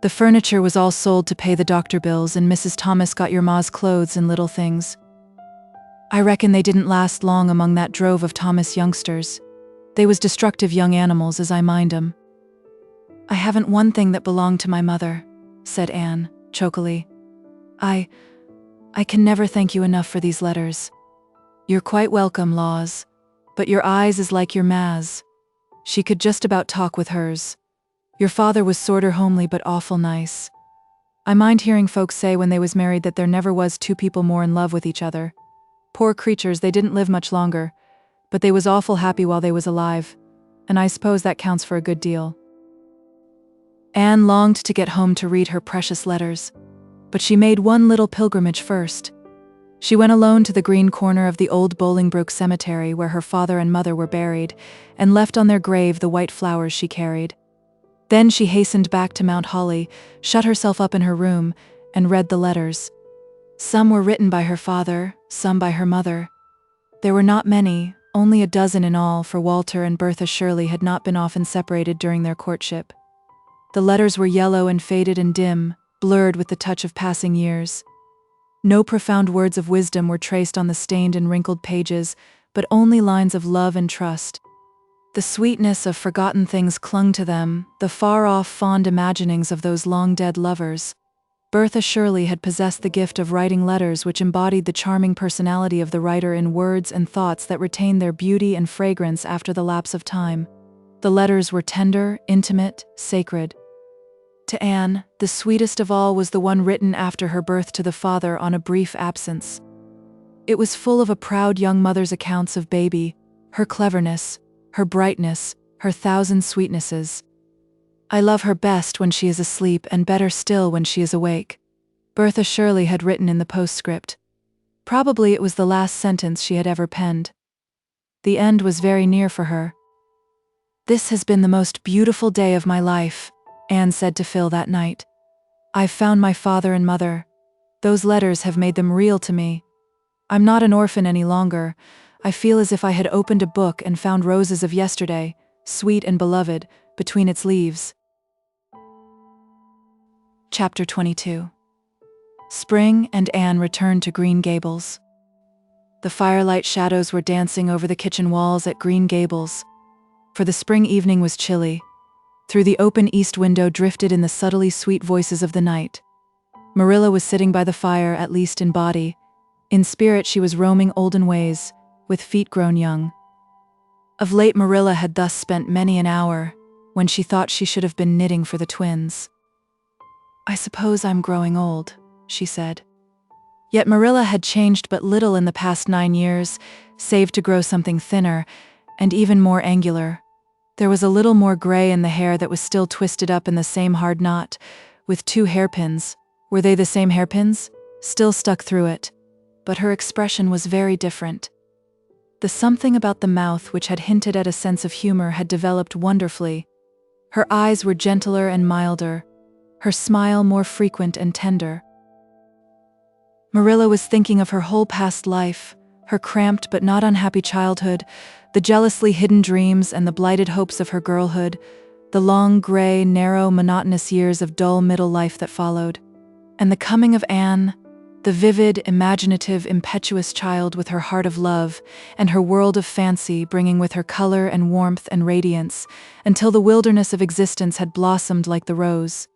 "The furniture was all sold to pay the doctor bills, and Mrs. Thomas got your ma's clothes and little things. I reckon they didn't last long among that drove of Thomas youngsters. They was destructive young animals, as I mind 'em." "I haven't one thing that belonged to my mother," said Anne, chokily. I can never thank you enough for these letters. You're quite welcome, Laws, but your eyes is like your ma's. She could just about talk with hers. Your father was sorter homely but awful nice. I mind hearing folks say when they was married that there never was 2 people more in love with each other. Poor creatures, they didn't live much longer, but they was awful happy while they was alive, and I suppose that counts for a good deal." Anne longed to get home to read her precious letters, but she made one little pilgrimage first. She went alone to the green corner of the old Bolingbroke cemetery where her father and mother were buried, and left on their grave the white flowers she carried. Then she hastened back to Mount Holly, shut herself up in her room, and read the letters. Some were written by her father, some by her mother. There were not many, only a dozen in all, for Walter and Bertha Shirley had not been often separated during their courtship. The letters were yellow and faded and dim, blurred with the touch of passing years. No profound words of wisdom were traced on the stained and wrinkled pages, but only lines of love and trust. The sweetness of forgotten things clung to them, the far-off fond imaginings of those long-dead lovers. Bertha Shirley had possessed the gift of writing letters which embodied the charming personality of the writer in words and thoughts that retained their beauty and fragrance after the lapse of time. The letters were tender, intimate, sacred. To Anne, the sweetest of all was the one written after her birth to the father on a brief absence. It was full of a proud young mother's accounts of baby, her cleverness, her brightness, her thousand sweetnesses. "I love her best when she is asleep and better still when she is awake," Bertha Shirley had written in the postscript. Probably it was the last sentence she had ever penned. The end was very near for her. "This has been the most beautiful day of my life," Anne said to Phil that night. "I've found my father and mother. Those letters have made them real to me. I'm not an orphan any longer. I feel as if I had opened a book and found roses of yesterday, sweet and beloved, between its leaves." Chapter 22. Spring and Anne returned to Green Gables. The firelight shadows were dancing over the kitchen walls at Green Gables, for the spring evening was chilly. Through the open east window drifted in the subtly sweet voices of the night. Marilla was sitting by the fire, at least in body. In spirit she was roaming olden ways, with feet grown young. Of late Marilla had thus spent many an hour, when she thought she should have been knitting for the twins. "I suppose I'm growing old," she said. Yet Marilla had changed but little in the past 9 years, save to grow something thinner, and even more angular. There was a little more gray in the hair that was still twisted up in the same hard knot, with 2 hairpins. Were they the same hairpins? Still stuck through it. But her expression was very different. The something about the mouth which had hinted at a sense of humor had developed wonderfully. Her eyes were gentler and milder, her smile more frequent and tender. Marilla was thinking of her whole past life, her cramped but not unhappy childhood, the jealously hidden dreams and the blighted hopes of her girlhood, the long, gray, narrow, monotonous years of dull middle life that followed, and the coming of Anne, the vivid, imaginative, impetuous child with her heart of love and her world of fancy bringing with her color and warmth and radiance, until the wilderness of existence had blossomed like the rose.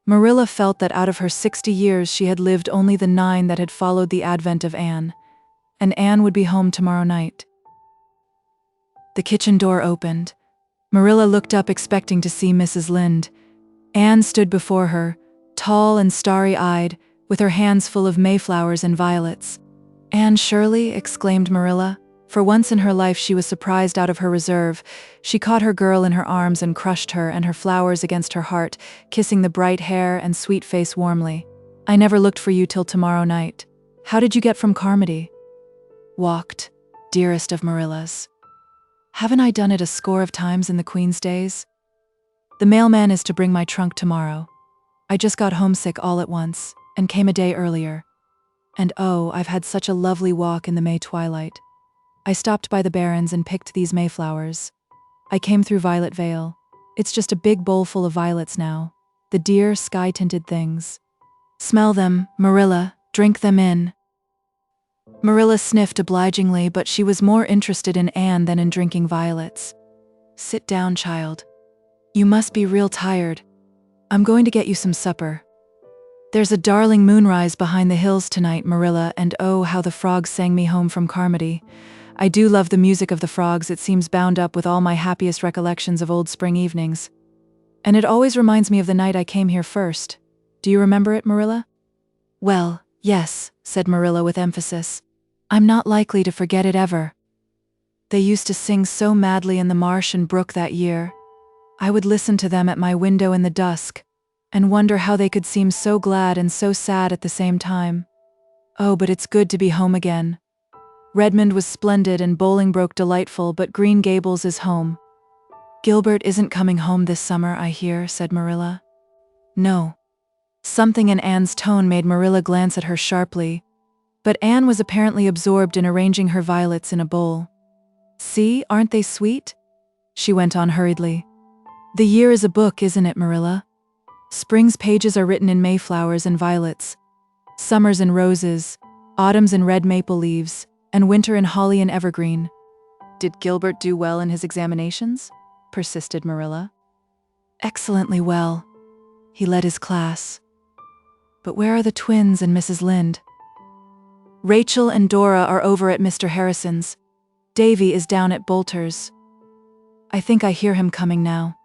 Marilla felt that out of her 60 years she had lived only the 9 that had followed the advent of Anne, and Anne would be home tomorrow night. The kitchen door opened. Marilla looked up expecting to see Mrs. Lynde. Anne stood before her, tall and starry-eyed, with her hands full of mayflowers and violets. "Anne Shirley?" exclaimed Marilla. For once in her life she was surprised out of her reserve. She caught her girl in her arms and crushed her and her flowers against her heart, kissing the bright hair and sweet face warmly. "I never looked for you till tomorrow night. How did you get from Carmody?" "Walked, dearest of Marillas. Haven't I done it a score of times in the Queen's days? The mailman is to bring my trunk tomorrow. I just got homesick all at once, and came a day earlier. And oh, I've had such a lovely walk in the May twilight. I stopped by the Barrens and picked these mayflowers. I came through Violet Vale. It's just a big bowl full of violets now. The dear, sky-tinted things. Smell them, Marilla, drink them in." Marilla sniffed obligingly, but she was more interested in Anne than in drinking violets. "Sit down, child. You must be real tired. I'm going to get you some supper. There's a darling moonrise behind the hills tonight, Marilla, and oh, how the frogs sang me home from Carmody. I do love the music of the frogs. It seems bound up with all my happiest recollections of old spring evenings. And it always reminds me of the night I came here first. Do you remember it, Marilla?" "Well, yes," said Marilla with emphasis. "I'm not likely to forget it ever. They used to sing so madly in the marsh and brook that year. I would listen to them at my window in the dusk, and wonder how they could seem so glad and so sad at the same time. Oh, but it's good to be home again. Redmond was splendid and Bolingbroke delightful, but Green Gables is home. Gilbert isn't coming home this summer, I hear, said Marilla. No. Something in Anne's tone made Marilla glance at her sharply, but Anne was apparently absorbed in arranging her violets in a bowl. See, aren't they sweet? She went on hurriedly. The year is a book, isn't it, Marilla? Spring's pages are written in mayflowers and violets, summer's in roses, autumn's in red maple leaves, and winter in holly and evergreen. Did Gilbert do well in his examinations? Persisted Marilla. Excellently well. He led his class. But where are the twins and Mrs. Lynde? Rachel and Dora are over at Mr. Harrison's. Davy is down at Bolter's. I think I hear him coming now.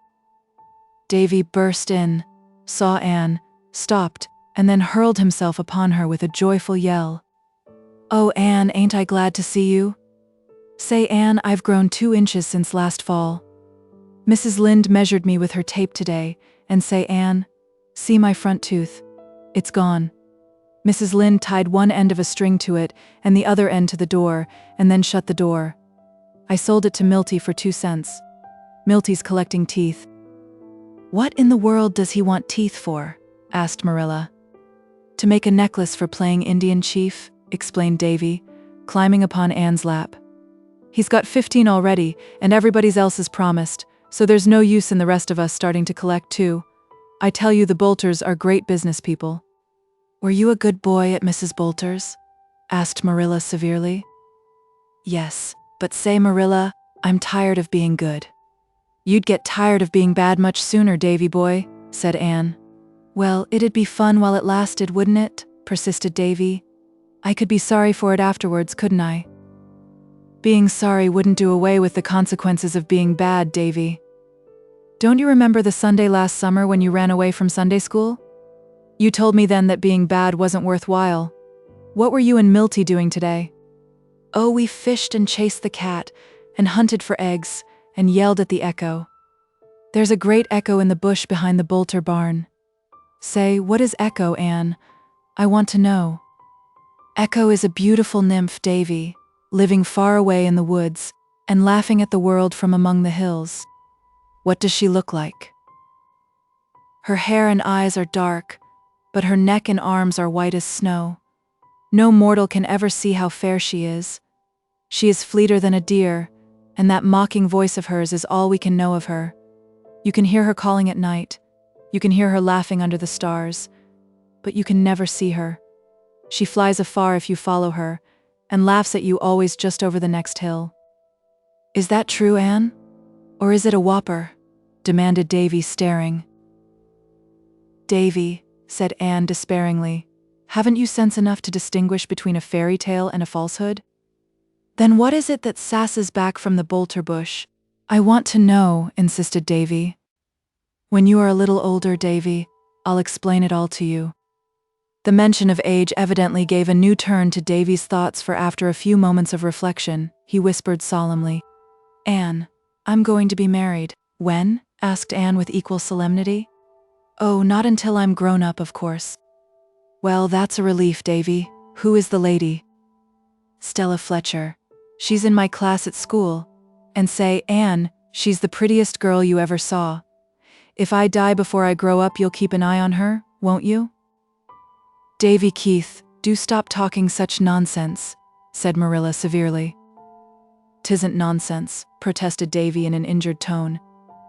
Davy burst in, saw Anne, stopped, and then hurled himself upon her with a joyful yell. Oh, Anne, ain't I glad to see you? Say, Anne, I've grown 2 inches since last fall. Mrs. Lynde measured me with her tape today, and say, Anne, see my front tooth. It's gone. Mrs. Lynde tied one end of a string to it and the other end to the door, and then shut the door. I sold it to Milty for 2 cents. Milty's collecting teeth. What in the world does he want teeth for? Asked Marilla. To make a necklace for playing Indian chief, explained Davy, climbing upon Anne's lap. He's got 15 already, and everybody else is promised, so there's no use in the rest of us starting to collect too. I tell you, the Bolters are great business people. Were you a good boy at Mrs. Bolter's? Asked Marilla severely. Yes, but say, Marilla, I'm tired of being good. You'd get tired of being bad much sooner, Davy boy, said Anne. Well, it'd be fun while it lasted, wouldn't it? Persisted Davy. I could be sorry for it afterwards, couldn't I? Being sorry wouldn't do away with the consequences of being bad, Davy. Don't you remember the Sunday last summer when you ran away from Sunday school? You told me then that being bad wasn't worthwhile. What were you and Milty doing today? Oh, we fished and chased the cat, and hunted for eggs, and yelled at the echo. There's a great echo in the bush behind the Bolter barn. Say, what is Echo, Anne? I want to know. Echo is a beautiful nymph, Davy, living far away in the woods, and laughing at the world from among the hills. What does she look like? Her hair and eyes are dark, but her neck and arms are white as snow. No mortal can ever see how fair she is. She is fleeter than a deer, and that mocking voice of hers is all we can know of her. You can hear her calling at night. You can hear her laughing under the stars, but you can never see her. She flies afar if you follow her, and laughs at you always just over the next hill. Is that true, Anne? Or is it a whopper? Demanded Davy, staring. Davy, said Anne despairingly, haven't you sense enough to distinguish between a fairy tale and a falsehood? Then what is it that sasses back from the Bolter bush? I want to know, insisted Davy. When you are a little older, Davy, I'll explain it all to you. The mention of age evidently gave a new turn to Davy's thoughts, for after a few moments of reflection, he whispered solemnly, Anne, I'm going to be married. When? Asked Anne with equal solemnity. Oh, not until I'm grown up, of course. Well, that's a relief, Davy. Who is the lady? Stella Fletcher. She's in my class at school. And say, Anne, she's the prettiest girl you ever saw. If I die before I grow up, you'll keep an eye on her, won't you? Davy Keith, do stop talking such nonsense, said Marilla severely. 'Tisn't nonsense, protested Davy in an injured tone.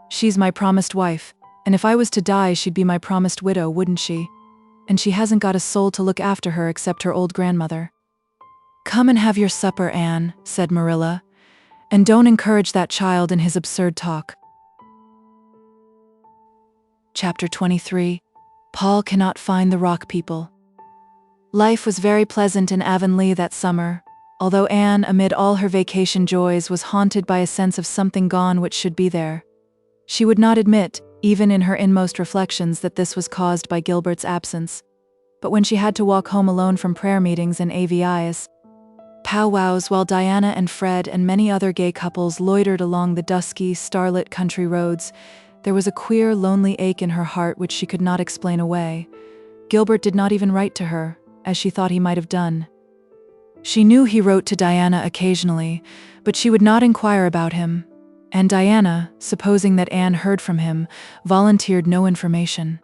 She's my promised wife, and if I was to die, she'd be my promised widow, wouldn't she? And she hasn't got a soul to look after her except her old grandmother. Come and have your supper, Anne, said Marilla, and don't encourage that child in his absurd talk. Chapter 23. Paul cannot find the rock people. Life was very pleasant in Avonlea that summer, although Anne, amid all her vacation joys, was haunted by a sense of something gone which should be there. She would not admit, even in her inmost reflections, that this was caused by Gilbert's absence. But when she had to walk home alone from prayer meetings and AVIs, powwows, while Diana and Fred and many other gay couples loitered along the dusky, starlit country roads, There was a queer, lonely ache in her heart which she could not explain away. Gilbert did not even write to her, as she thought he might have done. She knew he wrote to Diana occasionally, but she would not inquire about him, and Diana, supposing that Anne heard from him, volunteered no information.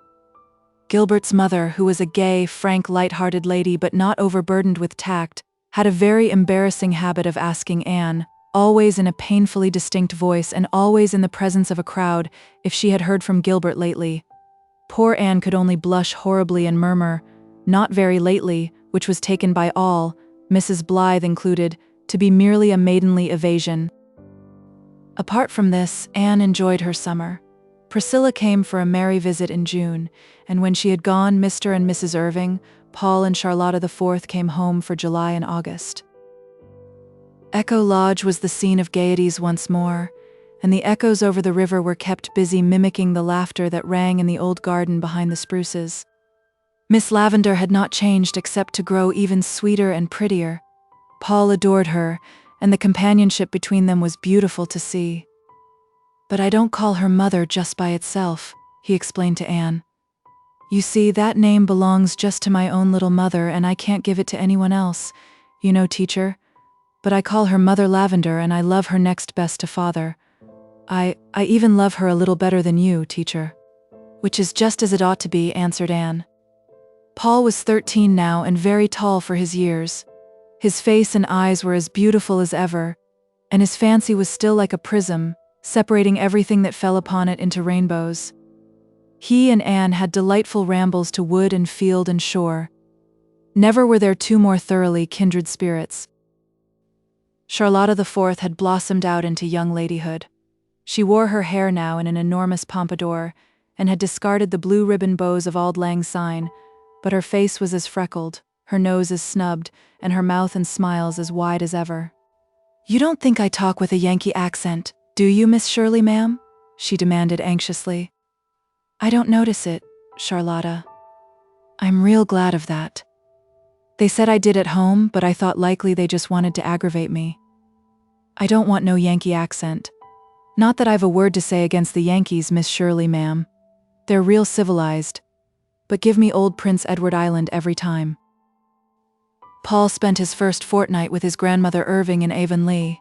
Gilbert's mother, who was a gay, frank, light-hearted lady but not overburdened with tact, had a very embarrassing habit of asking Anne, always in a painfully distinct voice and always in the presence of a crowd, if she had heard from Gilbert lately. Poor Anne could only blush horribly and murmur, "Not very lately," which was taken by all, Mrs. Blythe included, to be merely a maidenly evasion. Apart from this, Anne enjoyed her summer. Priscilla came for a merry visit in June, and when she had gone, Mr. and Mrs. Irving, Paul and Charlotta IV came home for July and August. Echo Lodge was the scene of gaieties once more, and the echoes over the river were kept busy mimicking the laughter that rang in the old garden behind the spruces. Miss Lavendar had not changed except to grow even sweeter and prettier. Paul adored her, and the companionship between them was beautiful to see. "But I don't call her mother just by itself," he explained to Anne. "You see, that name belongs just to my own little mother, and I can't give it to anyone else, you know, teacher. But I call her Mother Lavendar, and I love her next best to father. I even love her a little better than you, teacher." "Which is just as it ought to be," answered Anne. Paul was 13 now and very tall for his years. His face and eyes were as beautiful as ever, and his fancy was still like a prism, separating everything that fell upon it into rainbows. He and Anne had delightful rambles to wood and field and shore. Never were there two more thoroughly kindred spirits. Charlotta IV had blossomed out into young ladyhood. She wore her hair now in an enormous pompadour, and had discarded the blue ribbon bows of Auld Lang Syne, but her face was as freckled, her nose as snubbed, and her mouth and smiles as wide as ever. "You don't think I talk with a Yankee accent, do you, Miss Shirley, ma'am?" she demanded anxiously. "I don't notice it, Charlotta. I'm real glad of that. They said I did at home, but I thought likely they just wanted to aggravate me. I don't want no Yankee accent. Not that I've a word to say against the Yankees, Miss Shirley, ma'am. They're real civilized. But give me old Prince Edward Island every time." Paul spent his first fortnight with his grandmother Irving in Avonlea.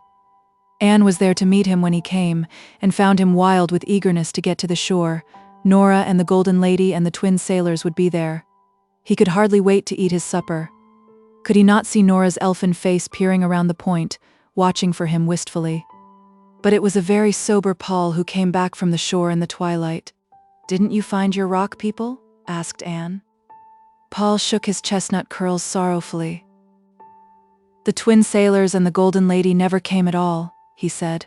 Anne was there to meet him when he came, and found him wild with eagerness to get to the shore. Nora and the Golden Lady and the twin sailors would be there. He could hardly wait to eat his supper. Could he not see Nora's elfin face peering around the point, watching for him wistfully? But it was a very sober Paul who came back from the shore in the twilight. "Didn't you find your rock people?" asked Anne. Paul shook his chestnut curls sorrowfully. "The twin sailors and the Golden Lady never came at all," he said.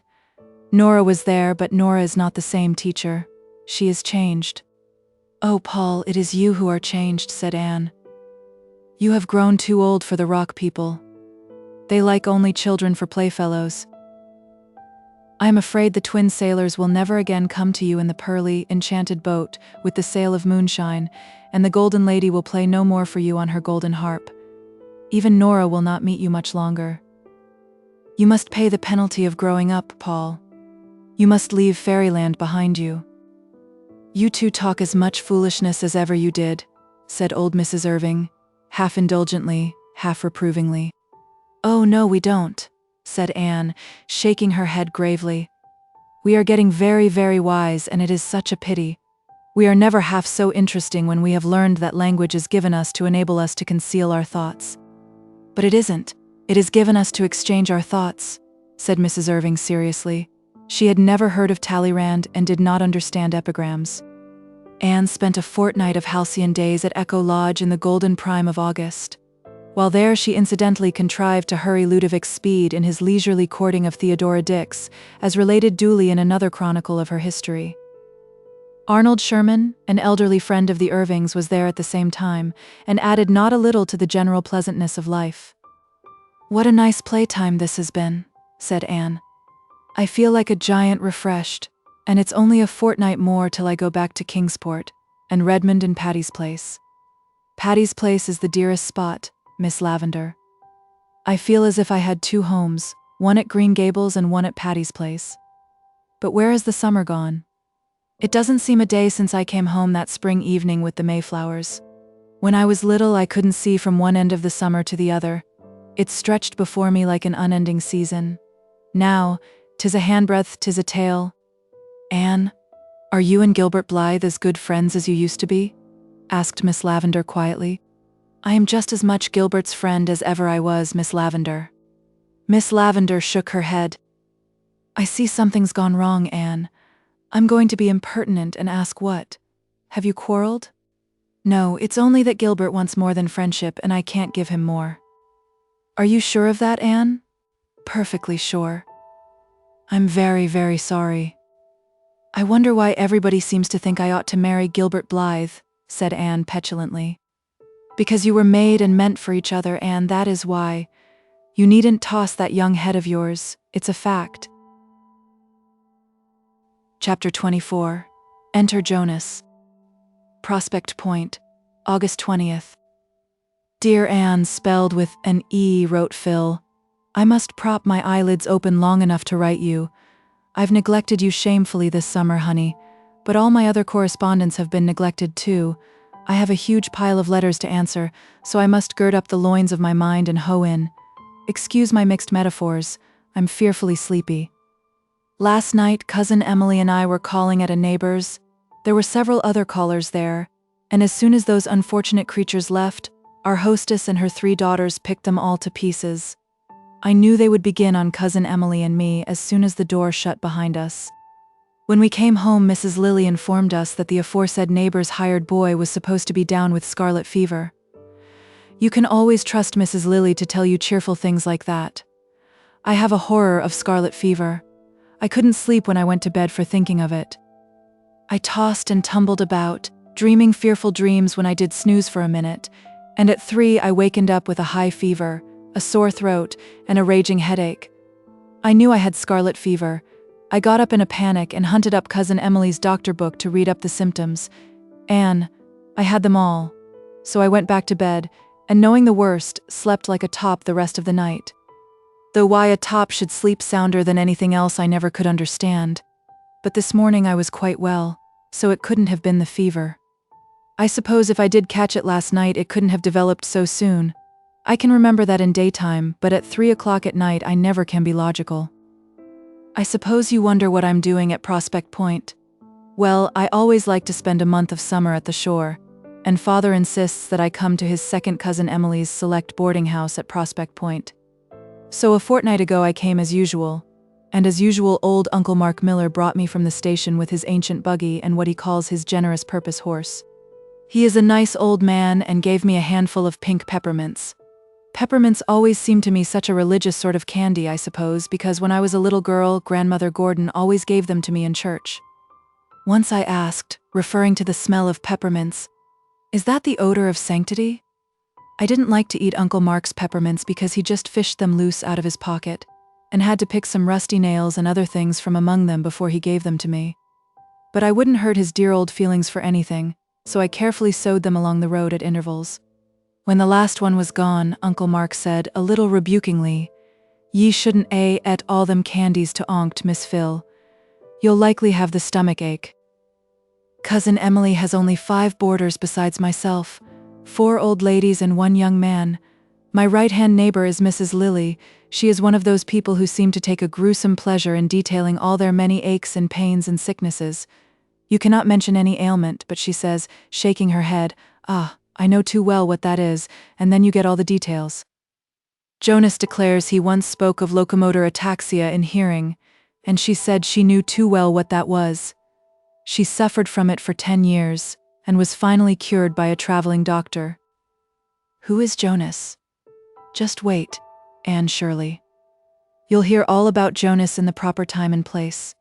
"Nora was there, but Nora is not the same, teacher. She is changed." "Oh, Paul, it is you who are changed," said Anne. "You have grown too old for the rock people. They like only children for playfellows. I am afraid the twin sailors will never again come to you in the pearly, enchanted boat with the sail of moonshine, and the Golden Lady will play no more for you on her golden harp. Even Nora will not meet you much longer. You must pay the penalty of growing up, Paul. You must leave fairyland behind you." "You two talk as much foolishness as ever you did," said old Mrs. Irving, half indulgently, half reprovingly. "Oh, no, we don't," said Anne, shaking her head gravely. "We are getting very, very wise, and it is such a pity. We are never half so interesting when we have learned that language is given us to enable us to conceal our thoughts." "But it isn't. It is given us to exchange our thoughts," said Mrs. Irving seriously. She had never heard of Talleyrand and did not understand epigrams. Anne spent a fortnight of halcyon days at Echo Lodge in the golden prime of August. While there, she incidentally contrived to hurry Ludovic's speed in his leisurely courting of Theodora Dix, as related duly in another chronicle of her history. Arnold Sherman, an elderly friend of the Irvings, was there at the same time, and added not a little to the general pleasantness of life. "What a nice playtime this has been," said Anne. "I feel like a giant refreshed, and it's only a fortnight more till I go back to Kingsport, and Redmond and Patty's Place. Patty's Place is the dearest spot, Miss Lavendar. I feel as if I had two homes, one at Green Gables and one at Patty's Place. But where has the summer gone?" It doesn't seem a day since I came home that spring evening with the Mayflowers. When I was little, I couldn't see from one end of the summer to the other. It stretched before me like an unending season. Now, 'tis a handbreadth, 'tis a tale. Anne, are you and Gilbert Blythe as good friends as you used to be? Asked Miss Lavendar quietly. I am just as much Gilbert's friend as ever I was, Miss Lavendar. Miss Lavendar shook her head. I see something's gone wrong, Anne. I'm going to be impertinent and ask what. Have you quarreled? No, it's only that Gilbert wants more than friendship and I can't give him more. Are you sure of that, Anne? Perfectly sure. I'm very, very sorry. I wonder why everybody seems to think I ought to marry Gilbert Blythe, said Anne petulantly. Because you were made and meant for each other, Anne, that is why. You needn't toss that young head of yours, it's a fact. Chapter 24. Enter Jonas. Prospect Point, August 20th. Dear Anne, spelled with an E, wrote Phil. I must prop my eyelids open long enough to write you. I've neglected you shamefully this summer, honey, but all my other correspondents have been neglected too. I have a huge pile of letters to answer, so I must gird up the loins of my mind and hoe in. Excuse my mixed metaphors, I'm fearfully sleepy. Last night, Cousin Emily and I were calling at a neighbor's. There were several other callers there, and as soon as those unfortunate creatures left, our hostess and her 3 daughters picked them all to pieces. I knew they would begin on Cousin Emily and me as soon as the door shut behind us. When we came home, Mrs. Lilly informed us that the aforesaid neighbor's hired boy was supposed to be down with scarlet fever. You can always trust Mrs. Lilly to tell you cheerful things like that. I have a horror of scarlet fever. I couldn't sleep when I went to bed for thinking of it. I tossed and tumbled about, dreaming fearful dreams when I did snooze for a minute, and at 3 I wakened up with a high fever, a sore throat, and a raging headache. I knew I had scarlet fever. I got up in a panic and hunted up Cousin Emily's doctor book to read up the symptoms. Anne, I had them all. So I went back to bed, and knowing the worst, slept like a top the rest of the night. Though why a top should sleep sounder than anything else I never could understand. But this morning I was quite well, so it couldn't have been the fever. I suppose if I did catch it last night it couldn't have developed so soon. I can remember that in daytime, but at 3 o'clock at night I never can be logical. I suppose you wonder what I'm doing at Prospect Point. Well, I always like to spend a month of summer at the shore, and Father insists that I come to his second cousin Emily's select boarding house at Prospect Point. So a fortnight ago I came as usual, and as usual old Uncle Mark Miller brought me from the station with his ancient buggy and what he calls his generous purpose horse. He is a nice old man and gave me a handful of pink peppermints. Peppermints always seemed to me such a religious sort of candy, I suppose, because when I was a little girl, Grandmother Gordon always gave them to me in church. Once I asked, referring to the smell of peppermints, "Is that the odor of sanctity?" I didn't like to eat Uncle Mark's peppermints because he just fished them loose out of his pocket, and had to pick some rusty nails and other things from among them before he gave them to me. But I wouldn't hurt his dear old feelings for anything, so I carefully sowed them along the road at intervals. When the last one was gone, Uncle Mark said, a little rebukingly, "Ye shouldn't et all them candies to onct, Miss Phil. You'll likely have the stomach ache." Cousin Emily has only 5 boarders besides myself, 4 old ladies and 1 young man. My right-hand neighbor is Mrs. Lilly. She is one of those people who seem to take a gruesome pleasure in detailing all their many aches and pains and sicknesses. You cannot mention any ailment, but she says, shaking her head, "Ah, I know too well what that is," and then you get all the details. Jonas declares he once spoke of locomotor ataxia in hearing, and she said she knew too well what that was. She suffered from it for 10 years, and was finally cured by a traveling doctor. Who is Jonas? Just wait, Anne Shirley. You'll hear all about Jonas in the proper time and place.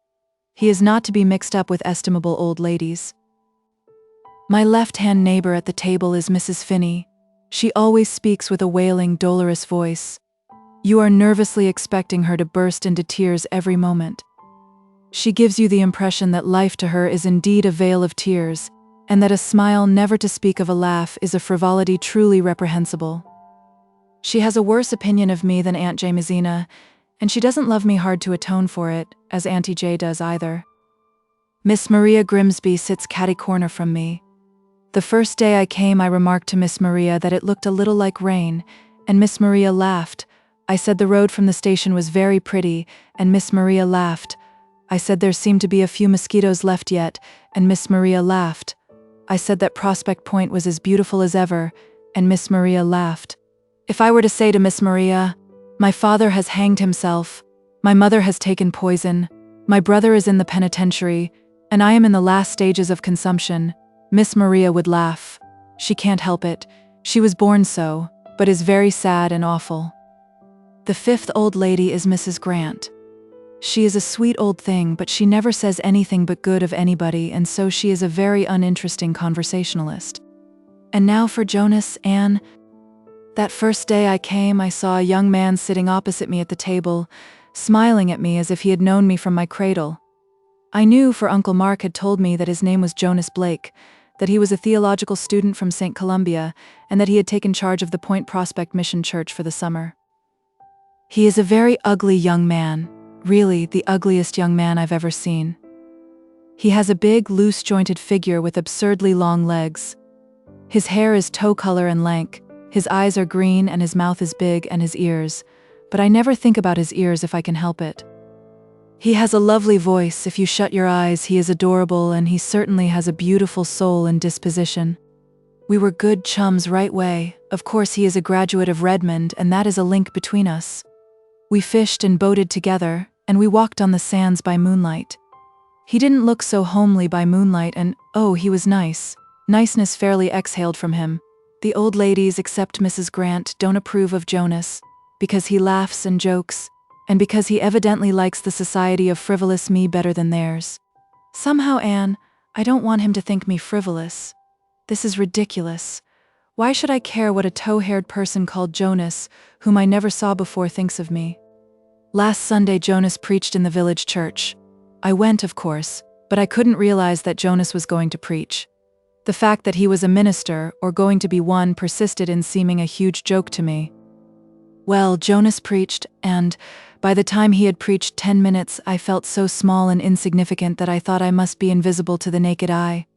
He is not to be mixed up with estimable old ladies. My left-hand neighbor at the table is Mrs. Finney. She always speaks with a wailing, dolorous voice. You are nervously expecting her to burst into tears every moment. She gives you the impression that life to her is indeed a vale of tears, and that a smile, never to speak of a laugh, is a frivolity truly reprehensible. She has a worse opinion of me than Aunt Jamesina, and she doesn't love me hard to atone for it, as Auntie J does either. Miss Maria Grimsby sits catty-corner from me. The first day I came, I remarked to Miss Maria that it looked a little like rain, and Miss Maria laughed. I said the road from the station was very pretty, and Miss Maria laughed. I said there seemed to be a few mosquitoes left yet, and Miss Maria laughed. I said that Prospect Point was as beautiful as ever, and Miss Maria laughed. If I were to say to Miss Maria, "My father has hanged himself, my mother has taken poison, my brother is in the penitentiary, and I am in the last stages of consumption," Miss Maria would laugh. She can't help it. She was born so, but is very sad and awful. The fifth old lady is Mrs. Grant. She is a sweet old thing, but she never says anything but good of anybody, and so she is a very uninteresting conversationalist. And now for Jonas, Anne. That first day I came, I saw a young man sitting opposite me at the table, smiling at me as if he had known me from my cradle. I knew, for Uncle Mark had told me, that his name was Jonas Blake, that he was a theological student from St. Columbia, and that he had taken charge of the Point Prospect Mission Church for the summer. He is a very ugly young man, really the ugliest young man I've ever seen. He has a big, loose-jointed figure with absurdly long legs. His hair is tow color and lank, his eyes are green and his mouth is big, and his ears, but I never think about his ears if I can help it. He has a lovely voice. If you shut your eyes, he is adorable, and he certainly has a beautiful soul and disposition. We were good chums right way. Of course, he is a graduate of Redmond, and that is a link between us. We fished and boated together, and we walked on the sands by moonlight. He didn't look so homely by moonlight, and oh, he was nice. Niceness fairly exhaled from him. The old ladies, except Mrs. Grant, don't approve of Jonas, because he laughs and jokes, and because he evidently likes the society of frivolous me better than theirs. Somehow, Anne, I don't want him to think me frivolous. This is ridiculous. Why should I care what a tow-haired person called Jonas, whom I never saw before, thinks of me? Last Sunday Jonas preached in the village church. I went, of course, but I couldn't realize that Jonas was going to preach. The fact that he was a minister, or going to be one, persisted in seeming a huge joke to me. Well, Jonas preached, and by the time he had preached 10 minutes, I felt so small and insignificant that I thought I must be invisible to the naked eye.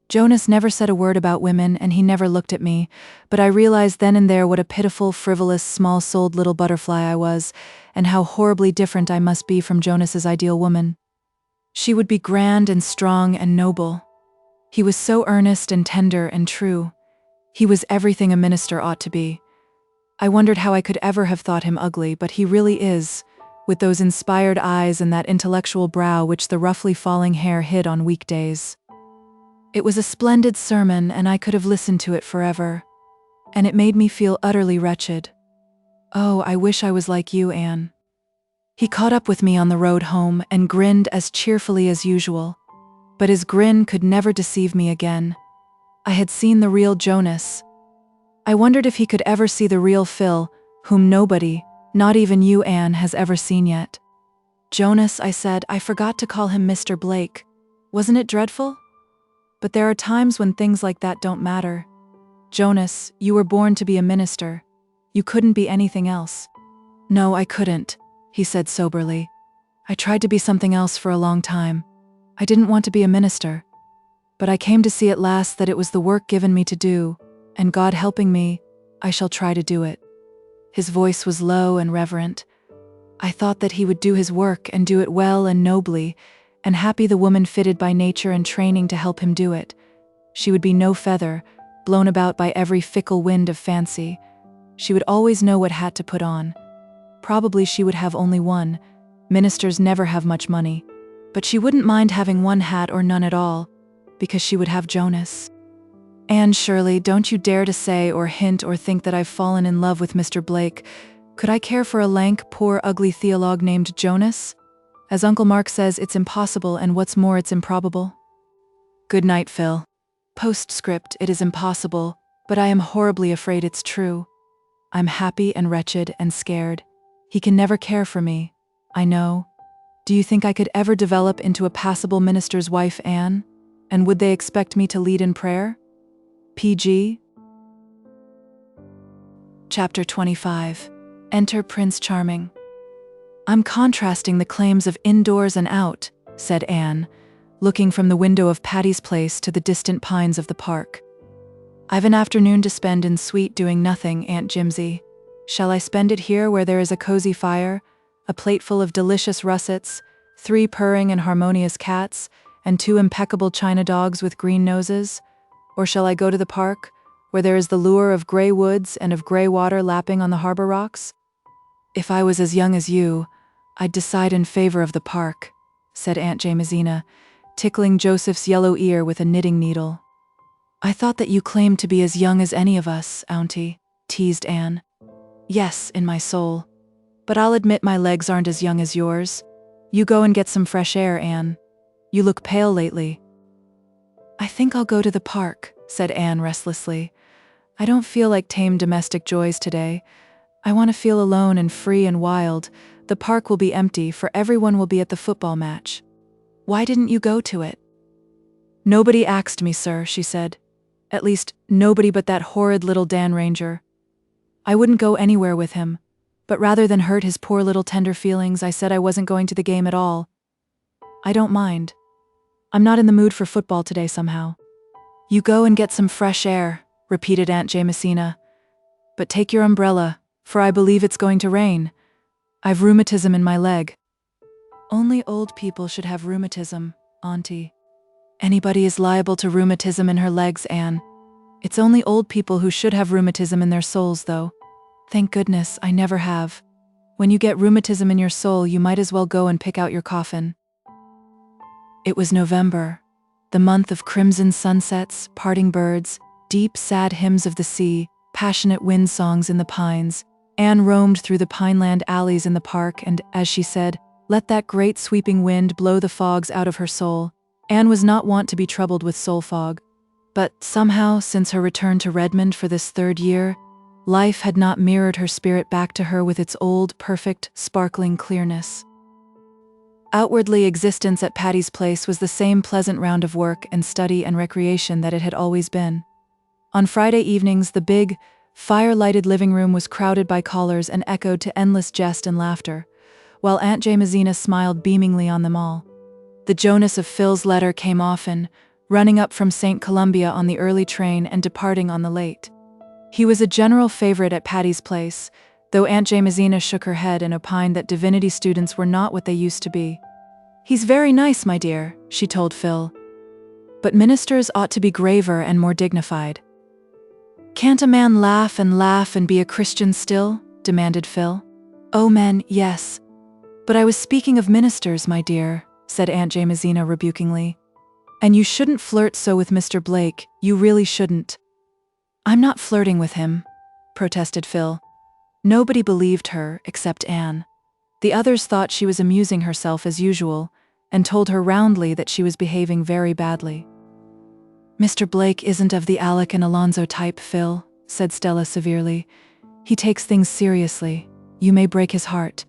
Jonas never said a word about women, and he never looked at me, but I realized then and there what a pitiful, frivolous, small-souled little butterfly I was, and how horribly different I must be from Jonas's ideal woman. She would be grand and strong and noble. He was so earnest and tender and true. He was everything a minister ought to be. I wondered how I could ever have thought him ugly, but he really is, with those inspired eyes and that intellectual brow which the roughly falling hair hid on weekdays. It was a splendid sermon, and I could have listened to it forever. And it made me feel utterly wretched. Oh, I wish I was like you, Anne. He caught up with me on the road home and grinned as cheerfully as usual. But his grin could never deceive me again. I had seen the real Jonas. I wondered if he could ever see the real Phil, whom nobody, not even you, Anne, has ever seen yet. Jonas, I said, I forgot to call him Mr. Blake. Wasn't it dreadful? But there are times when things like that don't matter. Jonas, you were born to be a minister. You couldn't be anything else. No, I couldn't, he said soberly. I tried to be something else for a long time. I didn't want to be a minister. But I came to see at last that it was the work given me to do, and God helping me, I shall try to do it. His voice was low and reverent. I thought that he would do his work and do it well and nobly, and happy the woman fitted by nature and training to help him do it. She would be no feather, blown about by every fickle wind of fancy. She would always know what hat to put on. Probably she would have only one. Ministers never have much money. But she wouldn't mind having one hat or none at all, because she would have Jonas. Anne Shirley, don't you dare to say or hint or think that I've fallen in love with Mr. Blake. Could I care for a lank, poor, ugly theologue named Jonas? As Uncle Mark says, it's impossible, and what's more, it's improbable. Good night, Phil. Postscript, it is impossible, but I am horribly afraid it's true. I'm happy and wretched and scared. He can never care for me, I know. Do you think I could ever develop into a passable minister's wife, Anne? And would they expect me to lead in prayer? PG? Chapter 25. Enter Prince Charming. I'm contrasting the claims of indoors and out, said Anne, looking from the window of Patty's Place to the distant pines of the park. "I've an afternoon to spend in sweet doing nothing, Aunt Jimsy. Shall I spend it here where there is a cozy fire, a plateful of delicious russets, 3 purring and harmonious cats, and 2 impeccable china dogs with green noses? Or shall I go to the park, where there is the lure of gray woods and of gray water lapping on the harbor rocks?" "If I was as young as you, I'd decide in favor of the park," said Aunt Jamesina, tickling Joseph's yellow ear with a knitting needle. "I thought that you claimed to be as young as any of us, Auntie," teased Anne. "Yes, in my soul. But I'll admit my legs aren't as young as yours. You go and get some fresh air, Anne. You look pale lately." "I think I'll go to the park," said Anne restlessly. "I don't feel like tame domestic joys today. I want to feel alone and free and wild. The park will be empty, for everyone will be at the football match." "Why didn't you go to it?" "Nobody axed me, sir," she said. "At least, nobody but that horrid little Dan Ranger. I wouldn't go anywhere with him, but rather than hurt his poor little tender feelings, I said I wasn't going to the game at all. I don't mind. I'm not in the mood for football today somehow." "You go and get some fresh air," repeated Aunt Jamesina. "But take your umbrella, for I believe it's going to rain. I've rheumatism in my leg." "Only old people should have rheumatism, Auntie." "Anybody is liable to rheumatism in her legs, Anne. It's only old people who should have rheumatism in their souls, though. Thank goodness, I never have. When you get rheumatism in your soul, you might as well go and pick out your coffin." It was November, the month of crimson sunsets, parting birds, deep, sad hymns of the sea, passionate wind songs in the pines. Anne roamed through the pineland alleys in the park and, as she said, let that great sweeping wind blow the fogs out of her soul. Anne was not wont to be troubled with soul fog. But somehow, since her return to Redmond for this 3rd year, life had not mirrored her spirit back to her with its old, perfect, sparkling clearness. Outwardly, existence at Patty's Place was the same pleasant round of work and study and recreation that it had always been. On Friday evenings, the big, fire-lighted living room was crowded by callers and echoed to endless jest and laughter, while Aunt Jamesina smiled beamingly on them all. The Jonas of Phil's letter came often, running up from St. Columbia on the early train and departing on the late. He was a general favorite at Patty's Place, though Aunt Jamesina shook her head and opined that divinity students were not what they used to be. "He's very nice, my dear," she told Phil. "But ministers ought to be graver and more dignified." "Can't a man laugh and be a Christian still?" demanded Phil. "Oh, men, yes. But I was speaking of ministers, my dear," said Aunt Jamesina rebukingly. "And you shouldn't flirt so with Mr. Blake, you really shouldn't." "I'm not flirting with him," protested Phil. Nobody believed her, except Anne. The others thought she was amusing herself as usual, and told her roundly that she was behaving very badly. "Mr. Blake isn't of the Alec and Alonzo type, Phil," said Stella severely. "He takes things seriously. You may break his heart."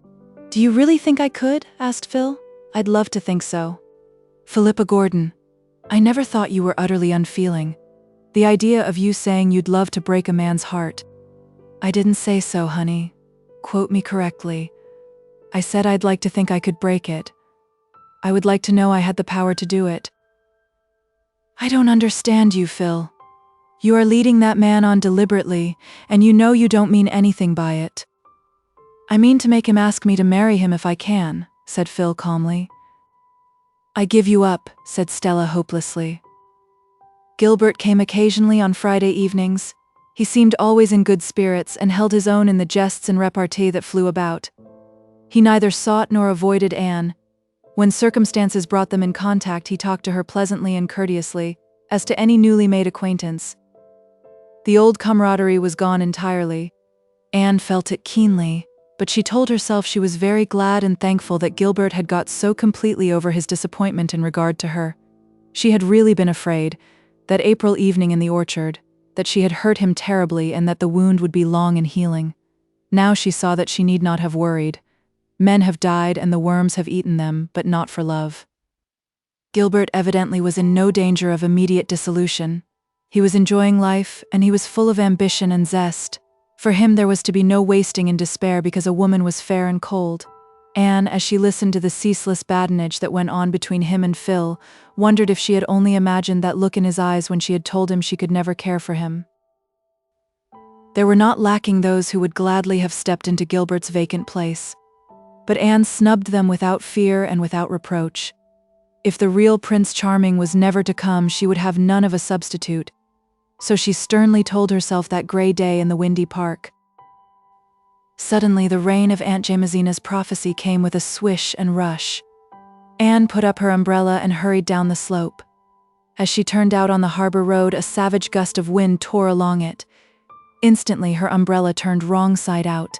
"Do you really think I could?" asked Phil. "I'd love to think so." "Philippa Gordon, I never thought you were utterly unfeeling. The idea of you saying you'd love to break a man's heart." "I didn't say so, honey. Quote me correctly. I said I'd like to think I could break it. I would like to know I had the power to do it." "I don't understand you, Phil. You are leading that man on deliberately, and you know you don't mean anything by it." "I mean to make him ask me to marry him if I can," said Phil calmly. "I give you up," said Stella hopelessly. Gilbert came occasionally on Friday evenings. He seemed always in good spirits and held his own in the jests and repartee that flew about. He neither sought nor avoided Anne. When circumstances brought them in contact, he talked to her pleasantly and courteously, as to any newly made acquaintance. The old camaraderie was gone entirely. Anne felt it keenly, but she told herself she was very glad and thankful that Gilbert had got so completely over his disappointment in regard to her. She had really been afraid, that April evening in the orchard, that she had hurt him terribly and that the wound would be long in healing. Now she saw that she need not have worried. Men have died and the worms have eaten them, but not for love. Gilbert evidently was in no danger of immediate dissolution. He was enjoying life, and he was full of ambition and zest. For him there was to be no wasting in despair because a woman was fair and cold. Anne, as she listened to the ceaseless badinage that went on between him and Phil, wondered if she had only imagined that look in his eyes when she had told him she could never care for him. There were not lacking those who would gladly have stepped into Gilbert's vacant place, but Anne snubbed them without fear and without reproach. If the real Prince Charming was never to come, she would have none of a substitute, so she sternly told herself that gray day in the windy park. Suddenly, the rain of Aunt Jamesina's prophecy came with a swish and rush. Anne put up her umbrella and hurried down the slope. As she turned out on the harbor road, a savage gust of wind tore along it. Instantly, her umbrella turned wrong side out.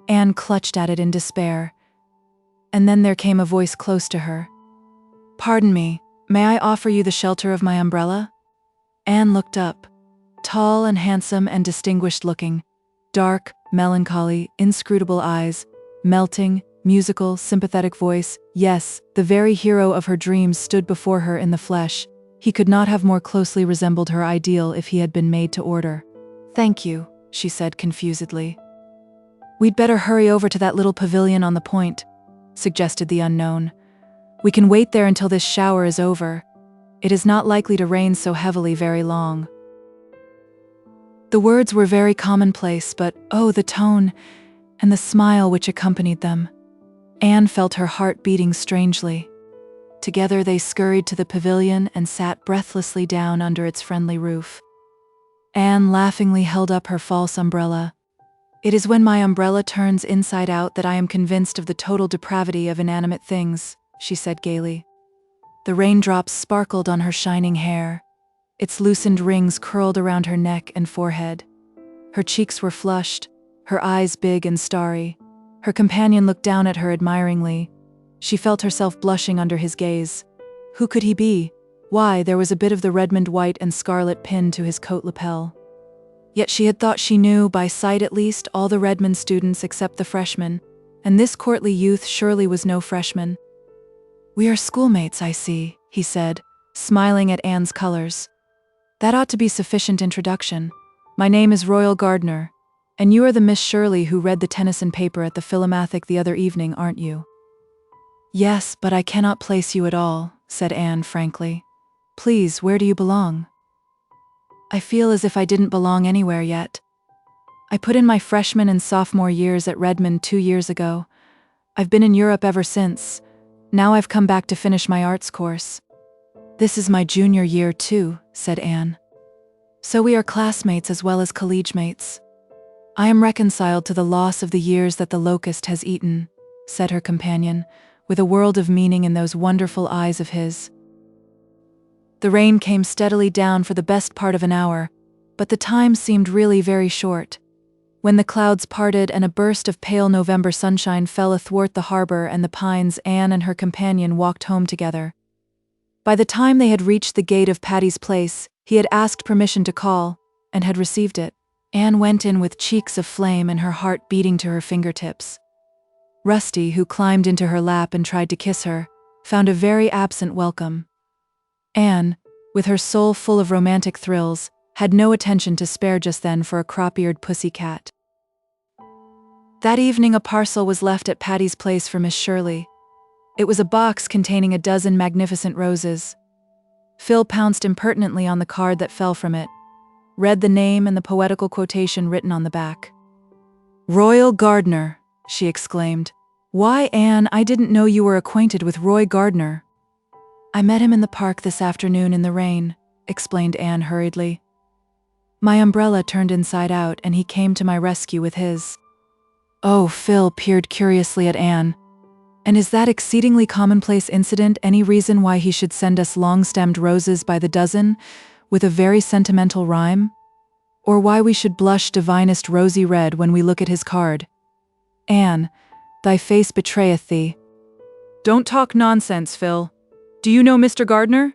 Anne clutched at it in despair. And then there came a voice close to her. "Pardon me, may I offer you the shelter of my umbrella?" Anne looked up. Tall and handsome and distinguished-looking, dark, melancholy, inscrutable eyes, melting, musical, sympathetic voice. Yes, the very hero of her dreams stood before her in the flesh. He could not have more closely resembled her ideal if he had been made to order. "Thank you," she said confusedly. "We'd better hurry over to that little pavilion on the point," suggested the unknown. "We can wait there until this shower is over. It is not likely to rain so heavily very long." The words were very commonplace, but oh, the tone and the smile which accompanied them. Anne felt her heart beating strangely. Together they scurried to the pavilion and sat breathlessly down under its friendly roof. Anne laughingly held up her false umbrella. "It is when my umbrella turns inside out that I am convinced of the total depravity of inanimate things," she said gaily. The raindrops sparkled on her shining hair. Its loosened rings curled around her neck and forehead. Her cheeks were flushed, her eyes big and starry. Her companion looked down at her admiringly. She felt herself blushing under his gaze. Who could he be? Why, there was a bit of the Redmond white and scarlet pinned to his coat lapel. Yet she had thought she knew, by sight at least, all the Redmond students except the freshmen, and this courtly youth surely was no freshman. "We are schoolmates, I see," he said, smiling at Anne's colors. "That ought to be sufficient introduction. My name is Royal Gardner, and you are the Miss Shirley who read the Tennyson paper at the Philomathic the other evening, aren't you?" "Yes, but I cannot place you at all," said Anne frankly. "Please, where do you belong?" "I feel as if I didn't belong anywhere yet. I put in my freshman and sophomore years at Redmond 2 years ago. I've been in Europe ever since. Now I've come back to finish my arts course." "This is my junior year too," said Anne. "So we are classmates as well as collegiate-mates. I am reconciled to the loss of the years that the locust has eaten," said her companion, with a world of meaning in those wonderful eyes of his. The rain came steadily down for the best part of an hour, but the time seemed really very short. When the clouds parted and a burst of pale November sunshine fell athwart the harbor and the pines, Anne and her companion walked home together. By the time they had reached the gate of Patty's place, he had asked permission to call, and had received it. Anne went in with cheeks aflame and her heart beating to her fingertips. Rusty, who climbed into her lap and tried to kiss her, found a very absent welcome. Anne, with her soul full of romantic thrills, had no attention to spare just then for a crop-eared pussy cat. That evening a parcel was left at Patty's place for Miss Shirley. It was a box containing a dozen magnificent roses. Phil pounced impertinently on the card that fell from it, read the name and the poetical quotation written on the back. "Royal Gardner," she exclaimed. "Why, Anne, I didn't know you were acquainted with Roy Gardner." "I met him in the park this afternoon in the rain," explained Anne hurriedly. "My umbrella turned inside out and he came to my rescue with his." Oh, Phil peered curiously at Anne. "And is that exceedingly commonplace incident any reason why he should send us long-stemmed roses by the dozen, with a very sentimental rhyme? Or why we should blush divinest rosy red when we look at his card? Anne, thy face betrayeth thee." Don't talk nonsense, Phil. Do you know Mr. Gardner?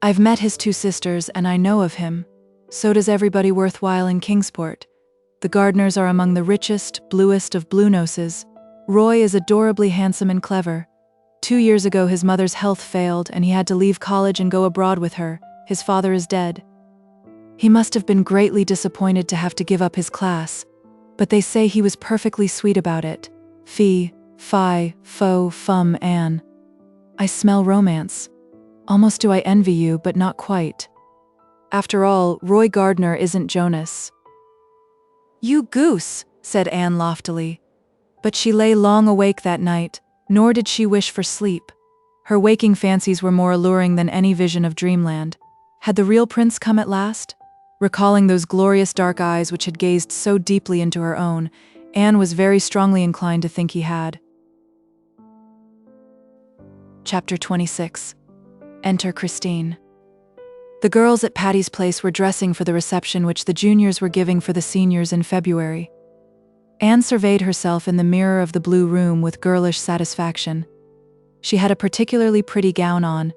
"I've met his 2 sisters and I know of him. So does everybody worthwhile in Kingsport. The Gardners are among the richest, bluest of blue noses. Roy is adorably handsome and clever. 2 years ago his mother's health failed and he had to leave college and go abroad with her. His father is dead. He must have been greatly disappointed to have to give up his class, but they say he was perfectly sweet about it. Fie, Fie, faux, fum, Anne. I smell romance. Almost do I envy you, but not quite. After all, Roy Gardner isn't Jonas. You goose, said Anne loftily. But she lay long awake that night, nor did she wish for sleep. Her waking fancies were more alluring than any vision of dreamland. Had the real prince come at last? Recalling those glorious dark eyes which had gazed so deeply into her own, Anne was very strongly inclined to think he had. Chapter 26. Enter Christine. The girls at Patty's Place were dressing for the reception which the juniors were giving for the seniors in February. Anne surveyed herself in the mirror of the blue room with girlish satisfaction. She had a particularly pretty gown on.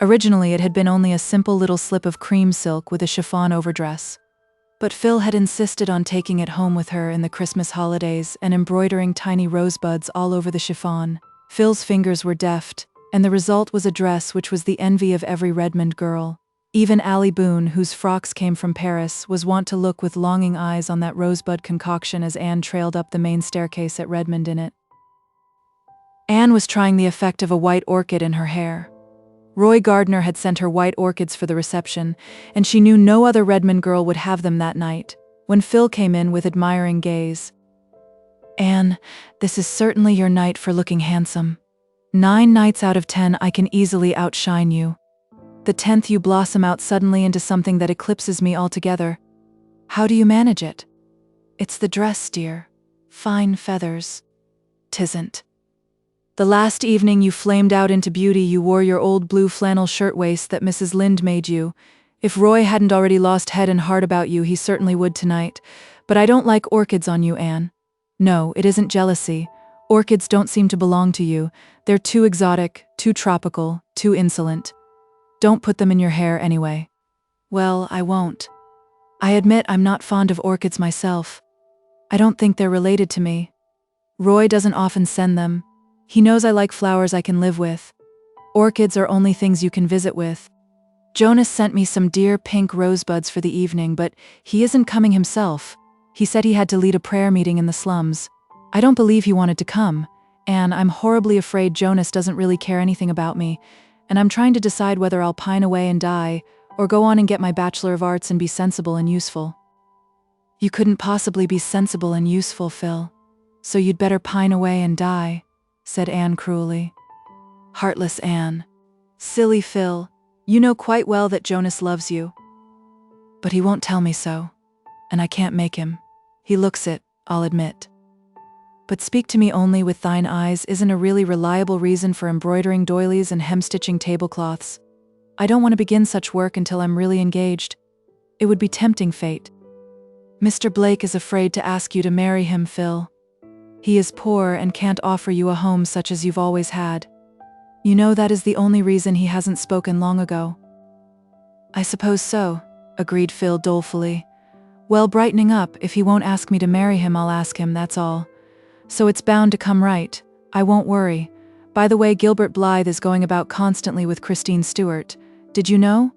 Originally, it had been only a simple little slip of cream silk with a chiffon overdress. But Phil had insisted on taking it home with her in the Christmas holidays and embroidering tiny rosebuds all over the chiffon. Phil's fingers were deft, and the result was a dress which was the envy of every Redmond girl. Even Allie Boone, whose frocks came from Paris, was wont to look with longing eyes on that rosebud concoction as Anne trailed up the main staircase at Redmond in it. Anne was trying the effect of a white orchid in her hair. Roy Gardner had sent her white orchids for the reception, and she knew no other Redmond girl would have them that night, when Phil came in with admiring gaze. Anne, this is certainly your night for looking handsome. 9 nights out of 10 I can easily outshine you. The 10th you blossom out suddenly into something that eclipses me altogether. How do you manage it? It's the dress, dear. Fine feathers. 'Tisn't. The last evening you flamed out into beauty you wore your old blue flannel shirtwaist that Mrs. Lynde made you. If Roy hadn't already lost head and heart about you, he certainly would tonight. But I don't like orchids on you, Anne. No, it isn't jealousy. Orchids don't seem to belong to you. They're too exotic, too tropical, too insolent. Don't put them in your hair anyway. Well, I won't. I admit I'm not fond of orchids myself. I don't think they're related to me. Roy doesn't often send them. He knows I like flowers I can live with. Orchids are only things you can visit with. Jonas sent me some dear pink rosebuds for the evening, but he isn't coming himself. He said he had to lead a prayer meeting in the slums. I don't believe he wanted to come, and I'm horribly afraid Jonas doesn't really care anything about me, and I'm trying to decide whether I'll pine away and die, or go on and get my Bachelor of Arts and be sensible and useful. You couldn't possibly be sensible and useful, Phil. So you'd better pine away and die, said Anne cruelly. Heartless Anne. Silly Phil, you know quite well that Jonas loves you. But he won't tell me so, and I can't make him. He looks it, I'll admit. But speak to me only with thine eyes isn't a really reliable reason for embroidering doilies and hemstitching tablecloths. I don't want to begin such work until I'm really engaged. It would be tempting fate. Mr. Blake is afraid to ask you to marry him, Phil. He is poor and can't offer you a home such as you've always had. You know that is the only reason he hasn't spoken long ago. I suppose so, agreed Phil dolefully. Well, brightening up, if he won't ask me to marry him, I'll ask him, that's all. So it's bound to come right. I won't worry. By the way, Gilbert Blythe is going about constantly with Christine Stewart. Did you know?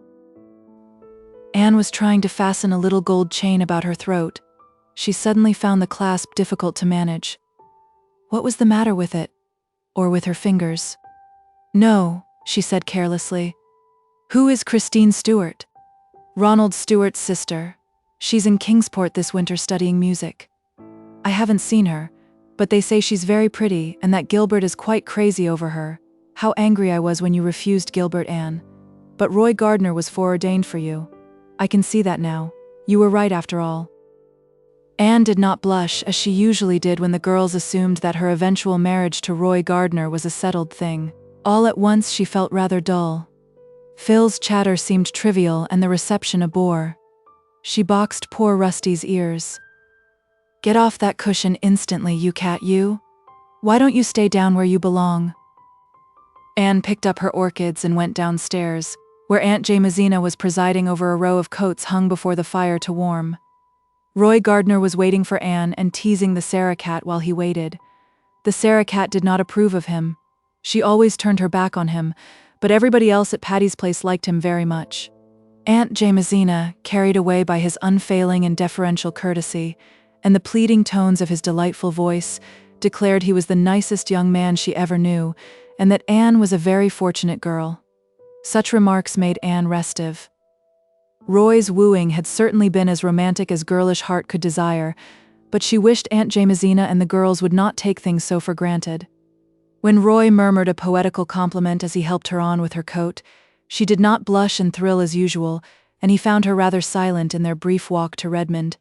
Anne was trying to fasten a little gold chain about her throat. She suddenly found the clasp difficult to manage. What was the matter with it? Or with her fingers? No, she said carelessly. Who is Christine Stewart? Ronald Stewart's sister. She's in Kingsport this winter studying music. I haven't seen her, but they say she's very pretty and that Gilbert is quite crazy over her. How angry I was when you refused Gilbert, Anne. But Roy Gardner was foreordained for you. I can see that now. You were right after all. Anne did not blush as she usually did when the girls assumed that her eventual marriage to Roy Gardner was a settled thing. All at once she felt rather dull. Phil's chatter seemed trivial and the reception a bore. She boxed poor Rusty's ears. Get off that cushion instantly, you cat, you. Why don't you stay down where you belong? Anne picked up her orchids and went downstairs, where Aunt Jamesina was presiding over a row of coats hung before the fire to warm. Roy Gardner was waiting for Anne and teasing the Sarah cat while he waited. The Sarah cat did not approve of him. She always turned her back on him, but everybody else at Patty's Place liked him very much. Aunt Jamesina, carried away by his unfailing and deferential courtesy, and the pleading tones of his delightful voice, declared he was the nicest young man she ever knew, and that Anne was a very fortunate girl. Such remarks made Anne restive. Roy's wooing had certainly been as romantic as girlish heart could desire, but she wished Aunt Jamesina and the girls would not take things so for granted. When Roy murmured a poetical compliment as he helped her on with her coat, she did not blush and thrill as usual, and he found her rather silent in their brief walk to Redmond.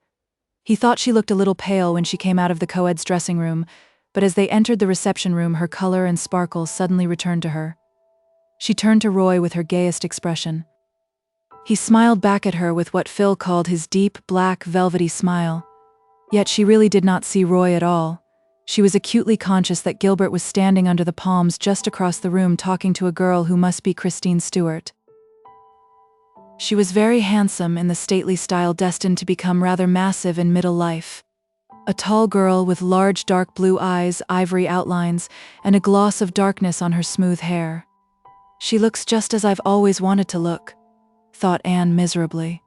He thought she looked a little pale when she came out of the co-ed's dressing room, but as they entered the reception room, her color and sparkle suddenly returned to her. She turned to Roy with her gayest expression. He smiled back at her with what Phil called his deep, black, velvety smile. Yet she really did not see Roy at all. She was acutely conscious that Gilbert was standing under the palms just across the room talking to a girl who must be Christine Stewart. She was very handsome in the stately style destined to become rather massive in middle life. A tall girl with large dark blue eyes, ivory outlines, and a gloss of darkness on her smooth hair. She looks just as I've always wanted to look, thought Anne miserably.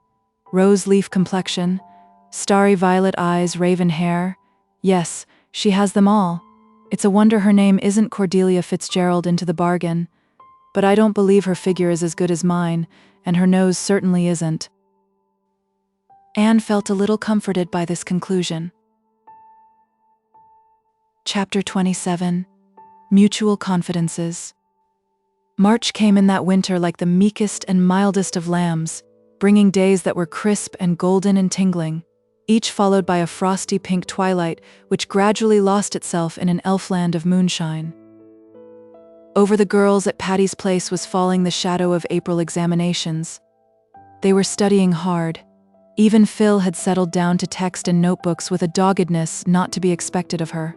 Rose leaf complexion, starry violet eyes, raven hair. Yes, she has them all. It's a wonder her name isn't Cordelia Fitzgerald into the bargain. But I don't believe her figure is as good as mine, and her nose certainly isn't. Anne felt a little comforted by this conclusion. Chapter 27. Mutual Confidences. March came in that winter like the meekest and mildest of lambs, bringing days that were crisp and golden and tingling, each followed by a frosty pink twilight which gradually lost itself in an elfland of moonshine. Over the girls at Patty's Place was falling the shadow of April examinations. They were studying hard. Even Phil had settled down to text and notebooks with a doggedness not to be expected of her.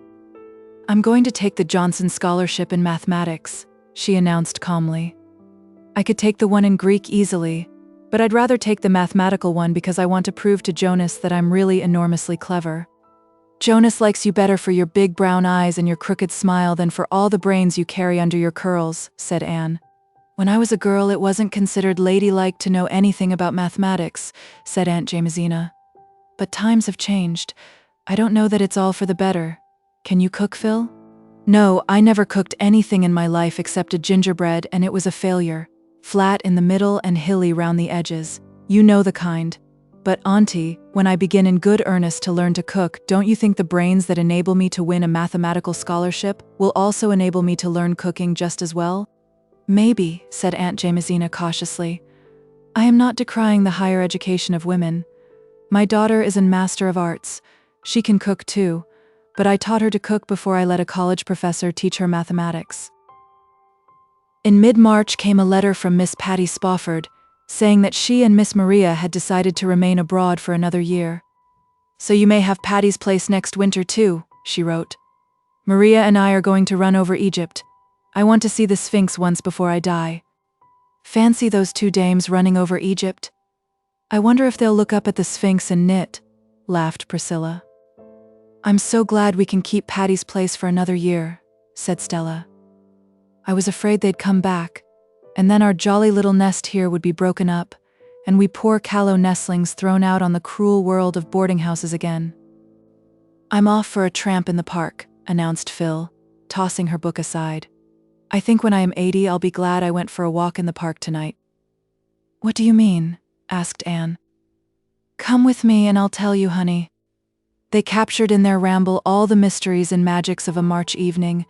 "I'm going to take the Johnson Scholarship in mathematics," she announced calmly. "I could take the one in Greek easily, but I'd rather take the mathematical one because I want to prove to Jonas that I'm really enormously clever. Jonas likes you better for your big brown eyes and your crooked smile than for all the brains you carry under your curls," said Anne. "When I was a girl, it wasn't considered ladylike to know anything about mathematics," said Aunt Jamesina. "But times have changed. I don't know that it's all for the better. Can you cook, Phil?" "No, I never cooked anything in my life except a gingerbread, and it was a failure. Flat in the middle and hilly round the edges. You know the kind. But Auntie, when I begin in good earnest to learn to cook, don't you think the brains that enable me to win a mathematical scholarship will also enable me to learn cooking just as well?" "Maybe," said Aunt Jamesina cautiously. "I am not decrying the higher education of women. My daughter is a Master of Arts. She can cook too, but I taught her to cook before I let a college professor teach her mathematics." In mid-March came a letter from Miss Patty Spofford, saying that she and Miss Maria had decided to remain abroad for another year. "So you may have Patty's Place next winter too," she wrote. "Maria and I are going to run over Egypt. I want to see the Sphinx once before I die." "Fancy those two dames running over Egypt. I wonder if they'll look up at the Sphinx and knit," laughed Priscilla. "I'm so glad we can keep Patty's Place for another year," said Stella. "I was afraid they'd come back, and then our jolly little nest here would be broken up, and we poor callow nestlings thrown out on the cruel world of boarding houses again." "I'm off for a tramp in the park," announced Phil, tossing her book aside. "I think when I am 80, I'll be glad I went for a walk in the park tonight." "What do you mean?" asked Anne. "Come with me and I'll tell you, honey." They captured in their ramble all the mysteries and magics of a March evening.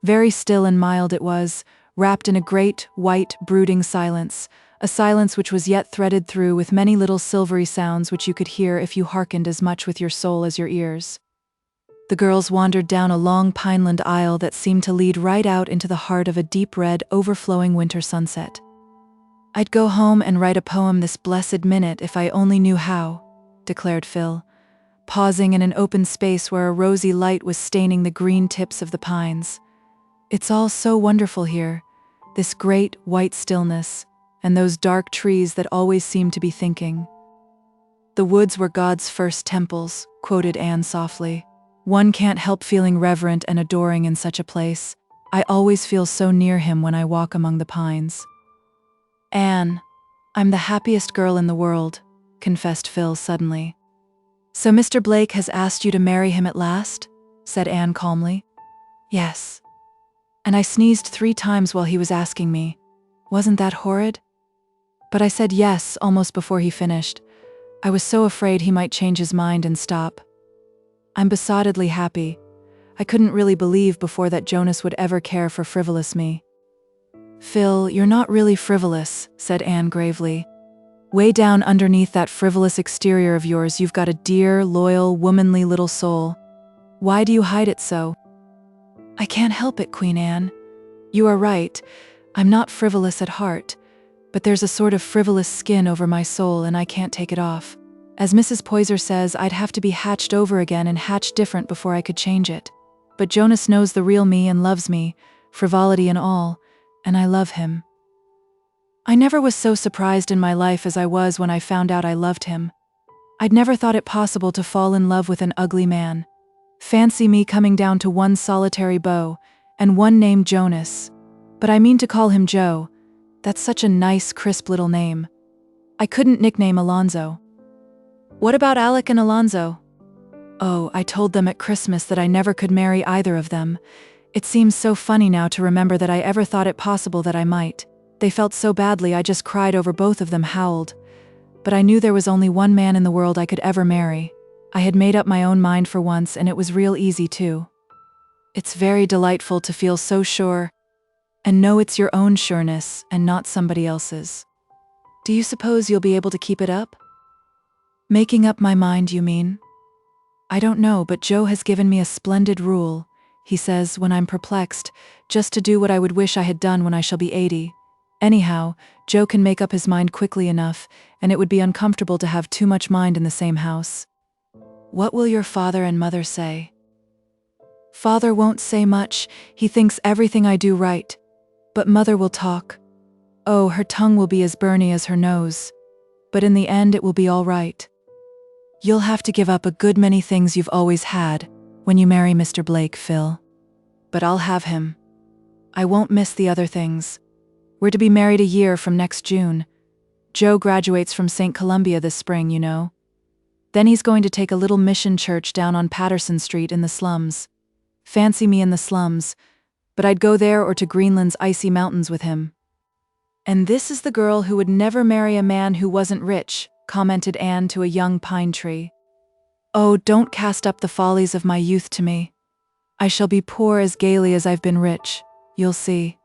Very still and mild it was, wrapped in a great, white, brooding silence, a silence which was yet threaded through with many little silvery sounds which you could hear if you hearkened as much with your soul as your ears. The girls wandered down a long pineland aisle that seemed to lead right out into the heart of a deep red, overflowing winter sunset. "I'd go home and write a poem this blessed minute if I only knew how," declared Phil, pausing in an open space where a rosy light was staining the green tips of the pines. "It's all so wonderful here, this great, white stillness, and those dark trees that always seem to be thinking." "The woods were God's first temples," quoted Anne softly. "One can't help feeling reverent and adoring in such a place. I always feel so near him when I walk among the pines." "Anne, I'm the happiest girl in the world," confessed Phil suddenly. "So Mr. Blake has asked you to marry him at last?" said Anne calmly. Yes. And I sneezed 3 times while he was asking me. Wasn't that horrid? But I said yes almost before he finished. I was so afraid he might change his mind and stop. I'm besottedly happy. I couldn't really believe before that Jonas would ever care for frivolous me. Phil, you're not really frivolous, said Anne gravely. Way down underneath that frivolous exterior of yours, you've got a dear, loyal, womanly little soul. Why do you hide it so? I can't help it, Queen Anne. You are right. I'm not frivolous at heart, but there's a sort of frivolous skin over my soul and I can't take it off. As Mrs. Poyser says, I'd have to be hatched over again and hatched different before I could change it. But Jonas knows the real me and loves me, frivolity and all, and I love him. I never was so surprised in my life as I was when I found out I loved him. I'd never thought it possible to fall in love with an ugly man. Fancy me coming down to one solitary beau, and one named Jonas. But I mean to call him Joe. That's such a nice, crisp little name. I couldn't nickname Alonzo. What about Alec and Alonzo? Oh, I told them at Christmas that I never could marry either of them. It seems so funny now to remember that I ever thought it possible that I might. They felt so badly I just cried over both of them, howled. But I knew there was only one man in the world I could ever marry. I had made up my own mind for once, and it was real easy too. It's very delightful to feel so sure, and know it's your own sureness and not somebody else's. Do you suppose you'll be able to keep it up? Making up my mind, you mean? I don't know, but Joe has given me a splendid rule. He says, when I'm perplexed, just to do what I would wish I had done when I shall be 80. Anyhow, Joe can make up his mind quickly enough, and it would be uncomfortable to have too much mind in the same house. What will your father and mother say? Father won't say much. He thinks everything I do right. But mother will talk. Oh, her tongue will be as burny as her nose. But in the end it will be all right. You'll have to give up a good many things you've always had when you marry Mr. Blake, Phil. But I'll have him. I won't miss the other things. We're to be married a year from next June. Joe graduates from St. Columbia this spring, you know. Then he's going to take a little mission church down on Patterson Street in the slums. Fancy me in the slums, but I'd go there or to Greenland's icy mountains with him. And this is the girl who would never marry a man who wasn't rich, commented Anne to a young pine tree. Oh, don't cast up the follies of my youth to me. I shall be poor as gaily as I've been rich, you'll see.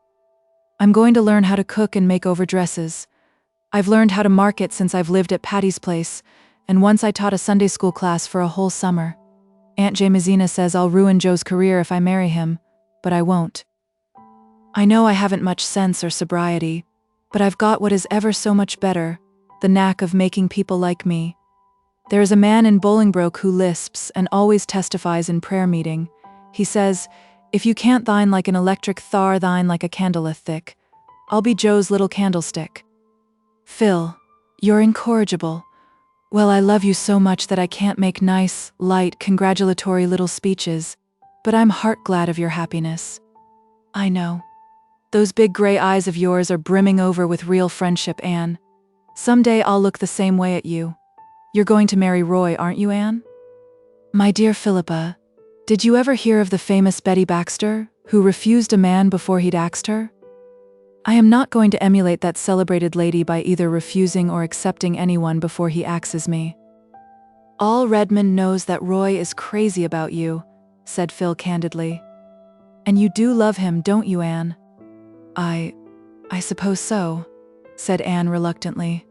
I'm going to learn how to cook and make over dresses. I've learned how to market since I've lived at Patty's Place, and once I taught a Sunday school class for a whole summer. Aunt Jamesina says I'll ruin Joe's career if I marry him, but I won't. I know I haven't much sense or sobriety, but I've got what is ever so much better, the knack of making people like me. There is a man in Bolingbroke who lisps and always testifies in prayer meeting. He says, if you can't thine like an electric thar thine like a candle thick, I'll be Joe's little candlestick. Phil, you're incorrigible. Well, I love you so much that I can't make nice, light, congratulatory little speeches, but I'm heart glad of your happiness. I know. Those big gray eyes of yours are brimming over with real friendship, Anne. Someday I'll look the same way at you. You're going to marry Roy, aren't you, Anne? My dear Philippa, did you ever hear of the famous Betty Baxter, who refused a man before he'd axed her? I am not going to emulate that celebrated lady by either refusing or accepting anyone before he axes me. All Redmond knows that Roy is crazy about you, said Phil candidly. And you do love him, don't you, Anne? I suppose so, said Anne reluctantly.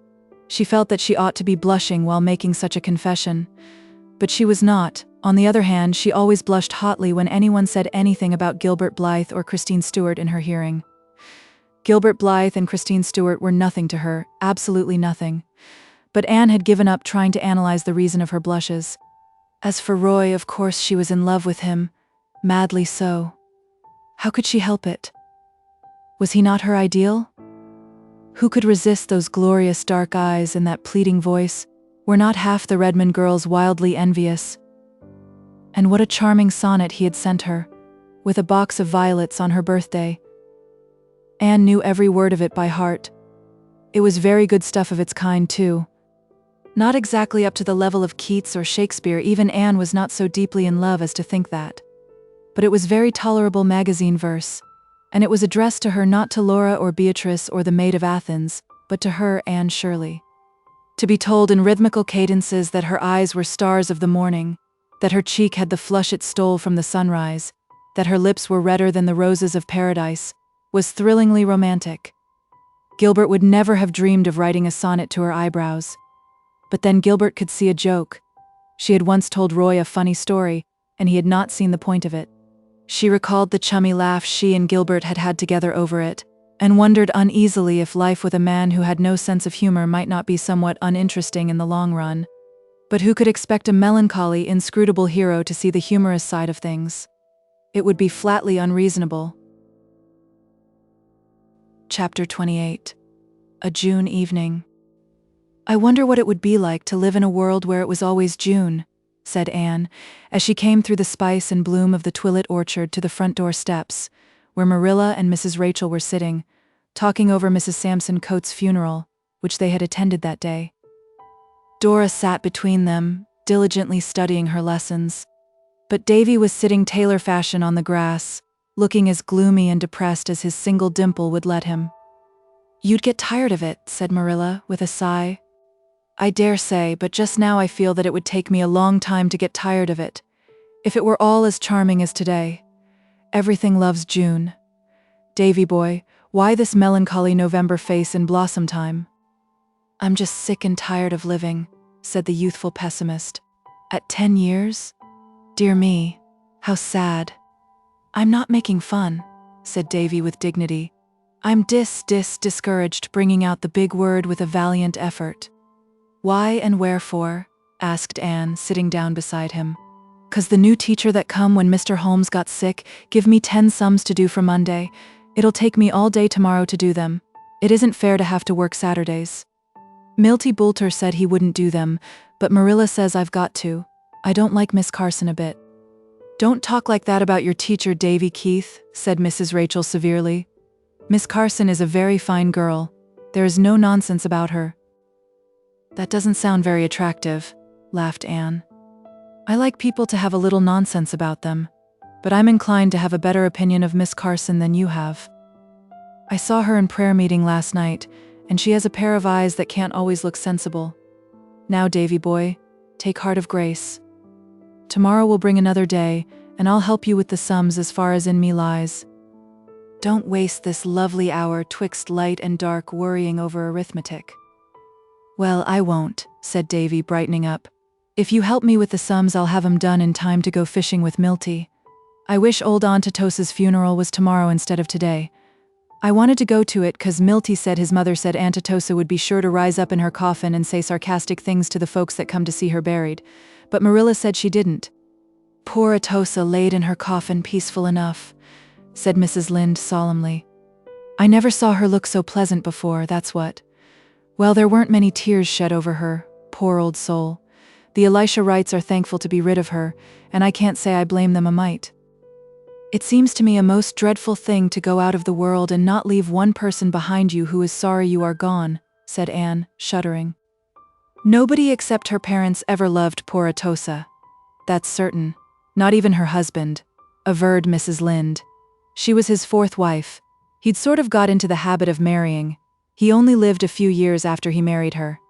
She felt that she ought to be blushing while making such a confession, but she was not. On the other hand, she always blushed hotly when anyone said anything about Gilbert Blythe or Christine Stewart in her hearing. Gilbert Blythe and Christine Stewart were nothing to her, absolutely nothing. But Anne had given up trying to analyze the reason of her blushes. As for Roy, of course she was in love with him, madly so. How could she help it? Was he not her ideal? Who could resist those glorious dark eyes and that pleading voice? Were not half the Redmond girls wildly envious? And what a charming sonnet he had sent her, with a box of violets on her birthday. Anne knew every word of it by heart. It was very good stuff of its kind, too. Not exactly up to the level of Keats or Shakespeare, even Anne was not so deeply in love as to think that. but it was very tolerable magazine verse, and it was addressed to her, not to Laura or Beatrice or the Maid of Athens, but to her, Anne Shirley. To be told in rhythmical cadences that her eyes were stars of the morning, that her cheek had the flush it stole from the sunrise, that her lips were redder than the roses of paradise, was thrillingly romantic. Gilbert would never have dreamed of writing a sonnet to her eyebrows. But then Gilbert could see a joke. She had once told Roy a funny story, and he had not seen the point of it. She recalled the chummy laugh she and Gilbert had had together over it, and wondered uneasily if life with a man who had no sense of humor might not be somewhat uninteresting in the long run. But who could expect a melancholy, inscrutable hero to see the humorous side of things? It would be flatly unreasonable. Chapter 28. A June Evening. "I wonder what it would be like to live in a world where it was always June," said Anne, as she came through the spice and bloom of the twilit orchard to the front door steps, where Marilla and Mrs. Rachel were sitting, talking over Mrs. Sampson Coates' funeral, which they had attended that day. Dora sat between them, diligently studying her lessons, but Davy was sitting tailor fashion on the grass, looking as gloomy and depressed as his single dimple would let him. "You'd get tired of it," said Marilla, with a sigh. "I dare say, but just now I feel that it would take me a long time to get tired of it, if it were all as charming as today. Everything loves June. Davy boy, why this melancholy November face in blossom time?" "I'm just sick and tired of living," said the youthful pessimist. "At 10 years? Dear me, how sad." "I'm not making fun," said Davy with dignity. "I'm discouraged," bringing out the big word with a valiant effort. "Why and wherefore?" asked Anne, sitting down beside him. "'Cause the new teacher that come when Mr. Holmes got sick give me 10 sums to do for Monday. It'll take me all day tomorrow to do them. It isn't fair to have to work Saturdays. Milty Boulter said he wouldn't do them, but Marilla says I've got to. I don't like Miss Carson a bit." "Don't talk like that about your teacher, Davy Keith," said Mrs. Rachel severely. "Miss Carson is a very fine girl. There is no nonsense about her." "That doesn't sound very attractive," laughed Anne. "I like people to have a little nonsense about them, but I'm inclined to have a better opinion of Miss Carson than you have. I saw her in prayer meeting last night, and she has a pair of eyes that can't always look sensible. Now, Davy boy, take heart of grace. Tomorrow will bring another day, and I'll help you with the sums as far as in me lies. Don't waste this lovely hour twixt light and dark worrying over arithmetic." "Well, I won't," said Davy, brightening up. "If you help me with the sums, I'll have 'em done in time to go fishing with Milty. I wish old Aunt Atosa's funeral was tomorrow instead of today. I wanted to go to it 'cause Milty said his mother said Aunt Atosa would be sure to rise up in her coffin and say sarcastic things to the folks that come to see her buried, but Marilla said she didn't." "Poor Atosa laid in her coffin peaceful enough," said Mrs. Lynde solemnly. "I never saw her look so pleasant before, that's what. Well, there weren't many tears shed over her, poor old soul. The Elisha Wrights are thankful to be rid of her, and I can't say I blame them a mite. It seems to me a most dreadful thing to go out of the world and not leave one person behind you who is sorry you are gone," said Anne, shuddering. "Nobody except her parents ever loved poor Atosa. That's certain. Not even her husband," averred Mrs. Lynde. "She was his 4th wife. He'd sort of got into the habit of marrying. He only lived a few years after he married her.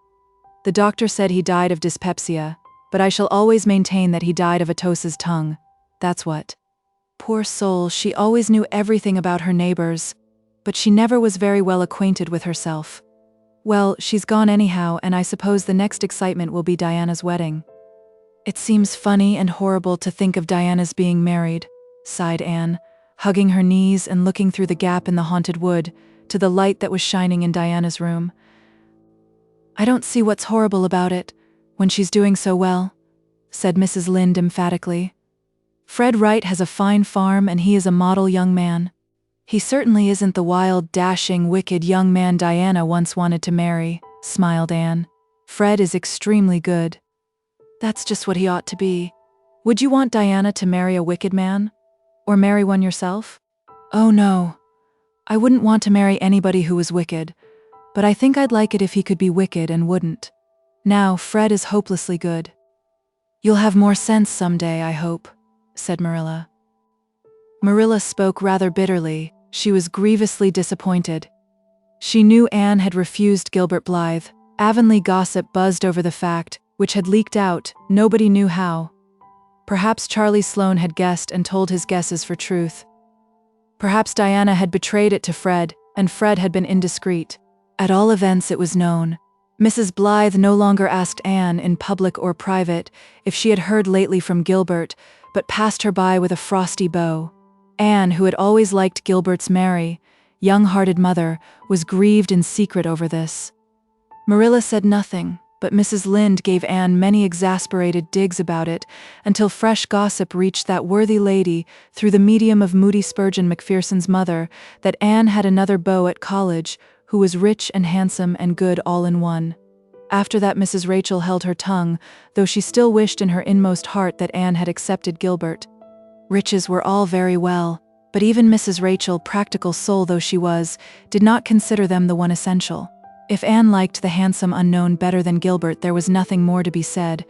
The doctor said he died of dyspepsia, but I shall always maintain that he died of Atosa's tongue. That's what. Poor soul, she always knew everything about her neighbors, but she never was very well acquainted with herself. Well, she's gone anyhow, and I suppose the next excitement will be Diana's wedding." "It seems funny and horrible to think of Diana's being married," sighed Anne, hugging her knees and looking through the gap in the haunted wood to the light that was shining in Diana's room. "I don't see what's horrible about it, when she's doing so well," said Mrs. Lynde emphatically. "Fred Wright has a fine farm and he is a model young man. He certainly isn't the wild, dashing, wicked young man Diana once wanted to marry," smiled Anne. "Fred is extremely good." "That's just what he ought to be. Would you want Diana to marry a wicked man? Or marry one yourself?" "Oh no. I wouldn't want to marry anybody who was wicked, but I think I'd like it if he could be wicked and wouldn't. Now, Fred is hopelessly good." "You'll have more sense someday, I hope," said Marilla. Marilla spoke rather bitterly. She was grievously disappointed. She knew Anne had refused Gilbert Blythe. Avonlea gossip buzzed over the fact, which had leaked out, nobody knew how. Perhaps Charlie Sloane had guessed and told his guesses for truth. Perhaps Diana had betrayed it to Fred, and Fred had been indiscreet. At all events, it was known. Mrs. Blythe no longer asked Anne, in public or private, if she had heard lately from Gilbert, but passed her by with a frosty bow. Anne, who had always liked Gilbert's merry, young-hearted mother, was grieved in secret over this. Marilla said nothing, but Mrs. Lynde gave Anne many exasperated digs about it, until fresh gossip reached that worthy lady, through the medium of Moody Spurgeon Macpherson's mother, that Anne had another beau at college, who was rich and handsome and good all in one. After that Mrs. Rachel held her tongue, though she still wished in her inmost heart that Anne had accepted Gilbert. Riches were all very well, but even Mrs. Rachel, practical soul though she was, did not consider them the one essential. If Anne liked the handsome unknown better than Gilbert, there was nothing more to be said,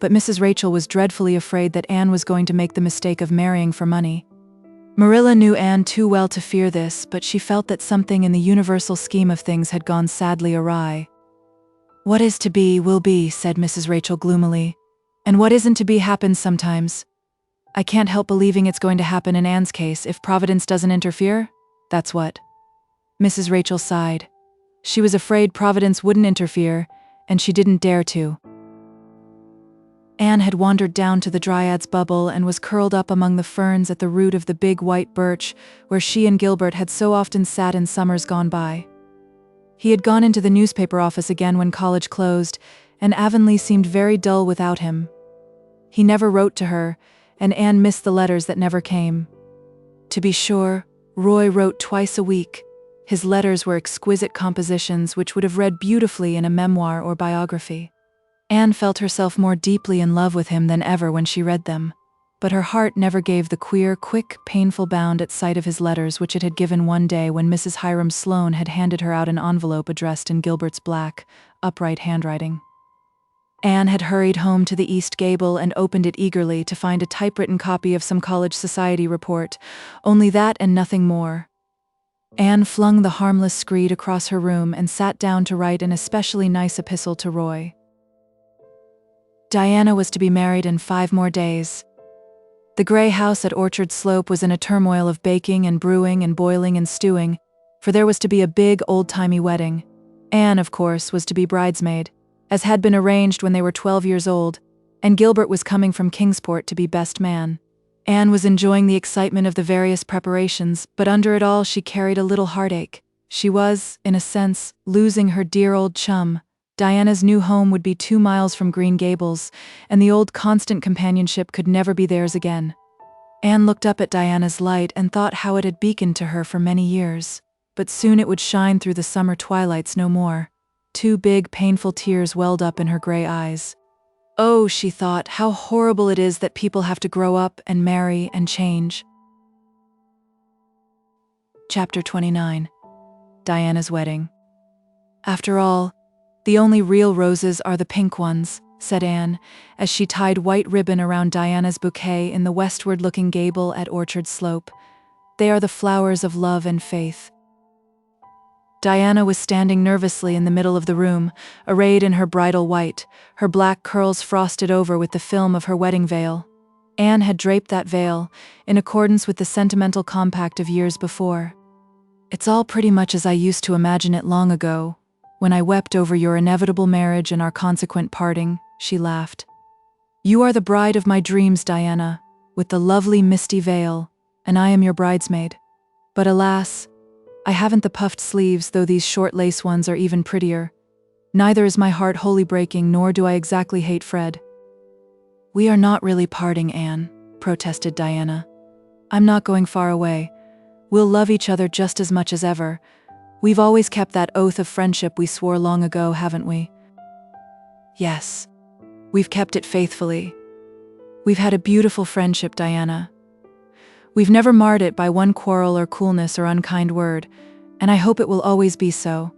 but Mrs. Rachel was dreadfully afraid that Anne was going to make the mistake of marrying for money. Marilla knew Anne too well to fear this, but she felt that something in the universal scheme of things had gone sadly awry. "What is to be, will be," said Mrs. Rachel gloomily. "And what isn't to be happens sometimes. I can't help believing it's going to happen in Anne's case if Providence doesn't interfere. That's what." Mrs. Rachel sighed. She was afraid Providence wouldn't interfere, and she didn't dare to. Anne had wandered down to the Dryad's bubble and was curled up among the ferns at the root of the big white birch where she and Gilbert had so often sat in summers gone by. He had gone into the newspaper office again when college closed, and Avonlea seemed very dull without him. He never wrote to her, and Anne missed the letters that never came. To be sure, Roy wrote twice a week. His letters were exquisite compositions which would have read beautifully in a memoir or biography. Anne felt herself more deeply in love with him than ever when she read them, but her heart never gave the queer, quick, painful bound at sight of his letters which it had given one day when Mrs. Hiram Sloane had handed her out an envelope addressed in Gilbert's black, upright handwriting. Anne had hurried home to the east gable and opened it eagerly to find a typewritten copy of some college society report, only that and nothing more. Anne flung the harmless screed across her room and sat down to write an especially nice epistle to Roy. Diana was to be married in 5 more days. The gray house at Orchard Slope was in a turmoil of baking and brewing and boiling and stewing, for there was to be a big, old-timey wedding. Anne, of course, was to be bridesmaid, as had been arranged when they were 12 years old, and Gilbert was coming from Kingsport to be best man. Anne was enjoying the excitement of the various preparations, but under it all she carried a little heartache. She was, in a sense, losing her dear old chum. Diana's new home would be 2 miles from Green Gables, and the old constant companionship could never be theirs again. Anne looked up at Diana's light and thought how it had beaconed to her for many years, but soon it would shine through the summer twilights no more. 2 big, painful tears welled up in her gray eyes. Oh, she thought, how horrible it is that people have to grow up and marry and change. Chapter 29. Diana's Wedding. "After all, the only real roses are the pink ones," said Anne, as she tied white ribbon around Diana's bouquet in the westward-looking gable at Orchard Slope. "They are the flowers of love and faith." Diana was standing nervously in the middle of the room, arrayed in her bridal white, her black curls frosted over with the film of her wedding veil. Anne had draped that veil, in accordance with the sentimental compact of years before. "It's all pretty much as I used to imagine it long ago, when I wept over your inevitable marriage and our consequent parting," she laughed. "You are the bride of my dreams, Diana, with the lovely misty veil, and I am your bridesmaid. But alas, I haven't the puffed sleeves, though these short lace ones are even prettier. Neither is my heart wholly breaking, nor do I exactly hate Fred." "We are not really parting, Anne," protested Diana. "I'm not going far away. We'll love each other just as much as ever. We've always kept that oath of friendship we swore long ago, haven't we?" "Yes, we've kept it faithfully. We've had a beautiful friendship, Diana. We've never marred it by one quarrel or coolness or unkind word, and I hope it will always be so.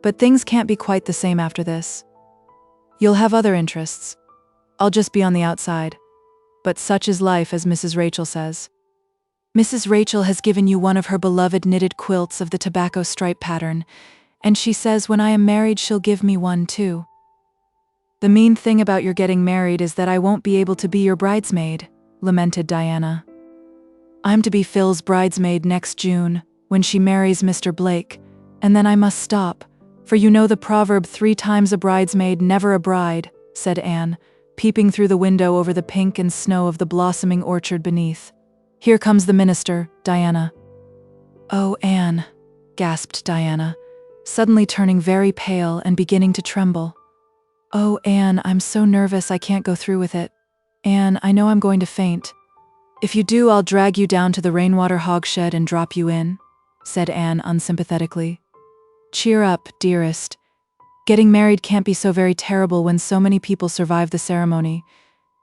But things can't be quite the same after this. You'll have other interests. I'll just be on the outside. But such is life, as Mrs. Rachel says." Mrs. Rachel has given you one of her beloved knitted quilts of the tobacco stripe pattern, and she says when I am married she'll give me one too. The mean thing about your getting married is that I won't be able to be your bridesmaid, lamented Diana. I'm to be Phil's bridesmaid next June, when she marries Mr. Blake, and then I must stop, for you know the proverb 3 times a bridesmaid, never a bride, said Anne, peeping through the window over the pink and snow of the blossoming orchard beneath. Here comes the minister, Diana. Oh, Anne, gasped Diana, suddenly turning very pale and beginning to tremble. Oh, Anne, I'm so nervous I can't go through with it. Anne, I know I'm going to faint. If you do, I'll drag you down to the rainwater hogshed and drop you in, said Anne unsympathetically. Cheer up, dearest. Getting married can't be so very terrible when so many people survive the ceremony.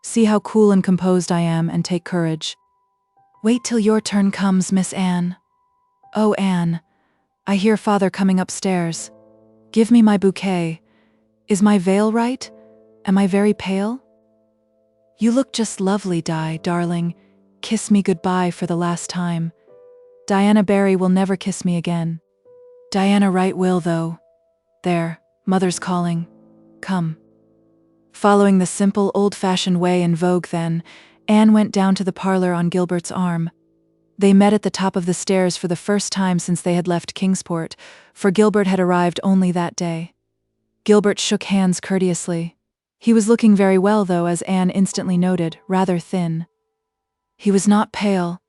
See how cool and composed I am, and take courage. Wait till your turn comes, Miss Anne. Oh, Anne, I hear Father coming upstairs. Give me my bouquet. Is my veil right? Am I very pale? You look just lovely, Di, darling. Kiss me goodbye for the last time. Diana Barry will never kiss me again. Diana Wright will, though. There, Mother's calling. Come. Following the simple, old-fashioned way in vogue then, Anne went down to the parlor on Gilbert's arm. They met at the top of the stairs for the first time since they had left Kingsport, for Gilbert had arrived only that day. Gilbert shook hands courteously. He was looking very well, though, as Anne instantly noted, rather thin. He was not pale.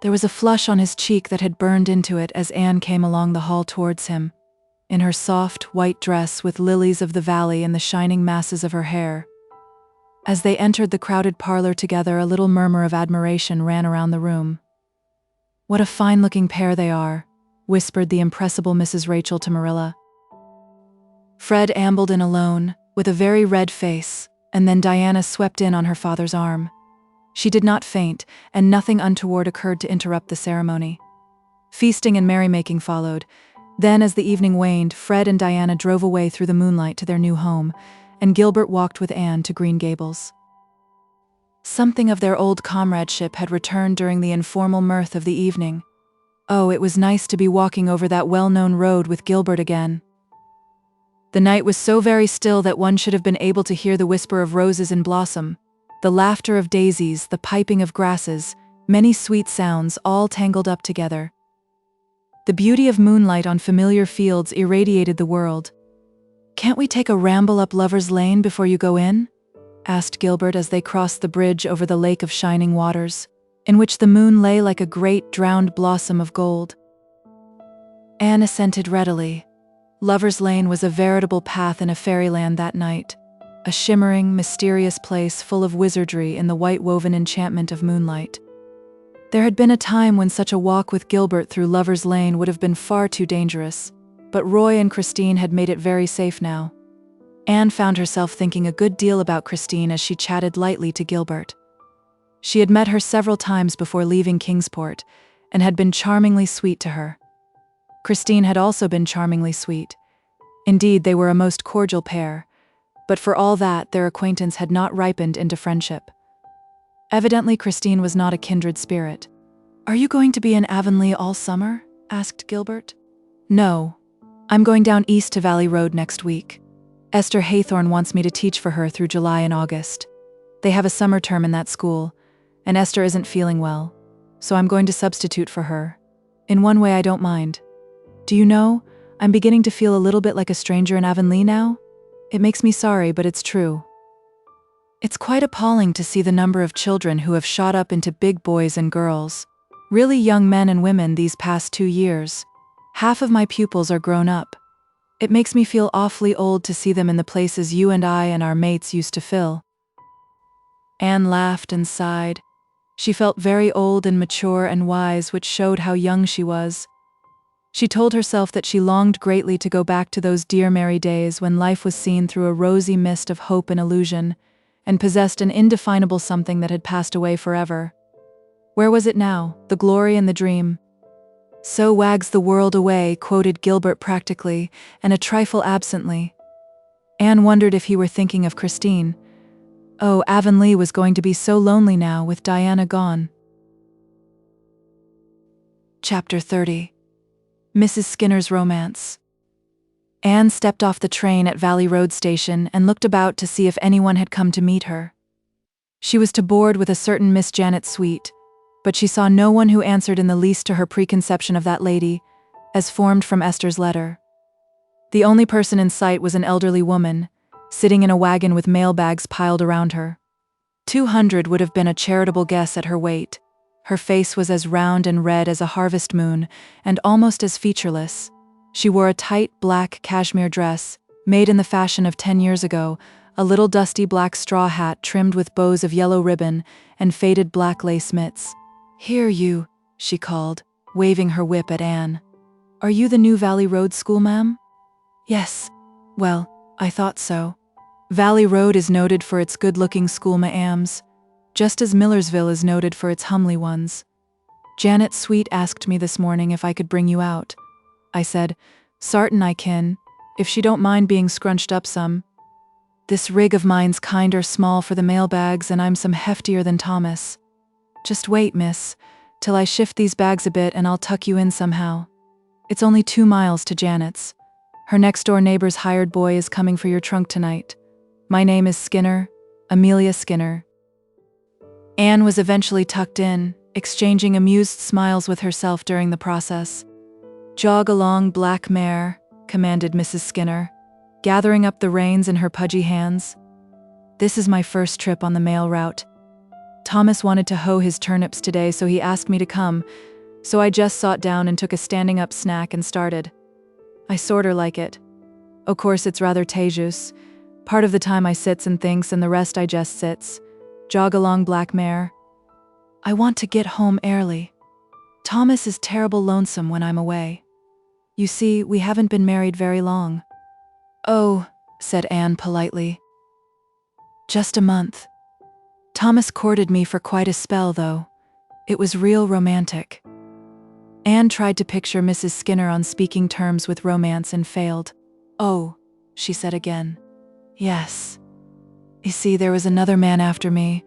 There was a flush on his cheek that had burned into it as Anne came along the hall towards him, in her soft, white dress with lilies of the valley in the shining masses of her hair. As they entered the crowded parlor together, a little murmur of admiration ran around the room. What a fine-looking pair they are, whispered the impressible Mrs. Rachel to Marilla. Fred ambled in alone, with a very red face, and then Diana swept in on her father's arm. She did not faint, and nothing untoward occurred to interrupt the ceremony. Feasting and merrymaking followed. Then, as the evening waned, Fred and Diana drove away through the moonlight to their new home, and Gilbert walked with Anne to Green Gables. Something of their old comradeship had returned during the informal mirth of the evening. Oh, it was nice to be walking over that well-known road with Gilbert again. The night was so very still that one should have been able to hear the whisper of roses in blossom, the laughter of daisies, the piping of grasses, many sweet sounds all tangled up together. The beauty of moonlight on familiar fields irradiated the world. "Can't we take a ramble up Lover's Lane before you go in?" asked Gilbert as they crossed the bridge over the lake of shining waters, in which the moon lay like a great drowned blossom of gold. Anne assented readily. Lover's Lane was a veritable path in a fairyland that night, a shimmering, mysterious place full of wizardry in the white-woven enchantment of moonlight. There had been a time when such a walk with Gilbert through Lover's Lane would have been far too dangerous, but Roy and Christine had made it very safe now. Anne found herself thinking a good deal about Christine as she chatted lightly to Gilbert. She had met her several times before leaving Kingsport, and had been charmingly sweet to her. Christine had also been charmingly sweet. Indeed, they were a most cordial pair, but for all that, their acquaintance had not ripened into friendship. Evidently, Christine was not a kindred spirit. "Are you going to be in Avonlea all summer?" asked Gilbert. "No. I'm going down east to Valley Road next week. Esther Haythorne wants me to teach for her through July and August. They have a summer term in that school, and Esther isn't feeling well, so I'm going to substitute for her. In one way, I don't mind. Do you know, I'm beginning to feel a little bit like a stranger in Avonlea now? It makes me sorry, but it's true. It's quite appalling to see the number of children who have shot up into big boys and girls, really young men and women these past 2 years. Half of my pupils are grown up. It makes me feel awfully old to see them in the places you and I and our mates used to fill." Anne laughed and sighed. She felt very old and mature and wise, which showed how young she was. She told herself that she longed greatly to go back to those dear merry days when life was seen through a rosy mist of hope and illusion, and possessed an indefinable something that had passed away forever. Where was it now, the glory and the dream? "So wags the world away," quoted Gilbert practically, and a trifle absently. Anne wondered if he were thinking of Christine. Oh, Avonlea was going to be so lonely now with Diana gone. Chapter 30. Mrs. Skinner's Romance. Anne stepped off the train at Valley Road Station and looked about to see if anyone had come to meet her. She was to board with a certain Miss Janet Sweet, but she saw no one who answered in the least to her preconception of that lady, as formed from Esther's letter. The only person in sight was an elderly woman, sitting in a wagon with mail bags piled around her. 200 would have been a charitable guess at her weight. Her face was as round and red as a harvest moon, and almost as featureless. She wore a tight, black cashmere dress, made in the fashion of 10 years ago, a little dusty black straw hat trimmed with bows of yellow ribbon, and faded black lace mitts. "Here you," she called, waving her whip at Anne. "Are you the new Valley Road school, ma'am?" "Yes. Well, I thought so. Valley Road is noted for its good-looking school ma'ams, just as Millersville is noted for its humly ones. Janet Sweet asked me this morning if I could bring you out. I said, 'Sartin I kin, if she don't mind being scrunched up some. This rig of mine's kinder small for the mail bags, and I'm some heftier than Thomas. Just wait, miss, till I shift these bags a bit and I'll tuck you in somehow. It's only 2 miles to Janet's. Her next-door neighbor's hired boy is coming for your trunk tonight. My name is Skinner, Amelia Skinner.'" Anne was eventually tucked in, exchanging amused smiles with herself during the process. "Jog along, black mare," commanded Mrs. Skinner, gathering up the reins in her pudgy hands. "This is my first trip on the mail route. Thomas wanted to hoe his turnips today, so he asked me to come, so I just sat down and took a standing-up snack and started. I sorter like it. O' course it's rather tejus. Part of the time I sits and thinks and the rest I just sits. Jog along, black mare. I want to get home early. Thomas is terrible lonesome when I'm away. You see, we haven't been married very long." "Oh," said Anne politely. "Just a month. Thomas courted me for quite a spell, though. It was real romantic." Anne tried to picture Mrs. Skinner on speaking terms with romance and failed. "Oh," she said again. "Yes. You see, there was another man after me.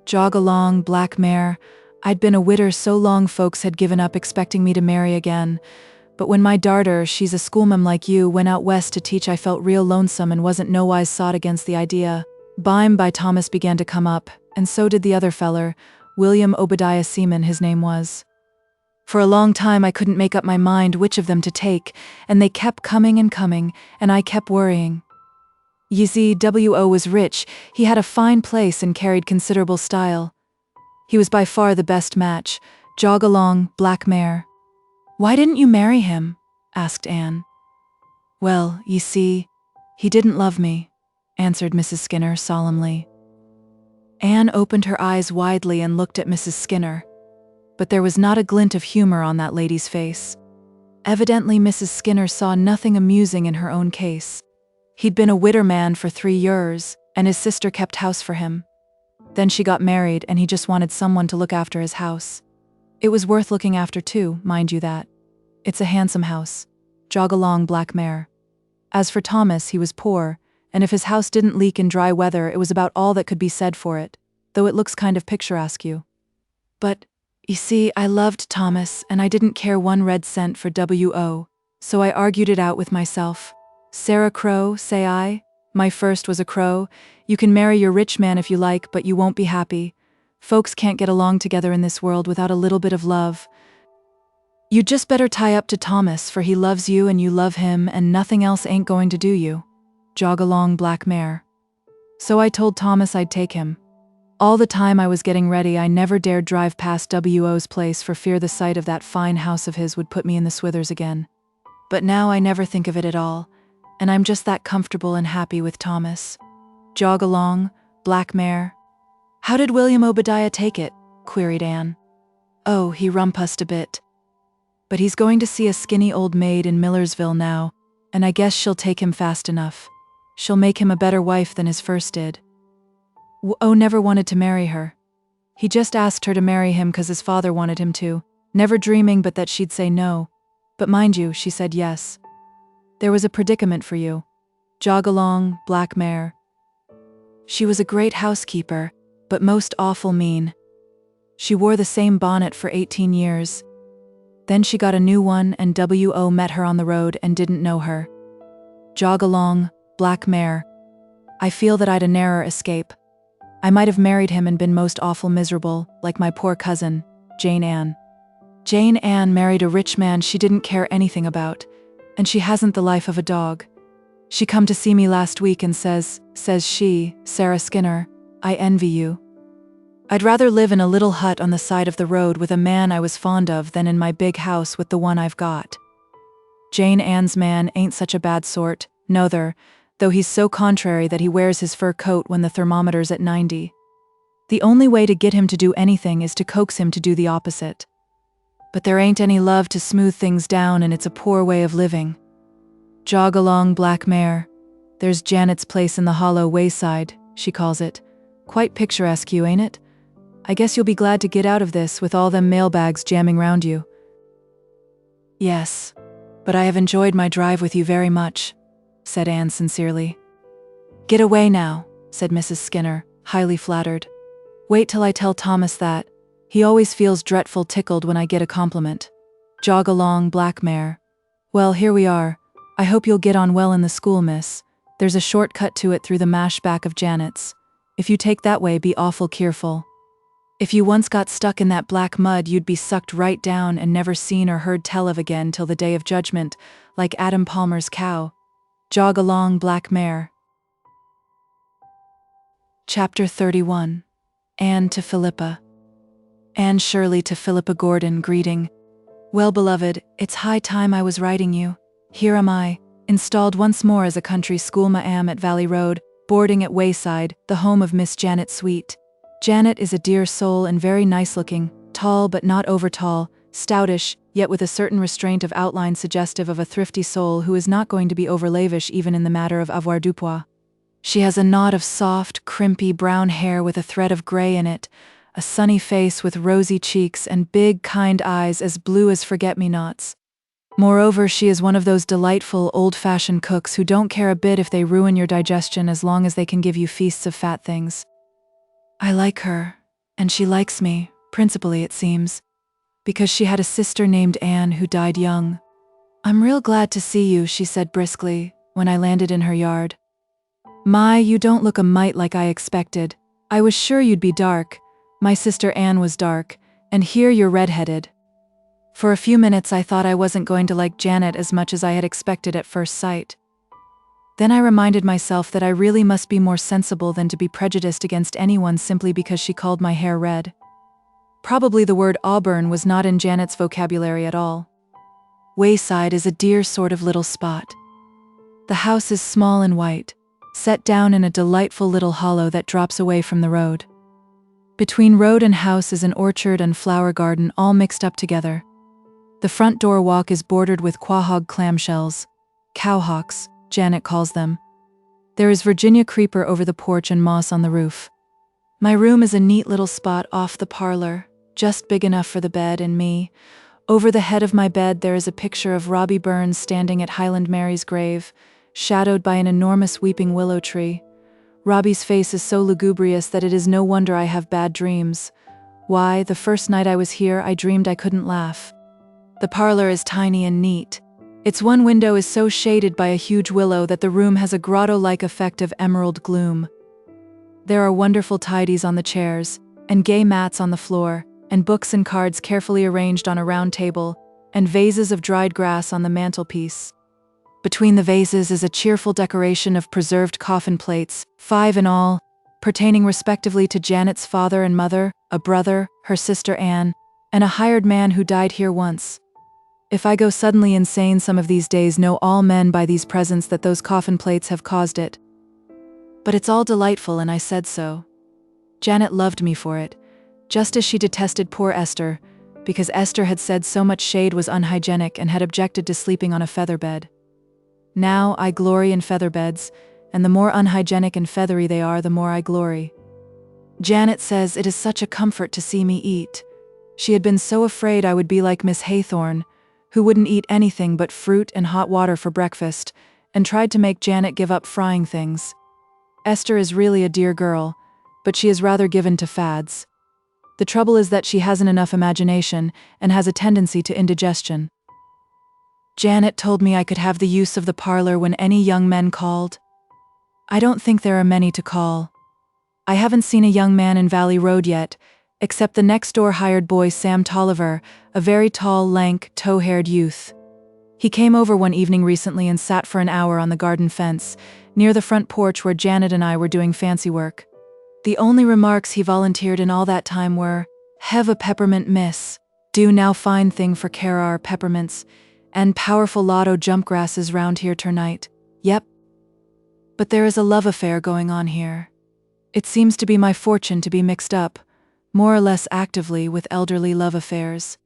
Jog along, black mare. I'd been a widder so long folks had given up expecting me to marry again. But when my darter, she's a schoolma'am like you, went out west to teach, I felt real lonesome and wasn't nowise sot against the idea. Bime by Thomas began to come up, and so did the other feller, William Obadiah Seaman his name was. For a long time I couldn't make up my mind which of them to take, and they kept coming, and I kept worrying. You see, W.O. was rich, he had a fine place and carried considerable style. He was by far the best match. Jog along, black mare." "Why didn't you marry him?" asked Anne. "Well, you see, he didn't love me," answered Mrs. Skinner solemnly. Anne opened her eyes widely and looked at Mrs. Skinner, but there was not a glint of humor on that lady's face. Evidently Mrs. Skinner saw nothing amusing in her own case. He'd been a widder man for 3 years, and his sister kept house for him. Then she got married, and he just wanted someone to look after his house. It was worth looking after too, mind you that. It's a handsome house. Jog along, black mare. As for Thomas, he was poor, and if his house didn't leak in dry weather, it was about all that could be said for it, though it looks kind of picturesque. But, you see, I loved Thomas, and I didn't care 1 red cent for W.O., so I argued it out with myself. Sarah Crow, say I. My first was a crow. You can marry your rich man if you like, but you won't be happy. Folks can't get along together in this world without a little bit of love. You'd just better tie up to Thomas, for he loves you and you love him, and nothing else ain't going to do you. Jog along, black mare. So I told Thomas I'd take him. All the time I was getting ready, I never dared drive past W.O.'s place for fear the sight of that fine house of his would put me in the swithers again. But now I never think of it at all, and I'm just that comfortable and happy with Thomas. Jog along, black mare. How did William Obadiah take it? Queried Anne. Oh, he rumpussed a bit. But he's going to see a skinny old maid in Millersville now, and I guess she'll take him fast enough. She'll make him a better wife than his first did. O never wanted to marry her. He just asked her to marry him 'cause his father wanted him to, never dreaming but that she'd say no. But mind you, she said yes. There was a predicament for you. Jog along, black mare. She was a great housekeeper, but most awful mean. She wore the same bonnet for 18 years. Then she got a new one and W.O. met her on the road and didn't know her. Jog along, black mare. I feel that I'd a narrower escape. I might have married him and been most awful miserable, like my poor cousin, Jane Ann. Jane Ann married a rich man she didn't care anything about, and she hasn't the life of a dog. She come to see me last week and says she, Sarah Skinner, I envy you. I'd rather live in a little hut on the side of the road with a man I was fond of than in my big house with the one I've got. Jane Ann's man ain't such a bad sort, nother, though he's so contrary that he wears his fur coat when the thermometer's at 90. The only way to get him to do anything is to coax him to do the opposite. But there ain't any love to smooth things down, and it's a poor way of living. Jog along, black mare. There's Janet's place in the hollow wayside, she calls it. Quite picturesque, you ain't it? I guess you'll be glad to get out of this with all them mailbags jamming round you. Yes, but I have enjoyed my drive with you very much, said Anne sincerely. Get away now, said Mrs. Skinner, highly flattered. Wait till I tell Thomas that. He always feels dreadful tickled when I get a compliment. Jog along, black mare. Well, here we are. I hope you'll get on well in the school, miss. There's a short cut to it through the mash back of Janet's. If you take that way, be awful careful. If you once got stuck in that black mud, you'd be sucked right down and never seen or heard tell of again till the day of judgment, like Adam Palmer's cow. Jog along, black mare. Chapter 31. Anne to Philippa. Anne Shirley to Philippa Gordon, greeting. Well, beloved, it's high time I was writing you. Here am I, installed once more as a country schoolma'am at Valley Road, boarding at Wayside, the home of Miss Janet Sweet. Janet is a dear soul and very nice-looking, tall but not over-tall, stoutish, yet with a certain restraint of outline suggestive of a thrifty soul who is not going to be over-lavish even in the matter of avoirdupois. She has a knot of soft, crimpy brown hair with a thread of gray in it, a sunny face with rosy cheeks and big, kind eyes as blue as forget-me-nots. Moreover, she is one of those delightful, old-fashioned cooks who don't care a bit if they ruin your digestion as long as they can give you feasts of fat things. I like her, and she likes me, principally it seems, because she had a sister named Anne who died young. I'm real glad to see you, she said briskly, when I landed in her yard. My, you don't look a mite like I expected. I was sure you'd be dark. My sister Anne was dark, and here you're red-headed. For a few minutes I thought I wasn't going to like Janet as much as I had expected at first sight. Then I reminded myself that I really must be more sensible than to be prejudiced against anyone simply because she called my hair red. Probably the word auburn was not in Janet's vocabulary at all. Wayside is a dear sort of little spot. The house is small and white, set down in a delightful little hollow that drops away from the road. Between road and house is an orchard and flower garden all mixed up together. The front door walk is bordered with quahog clamshells, cowhawks, Janet calls them. There is Virginia creeper over the porch and moss on the roof. My room is a neat little spot off the parlor, just big enough for the bed and me. Over the head of my bed there is a picture of Robbie Burns standing at Highland Mary's grave, shadowed by an enormous weeping willow tree. Robbie's face is so lugubrious that it is no wonder I have bad dreams. Why, the first night I was here I dreamed I couldn't laugh. The parlor is tiny and neat. Its one window is so shaded by a huge willow that the room has a grotto-like effect of emerald gloom. There are wonderful tidies on the chairs, and gay mats on the floor, and books and cards carefully arranged on a round table, and vases of dried grass on the mantelpiece. Between the vases is a cheerful decoration of preserved coffin plates, 5 in all, pertaining respectively to Janet's father and mother, a brother, her sister Anne, and a hired man who died here once. If I go suddenly insane some of these days, know all men by these presents that those coffin plates have caused it. But it's all delightful, and I said so. Janet loved me for it, just as she detested poor Esther, because Esther had said so much shade was unhygienic and had objected to sleeping on a feather bed. Now I glory in feather beds, and the more unhygienic and feathery they are, the more I glory. Janet says it is such a comfort to see me eat. She had been so afraid I would be like Miss Haythorne, who wouldn't eat anything but fruit and hot water for breakfast, and tried to make Janet give up frying things. Esther is really a dear girl, but she is rather given to fads. The trouble is that she hasn't enough imagination and has a tendency to indigestion. Janet told me I could have the use of the parlor when any young men called. I don't think there are many to call. I haven't seen a young man in Valley Road yet, except the next-door hired boy Sam Tolliver, a very tall, lank, tow-haired youth. He came over one evening recently and sat for an hour on the garden fence, near the front porch where Janet and I were doing fancy work. The only remarks he volunteered in all that time were, "Hev a peppermint, miss. Do now fine thing for care our peppermints, and powerful lotto jump grasses round here ternight. Yep. But there is a love affair going on here. It seems to be my fortune to be mixed up, more or less actively, with elderly love affairs.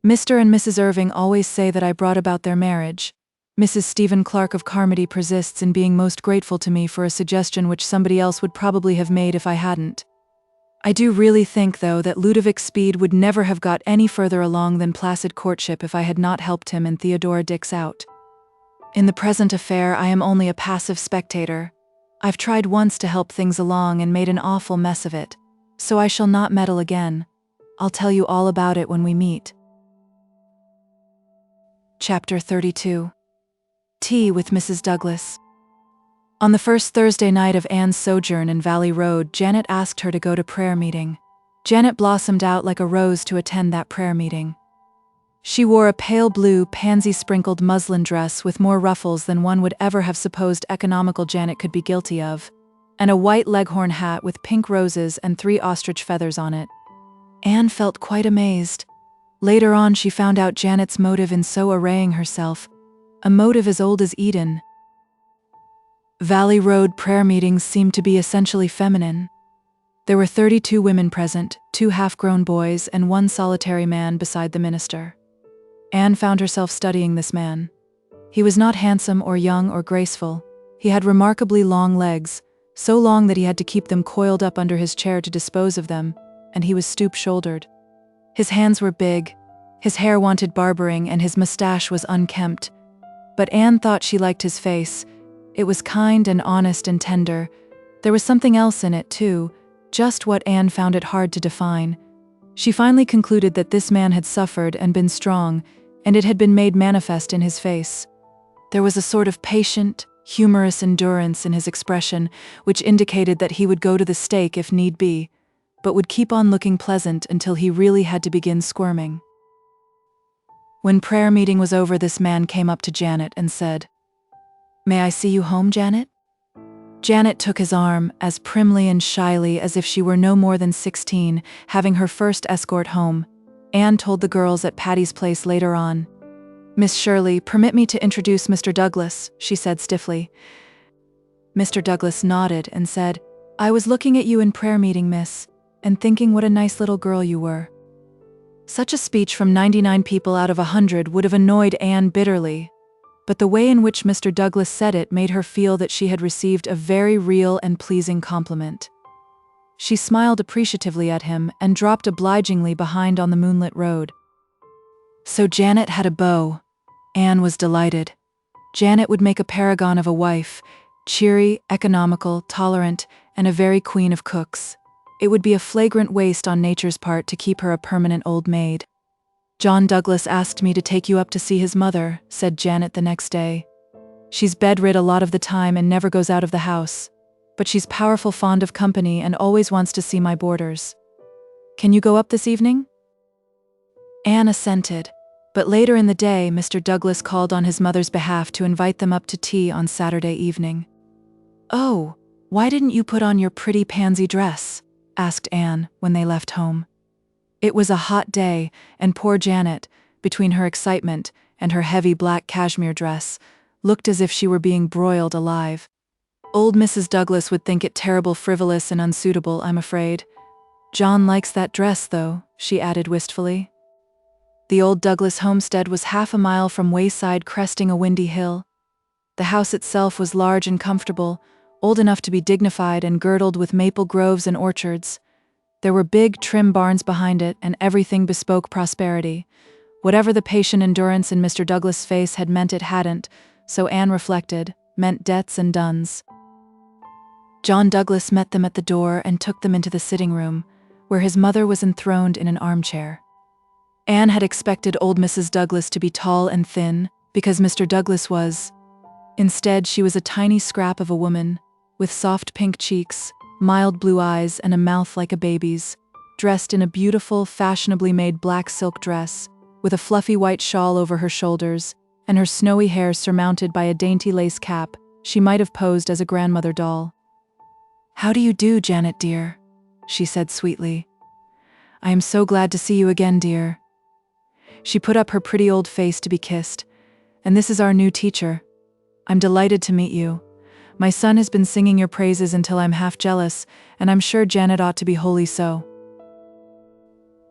Mr. and Mrs. Irving always say that I brought about their marriage. Mrs. Stephen Clark of Carmody persists in being most grateful to me for a suggestion which somebody else would probably have made if I hadn't. I do really think, though, that Ludovic Speed would never have got any further along than placid courtship if I had not helped him and Theodora Dix out. In the present affair, I am only a passive spectator. I've tried once to help things along and made an awful mess of it, so I shall not meddle again. I'll tell you all about it when we meet. Chapter 32. Tea with Mrs. Douglas. On the first Thursday night of Anne's sojourn in Valley Road, Janet asked her to go to prayer meeting. Janet blossomed out like a rose to attend that prayer meeting. She wore a pale blue, pansy-sprinkled muslin dress with more ruffles than one would ever have supposed economical Janet could be guilty of, and a white leghorn hat with pink roses and 3 ostrich feathers on it. Anne felt quite amazed. Later on, she found out Janet's motive in so arraying herself, a motive as old as Eden. Valley Road prayer meetings seemed to be essentially feminine. There were 32 women present, 2 half-grown boys, and 1 solitary man beside the minister. Anne found herself studying this man. He was not handsome or young or graceful. He had remarkably long legs, so long that he had to keep them coiled up under his chair to dispose of them, and he was stoop-shouldered. His hands were big, his hair wanted barbering, and his mustache was unkempt. But Anne thought she liked his face. It was kind and honest and tender. There was something else in it, too, just what Anne found it hard to define. She finally concluded that this man had suffered and been strong, and it had been made manifest in his face. There was a sort of patient, humorous endurance in his expression, which indicated that he would go to the stake if need be, but would keep on looking pleasant until he really had to begin squirming. When prayer meeting was over, this man came up to Janet and said, "May I see you home, Janet?" Janet took his arm, as primly and shyly as if she were no more than 16, having her first escort home. Anne told the girls at Patty's place later on. "Miss Shirley, permit me to introduce Mr. Douglas," she said stiffly. Mr. Douglas nodded and said, "I was looking at you in prayer meeting, miss, and thinking what a nice little girl you were." Such a speech from 99 people out of 100 would have annoyed Anne bitterly, but the way in which Mr. Douglas said it made her feel that she had received a very real and pleasing compliment. She smiled appreciatively at him and dropped obligingly behind on the moonlit road. So Janet had a beau. Anne was delighted. Janet would make a paragon of a wife, cheery, economical, tolerant, and a very queen of cooks. It would be a flagrant waste on nature's part to keep her a permanent old maid. "John Douglas asked me to take you up to see his mother," said Janet the next day. "She's bedrid a lot of the time and never goes out of the house, but she's powerful fond of company and always wants to see my boarders. Can you go up this evening?" Anne assented, but later in the day Mr. Douglas called on his mother's behalf to invite them up to tea on Saturday evening. "Oh, why didn't you put on your pretty pansy dress?" asked Anne when they left home. It was a hot day, and poor Janet, between her excitement and her heavy black cashmere dress, looked as if she were being broiled alive. "Old Mrs. Douglas would think it terrible frivolous and unsuitable, I'm afraid. John likes that dress, though," she added wistfully. The old Douglas homestead was half a mile from Wayside, cresting a windy hill. The house itself was large and comfortable, old enough to be dignified and girdled with maple groves and orchards. There were big, trim barns behind it, and everything bespoke prosperity. Whatever the patient endurance in Mr. Douglas' face had meant, it hadn't, so Anne reflected, meant debts and duns. John Douglas met them at the door and took them into the sitting room, where his mother was enthroned in an armchair. Anne had expected old Mrs. Douglas to be tall and thin, because Mr. Douglas was. Instead, she was a tiny scrap of a woman, with soft pink cheeks, mild blue eyes, and a mouth like a baby's, dressed in a beautiful, fashionably made black silk dress, with a fluffy white shawl over her shoulders, and her snowy hair surmounted by a dainty lace cap. She might have posed as a grandmother doll. "How do you do, Janet dear?" she said sweetly. "I am so glad to see you again, dear." She put up her pretty old face to be kissed. "And this is our new teacher. I'm delighted to meet you. My son has been singing your praises until I'm half jealous, and I'm sure Janet ought to be wholly so."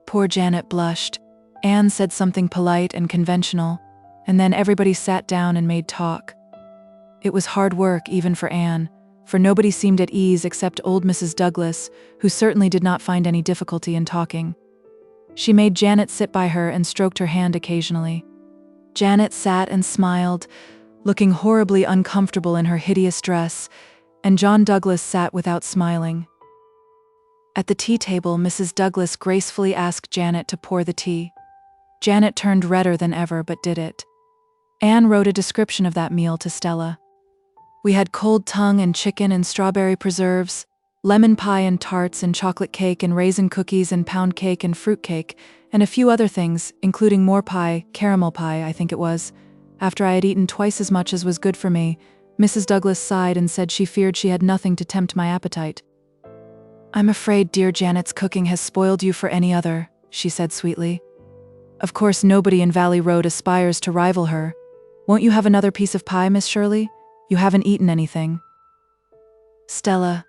Poor Janet blushed. Anne said something polite and conventional, and then everybody sat down and made talk. It was hard work even for Anne, for nobody seemed at ease except old Mrs. Douglas, who certainly did not find any difficulty in talking. She made Janet sit by her and stroked her hand occasionally. Janet sat and smiled, looking horribly uncomfortable in her hideous dress, and John Douglas sat without smiling. At the tea table, Mrs. Douglas gracefully asked Janet to pour the tea. Janet turned redder than ever, but did it. Anne wrote a description of that meal to Stella. "We had cold tongue and chicken and strawberry preserves, lemon pie and tarts and chocolate cake and raisin cookies and pound cake and fruit cake, and a few other things, including more pie, caramel pie, I think it was. After I had eaten twice as much as was good for me, Mrs. Douglas sighed and said she feared she had nothing to tempt my appetite. "I'm afraid dear Janet's cooking has spoiled you for any other," she said sweetly. "Of course nobody in Valley Road aspires to rival her. Won't you have another piece of pie, Miss Shirley? You haven't eaten anything." "Stella,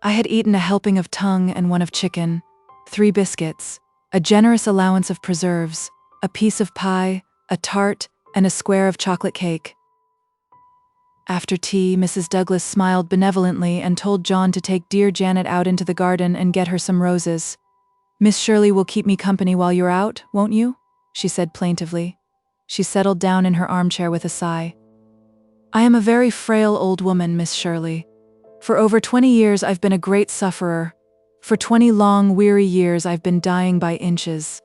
I had eaten a helping of tongue and one of chicken, 3 biscuits, a generous allowance of preserves, a piece of pie, a tart, and a square of chocolate cake." After tea, Mrs. Douglas smiled benevolently and told John to take dear Janet out into the garden and get her some roses. "Miss Shirley will keep me company while you're out, won't you?" she said plaintively. She settled down in her armchair with a sigh. "I am a very frail old woman, Miss Shirley. For over 20 years I've been a great sufferer. For 20 long, weary years I've been dying by inches."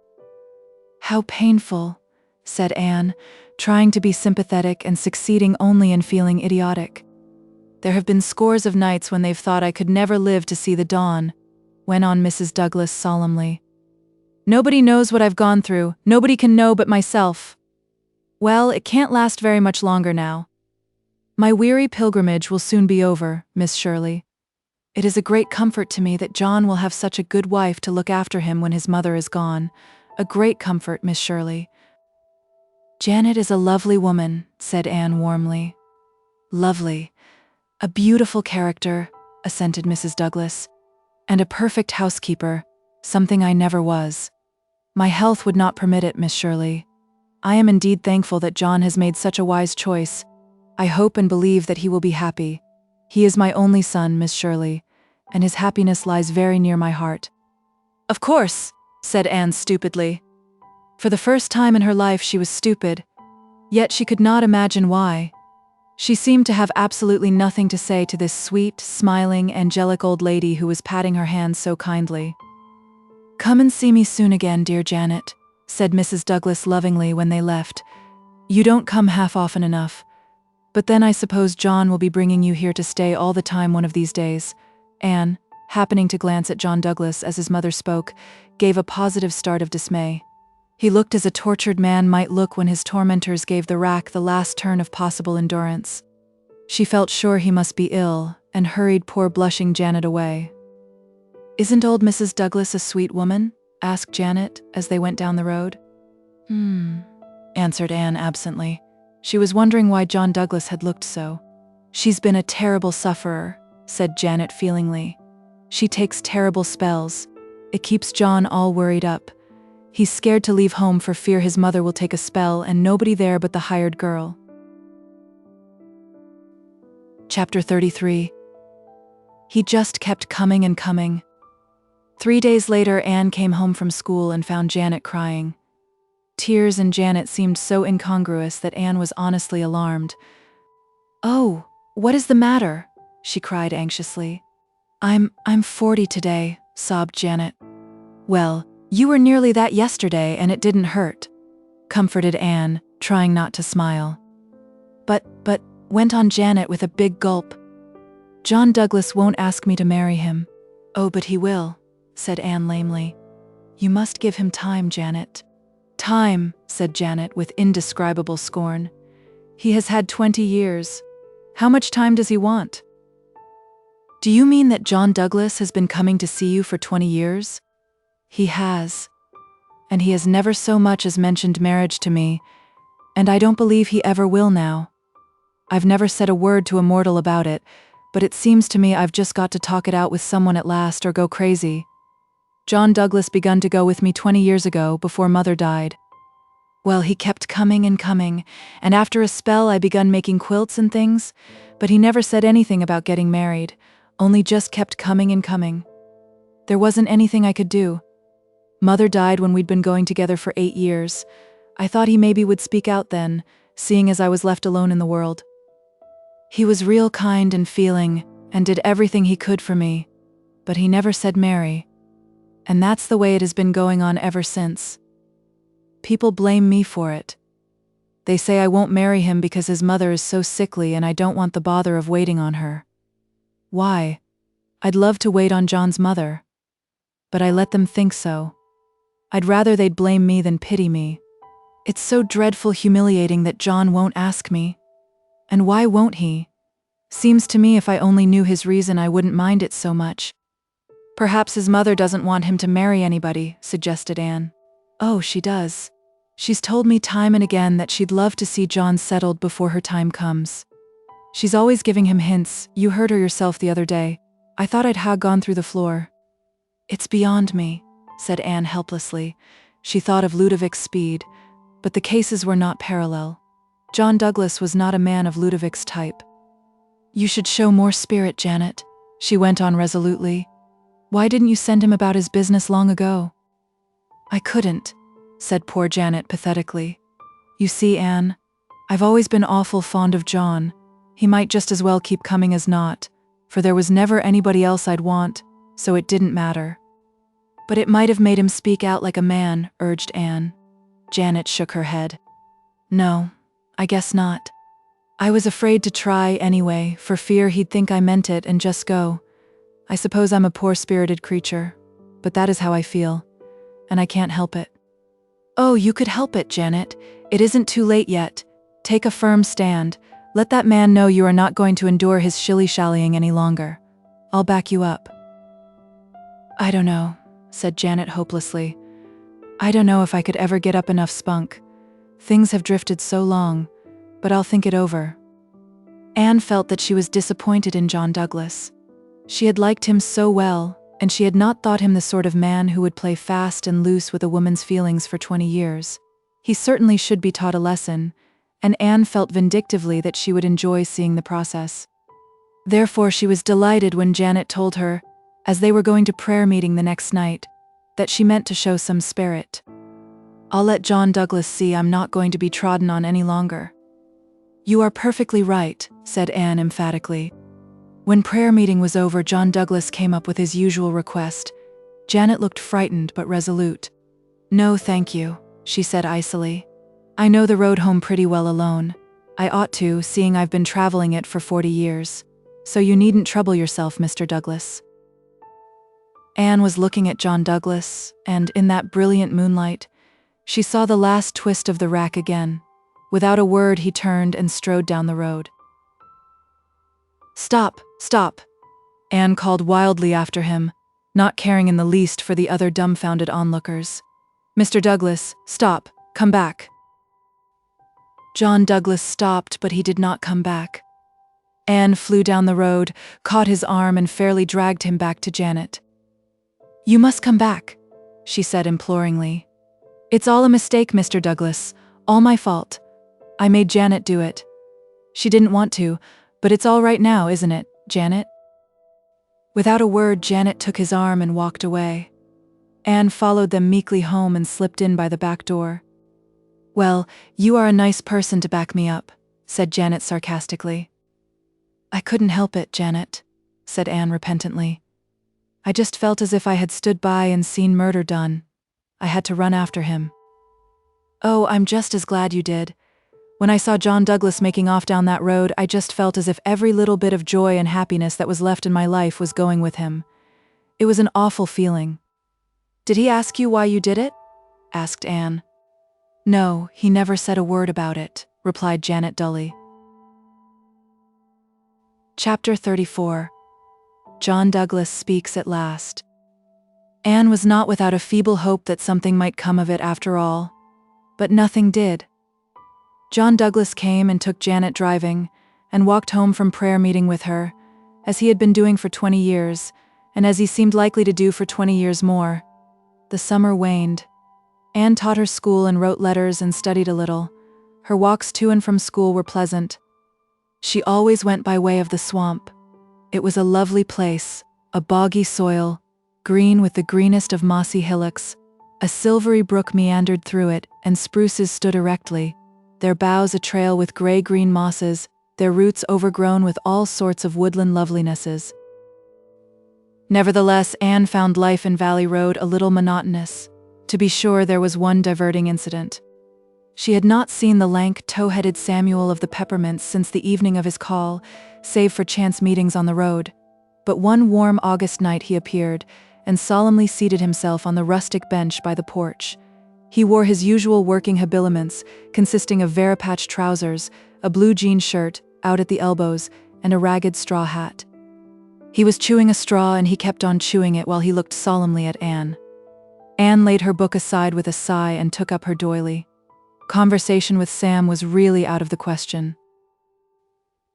"How painful," said Anne, trying to be sympathetic and succeeding only in feeling idiotic. "There have been scores of nights when they've thought I could never live to see the dawn," went on Mrs. Douglas solemnly. "Nobody knows what I've gone through. Nobody can know but myself. Well, it can't last very much longer now. My weary pilgrimage will soon be over, Miss Shirley. It is a great comfort to me that John will have such a good wife to look after him when his mother is gone. A great comfort, Miss Shirley." "Janet is a lovely woman," said Anne warmly. "Lovely. A beautiful character," assented Mrs. Douglas. "And a perfect housekeeper, something I never was. My health would not permit it, Miss Shirley. I am indeed thankful that John has made such a wise choice. I hope and believe that he will be happy. He is my only son, Miss Shirley, and his happiness lies very near my heart." "Of course," said Anne stupidly. For the first time in her life she was stupid, yet she could not imagine why. She seemed to have absolutely nothing to say to this sweet, smiling, angelic old lady who was patting her hand so kindly. "Come and see me soon again, dear Janet," said Mrs. Douglas lovingly when they left. "You don't come half often enough. But then I suppose John will be bringing you here to stay all the time one of these days." Anne, happening to glance at John Douglas as his mother spoke, gave a positive start of dismay. He looked as a tortured man might look when his tormentors gave the rack the last turn of possible endurance. She felt sure he must be ill, and hurried poor blushing Janet away. "Isn't old Mrs. Douglas a sweet woman?" asked Janet as they went down the road. Answered Anne absently. She was wondering why John Douglas had looked so. "She's been a terrible sufferer," said Janet feelingly. "She takes terrible spells. It keeps John all worried up. He's scared to leave home for fear his mother will take a spell and nobody there but the hired girl." Chapter 33. He just kept coming and coming. 3 days later, Anne came home from school and found Janet crying. Tears and Janet seemed so incongruous that Anne was honestly alarmed. "Oh, what is the matter?" she cried anxiously. I'm 40 today," sobbed Janet. Well, you were nearly that yesterday and it didn't hurt, comforted Anne, trying not to smile. But, went on Janet with a big gulp. John Douglas won't ask me to marry him. Oh, but he will, said Anne lamely. You must give him time, Janet. Time, said Janet with indescribable scorn. He has had 20 years. How much time does he want? Do you mean that John Douglas has been coming to see you for 20 years? He has. And he has never so much as mentioned marriage to me, and I don't believe he ever will now. I've never said a word to a mortal about it, but it seems to me I've just got to talk it out with someone at last or go crazy. John Douglas begun to go with me 20 years ago, before Mother died. Well, he kept coming and coming, and after a spell I begun making quilts and things, but he never said anything about getting married, only just kept coming and coming. There wasn't anything I could do. Mother died when we'd been going together for 8 years. I thought he maybe would speak out then, seeing as I was left alone in the world. He was real kind and feeling, and did everything he could for me, but he never said marry. And that's the way it has been going on ever since. People blame me for it. They say I won't marry him because his mother is so sickly and I don't want the bother of waiting on her. Why? I'd love to wait on John's mother. But I let them think so. I'd rather they'd blame me than pity me. It's so dreadful humiliating that John won't ask me. And why won't he? Seems to me if I only knew his reason I wouldn't mind it so much. Perhaps his mother doesn't want him to marry anybody, suggested Anne. Oh, she does. She's told me time and again that she'd love to see John settled before her time comes. She's always giving him hints. You heard her yourself the other day. I thought I'd ha gone through the floor. It's beyond me, said Anne helplessly. She thought of Ludovic's speed, but the cases were not parallel. John Douglas was not a man of Ludovic's type. You should show more spirit, Janet, she went on resolutely. Why didn't you send him about his business long ago? I couldn't, said poor Janet pathetically. You see, Anne, I've always been awful fond of John. He might just as well keep coming as not, for there was never anybody else I'd want, so it didn't matter. But it might have made him speak out like a man, urged Anne. Janet shook her head. No, I guess not. I was afraid to try anyway, for fear he'd think I meant it and just go. I suppose I'm a poor-spirited creature, but that is how I feel, and I can't help it. Oh, you could help it, Janet. It isn't too late yet. Take a firm stand. Let that man know you are not going to endure his shilly-shallying any longer. I'll back you up. I don't know, said Janet hopelessly. I don't know if I could ever get up enough spunk. Things have drifted so long, but I'll think it over. Anne felt that she was disappointed in John Douglas. She had liked him so well, and she had not thought him the sort of man who would play fast and loose with a woman's feelings for 20 years. He certainly should be taught a lesson, and Anne felt vindictively that she would enjoy seeing the process. Therefore she was delighted when Janet told her, as they were going to prayer meeting the next night, that she meant to show some spirit. I'll let John Douglas see I'm not going to be trodden on any longer. You are perfectly right, said Anne emphatically. When prayer meeting was over, John Douglas came up with his usual request. Janet looked frightened but resolute. No, thank you, she said icily. I know the road home pretty well alone. I ought to, seeing I've been traveling it for 40 years. So you needn't trouble yourself, Mr. Douglas. Anne was looking at John Douglas, and in that brilliant moonlight, she saw the last twist of the rack again. Without a word, he turned and strode down the road. Stop, stop, Anne called wildly after him, not caring in the least for the other dumbfounded onlookers. Mr. Douglas, stop, come back. John Douglas stopped, but he did not come back. Anne flew down the road, caught his arm and fairly dragged him back to Janet. You must come back, she said imploringly. It's all a mistake, Mr. Douglas, all my fault. I made Janet do it. She didn't want to, but it's all right now, isn't it, Janet? Without a word, Janet took his arm and walked away. Anne followed them meekly home and slipped in by the back door. Well, you are a nice person to back me up, said Janet sarcastically. I couldn't help it, Janet, said Anne repentantly. I just felt as if I had stood by and seen murder done. I had to run after him. Oh, I'm just as glad you did. When I saw John Douglas making off down that road, I just felt as if every little bit of joy and happiness that was left in my life was going with him. It was an awful feeling. Did he ask you why you did it? Asked Anne. No, he never said a word about it, replied Janet dully. Chapter 34. John Douglas speaks at last. Anne was not without a feeble hope that something might come of it after all. But nothing did. John Douglas came and took Janet driving, and walked home from prayer meeting with her, as he had been doing for 20 years, and as he seemed likely to do for 20 years more. The summer waned. Anne taught her school and wrote letters and studied a little. Her walks to and from school were pleasant. She always went by way of the swamp. It was a lovely place, a boggy soil, green with the greenest of mossy hillocks. A silvery brook meandered through it, and spruces stood erectly, their boughs a trail with gray-green mosses, their roots overgrown with all sorts of woodland lovelinesses. Nevertheless, Anne found life in Valley Road a little monotonous. To be sure, there was one diverting incident. She had not seen the lank, tow-headed Samuel of the Peppermints since the evening of his call, save for chance meetings on the road. But one warm August night he appeared, and solemnly seated himself on the rustic bench by the porch. He wore his usual working habiliments, consisting of varipatch trousers, a blue jean shirt, out at the elbows, and a ragged straw hat. He was chewing a straw, and he kept on chewing it while he looked solemnly at Anne. Anne laid her book aside with a sigh and took up her doily. Conversation with Sam was really out of the question.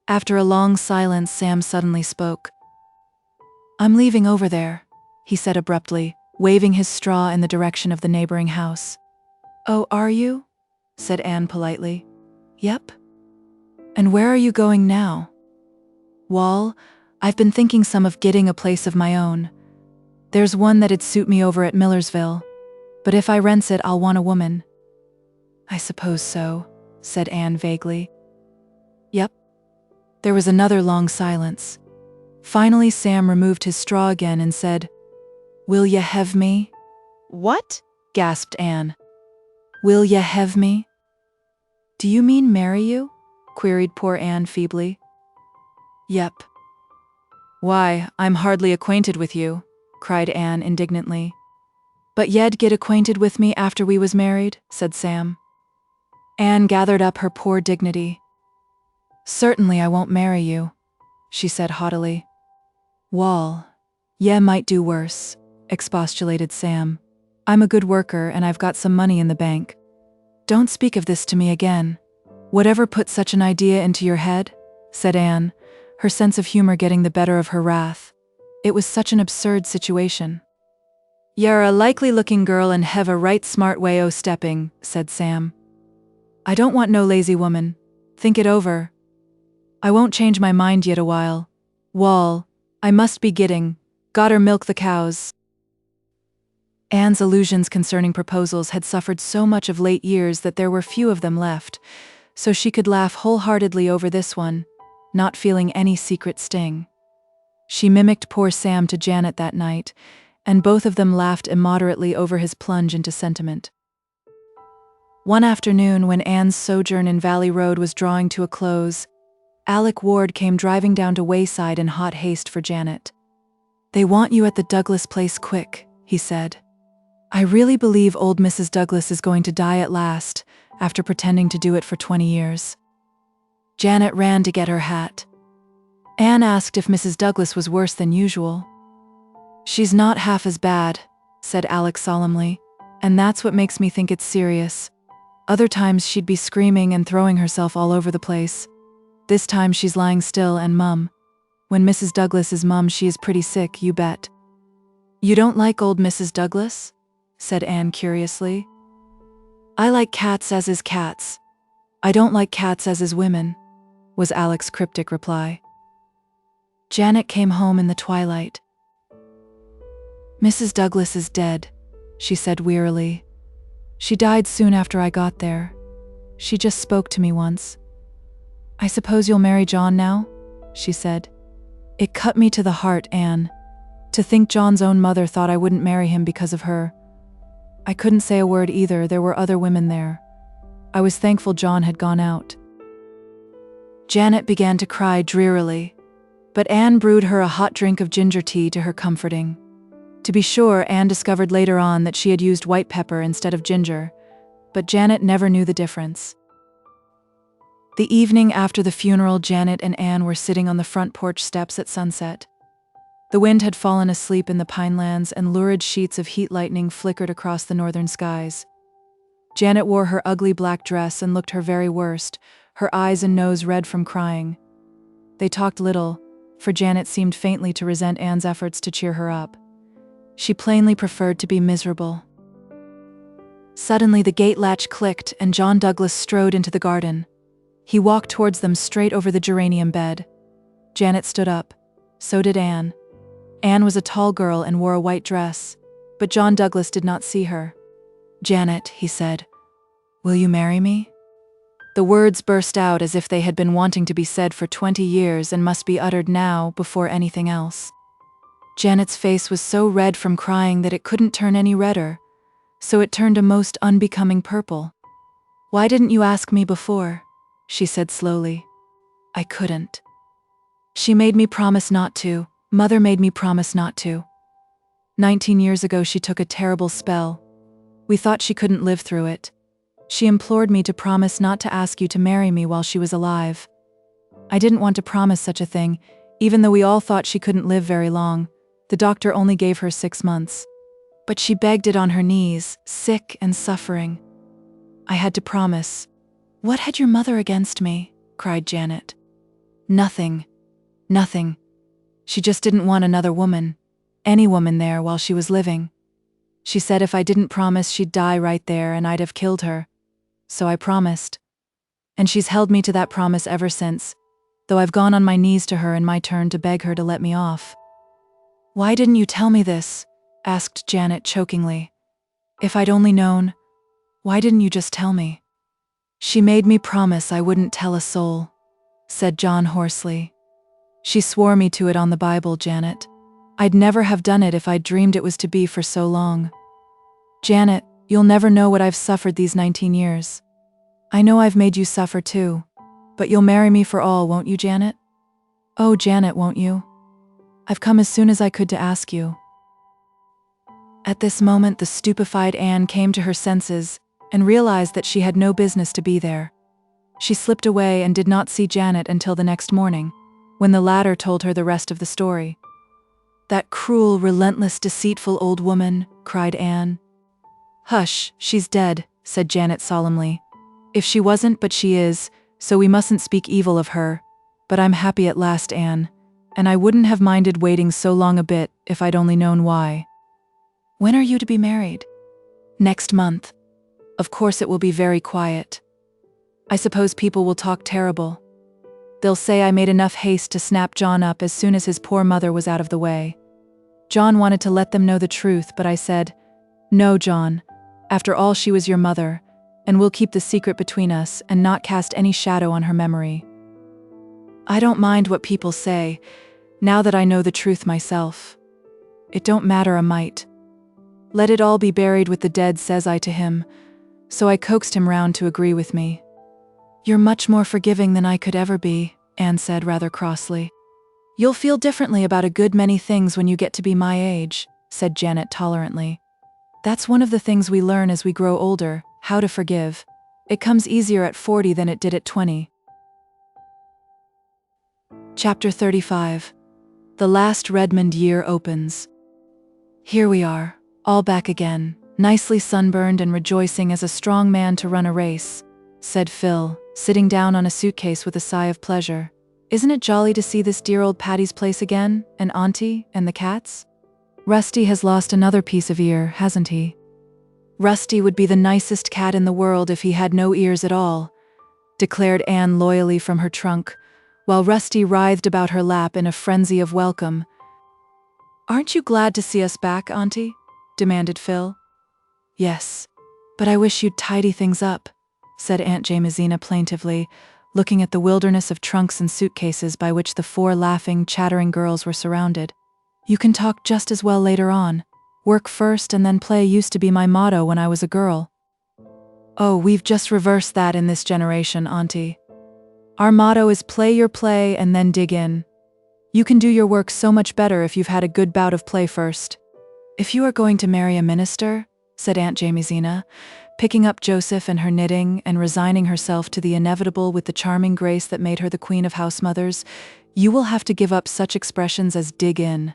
After a long silence, Sam suddenly spoke. "I'm leaving over there," he said abruptly, waving his straw in the direction of the neighboring house. "Oh, are you?" said Anne politely. "Yep." "And where are you going now?" "Wall, I've been thinking some of getting a place of my own. There's one that'd suit me over at Millersville, but if I rents it, I'll want a woman." "I suppose so," said Anne vaguely. "Yep." There was another long silence. Finally, Sam removed his straw again and said, "Will ye hev me?" What? gasped Anne. "Will ye hev me?" "Do you mean marry you?" queried poor Anne feebly. "Yep." Why, I'm hardly acquainted with you, cried Anne indignantly. "But ye'd get acquainted with me after we was married," said Sam. Anne gathered up her poor dignity. "Certainly I won't marry you," she said haughtily. "Wall, ye might do worse," expostulated Sam. "I'm a good worker and I've got some money in the bank. Don't speak of this to me again. Whatever put such an idea into your head?" said Anne, her sense of humor getting the better of her wrath. It was such an absurd situation. "You're a likely-looking girl and hev a right smart way o' stepping," said Sam. "I don't want no lazy woman. Think it over. I won't change my mind yet a while. Wall, I must be gotter milk the cows." Anne's illusions concerning proposals had suffered so much of late years that there were few of them left, so she could laugh wholeheartedly over this one, not feeling any secret sting. She mimicked poor Sam to Janet that night, and both of them laughed immoderately over his plunge into sentiment. One afternoon, when Anne's sojourn in Valley Road was drawing to a close, Alec Ward came driving down to Wayside in hot haste for Janet. "They want you at the Douglas place quick," he said. "I really believe old Mrs. Douglas is going to die at last, after pretending to do it for 20 years. Janet ran to get her hat. Anne asked if Mrs. Douglas was worse than usual. "She's not half as bad," said Alec solemnly, "and that's what makes me think it's serious. Other times she'd be screaming and throwing herself all over the place. This time she's lying still and mum. When Mrs. Douglas is mum, she is pretty sick, you bet." "You don't like old Mrs. Douglas?" said Anne curiously. "I like cats as is cats. I don't like cats as is women," was Alec's cryptic reply. Janet came home in the twilight. "Mrs. Douglas is dead," she said wearily. "She died soon after I got there. She just spoke to me once." "I suppose you'll marry John now?" she said. It cut me to the heart, Anne. To think John's own mother thought I wouldn't marry him because of her. I couldn't say a word either, there were other women there. I was thankful John had gone out. Janet began to cry drearily, but Anne brewed her a hot drink of ginger tea to her comforting. To be sure, Anne discovered later on that she had used white pepper instead of ginger, but Janet never knew the difference. The evening after the funeral, Janet and Anne were sitting on the front porch steps at sunset. The wind had fallen asleep in the pinelands and lurid sheets of heat lightning flickered across the northern skies. Janet wore her ugly black dress and looked her very worst, her eyes and nose red from crying. They talked little, for Janet seemed faintly to resent Anne's efforts to cheer her up. She plainly preferred to be miserable. Suddenly the gate latch clicked and John Douglas strode into the garden. He walked towards them straight over the geranium bed. Janet stood up. So did Anne. Anne was a tall girl and wore a white dress, but John Douglas did not see her. "Janet," he said, "will you marry me?" The words burst out as if they had been wanting to be said for 20 years and must be uttered now before anything else. Janet's face was so red from crying that it couldn't turn any redder, so it turned a most unbecoming purple. "Why didn't you ask me before?" she said slowly. "I couldn't. She made me promise not to. Mother made me promise not to. 19 years ago she took a terrible spell. We thought she couldn't live through it. She implored me to promise not to ask you to marry me while she was alive. I didn't want to promise such a thing, even though we all thought she couldn't live very long. The doctor only gave her 6 months. But she begged it on her knees, sick and suffering. I had to promise." "What had your mother against me?" cried Janet. "Nothing. Nothing. She just didn't want another woman, any woman there while she was living. She said if I didn't promise she'd die right there and I'd have killed her. So I promised. And she's held me to that promise ever since, though I've gone on my knees to her in my turn to beg her to let me off." "Why didn't you tell me this?" asked Janet chokingly. "If I'd only known, why didn't you just tell me?" "She made me promise I wouldn't tell a soul," said John hoarsely. "She swore me to it on the Bible, Janet. I'd never have done it if I'd dreamed it was to be for so long. Janet, you'll never know what I've suffered these 19 years. I know I've made you suffer too, but you'll marry me for all, won't you, Janet? Oh, Janet, won't you? I've come as soon as I could to ask you." At this moment, the stupefied Anne came to her senses and realized that she had no business to be there. She slipped away and did not see Janet until the next morning, when the latter told her the rest of the story. "That cruel, relentless, deceitful old woman," cried Anne. "Hush, she's dead," said Janet solemnly. "If she wasn't, but she is, so we mustn't speak evil of her. But I'm happy at last, Anne, and I wouldn't have minded waiting so long a bit if I'd only known why." "When are you to be married?" "Next month. Of course it will be very quiet. I suppose people will talk terrible. They'll say I made enough haste to snap John up as soon as his poor mother was out of the way. John wanted to let them know the truth, but I said, 'No, John. After all, she was your mother, and we'll keep the secret between us and not cast any shadow on her memory. I don't mind what people say, now that I know the truth myself. It don't matter a mite. Let it all be buried with the dead,' says I to him, so I coaxed him round to agree with me." "You're much more forgiving than I could ever be," Anne said rather crossly. "You'll feel differently about a good many things when you get to be my age," said Janet tolerantly. "That's one of the things we learn as we grow older, how to forgive. It comes easier at 40 than it did at 20. Chapter 35. The last Redmond year opens. "Here we are, all back again, nicely sunburned and rejoicing as a strong man to run a race," said Phil, sitting down on a suitcase with a sigh of pleasure. "Isn't it jolly to see this dear old Patty's place again, and Auntie, and the cats? Rusty has lost another piece of ear, hasn't he? Rusty would be the nicest cat in the world if he had no ears at all," declared Anne loyally from her trunk, while Rusty writhed about her lap in a frenzy of welcome. "Aren't you glad to see us back, Auntie?" demanded Phil. "Yes, but I wish you'd tidy things up," said Aunt Jamesina plaintively, looking at the wilderness of trunks and suitcases by which the 4 laughing, chattering girls were surrounded. You can talk just as well later on. Work first and then play used to be my motto when I was a girl. Oh, we've just reversed that in this generation, Auntie. Our motto is play your play and then dig in. You can do your work so much better if you've had a good bout of play first. If you are going to marry a minister, said Aunt Jamesina, picking up Joseph and her knitting and resigning herself to the inevitable with the charming grace that made her the queen of house mothers, you will have to give up such expressions as dig in.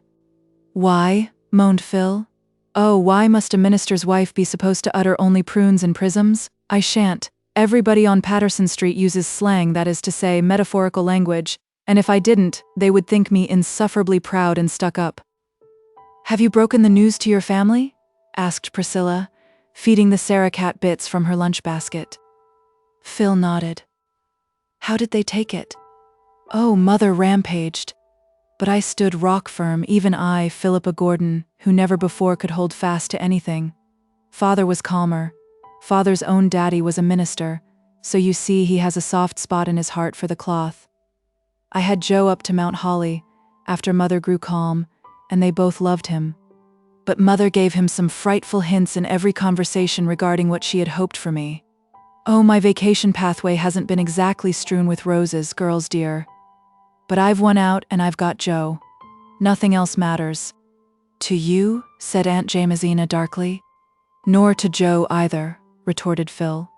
Why? Moaned Phil. Oh, why must a minister's wife be supposed to utter only prunes and prisms? I shan't. Everybody on Patterson Street uses slang, that is to say, metaphorical language, and if I didn't, they would think me insufferably proud and stuck up. Have you broken the news to your family? Asked Priscilla, feeding the Sarah cat bits from her lunch basket. Phil nodded. How did they take it? Oh, Mother rampaged. But I stood rock firm, even I, Philippa Gordon, who never before could hold fast to anything. Father was calmer. Father's own daddy was a minister, so you see he has a soft spot in his heart for the cloth. I had Joe up to Mount Holly, after Mother grew calm, and they both loved him. But Mother gave him some frightful hints in every conversation regarding what she had hoped for me. Oh, my vacation pathway hasn't been exactly strewn with roses, girls dear. But I've won out and I've got Joe. Nothing else matters. To you? Said Aunt Jamesina darkly. Nor to Joe either, retorted Phil.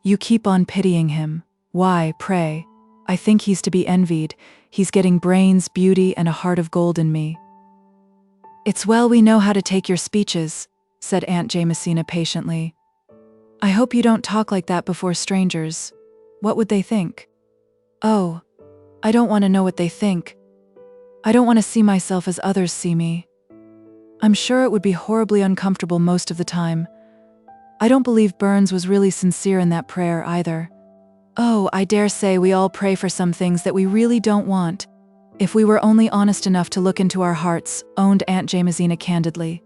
You keep on pitying him. Why, pray? I think he's to be envied. He's getting brains, beauty, and a heart of gold in me. It's well we know how to take your speeches, said Aunt Jamesina patiently. I hope you don't talk like that before strangers. What would they think? Oh, I don't want to know what they think. I don't want to see myself as others see me. I'm sure it would be horribly uncomfortable most of the time. I don't believe Burns was really sincere in that prayer either. Oh, I dare say we all pray for some things that we really don't want. If we were only honest enough to look into our hearts, owned Aunt Jamesina candidly.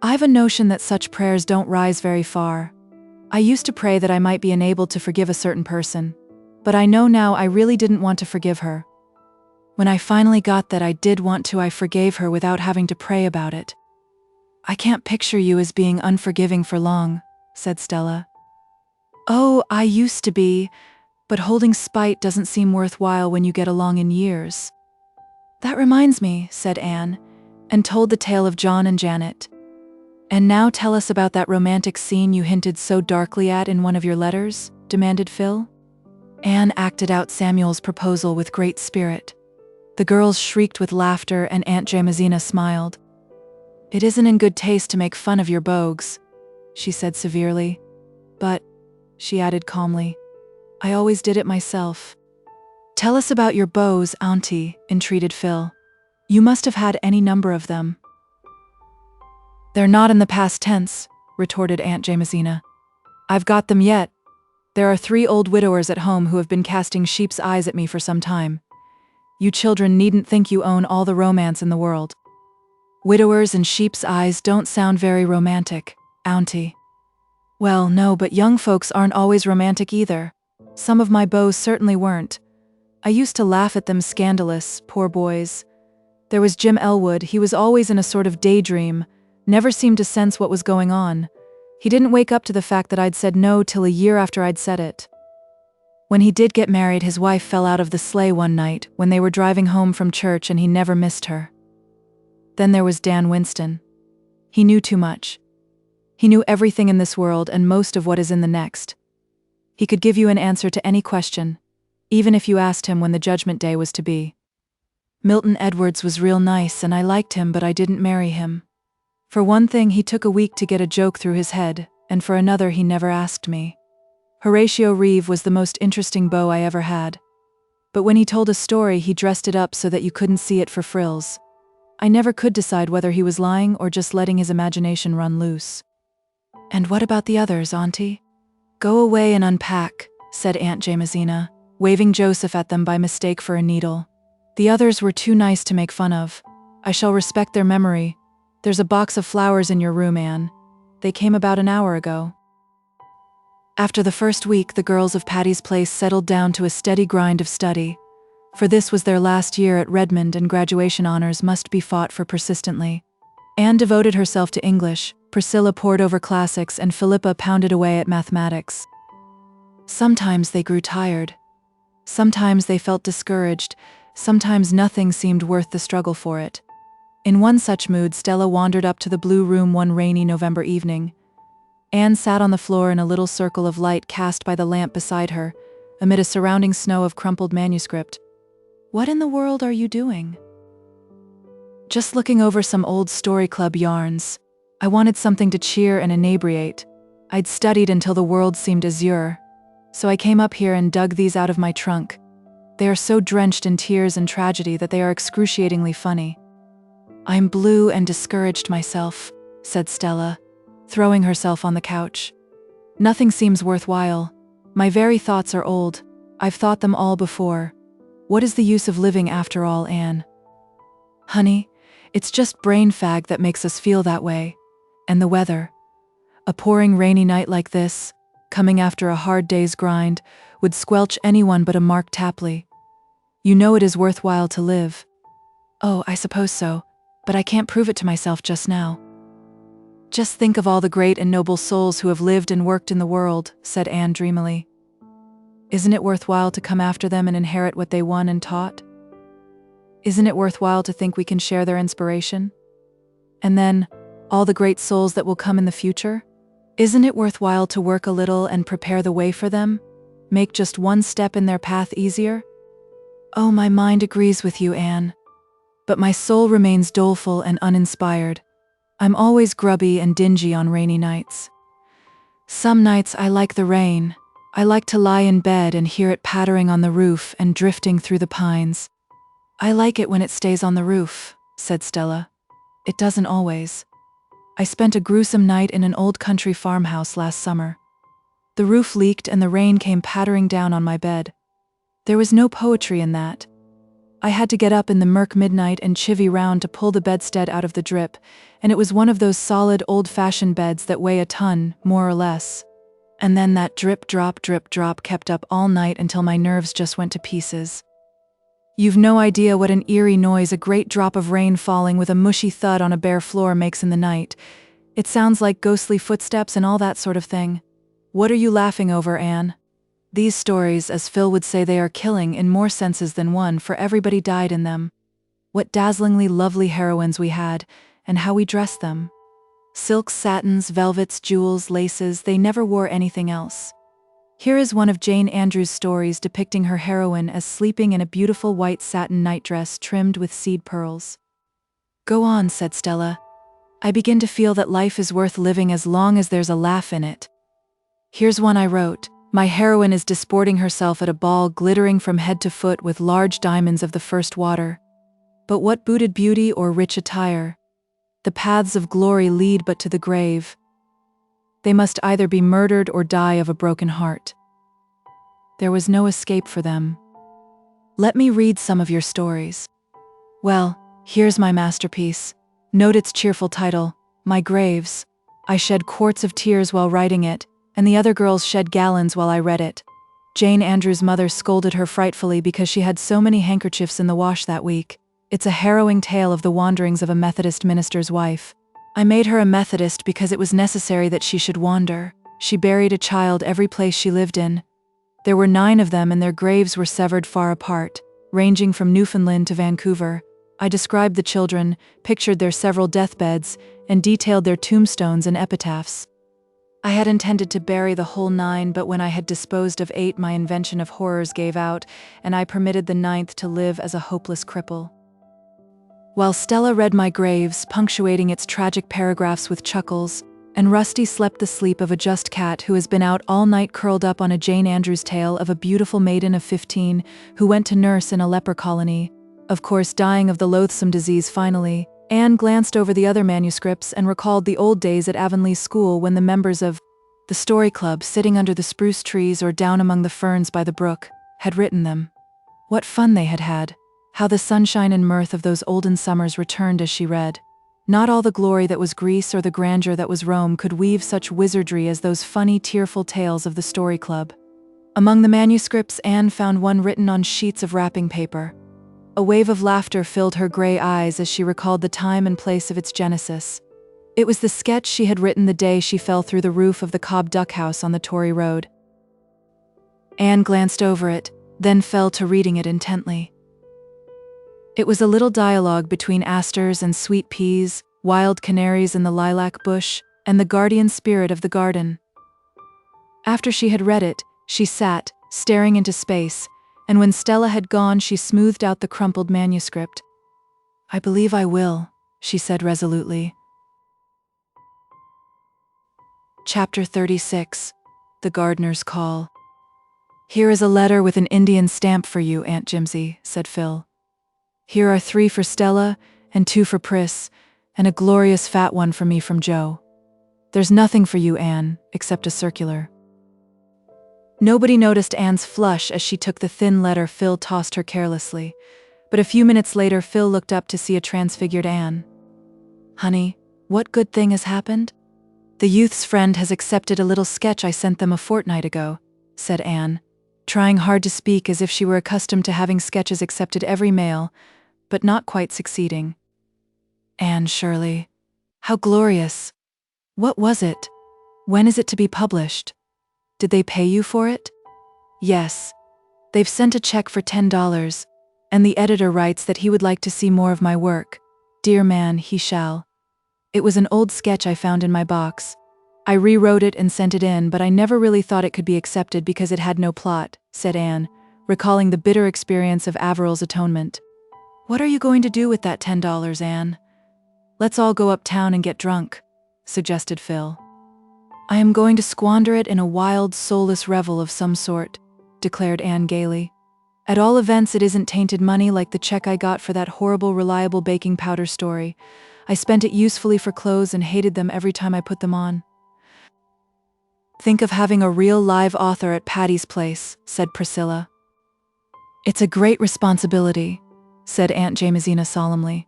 I've a notion that such prayers don't rise very far. I used to pray that I might be enabled to forgive a certain person. But I know now I really didn't want to forgive her. When I finally got that I did want to, I forgave her without having to pray about it. I can't picture you as being unforgiving for long, said Stella. Oh, I used to be, but holding spite doesn't seem worthwhile when you get along in years. That reminds me, said Anne, and told the tale of John and Janet. And now tell us about that romantic scene you hinted so darkly at in one of your letters, demanded Phil. Anne acted out Samuel's proposal with great spirit. The girls shrieked with laughter and Aunt Jamesina smiled. It isn't in good taste to make fun of your beaux, she said severely. But, she added calmly, I always did it myself. Tell us about your beaux, Auntie, entreated Phil. You must have had any number of them. They're not in the past tense, retorted Aunt Jamesina. I've got them yet. There are 3 old widowers at home who have been casting sheep's eyes at me for some time. You children needn't think you own all the romance in the world. Widowers and sheep's eyes don't sound very romantic, Auntie. Well, no, but young folks aren't always romantic either. Some of my beaux certainly weren't. I used to laugh at them scandalous, poor boys. There was Jim Elwood, he was always in a sort of daydream, never seemed to sense what was going on. He didn't wake up to the fact that I'd said no till a year after I'd said it. When he did get married, his wife fell out of the sleigh one night when they were driving home from church and he never missed her. Then there was Dan Winston. He knew too much. He knew everything in this world and most of what is in the next. He could give you an answer to any question, even if you asked him when the judgment day was to be. Milton Edwards was real nice and I liked him, but I didn't marry him. For one thing, he took a week to get a joke through his head, and for another, he never asked me. Horatio Reeve was the most interesting beau I ever had. But when he told a story, he dressed it up so that you couldn't see it for frills. I never could decide whether he was lying or just letting his imagination run loose. And what about the others, Auntie? Go away and unpack, said Aunt Jamesina, waving Joseph at them by mistake for a needle. The others were too nice to make fun of. I shall respect their memory. There's a box of flowers in your room, Anne. They came about an hour ago. After the first week, the girls of Patty's Place settled down to a steady grind of study. for this was their last year at Redmond and graduation honors must be fought for persistently. Anne devoted herself to English, Priscilla pored over classics, and Philippa pounded away at mathematics. Sometimes they grew tired. Sometimes they felt discouraged. Sometimes nothing seemed worth the struggle for it. In one such mood, Stella wandered up to the blue room one rainy November evening. Anne sat on the floor in a little circle of light cast by the lamp beside her, amid a surrounding snow of crumpled manuscript. "What in the world are you doing?" "Just looking over some old story club yarns. I wanted something to cheer and inebriate. I'd studied until the world seemed azure. So I came up here and dug these out of my trunk. They are so drenched in tears and tragedy that they are excruciatingly funny." "I'm blue and discouraged myself," said Stella, throwing herself on the couch. "Nothing seems worthwhile. My very thoughts are old. I've thought them all before. What is the use of living after all, Anne?" "Honey, it's just brain fag that makes us feel that way. And the weather. A pouring rainy night like this, coming after a hard day's grind, would squelch anyone but a Mark Tapley. You know it is worthwhile to live." "Oh, I suppose so, but I can't prove it to myself just now." "Just think of all the great and noble souls who have lived and worked in the world," said Anne dreamily. "Isn't it worthwhile to come after them and inherit what they won and taught? Isn't it worthwhile to think we can share their inspiration? And then, all the great souls that will come in the future? Isn't it worthwhile to work a little and prepare the way for them? Make just one step in their path easier?" "Oh, my mind agrees with you, Anne. But my soul remains doleful and uninspired. I'm always grubby and dingy on rainy nights. Some nights I like the rain. I like to lie in bed and hear it pattering on the roof and drifting through the pines." "I like it when it stays on the roof," said Stella. "It doesn't always. I spent a gruesome night in an old country farmhouse last summer. The roof leaked and the rain came pattering down on my bed. There was no poetry in that. I had to get up in the murk midnight and chivvy round to pull the bedstead out of the drip, and it was one of those solid, old-fashioned beds that weigh a ton, more or less. And then that drip, drop kept up all night until my nerves just went to pieces. You've no idea what an eerie noise a great drop of rain falling with a mushy thud on a bare floor makes in the night. It sounds like ghostly footsteps and all that sort of thing. What are you laughing over, Anne? These stories, as Phil would say, they are killing in more senses than one, for everybody died in them. What dazzlingly lovely heroines we had, and how we dressed them. Silks, satins, velvets, jewels, laces, they never wore anything else. Here is one of Jane Andrews' stories depicting her heroine as sleeping in a beautiful white satin nightdress trimmed with seed pearls. "Go on," said Stella. "I begin to feel that life is worth living as long as there's a laugh in it." Here's one I wrote. My heroine is disporting herself at a ball glittering from head to foot with large diamonds of the first water. But what booted beauty or rich attire? The paths of glory lead but to the grave. They must either be murdered or die of a broken heart. There was no escape for them. Let me read some of your stories. Well, here's my masterpiece. Note its cheerful title, My Graves. I shed quarts of tears while writing it, and the other girls shed gallons while I read it. Jane Andrews' mother scolded her frightfully because she had so many handkerchiefs in the wash that week. It's a harrowing tale of the wanderings of a Methodist minister's wife. I made her a Methodist because it was necessary that she should wander. She buried a child every place she lived in. There were 9 of them, and their graves were severed far apart, ranging from Newfoundland to Vancouver. I described the children, pictured their several deathbeds, and detailed their tombstones and epitaphs. I had intended to bury the whole 9, but when I had disposed of 8, my invention of horrors gave out, and I permitted the 9th to live as a hopeless cripple. While Stella read My Graves, punctuating its tragic paragraphs with chuckles, and Rusty slept the sleep of a just cat who has been out all night curled up on a Jane Andrews tale of a beautiful maiden of 15 who went to nurse in a leper colony, of course dying of the loathsome disease finally, Anne glanced over the other manuscripts and recalled the old days at Avonlea School when the members of the Story Club, sitting under the spruce trees or down among the ferns by the brook, had written them. What fun they had had. How the sunshine and mirth of those olden summers returned as she read. Not all the glory that was Greece or the grandeur that was Rome could weave such wizardry as those funny, tearful tales of the Story Club. Among the manuscripts, Anne found one written on sheets of wrapping paper. A wave of laughter filled her gray eyes as she recalled the time and place of its genesis. It was the sketch she had written the day she fell through the roof of the Cobb Duck House on the Tory Road. Anne glanced over it, then fell to reading it intently. It was a little dialogue between asters and sweet peas, wild canaries in the lilac bush, and the guardian spirit of the garden. After she had read it, she sat, staring into space, and when Stella had gone, she smoothed out the crumpled manuscript. "I believe I will," she said resolutely. Chapter 36. The Gardners'Call. "Here is a letter with an Indian stamp for you, Aunt Jimsy," said Phil. "Here are 3 for Stella, and 2 for Pris, and a glorious fat one for me from Joe. There's nothing for you, Anne, except a circular." Nobody noticed Anne's flush as she took the thin letter Phil tossed her carelessly, but a few minutes later Phil looked up to see a transfigured Anne. "Honey, what good thing has happened?" "The youth's friend has accepted a little sketch I sent them a fortnight ago," said Anne, trying hard to speak as if she were accustomed to having sketches accepted every mail, but not quite succeeding. "Anne Shirley, how glorious! What was it? When is it to be published? Did they pay you for it?" "Yes. They've sent a check for $10, and the editor writes that he would like to see more of my work. Dear man, he shall. It was an old sketch I found in my box. I rewrote it and sent it in, but I never really thought it could be accepted because it had no plot," said Anne, recalling the bitter experience of Averil's Atonement. "What are you going to do with that $10, Anne?" "Let's all go uptown and get drunk," suggested Phil. "I am going to squander it in a wild, soulless revel of some sort," declared Anne gaily. "At all events, it isn't tainted money like the check I got for that horrible Reliable baking powder story. I spent it usefully for clothes and hated them every time I put them on." "Think of having a real live author at Patty's place," said Priscilla. "It's a great responsibility," said Aunt Jamesina solemnly.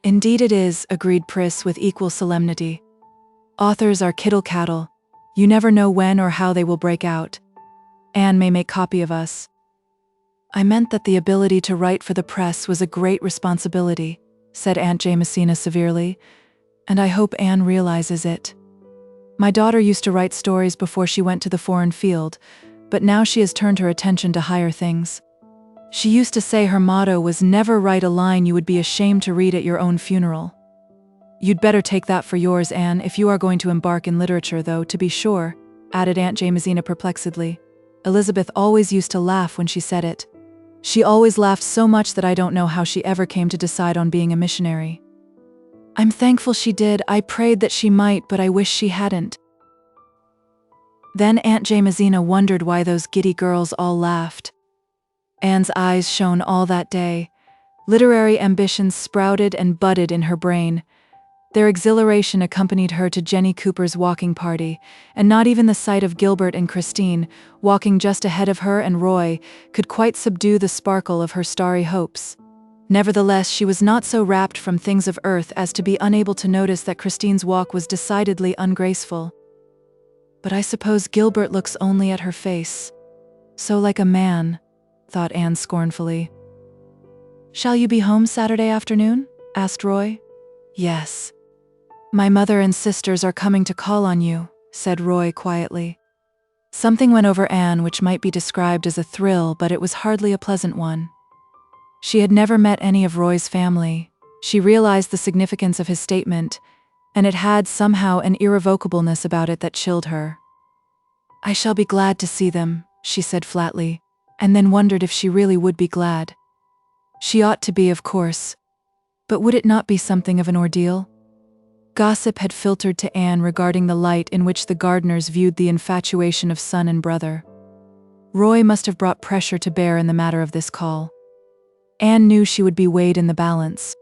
"Indeed it is," agreed Pris with equal solemnity. "Authors are kittle-cattle. You never know when or how they will break out. Anne may make copy of us." "I meant that the ability to write for the press was a great responsibility," said Aunt Jamesina severely, "and I hope Anne realizes it. My daughter used to write stories before she went to the foreign field, but now she has turned her attention to higher things. She used to say her motto was never write a line you would be ashamed to read at your own funeral. You'd better take that for yours, Anne, if you are going to embark in literature, though, to be sure," added Aunt Jamesina perplexedly. "Elizabeth always used to laugh when she said it. She always laughed so much that I don't know how she ever came to decide on being a missionary." "I'm thankful she did. I prayed that she might, but I wish she hadn't." Then Aunt Jamesina wondered why those giddy girls all laughed. Anne's eyes shone all that day. Literary ambitions sprouted and budded in her brain. Their exhilaration accompanied her to Jenny Cooper's walking party, and not even the sight of Gilbert and Christine, walking just ahead of her and Roy, could quite subdue the sparkle of her starry hopes. Nevertheless, she was not so rapt from things of earth as to be unable to notice that Christine's walk was decidedly ungraceful. "But I suppose Gilbert looks only at her face. So like a man," thought Anne scornfully. "Shall you be home Saturday afternoon?" asked Roy. "Yes. My mother and sisters are coming to call on you," said Roy quietly. Something went over Anne which might be described as a thrill, but it was hardly a pleasant one. She had never met any of Roy's family. She realized the significance of his statement, and it had somehow an irrevocableness about it that chilled her. "I shall be glad to see them," she said flatly, and then wondered if she really would be glad. She ought to be, of course. But would it not be something of an ordeal? Gossip had filtered to Anne regarding the light in which the Gardners viewed the infatuation of son and brother. Roy must have brought pressure to bear in the matter of this call. Anne knew she would be weighed in the balance.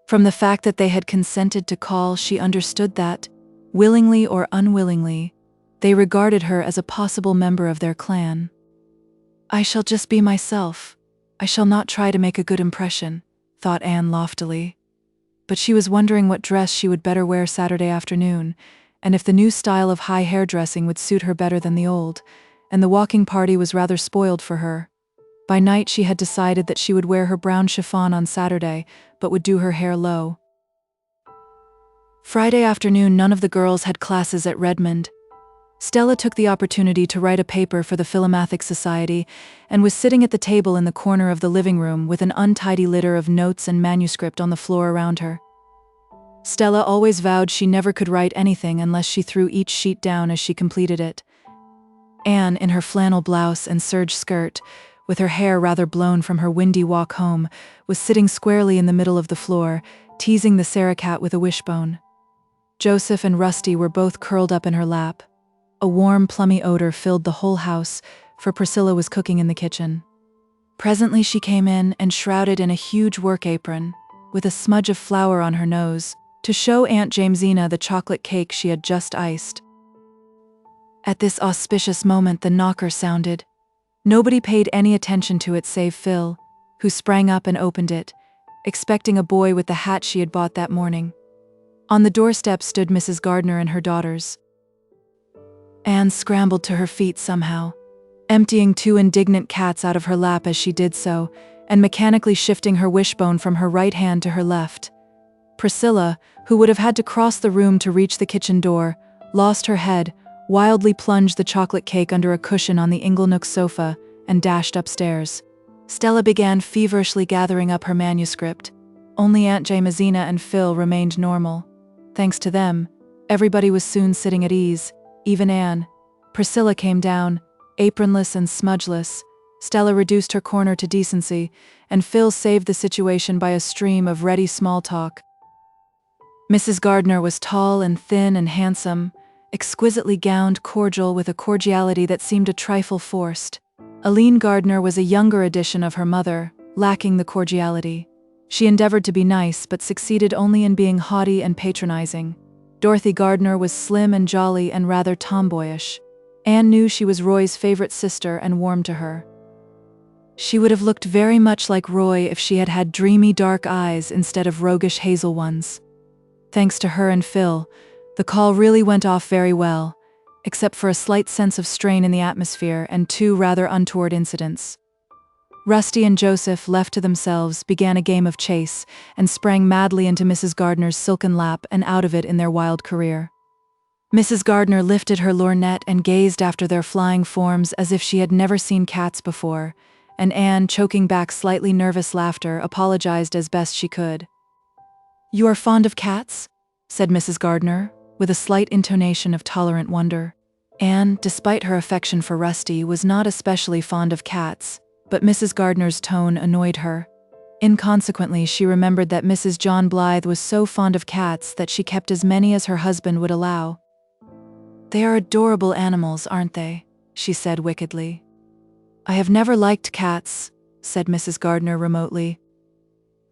From the fact that they had consented to call, she understood that, willingly or unwillingly, they regarded her as a possible member of their clan. "I shall just be myself. I shall not try to make a good impression," thought Anne loftily. But she was wondering what dress she would better wear Saturday afternoon, and if the new style of high hairdressing would suit her better than the old, and the walking party was rather spoiled for her. By night she had decided that she would wear her brown chiffon on Saturday, but would do her hair low. Friday afternoon, none of the girls had classes at Redmond. Stella took the opportunity to write a paper for the Philomathic Society and was sitting at the table in the corner of the living room with an untidy litter of notes and manuscript on the floor around her. Stella always vowed she never could write anything unless she threw each sheet down as she completed it. Anne, in her flannel blouse and serge skirt, with her hair rather blown from her windy walk home, was sitting squarely in the middle of the floor, teasing the Sarah cat with a wishbone. Joseph and Rusty were both curled up in her lap. A warm, plummy odor filled the whole house, for Priscilla was cooking in the kitchen. Presently she came in and shrouded in a huge work apron, with a smudge of flour on her nose, to show Aunt Jamesina the chocolate cake she had just iced. At this auspicious moment the knocker sounded. Nobody paid any attention to it save Phil, who sprang up and opened it, expecting a boy with the hat she had bought that morning. On the doorstep stood Mrs. Gardner and her daughters. Anne scrambled to her feet somehow, emptying 2 indignant cats out of her lap as she did so, and mechanically shifting her wishbone from her right hand to her left. Priscilla, who would have had to cross the room to reach the kitchen door, lost her head, wildly plunged the chocolate cake under a cushion on the Inglenook sofa, and dashed upstairs. Stella began feverishly gathering up her manuscript. Only Aunt Jamesina and Phil remained normal. Thanks to them, everybody was soon sitting at ease. Even Anne. Priscilla came down, apronless and smudgeless. Stella reduced her corner to decency, and Phil saved the situation by a stream of ready small talk. Mrs. Gardner was tall and thin and handsome, exquisitely gowned, cordial with a cordiality that seemed a trifle forced. Aline Gardner was a younger edition of her mother, lacking the cordiality. She endeavored to be nice, but succeeded only in being haughty and patronizing. Dorothy Gardner was slim and jolly and rather tomboyish. Anne knew she was Roy's favorite sister and warmed to her. She would have looked very much like Roy if she had had dreamy dark eyes instead of roguish hazel ones. Thanks to her and Phil, the call really went off very well, except for a slight sense of strain in the atmosphere and 2 rather untoward incidents. Rusty and Joseph, left to themselves, began a game of chase and sprang madly into Mrs. Gardner's silken lap and out of it in their wild career. Mrs. Gardner lifted her lorgnette and gazed after their flying forms as if she had never seen cats before, and Anne, choking back slightly nervous laughter, apologized as best she could. "You are fond of cats?" said Mrs. Gardner, with a slight intonation of tolerant wonder. Anne, despite her affection for Rusty, was not especially fond of cats, but Mrs. Gardner's tone annoyed her. Inconsequently, she remembered that Mrs. John Blythe was so fond of cats that she kept as many as her husband would allow. "They are adorable animals, aren't they?" she said wickedly. "I have never liked cats," said Mrs. Gardner remotely.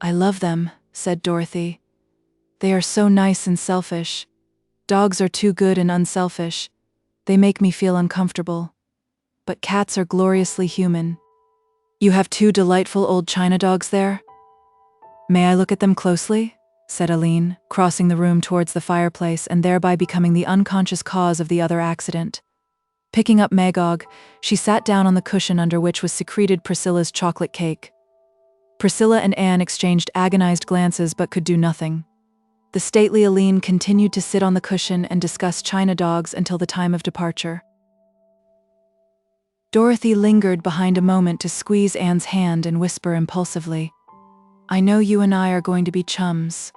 "I love them," said Dorothy. "They are so nice and selfish. Dogs are too good and unselfish. They make me feel uncomfortable. But cats are gloriously human." "You have 2 delightful old China dogs there?" "May I look at them closely?" said Aline, crossing the room towards the fireplace and thereby becoming the unconscious cause of the other accident. Picking up Magog, she sat down on the cushion under which was secreted Priscilla's chocolate cake. Priscilla and Anne exchanged agonized glances but could do nothing. The stately Aline continued to sit on the cushion and discuss China dogs until the time of departure. Dorothy lingered behind a moment to squeeze Anne's hand and whisper impulsively, "I know you and I are going to be chums.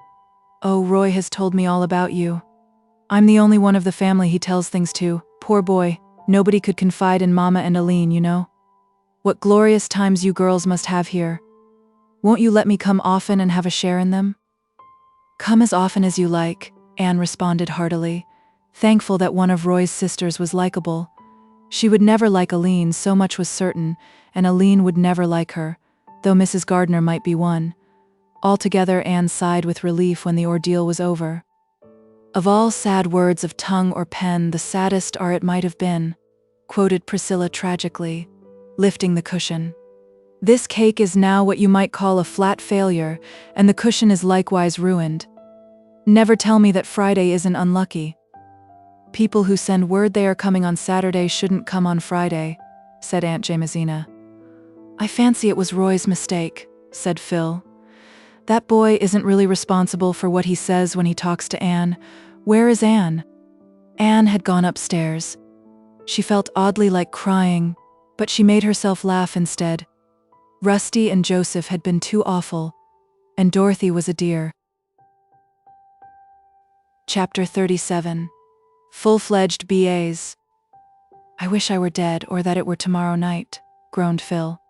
Oh, Roy has told me all about you. I'm the only one of the family he tells things to. Poor boy, nobody could confide in Mama and Aline, you know. What glorious times you girls must have here. Won't you let me come often and have a share in them?" "Come as often as you like," Anne responded heartily, thankful that one of Roy's sisters was likable. She would never like Aline, so much was certain, and Aline would never like her, though Mrs. Gardner might be one. Altogether, Anne sighed with relief when the ordeal was over. "Of all sad words of tongue or pen, the saddest are 'it might have been,'" quoted Priscilla tragically, lifting the cushion. "This cake is now what you might call a flat failure, and the cushion is likewise ruined. Never tell me that Friday isn't unlucky." People who send word they are coming on Saturday shouldn't come on Friday, said Aunt Jamesina. I fancy it was Roy's mistake, said Phil. That boy isn't really responsible for what he says when he talks to Anne. Where is Anne? Anne had gone upstairs. She felt oddly like crying, but she made herself laugh instead. Rusty and Joseph had been too awful, and Dorothy was a dear. Chapter 37. Full-fledged BAs. I wish I were dead or that it were tomorrow night, groaned Phil.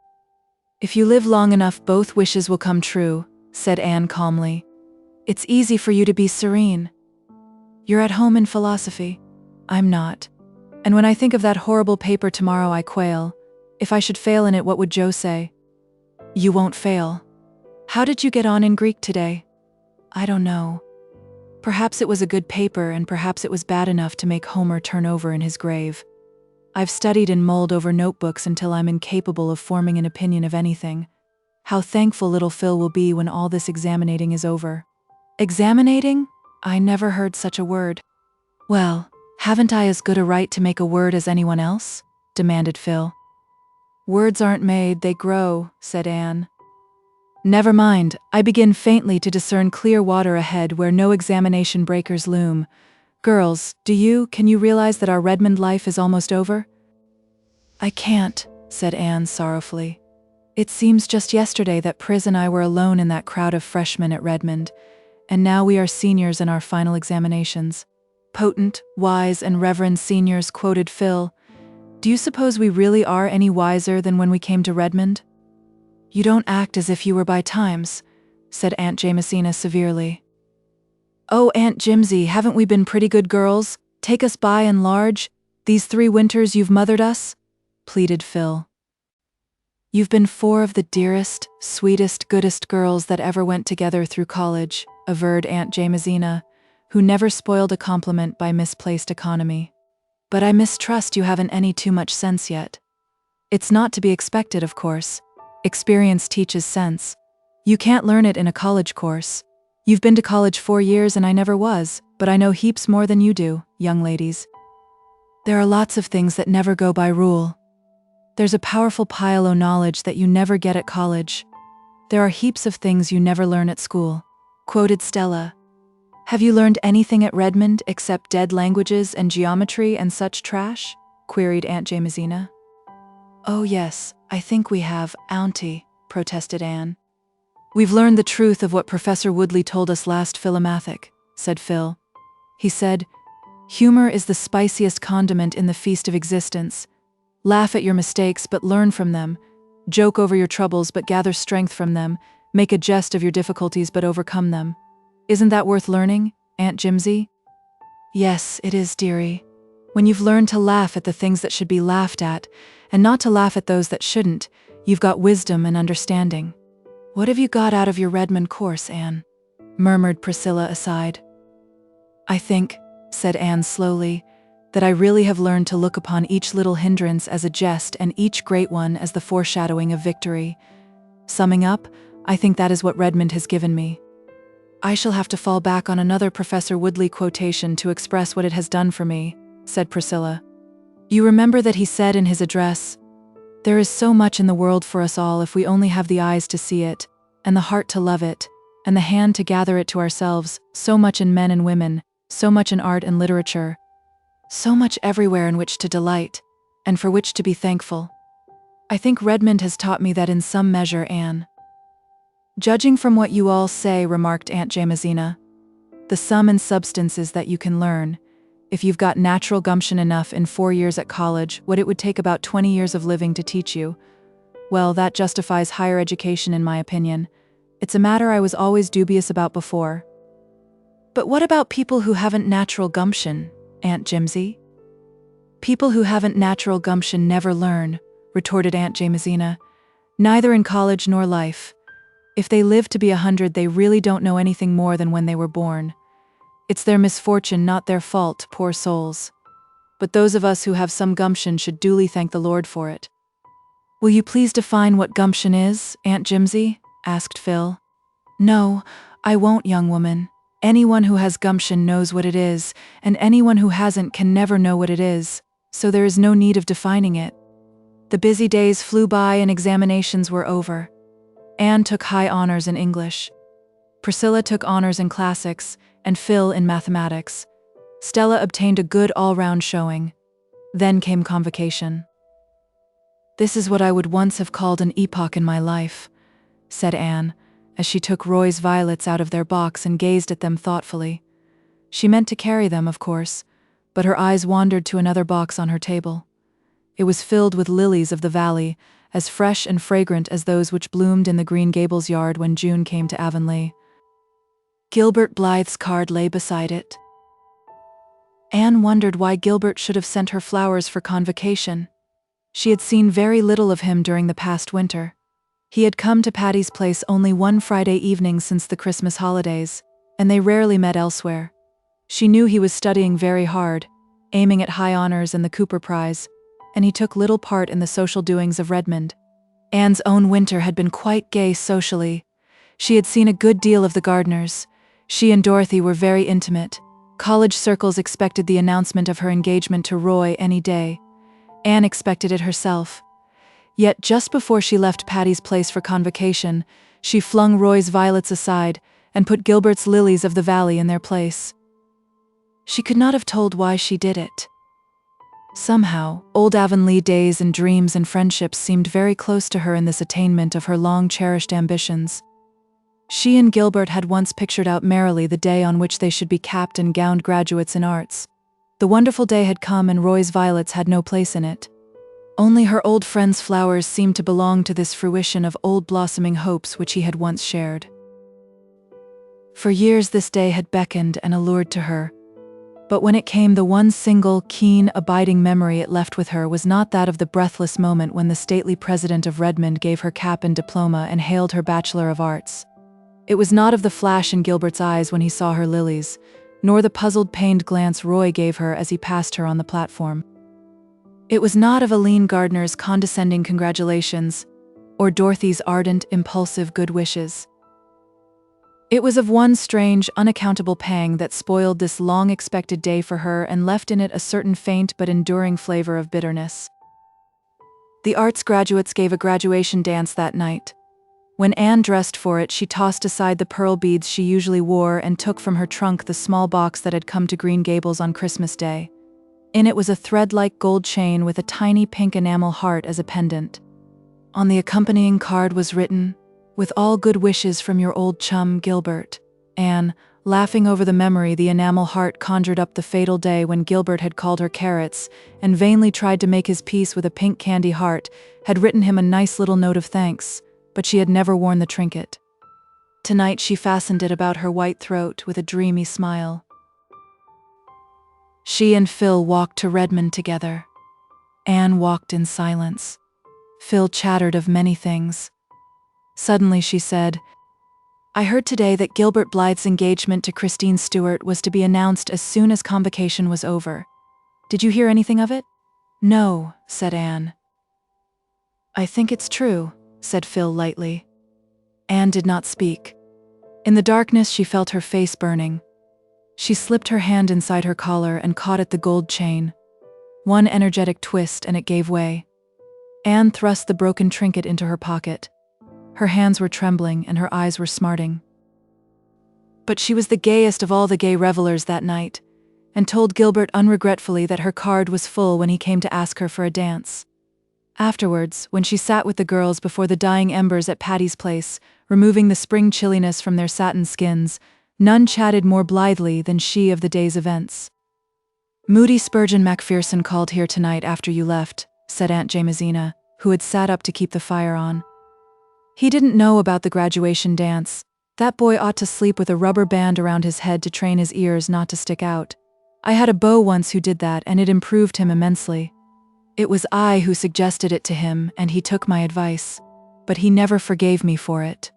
If you live long enough, both wishes will come true, said Anne calmly. It's easy for you to be serene. You're at home in philosophy. I'm not. And when I think of that horrible paper tomorrow, I quail. If I should fail in it, what would Joe say? You won't fail. How did you get on in Greek today? I don't know. Perhaps it was a good paper, and perhaps it was bad enough to make Homer turn over in his grave. I've studied and mulled over notebooks until I'm incapable of forming an opinion of anything. How thankful little Phil will be when all this examinating is over. Examinating? I never heard such a word. Well, haven't I as good a right to make a word as anyone else? Demanded Phil. Words aren't made, they grow, said Anne. Never mind, I begin faintly to discern clear water ahead where no examination breakers loom. Girls, can you realize that our Redmond life is almost over? I can't, said Anne sorrowfully. It seems just yesterday that Pris and I were alone in that crowd of freshmen at Redmond, and now we are seniors in our final examinations. Potent, wise, and reverend seniors, quoted Phil. Do you suppose we really are any wiser than when we came to Redmond? You don't act as if you were by times, said Aunt Jamesina severely. Oh, Aunt Jimsy, haven't we been pretty good girls? Take us by and large. These 3 winters you've mothered us? Pleaded Phil. You've been 4 of the dearest, sweetest, goodest girls that ever went together through college, averred Aunt Jamesina, who never spoiled a compliment by misplaced economy. But I mistrust you haven't any too much sense yet. It's not to be expected, of course. Experience teaches sense. You can't learn it in a college course. You've been to college 4 years and I never was, but I know heaps more than you do, young ladies. There are lots of things that never go by rule. There's a powerful pile o' knowledge that you never get at college. There are heaps of things you never learn at school, quoted Stella. Have you learned anything at Redmond except dead languages and geometry and such trash? Queried Aunt Jamesina. Oh yes, I think we have, Auntie, protested Anne. We've learned the truth of what Professor Woodley told us last Philomathic, said Phil. He said, humor is the spiciest condiment in the feast of existence. Laugh at your mistakes, but learn from them. Joke over your troubles, but gather strength from them. Make a jest of your difficulties, but overcome them. Isn't that worth learning, Aunt Jimsy? Yes, it is, dearie. When you've learned to laugh at the things that should be laughed at, and not to laugh at those that shouldn't, you've got wisdom and understanding. What have you got out of your Redmond course, Anne? Murmured Priscilla aside. I think, said Anne slowly, that I really have learned to look upon each little hindrance as a jest and each great one as the foreshadowing of victory. Summing up, I think that is what Redmond has given me. I shall have to fall back on another Professor Woodley quotation to express what it has done for me, said Priscilla. You remember that he said in his address, there is so much in the world for us all if we only have the eyes to see it, and the heart to love it, and the hand to gather it to ourselves, so much in men and women, so much in art and literature, so much everywhere in which to delight, and for which to be thankful. I think Redmond has taught me that in some measure, Anne. Judging from what you all say, remarked Aunt Jamesina, the sum and substance is that you can learn, if you've got natural gumption enough in 4 years at college, what it would take about 20 years of living to teach you. Well, that justifies higher education in my opinion. It's a matter I was always dubious about before. But what about people who haven't natural gumption, Aunt Jimsy? People who haven't natural gumption never learn, retorted Aunt Jamesina, neither in college nor life. If they live to be 100, they really don't know anything more than when they were born. It's their misfortune, not their fault, poor souls. But those of us who have some gumption should duly thank the Lord for it. Will you please define what gumption is, Aunt Jimsy? Asked Phil. No, I won't, young woman. Anyone who has gumption knows what it is, and anyone who hasn't can never know what it is, so there is no need of defining it. The busy days flew by and examinations were over. Anne took high honors in English. Priscilla took honors in classics, and Phil in mathematics. Stella obtained a good all-round showing. Then came convocation. "This is what I would once have called an epoch in my life," said Anne, as she took Roy's violets out of their box and gazed at them thoughtfully. She meant to carry them, of course, but her eyes wandered to another box on her table. It was filled with lilies of the valley, as fresh and fragrant as those which bloomed in the Green Gables yard when June came to Avonlea. Gilbert Blythe's card lay beside it. Anne wondered why Gilbert should have sent her flowers for convocation. She had seen very little of him during the past winter. He had come to Patty's Place only one Friday evening since the Christmas holidays, and they rarely met elsewhere. She knew he was studying very hard, aiming at high honors and the Cooper Prize, and he took little part in the social doings of Redmond. Anne's own winter had been quite gay socially. She had seen a good deal of the Gardners. She and Dorothy were very intimate. College circles expected the announcement of her engagement to Roy any day. Anne expected it herself. Yet just before she left Patty's Place for convocation, she flung Roy's violets aside and put Gilbert's lilies of the valley in their place. She could not have told why she did it. Somehow, old Avonlea days and dreams and friendships seemed very close to her in this attainment of her long-cherished ambitions. She and Gilbert had once pictured out merrily the day on which they should be capped and gowned graduates in arts. The wonderful day had come and Roy's violets had no place in it. Only her old friend's flowers seemed to belong to this fruition of old blossoming hopes which he had once shared. For years this day had beckoned and allured to her. But when it came, the one single, keen, abiding memory it left with her was not that of the breathless moment when the stately president of Redmond gave her cap and diploma and hailed her Bachelor of Arts. It was not of the flash in Gilbert's eyes when he saw her lilies, nor the puzzled, pained glance Roy gave her as he passed her on the platform. It was not of Aline Gardner's condescending congratulations, or Dorothy's ardent, impulsive good wishes. It was of one strange, unaccountable pang that spoiled this long-expected day for her and left in it a certain faint but enduring flavor of bitterness. The arts graduates gave a graduation dance that night. When Anne dressed for it, she tossed aside the pearl beads she usually wore and took from her trunk the small box that had come to Green Gables on Christmas Day. In it was a thread-like gold chain with a tiny pink enamel heart as a pendant. On the accompanying card was written, "With all good wishes from your old chum, Gilbert." Anne, laughing over the memory, the enamel heart conjured up the fatal day when Gilbert had called her carrots and vainly tried to make his peace with a pink candy heart, had written him a nice little note of thanks, but she had never worn the trinket. Tonight she fastened it about her white throat with a dreamy smile. She and Phil walked to Redmond together. Anne walked in silence. Phil chattered of many things. Suddenly she said, "I heard today that Gilbert Blythe's engagement to Christine Stewart was to be announced as soon as convocation was over. Did you hear anything of it?" "No," said Anne. "I think it's true," said Phil lightly. Anne did not speak. In the darkness she felt her face burning. She slipped her hand inside her collar and caught at the gold chain. One energetic twist and it gave way. Anne thrust the broken trinket into her pocket. Her hands were trembling and her eyes were smarting. But she was the gayest of all the gay revelers that night, and told Gilbert unregretfully that her card was full when he came to ask her for a dance. Afterwards, when she sat with the girls before the dying embers at Patty's Place, removing the spring chilliness from their satin skins, none chatted more blithely than she of the day's events. "Moody Spurgeon Macpherson called here tonight after you left," said Aunt Jamesina, who had sat up to keep the fire on. "He didn't know about the graduation dance. That boy ought to sleep with a rubber band around his head to train his ears not to stick out. I had a beau once who did that and it improved him immensely. It was I who suggested it to him and he took my advice, but he never forgave me for it."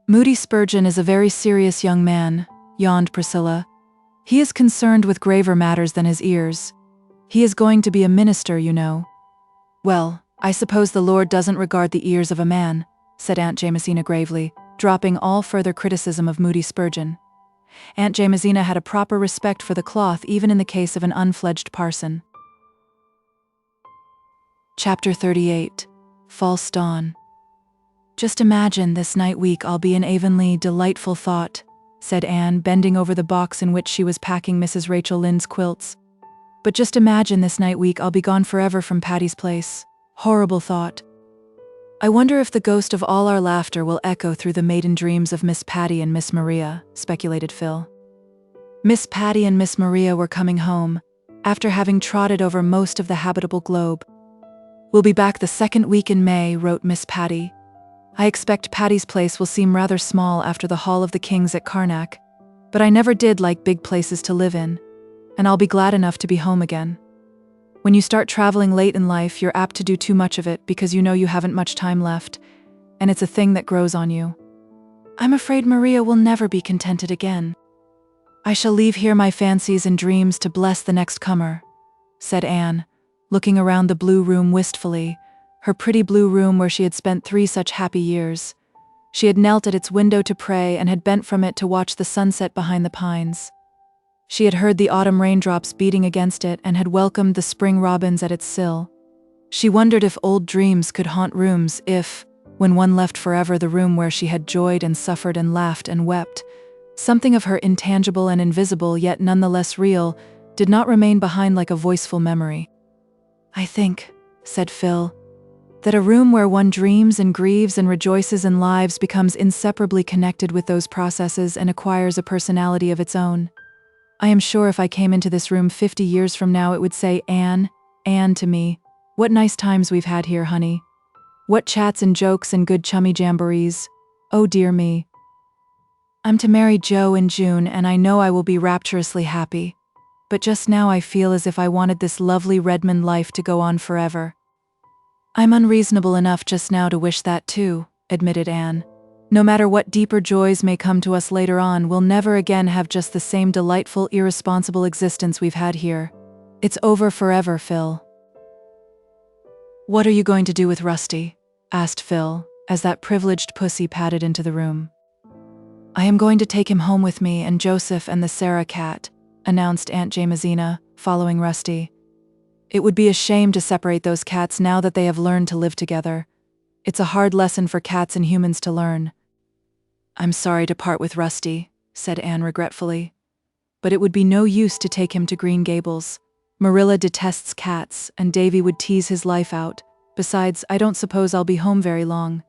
"Moody Spurgeon is a very serious young man," yawned Priscilla. "He is concerned with graver matters than his ears. He is going to be a minister, you know." "Well, I suppose the Lord doesn't regard the ears of a man," said Aunt Jamesina gravely, dropping all further criticism of Moody Spurgeon. Aunt Jamesina had a proper respect for the cloth even in the case of an unfledged parson. Chapter 38. False Dawn. Just imagine this night week I'll be in Avonlea, delightful thought, said Anne, bending over the box in which she was packing Mrs. Rachel Lynde's quilts. But just imagine this night week I'll be gone forever from Patty's Place. Horrible thought. I wonder if the ghost of all our laughter will echo through the maiden dreams of Miss Patty and Miss Maria, speculated Phil. Miss Patty and Miss Maria were coming home, after having trotted over most of the habitable globe. We'll be back the second week in May, wrote Miss Patty. I expect Patty's Place will seem rather small after the Hall of the Kings at Karnak, but I never did like big places to live in, and I'll be glad enough to be home again. When you start traveling late in life, you're apt to do too much of it because you know you haven't much time left, and it's a thing that grows on you. I'm afraid Maria will never be contented again. I shall leave here my fancies and dreams to bless the next comer, said Anne, looking around the blue room wistfully, her pretty blue room where she had spent 3 such happy years. She had knelt at its window to pray and had bent from it to watch the sunset behind the pines. She had heard the autumn raindrops beating against it and had welcomed the spring robins at its sill. She wondered if old dreams could haunt rooms if, when one left forever the room where she had joyed and suffered and laughed and wept, something of her intangible and invisible yet nonetheless real did not remain behind like a voiceful memory. I think, said Phil, that a room where one dreams and grieves and rejoices and lives becomes inseparably connected with those processes and acquires a personality of its own. I am sure if I came into this room 50 years from now it would say, Anne, Anne to me, what nice times we've had here, honey. What chats and jokes and good chummy jamborees. Oh dear me. I'm to marry Joe in June and I know I will be rapturously happy. But just now I feel as if I wanted this lovely Redmond life to go on forever. I'm unreasonable enough just now to wish that too, admitted Anne. No matter what deeper joys may come to us later on, we'll never again have just the same delightful, irresponsible existence we've had here. It's over forever, Phil. What are you going to do with Rusty? Asked Phil, as that privileged pussy padded into the room. I am going to take him home with me and Joseph and the Sarah cat, announced Aunt Jamesina, following Rusty. It would be a shame to separate those cats now that they have learned to live together. It's a hard lesson for cats and humans to learn. I'm sorry to part with Rusty, said Anne regretfully. But it would be no use to take him to Green Gables. Marilla detests cats, and Davy would tease his life out. Besides, I don't suppose I'll be home very long.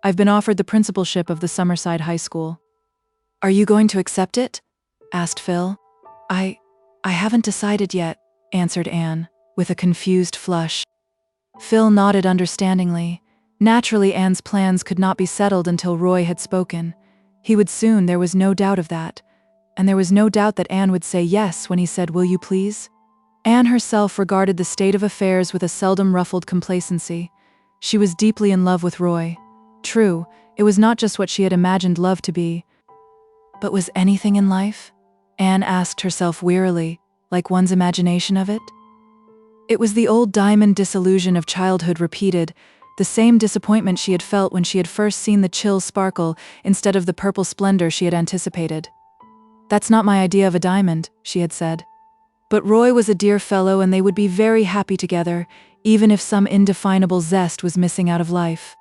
I've been offered the principalship of the Summerside High School. Are you going to accept it? Asked Phil. I haven't decided yet, answered Anne, with a confused flush. Phil nodded understandingly. Naturally, Anne's plans could not be settled until Roy had spoken. He would soon, there was no doubt of that. And there was no doubt that Anne would say yes when he said, "Will you please?" Anne herself regarded the state of affairs with a seldom ruffled complacency. She was deeply in love with Roy. True, it was not just what she had imagined love to be. But was anything in life? Anne asked herself wearily, like one's imagination of it? It was the old diamond disillusion of childhood repeated, the same disappointment she had felt when she had first seen the chill sparkle instead of the purple splendor she had anticipated. "That's not my idea of a diamond," she had said. But Roy was a dear fellow and they would be very happy together, even if some indefinable zest was missing out of life.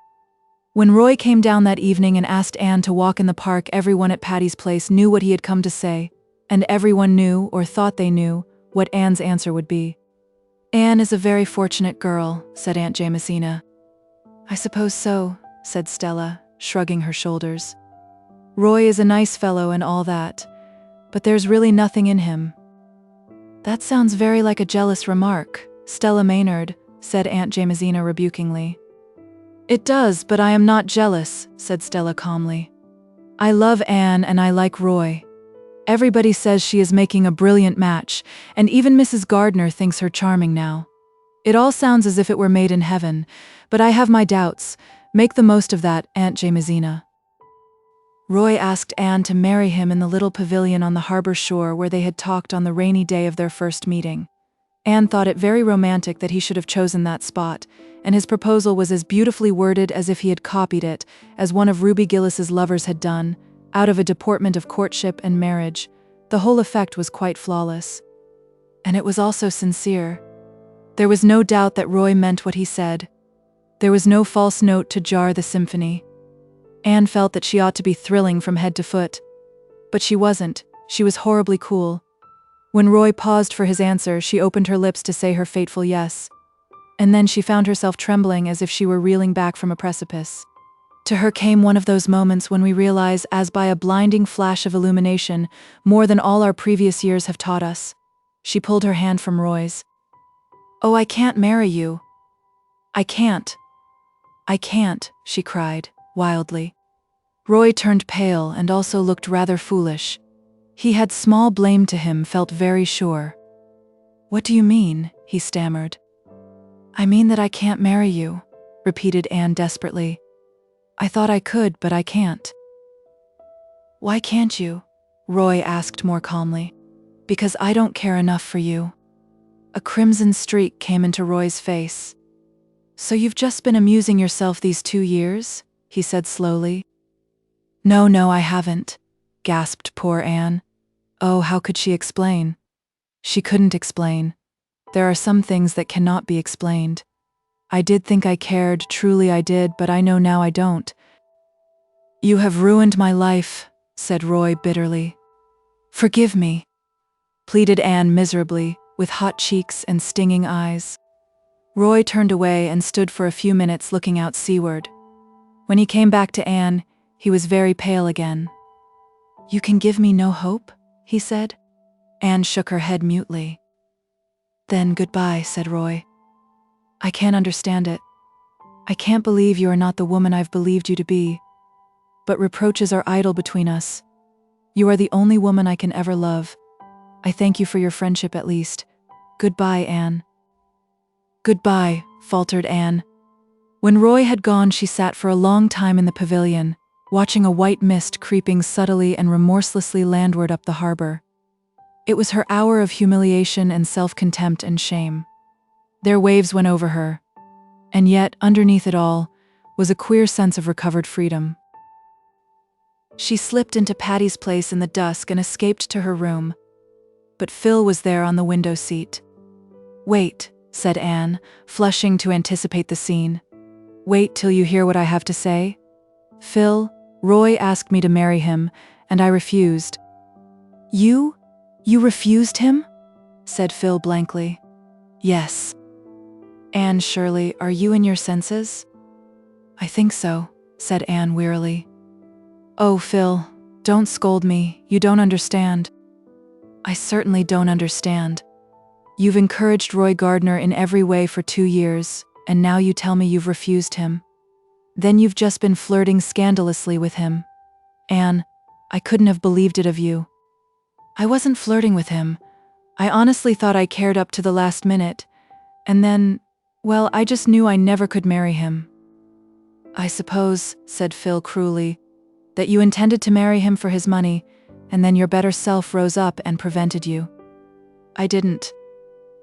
When Roy came down that evening and asked Anne to walk in the park, everyone at Patty's Place knew what he had come to say, and everyone knew, or thought they knew, what Anne's answer would be. "Anne is a very fortunate girl," said Aunt Jamesina. "I suppose so," said Stella, shrugging her shoulders. "Roy is a nice fellow and all that, but there's really nothing in him." "That sounds very like a jealous remark, Stella Maynard," said Aunt Jamesina rebukingly. "It does, but I am not jealous," said Stella calmly. "I love Anne and I like Roy. Everybody says she is making a brilliant match, and even Mrs. Gardner thinks her charming now. It all sounds as if it were made in heaven, but I have my doubts. Make the most of that, Aunt Jamesina." Roy asked Anne to marry him in the little pavilion on the harbor shore where they had talked on the rainy day of their first meeting. Anne thought it very romantic that he should have chosen that spot, and his proposal was as beautifully worded as if he had copied it, as one of Ruby Gillis's lovers had done, out of a deportment of courtship and marriage. The whole effect was quite flawless. And it was also sincere. There was no doubt that Roy meant what he said. There was no false note to jar the symphony. Anne felt that she ought to be thrilling from head to foot. But she wasn't. She was horribly cool. When Roy paused for his answer, she opened her lips to say her fateful yes. And then she found herself trembling as if she were reeling back from a precipice. To her came one of those moments when we realize, as by a blinding flash of illumination, more than all our previous years have taught us. She pulled her hand from Roy's. "Oh, I can't marry you. I can't. I can't," she cried, wildly. Roy turned pale and also looked rather foolish. He had small blame to him, felt very sure. "What do you mean?" he stammered. "I mean that I can't marry you," repeated Anne desperately. "I thought I could, but I can't." "Why can't you?" Roy asked more calmly. "Because I don't care enough for you." A crimson streak came into Roy's face. "So you've just been amusing yourself these 2 years?" he said slowly. No, I haven't," gasped poor Anne. Oh, how could she explain? She couldn't explain. There are some things that cannot be explained. "I did think I cared, truly I did, but I know now I don't." "You have ruined my life," said Roy bitterly. "Forgive me," pleaded Anne miserably, with hot cheeks and stinging eyes. Roy turned away and stood for a few minutes looking out seaward. When he came back to Anne, he was very pale again. "You can give me no hope?" he said. Anne shook her head mutely. "Then goodbye," said Roy. "I can't understand it. I can't believe you are not the woman I've believed you to be. But reproaches are idle between us. You are the only woman I can ever love. I thank you for your friendship at least. Goodbye, Anne." "Goodbye," faltered Anne. When Roy had gone, she sat for a long time in the pavilion, watching a white mist creeping subtly and remorselessly landward up the harbor. It was her hour of humiliation and self-contempt and shame. Their waves went over her. And yet, underneath it all, was a queer sense of recovered freedom. She slipped into Patty's Place in the dusk and escaped to her room. But Phil was there on the window seat. "Wait," said Anne, flushing to anticipate the scene. "Wait till you hear what I have to say. Phil, Roy asked me to marry him, and I refused." You refused him?" said Phil blankly. "Yes." "Anne Shirley, are you in your senses?" "I think so," said Anne wearily. "Oh, Phil, don't scold me, you don't understand." "I certainly don't understand. You've encouraged Roy Gardner in every way for 2 years, and now you tell me you've refused him. Then you've just been flirting scandalously with him. Anne, I couldn't have believed it of you." "I wasn't flirting with him. I honestly thought I cared up to the last minute. And then, well, I just knew I never could marry him." "I suppose," said Phil cruelly, "that you intended to marry him for his money, and then your better self rose up and prevented you." "I didn't.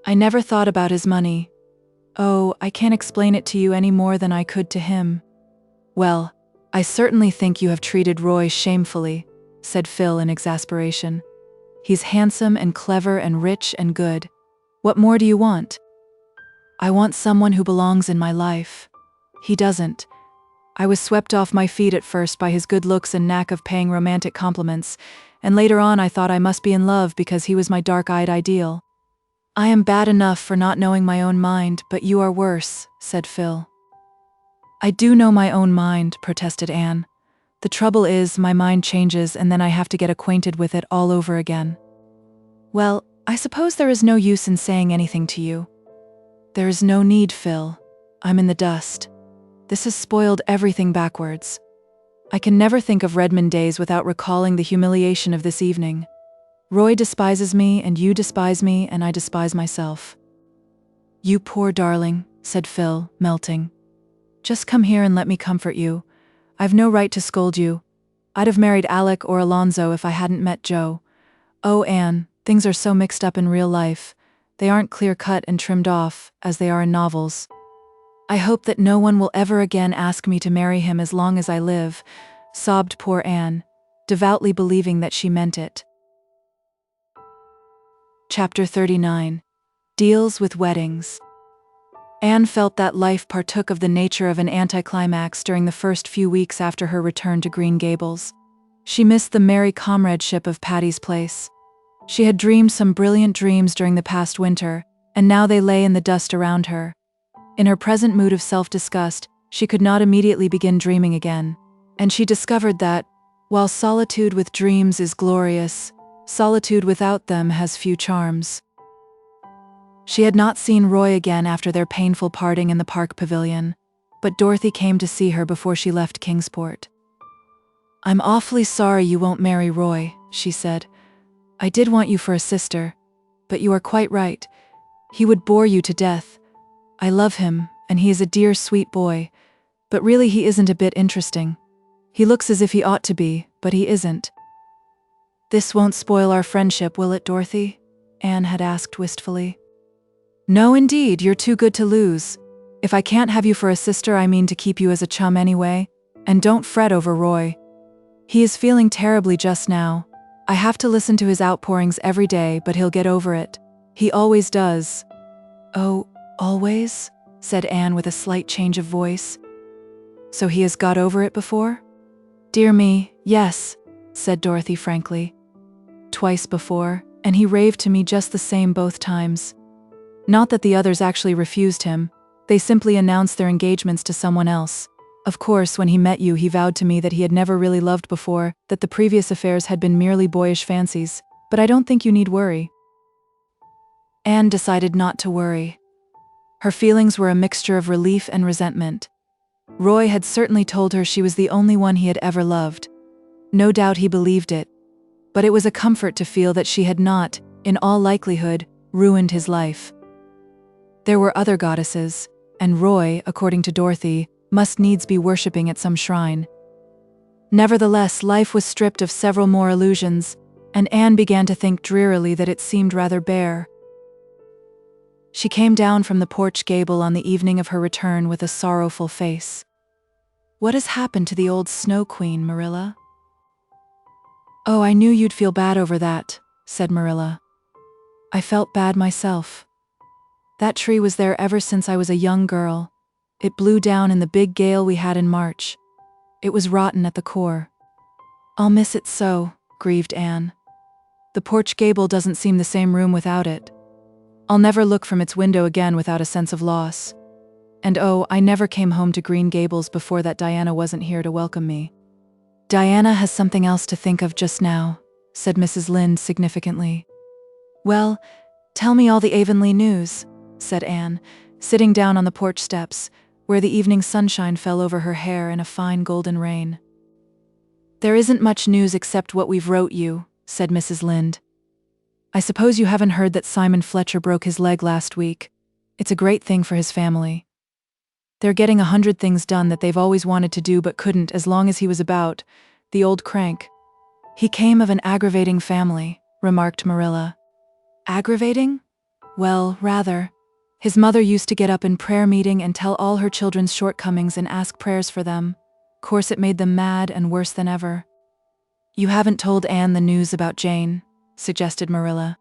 I never thought about his money. Oh, I can't explain it to you any more than I could to him." "Well, I certainly think you have treated Roy shamefully," said Phil in exasperation. "He's handsome and clever and rich and good. What more do you want?" "I want someone who belongs in my life. He doesn't. I was swept off my feet at first by his good looks and knack of paying romantic compliments, and later on I thought I must be in love because he was my dark-eyed ideal. I am bad enough for not knowing my own mind, but you are worse," said Phil. "I do know my own mind," protested Anne. "The trouble is, my mind changes and then I have to get acquainted with it all over again." "Well, I suppose there is no use in saying anything to you." "There is no need, Phil. I'm in the dust. This has spoiled everything backwards. I can never think of Redmond days without recalling the humiliation of this evening. Roy despises me, and you despise me, and I despise myself." "You poor darling," said Phil, melting. "Just come here and let me comfort you. I've no right to scold you. I'd have married Alec or Alonzo if I hadn't met Joe. Oh, Anne, things are so mixed up in real life. They aren't clear-cut and trimmed off, as they are in novels. I hope that no one will ever again ask me to marry him as long as I live," sobbed poor Anne. devoutly believing that she meant it. Chapter 39. Deals with Weddings. Anne felt that life partook of the nature of an anticlimax during the first few weeks after her return to Green Gables. She missed the merry comradeship of Patty's Place. She had dreamed some brilliant dreams during the past winter, and now they lay in the dust around her. In her present mood of self-disgust, she could not immediately begin dreaming again, and she discovered that, while solitude with dreams is glorious, solitude without them has few charms. She had not seen Roy again after their painful parting in the park pavilion, but Dorothy came to see her before she left Kingsport. "I'm awfully sorry you won't marry Roy," she said. "I did want you for a sister, but you are quite right. He would bore you to death. I love him, and he is a dear, sweet boy, but really he isn't a bit interesting. He looks as if he ought to be, but he isn't." "This won't spoil our friendship, will it, Dorothy?" Anne had asked wistfully. "No, indeed, you're too good to lose. If I can't have you for a sister, I mean to keep you as a chum anyway, and don't fret over Roy. He is feeling terribly just now. I have to listen to his outpourings every day, but he'll get over it. He always does." "Oh, always?" said Anne with a slight change of voice. "So he has got over it before?" "Dear me, yes," said Dorothy frankly. "Twice before, and he raved to me just the same both times. Not that the others actually refused him, they simply announced their engagements to someone else. Of course, when he met you, he vowed to me that he had never really loved before, that the previous affairs had been merely boyish fancies, but I don't think you need worry." Anne decided not to worry. Her feelings were a mixture of relief and resentment. Roy had certainly told her she was the only one he had ever loved. No doubt he believed it, but it was a comfort to feel that she had not, in all likelihood, ruined his life. There were other goddesses, and Roy, according to Dorothy, must needs be worshipping at some shrine. Nevertheless, life was stripped of several more illusions, and Anne began to think drearily that it seemed rather bare. She came down from the porch gable on the evening of her return with a sorrowful face. "What has happened to the old Snow Queen, Marilla?" "Oh, I knew you'd feel bad over that," said Marilla. "I felt bad myself. That tree was there ever since I was a young girl. It blew down in the big gale we had in March. It was rotten at the core. I'll miss it so," grieved Anne. "The porch gable doesn't seem the same room without it. I'll never look from its window again without a sense of loss. And oh, I never came home to Green Gables before that Diana wasn't here to welcome me." "Diana has something else to think of just now," said Mrs. Lynde significantly. "Well, tell me all the Avonlea news," said Anne, sitting down on the porch steps, where the evening sunshine fell over her hair in a fine golden rain. "There isn't much news except what we've wrote you," said Mrs. Lynde. "I suppose you haven't heard that Simon Fletcher broke his leg last week. It's a great thing for his family. They're getting 100 things done that they've always wanted to do but couldn't as long as he was about, the old crank." "He came of an aggravating family," remarked Marilla. "Aggravating? Well, rather. His mother used to get up in prayer meeting and tell all her children's shortcomings and ask prayers for them. Course it made them mad and worse than ever." "You haven't told Anne the news about Jane," suggested Marilla.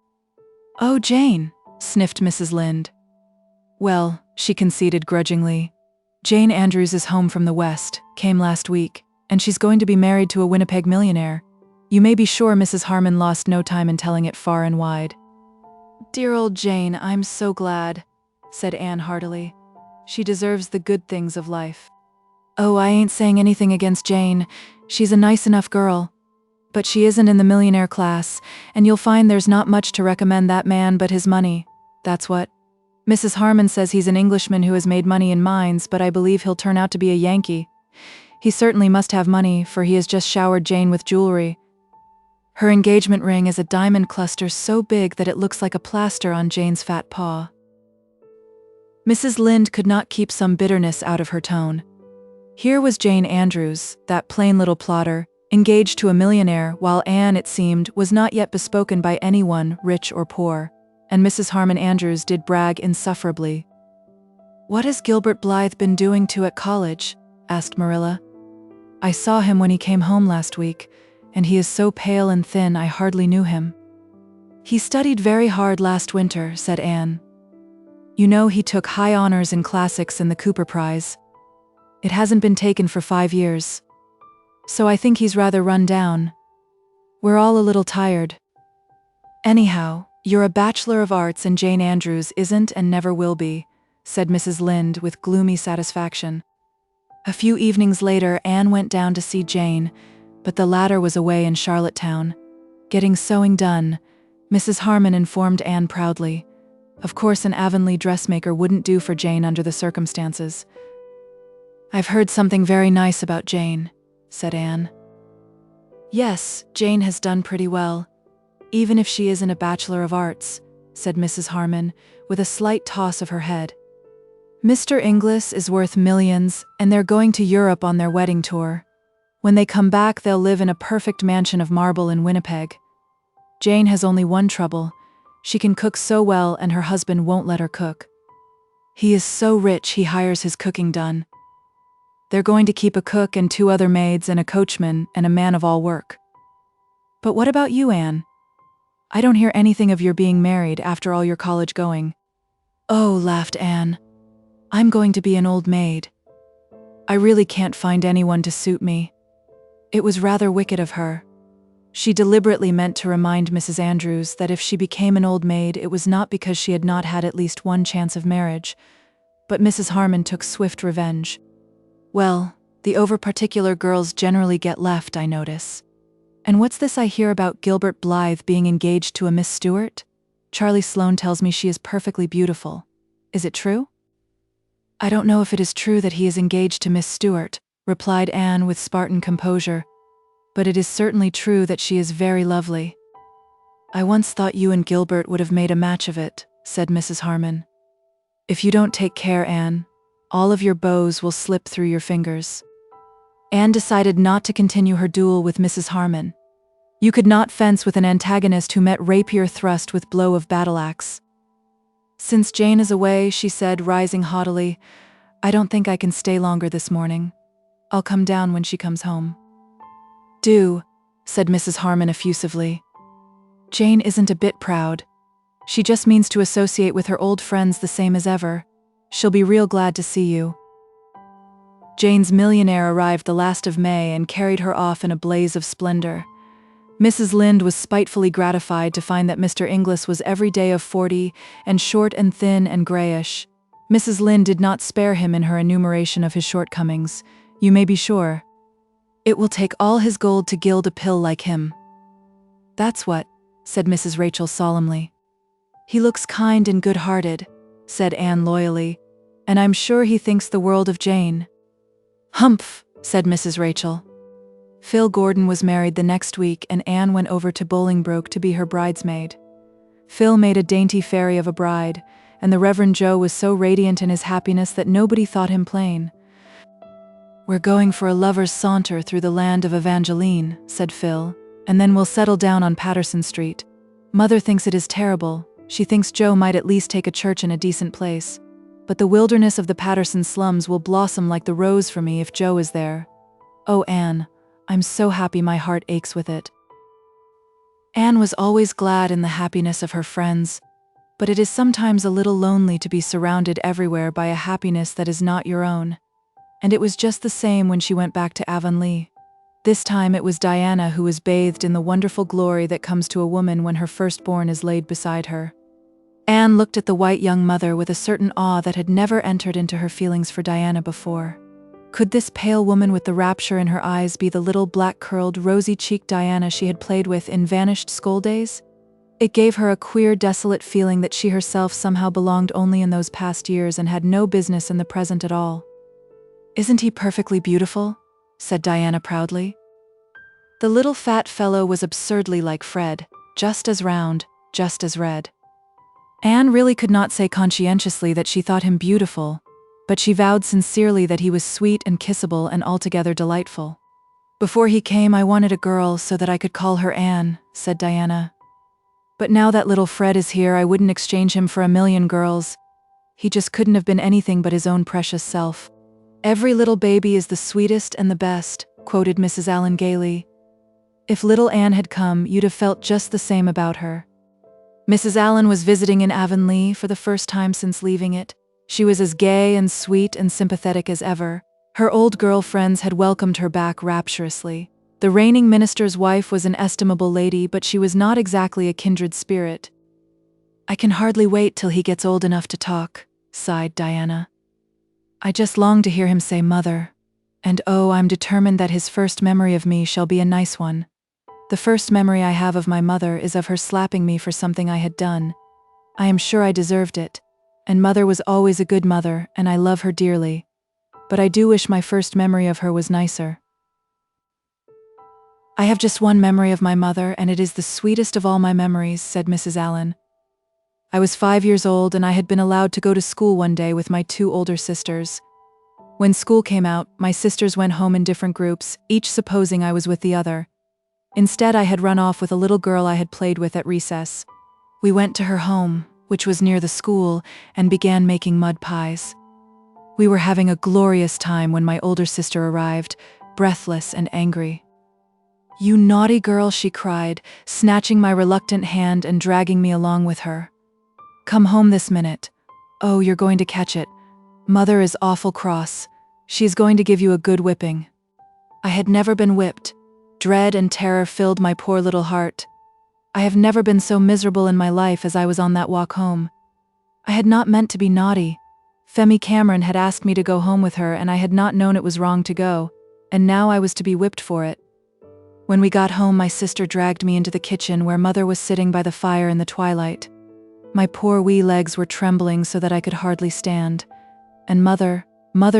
"Oh, Jane," sniffed Mrs. Lynde. "Well," she conceded grudgingly, "Jane Andrews is home from the West, came last week, and she's going to be married to a Winnipeg millionaire. You may be sure Mrs. Harmon lost no time in telling it far and wide." "Dear old Jane, I'm so glad," said Anne heartily. "She deserves the good things of life." "Oh, I ain't saying anything against Jane. She's a nice enough girl. But she isn't in the millionaire class, and you'll find there's not much to recommend that man but his money. That's what. Mrs. Harmon says he's an Englishman who has made money in mines, but I believe he'll turn out to be a Yankee. He certainly must have money, for he has just showered Jane with jewelry. Her engagement ring is a diamond cluster so big that it looks like a plaster on Jane's fat paw." Mrs. Lynde could not keep some bitterness out of her tone. Here was Jane Andrews, that plain little plotter, engaged to a millionaire, while Anne, it seemed, was not yet bespoken by anyone, rich or poor, and Mrs. Harmon Andrews did brag insufferably. "What has Gilbert Blythe been doing to at college?" asked Marilla. "I saw him when he came home last week, and he is so pale and thin I hardly knew him." "He studied very hard last winter," said Anne. "You know he took high honors in classics and the Cooper Prize. It hasn't been taken for 5 years. So I think he's rather run down. We're all a little tired. Anyhow, you're a Bachelor of Arts and Jane Andrews isn't and never will be," said Mrs. Lynde with gloomy satisfaction. A few evenings later, Anne went down to see Jane, but the latter was away in Charlottetown, getting sewing done. Mrs. Harmon informed Anne proudly. Of course, an Avonlea dressmaker wouldn't do for Jane under the circumstances. "I've heard something very nice about Jane," said Anne. "Yes, Jane has done pretty well, even if she isn't a Bachelor of Arts," said Mrs. Harmon, with a slight toss of her head. "Mr. Inglis is worth millions, and they're going to Europe on their wedding tour. When they come back, they'll live in a perfect mansion of marble in Winnipeg. Jane has only one trouble. She can cook so well, and her husband won't let her cook. He is so rich he hires his cooking done. They're going to keep a cook and 2 other maids and a coachman and a man of all work." "But what about you, Anne? I don't hear anything of your being married after all your college going." "Oh," laughed Anne, "I'm going to be an old maid. I really can't find anyone to suit me." It was rather wicked of her. She deliberately meant to remind Mrs. Andrews that if she became an old maid, it was not because she had not had at least one chance of marriage. But Mrs. Harmon took swift revenge. "Well, the over-particular girls generally get left, I notice. And what's this I hear about Gilbert Blythe being engaged to a Miss Stewart? Charlie Sloane tells me she is perfectly beautiful. Is it true?" "I don't know if it is true that he is engaged to Miss Stewart," replied Anne with Spartan composure, "but it is certainly true that she is very lovely." "I once thought you and Gilbert would have made a match of it," said Mrs. Harmon. "If you don't take care, Anne, all of your bows will slip through your fingers." Anne decided not to continue her duel with Mrs. Harmon. You could not fence with an antagonist who met rapier thrust with blow of battle-axe. "Since Jane is away," she said, rising haughtily, "I don't think I can stay longer this morning. I'll come down when she comes home." "Do," said Mrs. Harmon effusively. "Jane isn't a bit proud. She just means to associate with her old friends the same as ever. She'll be real glad to see you." Jane's millionaire arrived the last of May and carried her off in a blaze of splendor. Mrs. Lynde was spitefully gratified to find that Mr. Inglis was every day of 40 and short and thin and grayish. Mrs. Lynde did not spare him in her enumeration of his shortcomings, you may be sure. "It will take all his gold to gild a pill like him." "That's what," said Mrs. Rachel solemnly. "He looks kind and good-hearted," said Anne loyally, "and I'm sure he thinks the world of Jane." "Humph," said Mrs. Rachel. Phil Gordon was married the next week, and Anne went over to Bolingbroke to be her bridesmaid. Phil made a dainty fairy of a bride, and the Reverend Joe was so radiant in his happiness that nobody thought him plain. "We're going for a lover's saunter through the land of Evangeline," said Phil, "and then we'll settle down on Patterson Street. Mother thinks it is terrible. She thinks Joe might at least take a church in a decent place. But the wilderness of the Patterson slums will blossom like the rose for me if Joe is there. Oh, Anne, I'm so happy my heart aches with it." Anne was always glad in the happiness of her friends, but it is sometimes a little lonely to be surrounded everywhere by a happiness that is not your own. And it was just the same when she went back to Avonlea. This time it was Diana who was bathed in the wonderful glory that comes to a woman when her firstborn is laid beside her. Anne looked at the white young mother with a certain awe that had never entered into her feelings for Diana before. Could this pale woman with the rapture in her eyes be the little black-curled, rosy-cheeked Diana she had played with in vanished school days? It gave her a queer, desolate feeling that she herself somehow belonged only in those past years and had no business in the present at all. "Isn't he perfectly beautiful?" said Diana proudly. The little fat fellow was absurdly like Fred, just as round, just as red. Anne really could not say conscientiously that she thought him beautiful, but she vowed sincerely that he was sweet and kissable and altogether delightful. "Before he came, I wanted a girl so that I could call her Anne," said Diana. "But now that little Fred is here, I wouldn't exchange him for a million girls. He just couldn't have been anything but his own precious self." "Every little baby is the sweetest and the best," quoted Mrs. Allen gaily. If little Anne had come, you'd have felt just the same about her. Mrs. Allen was visiting in Avonlea for the first time since leaving it. She was as gay and sweet and sympathetic as ever. Her old girlfriends had welcomed her back rapturously. The reigning minister's wife was an estimable lady, but she was not exactly a kindred spirit. "I can hardly wait till he gets old enough to talk," sighed Diana. "I just long to hear him say mother. And oh, I'm determined that his first memory of me shall be a nice one. The first memory I have of my mother is of her slapping me for something I had done. I am sure I deserved it, and mother was always a good mother, and I love her dearly. But I do wish my first memory of her was nicer." "I have just one memory of my mother, and it is the sweetest of all my memories," said Mrs. Allen. "I was 5 years old, and I had been allowed to go to school one day with my 2 older sisters. When school came out, my sisters went home in different groups, each supposing I was with the other. Instead, I had run off with a little girl I had played with at recess. We went to her home, which was near the school, and began making mud pies. We were having a glorious time when my older sister arrived, breathless and angry. "You naughty girl," she cried, snatching my reluctant hand and dragging me along with her. "Come home this minute. Oh, you're going to catch it. Mother is awful cross. She's going to give you a good whipping." I had never been whipped. Dread and terror filled my poor little heart. I have never been so miserable in my life as I was on that walk home. I had not meant to be naughty. Femi Cameron had asked me to go home with her, and I had not known it was wrong to go, and now I was to be whipped for it. When we got home, my sister dragged me into the kitchen where Mother was sitting by the fire in the twilight. My poor wee legs were trembling so that I could hardly stand. And Mother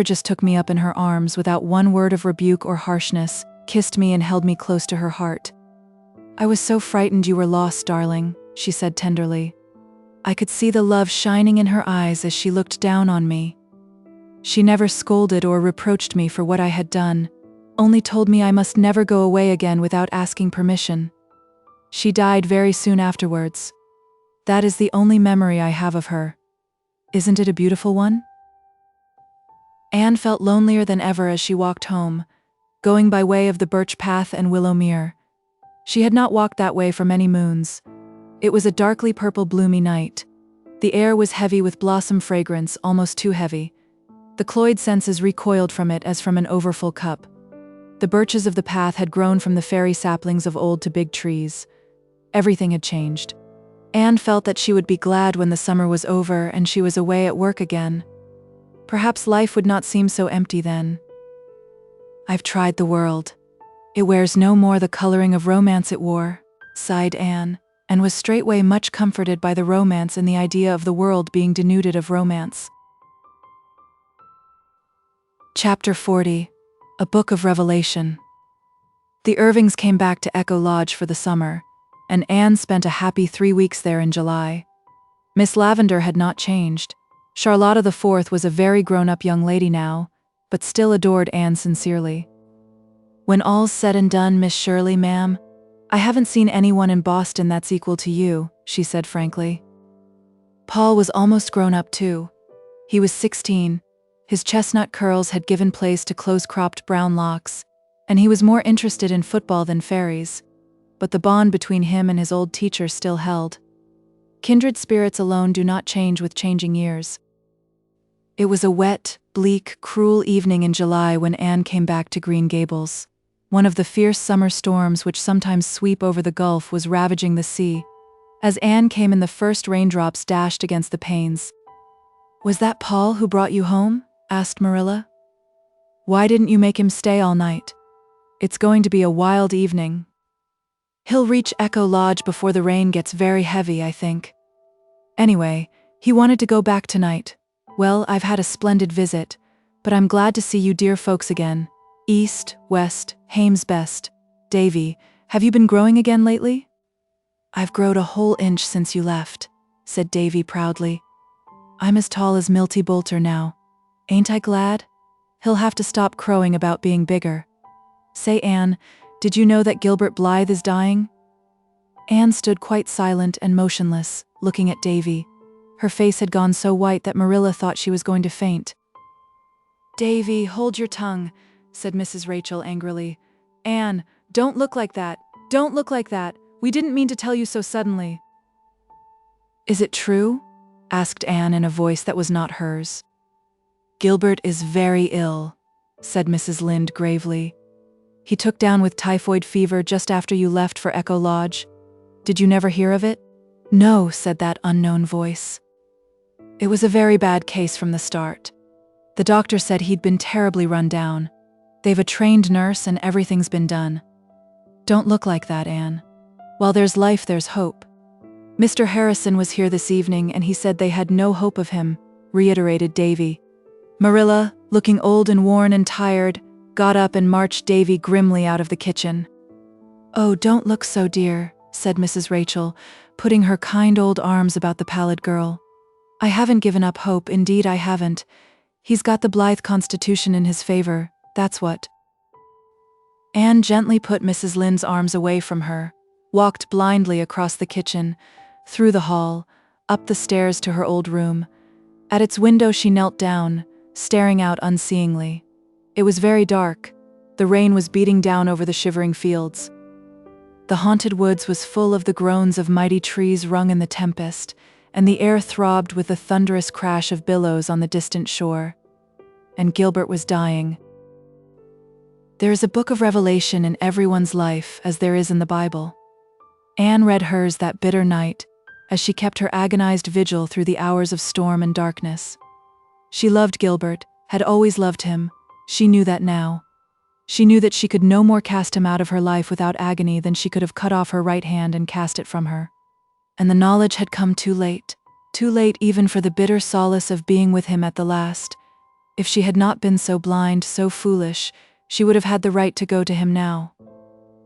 just took me up in her arms without one word of rebuke or harshness, kissed me and held me close to her heart. "I was so frightened you were lost, darling," she said tenderly. I could see the love shining in her eyes as she looked down on me. She never scolded or reproached me for what I had done, only told me I must never go away again without asking permission. She died very soon afterwards. That is the only memory I have of her. Isn't it a beautiful one? Anne felt lonelier than ever as she walked home, going by way of the Birch Path and Willowmere. She had not walked that way for many moons. It was a darkly purple bloomy night. The air was heavy with blossom fragrance, almost too heavy. The cloyed senses recoiled from it as from an overfull cup. The birches of the path had grown from the fairy saplings of old to big trees. Everything had changed. Anne felt that she would be glad when the summer was over and she was away at work again. Perhaps life would not seem so empty then. "I've tried the world. It wears no more the coloring of romance it wore," sighed Anne, and was straightway much comforted by the romance and the idea of the world being denuded of romance. Chapter 40. A Book of Revelation. The Irvings came back to Echo Lodge for the summer, and Anne spent a happy 3 weeks there in July. Miss Lavendar had not changed. Charlotta the Fourth was a very grown-up young lady now, but still adored Anne sincerely. "When all's said and done, Miss Shirley, ma'am, I haven't seen anyone in Boston that's equal to you," she said frankly. Paul was almost grown up too. He was 16. His chestnut curls had given place to close-cropped brown locks, and he was more interested in football than fairies. But the bond between him and his old teacher still held. Kindred spirits alone do not change with changing years. It was a wet, bleak, cruel evening in July when Anne came back to Green Gables. One of the fierce summer storms which sometimes sweep over the Gulf was ravaging the sea. As Anne came in, the first raindrops dashed against the panes. "Was that Paul who brought you home?" asked Marilla. "Why didn't you make him stay all night? It's going to be a wild evening. He'll reach Echo Lodge before the rain gets very heavy, I think. Anyway, he wanted to go back tonight. Well, I've had a splendid visit, but I'm glad to see you dear folks again. East, West, Hame's best. Davy, have you been growing again lately?" "I've growed a whole inch since you left," said Davy proudly. "I'm as tall as Milty Boulter now. Ain't I glad? He'll have to stop crowing about being bigger. Say, Anne, did you know that Gilbert Blythe is dying?" Anne stood quite silent and motionless, looking at Davy. Her face had gone so white that Marilla thought she was going to faint. "Davy, hold your tongue," said Mrs. Rachel angrily. "Anne, don't look like that. Don't look like that. We didn't mean to tell you so suddenly. Is it true? Asked Anne in a voice that was not hers. Gilbert is very ill, said Mrs. Lynde gravely. He took down with typhoid fever just after you left for Echo Lodge. Did you never hear of it? No, said that unknown voice. It was a very bad case from the start. The doctor said he'd been terribly run down. They've a trained nurse and everything's been done. Don't look like that, Anne. While there's life, there's hope. Mr. Harrison was here this evening and he said they had no hope of him, reiterated Davy. Marilla, looking old and worn and tired, got up and marched Davy grimly out of the kitchen. Oh, don't look so, dear, said Mrs. Rachel, putting her kind old arms about the pallid girl. I haven't given up hope, indeed I haven't. He's got the Blythe constitution in his favor, that's what. Anne gently put Mrs. Lynde's arms away from her, walked blindly across the kitchen, through the hall, up the stairs to her old room. At its window she knelt down, staring out unseeingly. It was very dark. The rain was beating down over the shivering fields. The haunted woods was full of the groans of mighty trees wrung in the tempest, and the air throbbed with the thunderous crash of billows on the distant shore. And Gilbert was dying. There is a book of Revelation in everyone's life, as there is in the Bible. Anne read hers that bitter night, as she kept her agonized vigil through the hours of storm and darkness. She loved Gilbert, had always loved him. She knew that now. She knew that she could no more cast him out of her life without agony than she could have cut off her right hand and cast it from her. And the knowledge had come too late even for the bitter solace of being with him at the last. If she had not been so blind, so foolish, she would have had the right to go to him now.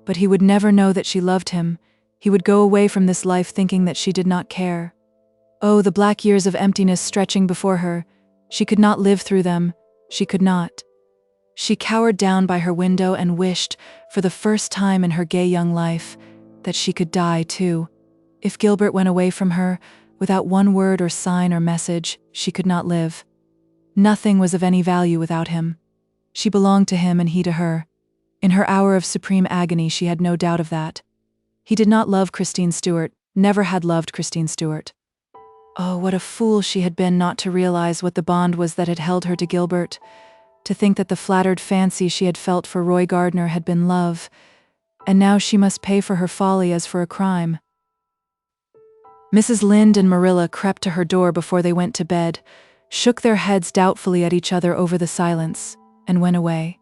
But he would never know that she loved him. He would go away from this life thinking that she did not care. Oh, the black years of emptiness stretching before her. She could not live through them. She could not. She cowered down by her window and wished, for the first time in her gay young life, that she could die too. If Gilbert went away from her, without one word or sign or message, she could not live. Nothing was of any value without him. She belonged to him and he to her. In her hour of supreme agony, she had no doubt of that. He did not love Christine Stuart, never had loved Christine Stuart. Oh, what a fool she had been not to realize what the bond was that had held her to Gilbert, to think that the flattered fancy she had felt for Roy Gardner had been love, and now she must pay for her folly as for a crime. Mrs. Lynde and Marilla crept to her door before they went to bed, shook their heads doubtfully at each other over the silence, and went away.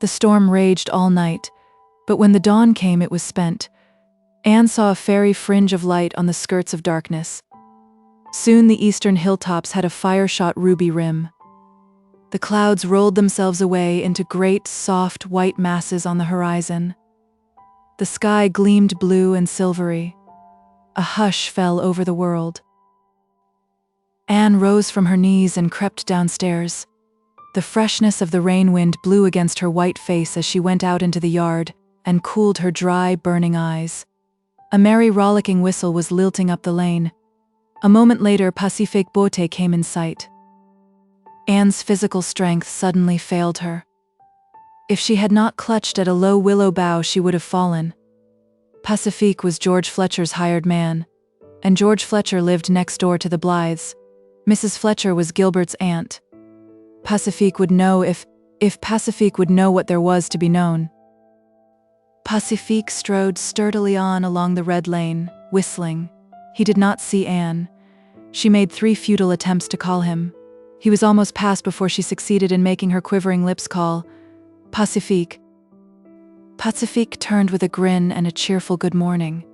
The storm raged all night, but when the dawn came it was spent. Anne saw a fairy fringe of light on the skirts of darkness. Soon the eastern hilltops had a fire-shot ruby rim. The clouds rolled themselves away into great, soft, white masses on the horizon. The sky gleamed blue and silvery. A hush fell over the world. Anne rose from her knees and crept downstairs. The freshness of the rain wind blew against her white face as she went out into the yard and cooled her dry, burning eyes. A merry, rollicking whistle was lilting up the lane. A moment later, Pacifique Beauté came in sight. Anne's physical strength suddenly failed her. If she had not clutched at a low willow bough, she would have fallen. Pacifique was George Fletcher's hired man, and George Fletcher lived next door to the Blythes. Mrs. Fletcher was Gilbert's aunt. Pacifique would know if Pacifique would know what there was to be known. Pacifique strode sturdily on along the red lane, whistling. He did not see Anne. She made 3 futile attempts to call him. He was almost past before she succeeded in making her quivering lips call, "Pacifique." Pacifique turned with a grin and a cheerful good morning.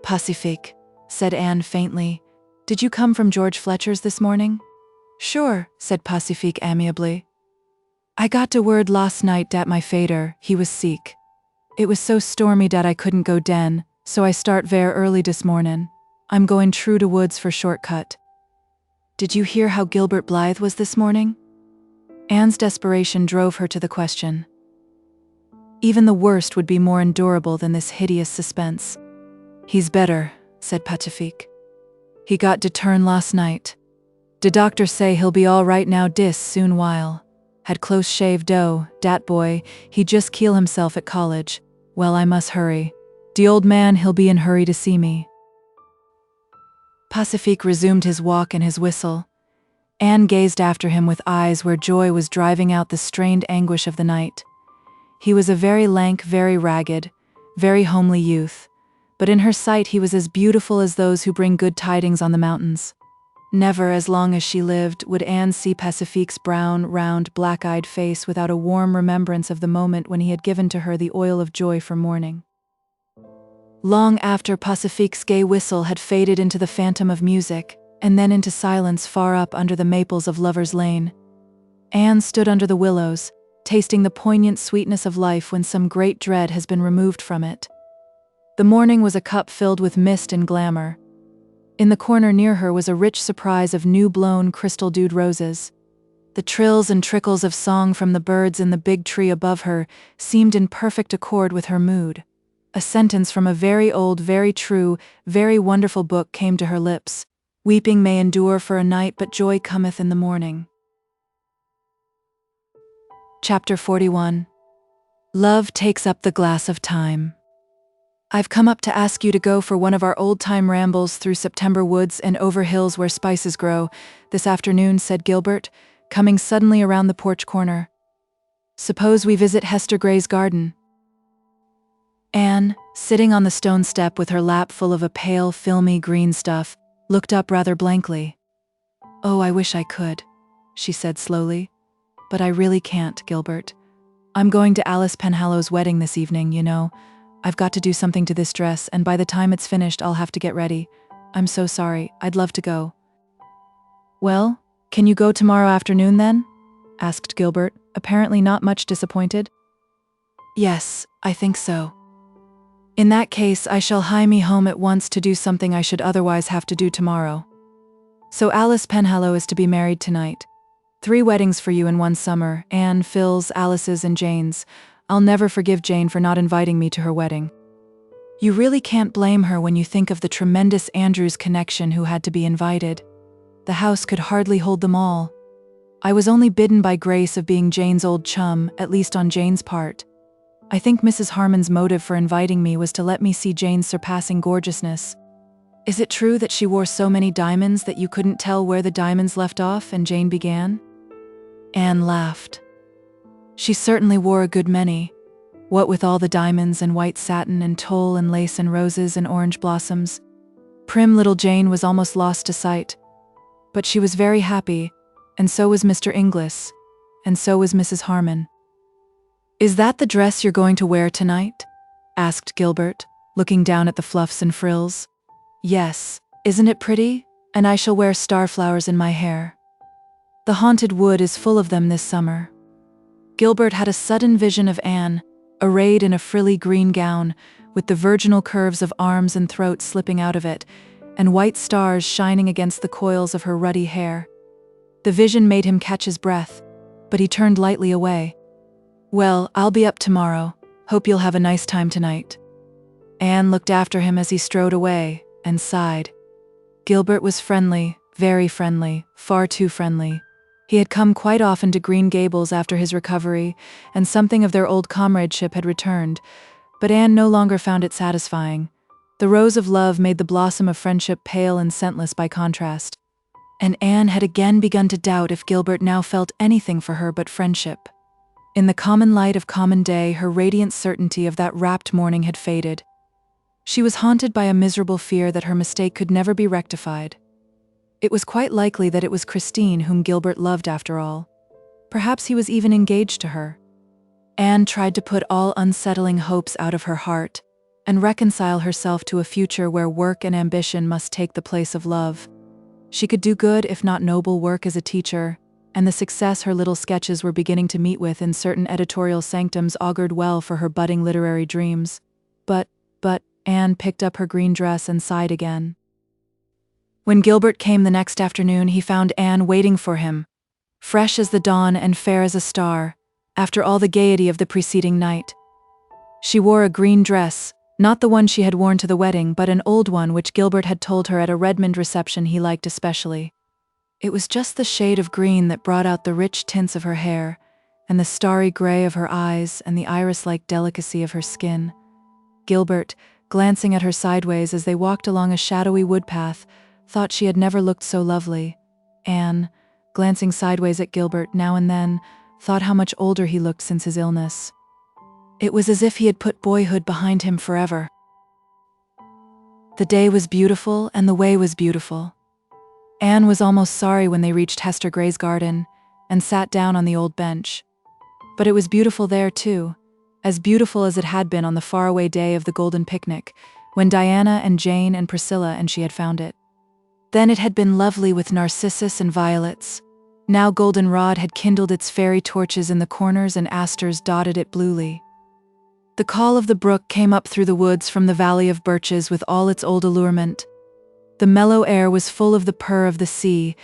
"Pacifique," said Anne faintly, "did you come from George Fletcher's this morning?" "Sure," said Pacifique amiably. "I got de word last night dat my fader, he was sick. It was so stormy dat I couldn't go den, so I start ver early dis mornin'. I'm going true to woods for shortcut." "Did you hear how Gilbert Blythe was this morning?" Anne's desperation drove her to the question. Even the worst would be more endurable than this hideous suspense. "He's better," said Pacifique. "He got de turn last night. De doctor say he'll be all right now dis soon while. Had close shave dough, dat boy, he just kill himself at college. Well, I must hurry. The old man, he'll be in hurry to see me. Pacifique resumed his walk and his whistle. Anne gazed after him with eyes where joy was driving out the strained anguish of the night. He was a very lank, very ragged, very homely youth, but in her sight he was as beautiful as those who bring good tidings on the mountains. Never, as long as she lived, would Anne see Pacifique's brown, round, black-eyed face without a warm remembrance of the moment when he had given to her the oil of joy for mourning. Long after Pacifique's gay whistle had faded into the phantom of music, and then into silence far up under the maples of Lover's Lane, Anne stood under the willows, tasting the poignant sweetness of life when some great dread has been removed from it. The morning was a cup filled with mist and glamour. In the corner near her was a rich surprise of new-blown, crystal-dewed roses. The trills and trickles of song from the birds in the big tree above her seemed in perfect accord with her mood. A sentence from a very old, very true, very wonderful book came to her lips. Weeping may endure for a night, but joy cometh in the morning. Chapter 41. Love takes up the glass of time. I've come up to ask you to go for one of our old-time rambles through September woods and over hills where spices grow, this afternoon, said Gilbert, coming suddenly around the porch corner. Suppose we visit Hester Gray's garden. Anne, sitting on the stone step with her lap full of a pale, filmy green stuff, looked up rather blankly. Oh, I wish I could, she said slowly. But I really can't, Gilbert. I'm going to Alice Penhallow's wedding this evening, you know. I've got to do something to this dress, and by the time it's finished, I'll have to get ready. I'm so sorry. I'd love to go. Well, can you go tomorrow afternoon then? Asked Gilbert, apparently not much disappointed. Yes, I think so. In that case, I shall hie me home at once to do something I should otherwise have to do tomorrow. So Alice Penhallow is to be married tonight. 3 weddings for you in one summer, Anne, Phil's, Alice's, and Jane's. I'll never forgive Jane for not inviting me to her wedding. You really can't blame her when you think of the tremendous Andrews connection who had to be invited. The house could hardly hold them all. I was only bidden by grace of being Jane's old chum, at least on Jane's part. I think Mrs. Harmon's motive for inviting me was to let me see Jane's surpassing gorgeousness. Is it true that she wore so many diamonds that you couldn't tell where the diamonds left off and Jane began? Anne laughed. She certainly wore a good many. What with all the diamonds and white satin and tulle and lace and roses and orange blossoms, prim little Jane was almost lost to sight. But she was very happy, and so was Mr. Inglis, and so was Mrs. Harmon. Is that the dress you're going to wear tonight? Asked Gilbert, looking down at the fluffs and frills. Yes, isn't it pretty? And I shall wear starflowers in my hair. The haunted wood is full of them this summer. Gilbert had a sudden vision of Anne, arrayed in a frilly green gown, with the virginal curves of arms and throat slipping out of it, and white stars shining against the coils of her ruddy hair. The vision made him catch his breath, but he turned lightly away. Well, I'll be up tomorrow. Hope you'll have a nice time tonight. Anne looked after him as he strode away, and sighed. Gilbert was friendly, very friendly, far too friendly. He had come quite often to Green Gables after his recovery, and something of their old comradeship had returned, but Anne no longer found it satisfying. The rose of love made the blossom of friendship pale and scentless by contrast, and Anne had again begun to doubt if Gilbert now felt anything for her but friendship. In the common light of common day, her radiant certainty of that rapt morning had faded. She was haunted by a miserable fear that her mistake could never be rectified. It was quite likely that it was Christine whom Gilbert loved after all. Perhaps he was even engaged to her. Anne tried to put all unsettling hopes out of her heart and reconcile herself to a future where work and ambition must take the place of love. She could do good, if not noble, work as a teacher, and the success her little sketches were beginning to meet with in certain editorial sanctums augured well for her budding literary dreams. But, Anne picked up her green dress and sighed again. When Gilbert came the next afternoon, he found Anne waiting for him, fresh as the dawn and fair as a star, after all the gaiety of the preceding night. She wore a green dress, not the one she had worn to the wedding, but an old one which Gilbert had told her at a Redmond reception he liked especially. It was just the shade of green that brought out the rich tints of her hair, and the starry gray of her eyes and the iris-like delicacy of her skin. Gilbert, glancing at her sideways as they walked along a shadowy woodpath, thought she had never looked so lovely. Anne, glancing sideways at Gilbert now and then, thought how much older he looked since his illness. It was as if he had put boyhood behind him forever. The day was beautiful and the way was beautiful. Anne was almost sorry when they reached Hester Gray's garden and sat down on the old bench. But it was beautiful there too, as beautiful as it had been on the faraway day of the golden picnic, when Diana and Jane and Priscilla and she had found it. Then it had been lovely with narcissus and violets. Now goldenrod had kindled its fairy torches in the corners and asters dotted it bluely. The call of the brook came up through the woods from the valley of birches with all its old allurement. The mellow air was full of the purr of the sea.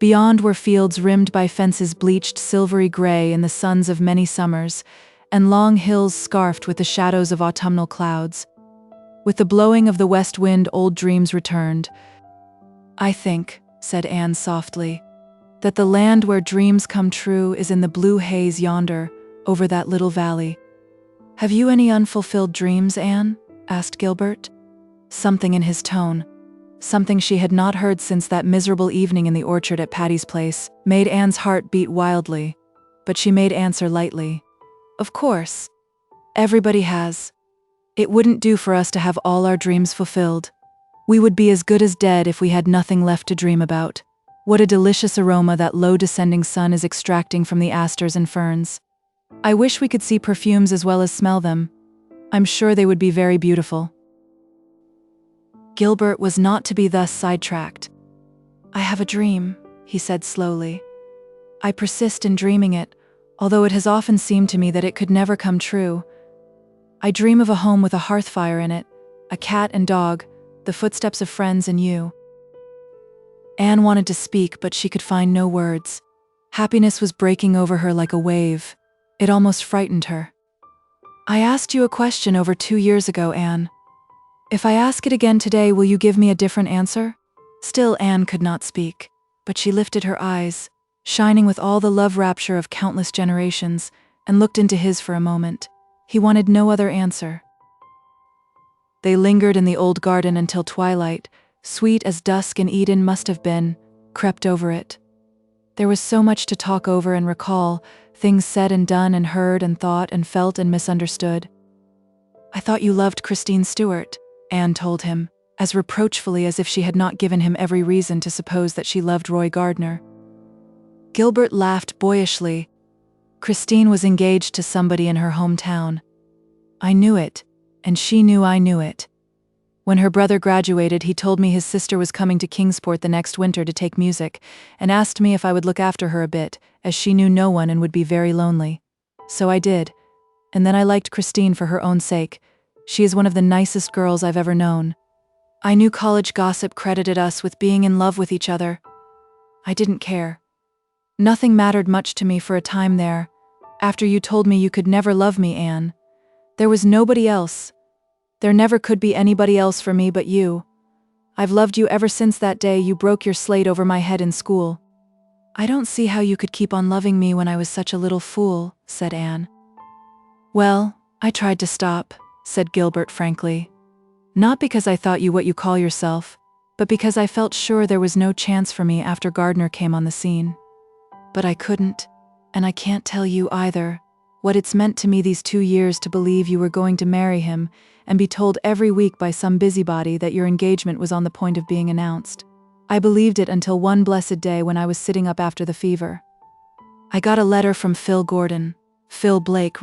Beyond were fields rimmed by fences bleached silvery gray in the suns of many summers, and long hills scarfed with the shadows of autumnal clouds. With the blowing of the west wind, old dreams returned. "I think," said Anne softly, "that the land where dreams come true is in the blue haze yonder, over that little valley." "Have you any unfulfilled dreams, Anne?" asked Gilbert. Something in his tone, something she had not heard since that miserable evening in the orchard at Patty's place, made Anne's heart beat wildly, but she made answer lightly. "Of course. Everybody has. It wouldn't do for us to have all our dreams fulfilled. We would be as good as dead if we had nothing left to dream about. What a delicious aroma that low descending sun is extracting from the asters and ferns. I wish we could see perfumes as well as smell them. I'm sure they would be very beautiful." Gilbert was not to be thus sidetracked. "I have a dream," he said slowly. "I persist in dreaming it, although it has often seemed to me that it could never come true. I dream of a home with a hearth fire in it, a cat and dog, the footsteps of friends and you." Anne wanted to speak, but she could find no words. Happiness was breaking over her like a wave. It almost frightened her. "I asked you a question over 2 years ago, Anne. If I ask it again today, will you give me a different answer?" Still Anne could not speak, but she lifted her eyes, shining with all the love rapture of countless generations, and looked into his for a moment. He wanted no other answer. They lingered in the old garden until twilight, sweet as dusk in Eden must have been, crept over it. There was so much to talk over and recall, things said and done and heard and thought and felt and misunderstood. "I thought you loved Christine Stuart," Anne told him, as reproachfully as if she had not given him every reason to suppose that she loved Roy Gardner. Gilbert laughed boyishly. "Christine was engaged to somebody in her hometown. I knew it, and she knew I knew it. When her brother graduated, he told me his sister was coming to Kingsport the next winter to take music, and asked me if I would look after her a bit, as she knew no one and would be very lonely. So I did. And then I liked Christine for her own sake. She is one of the nicest girls I've ever known. I knew college gossip credited us with being in love with each other. I didn't care. Nothing mattered much to me for a time there, after you told me you could never love me, Anne. There was nobody else. There never could be anybody else for me but you. I've loved you ever since that day you broke your slate over my head in school." "I don't see how you could keep on loving me when I was such a little fool," said Anne. "Well, I tried to stop," said Gilbert frankly. "Not because I thought you what you call yourself, but because I felt sure there was no chance for me after Gardner came on the scene. But I couldn't, and I can't tell you either what it's meant to me these 2 years to believe you were going to marry him and be told every week by some busybody that your engagement was on the point of being announced. I believed it until one blessed day when I was sitting up after the fever. I got a letter from Phil Blake,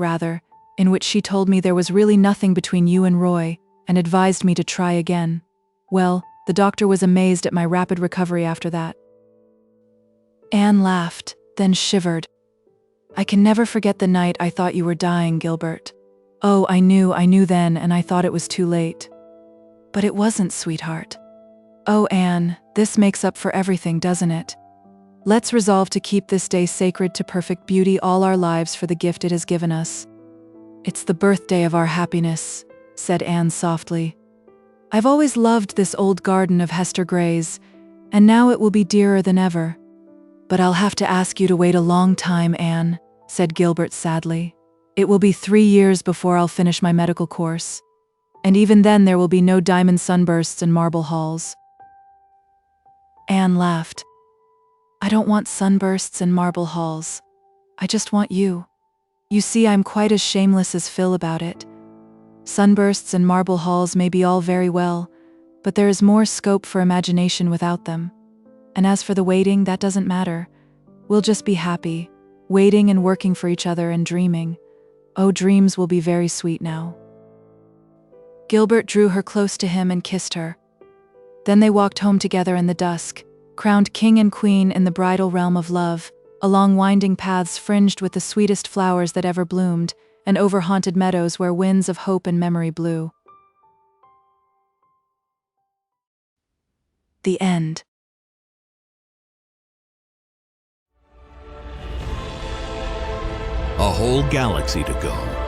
in which she told me there was really nothing between you and Roy, and advised me to try again. Well, the doctor was amazed at my rapid recovery after that." Anne laughed, then shivered. "I can never forget the night I thought you were dying, Gilbert. Oh, I knew then, and I thought it was too late. But it wasn't, sweetheart. Oh, Anne, this makes up for everything, doesn't it? Let's resolve to keep this day sacred to perfect beauty all our lives for the gift it has given us." "It's the birthday of our happiness," said Anne softly. "I've always loved this old garden of Hester Gray's, and now it will be dearer than ever. But I'll have to ask you to wait a long time, Anne," said Gilbert sadly. "It will be 3 years before I'll finish my medical course. And even then there will be no diamond sunbursts and marble halls. Anne laughed. I don't want sunbursts and marble halls. I just want you. You see, I'm quite as shameless as Phil about it. Sunbursts and marble halls may be all very well, but there is more scope for imagination without them. And as for the waiting, that doesn't matter. We'll just be happy, waiting and working for each other and dreaming. Oh, dreams will be very sweet now. Gilbert drew her close to him and kissed her. Then they walked home together in the dusk, crowned king and queen in the bridal realm of love, along winding paths fringed with the sweetest flowers that ever bloomed, and over haunted meadows where winds of hope and memory blew. The end. A whole galaxy to go.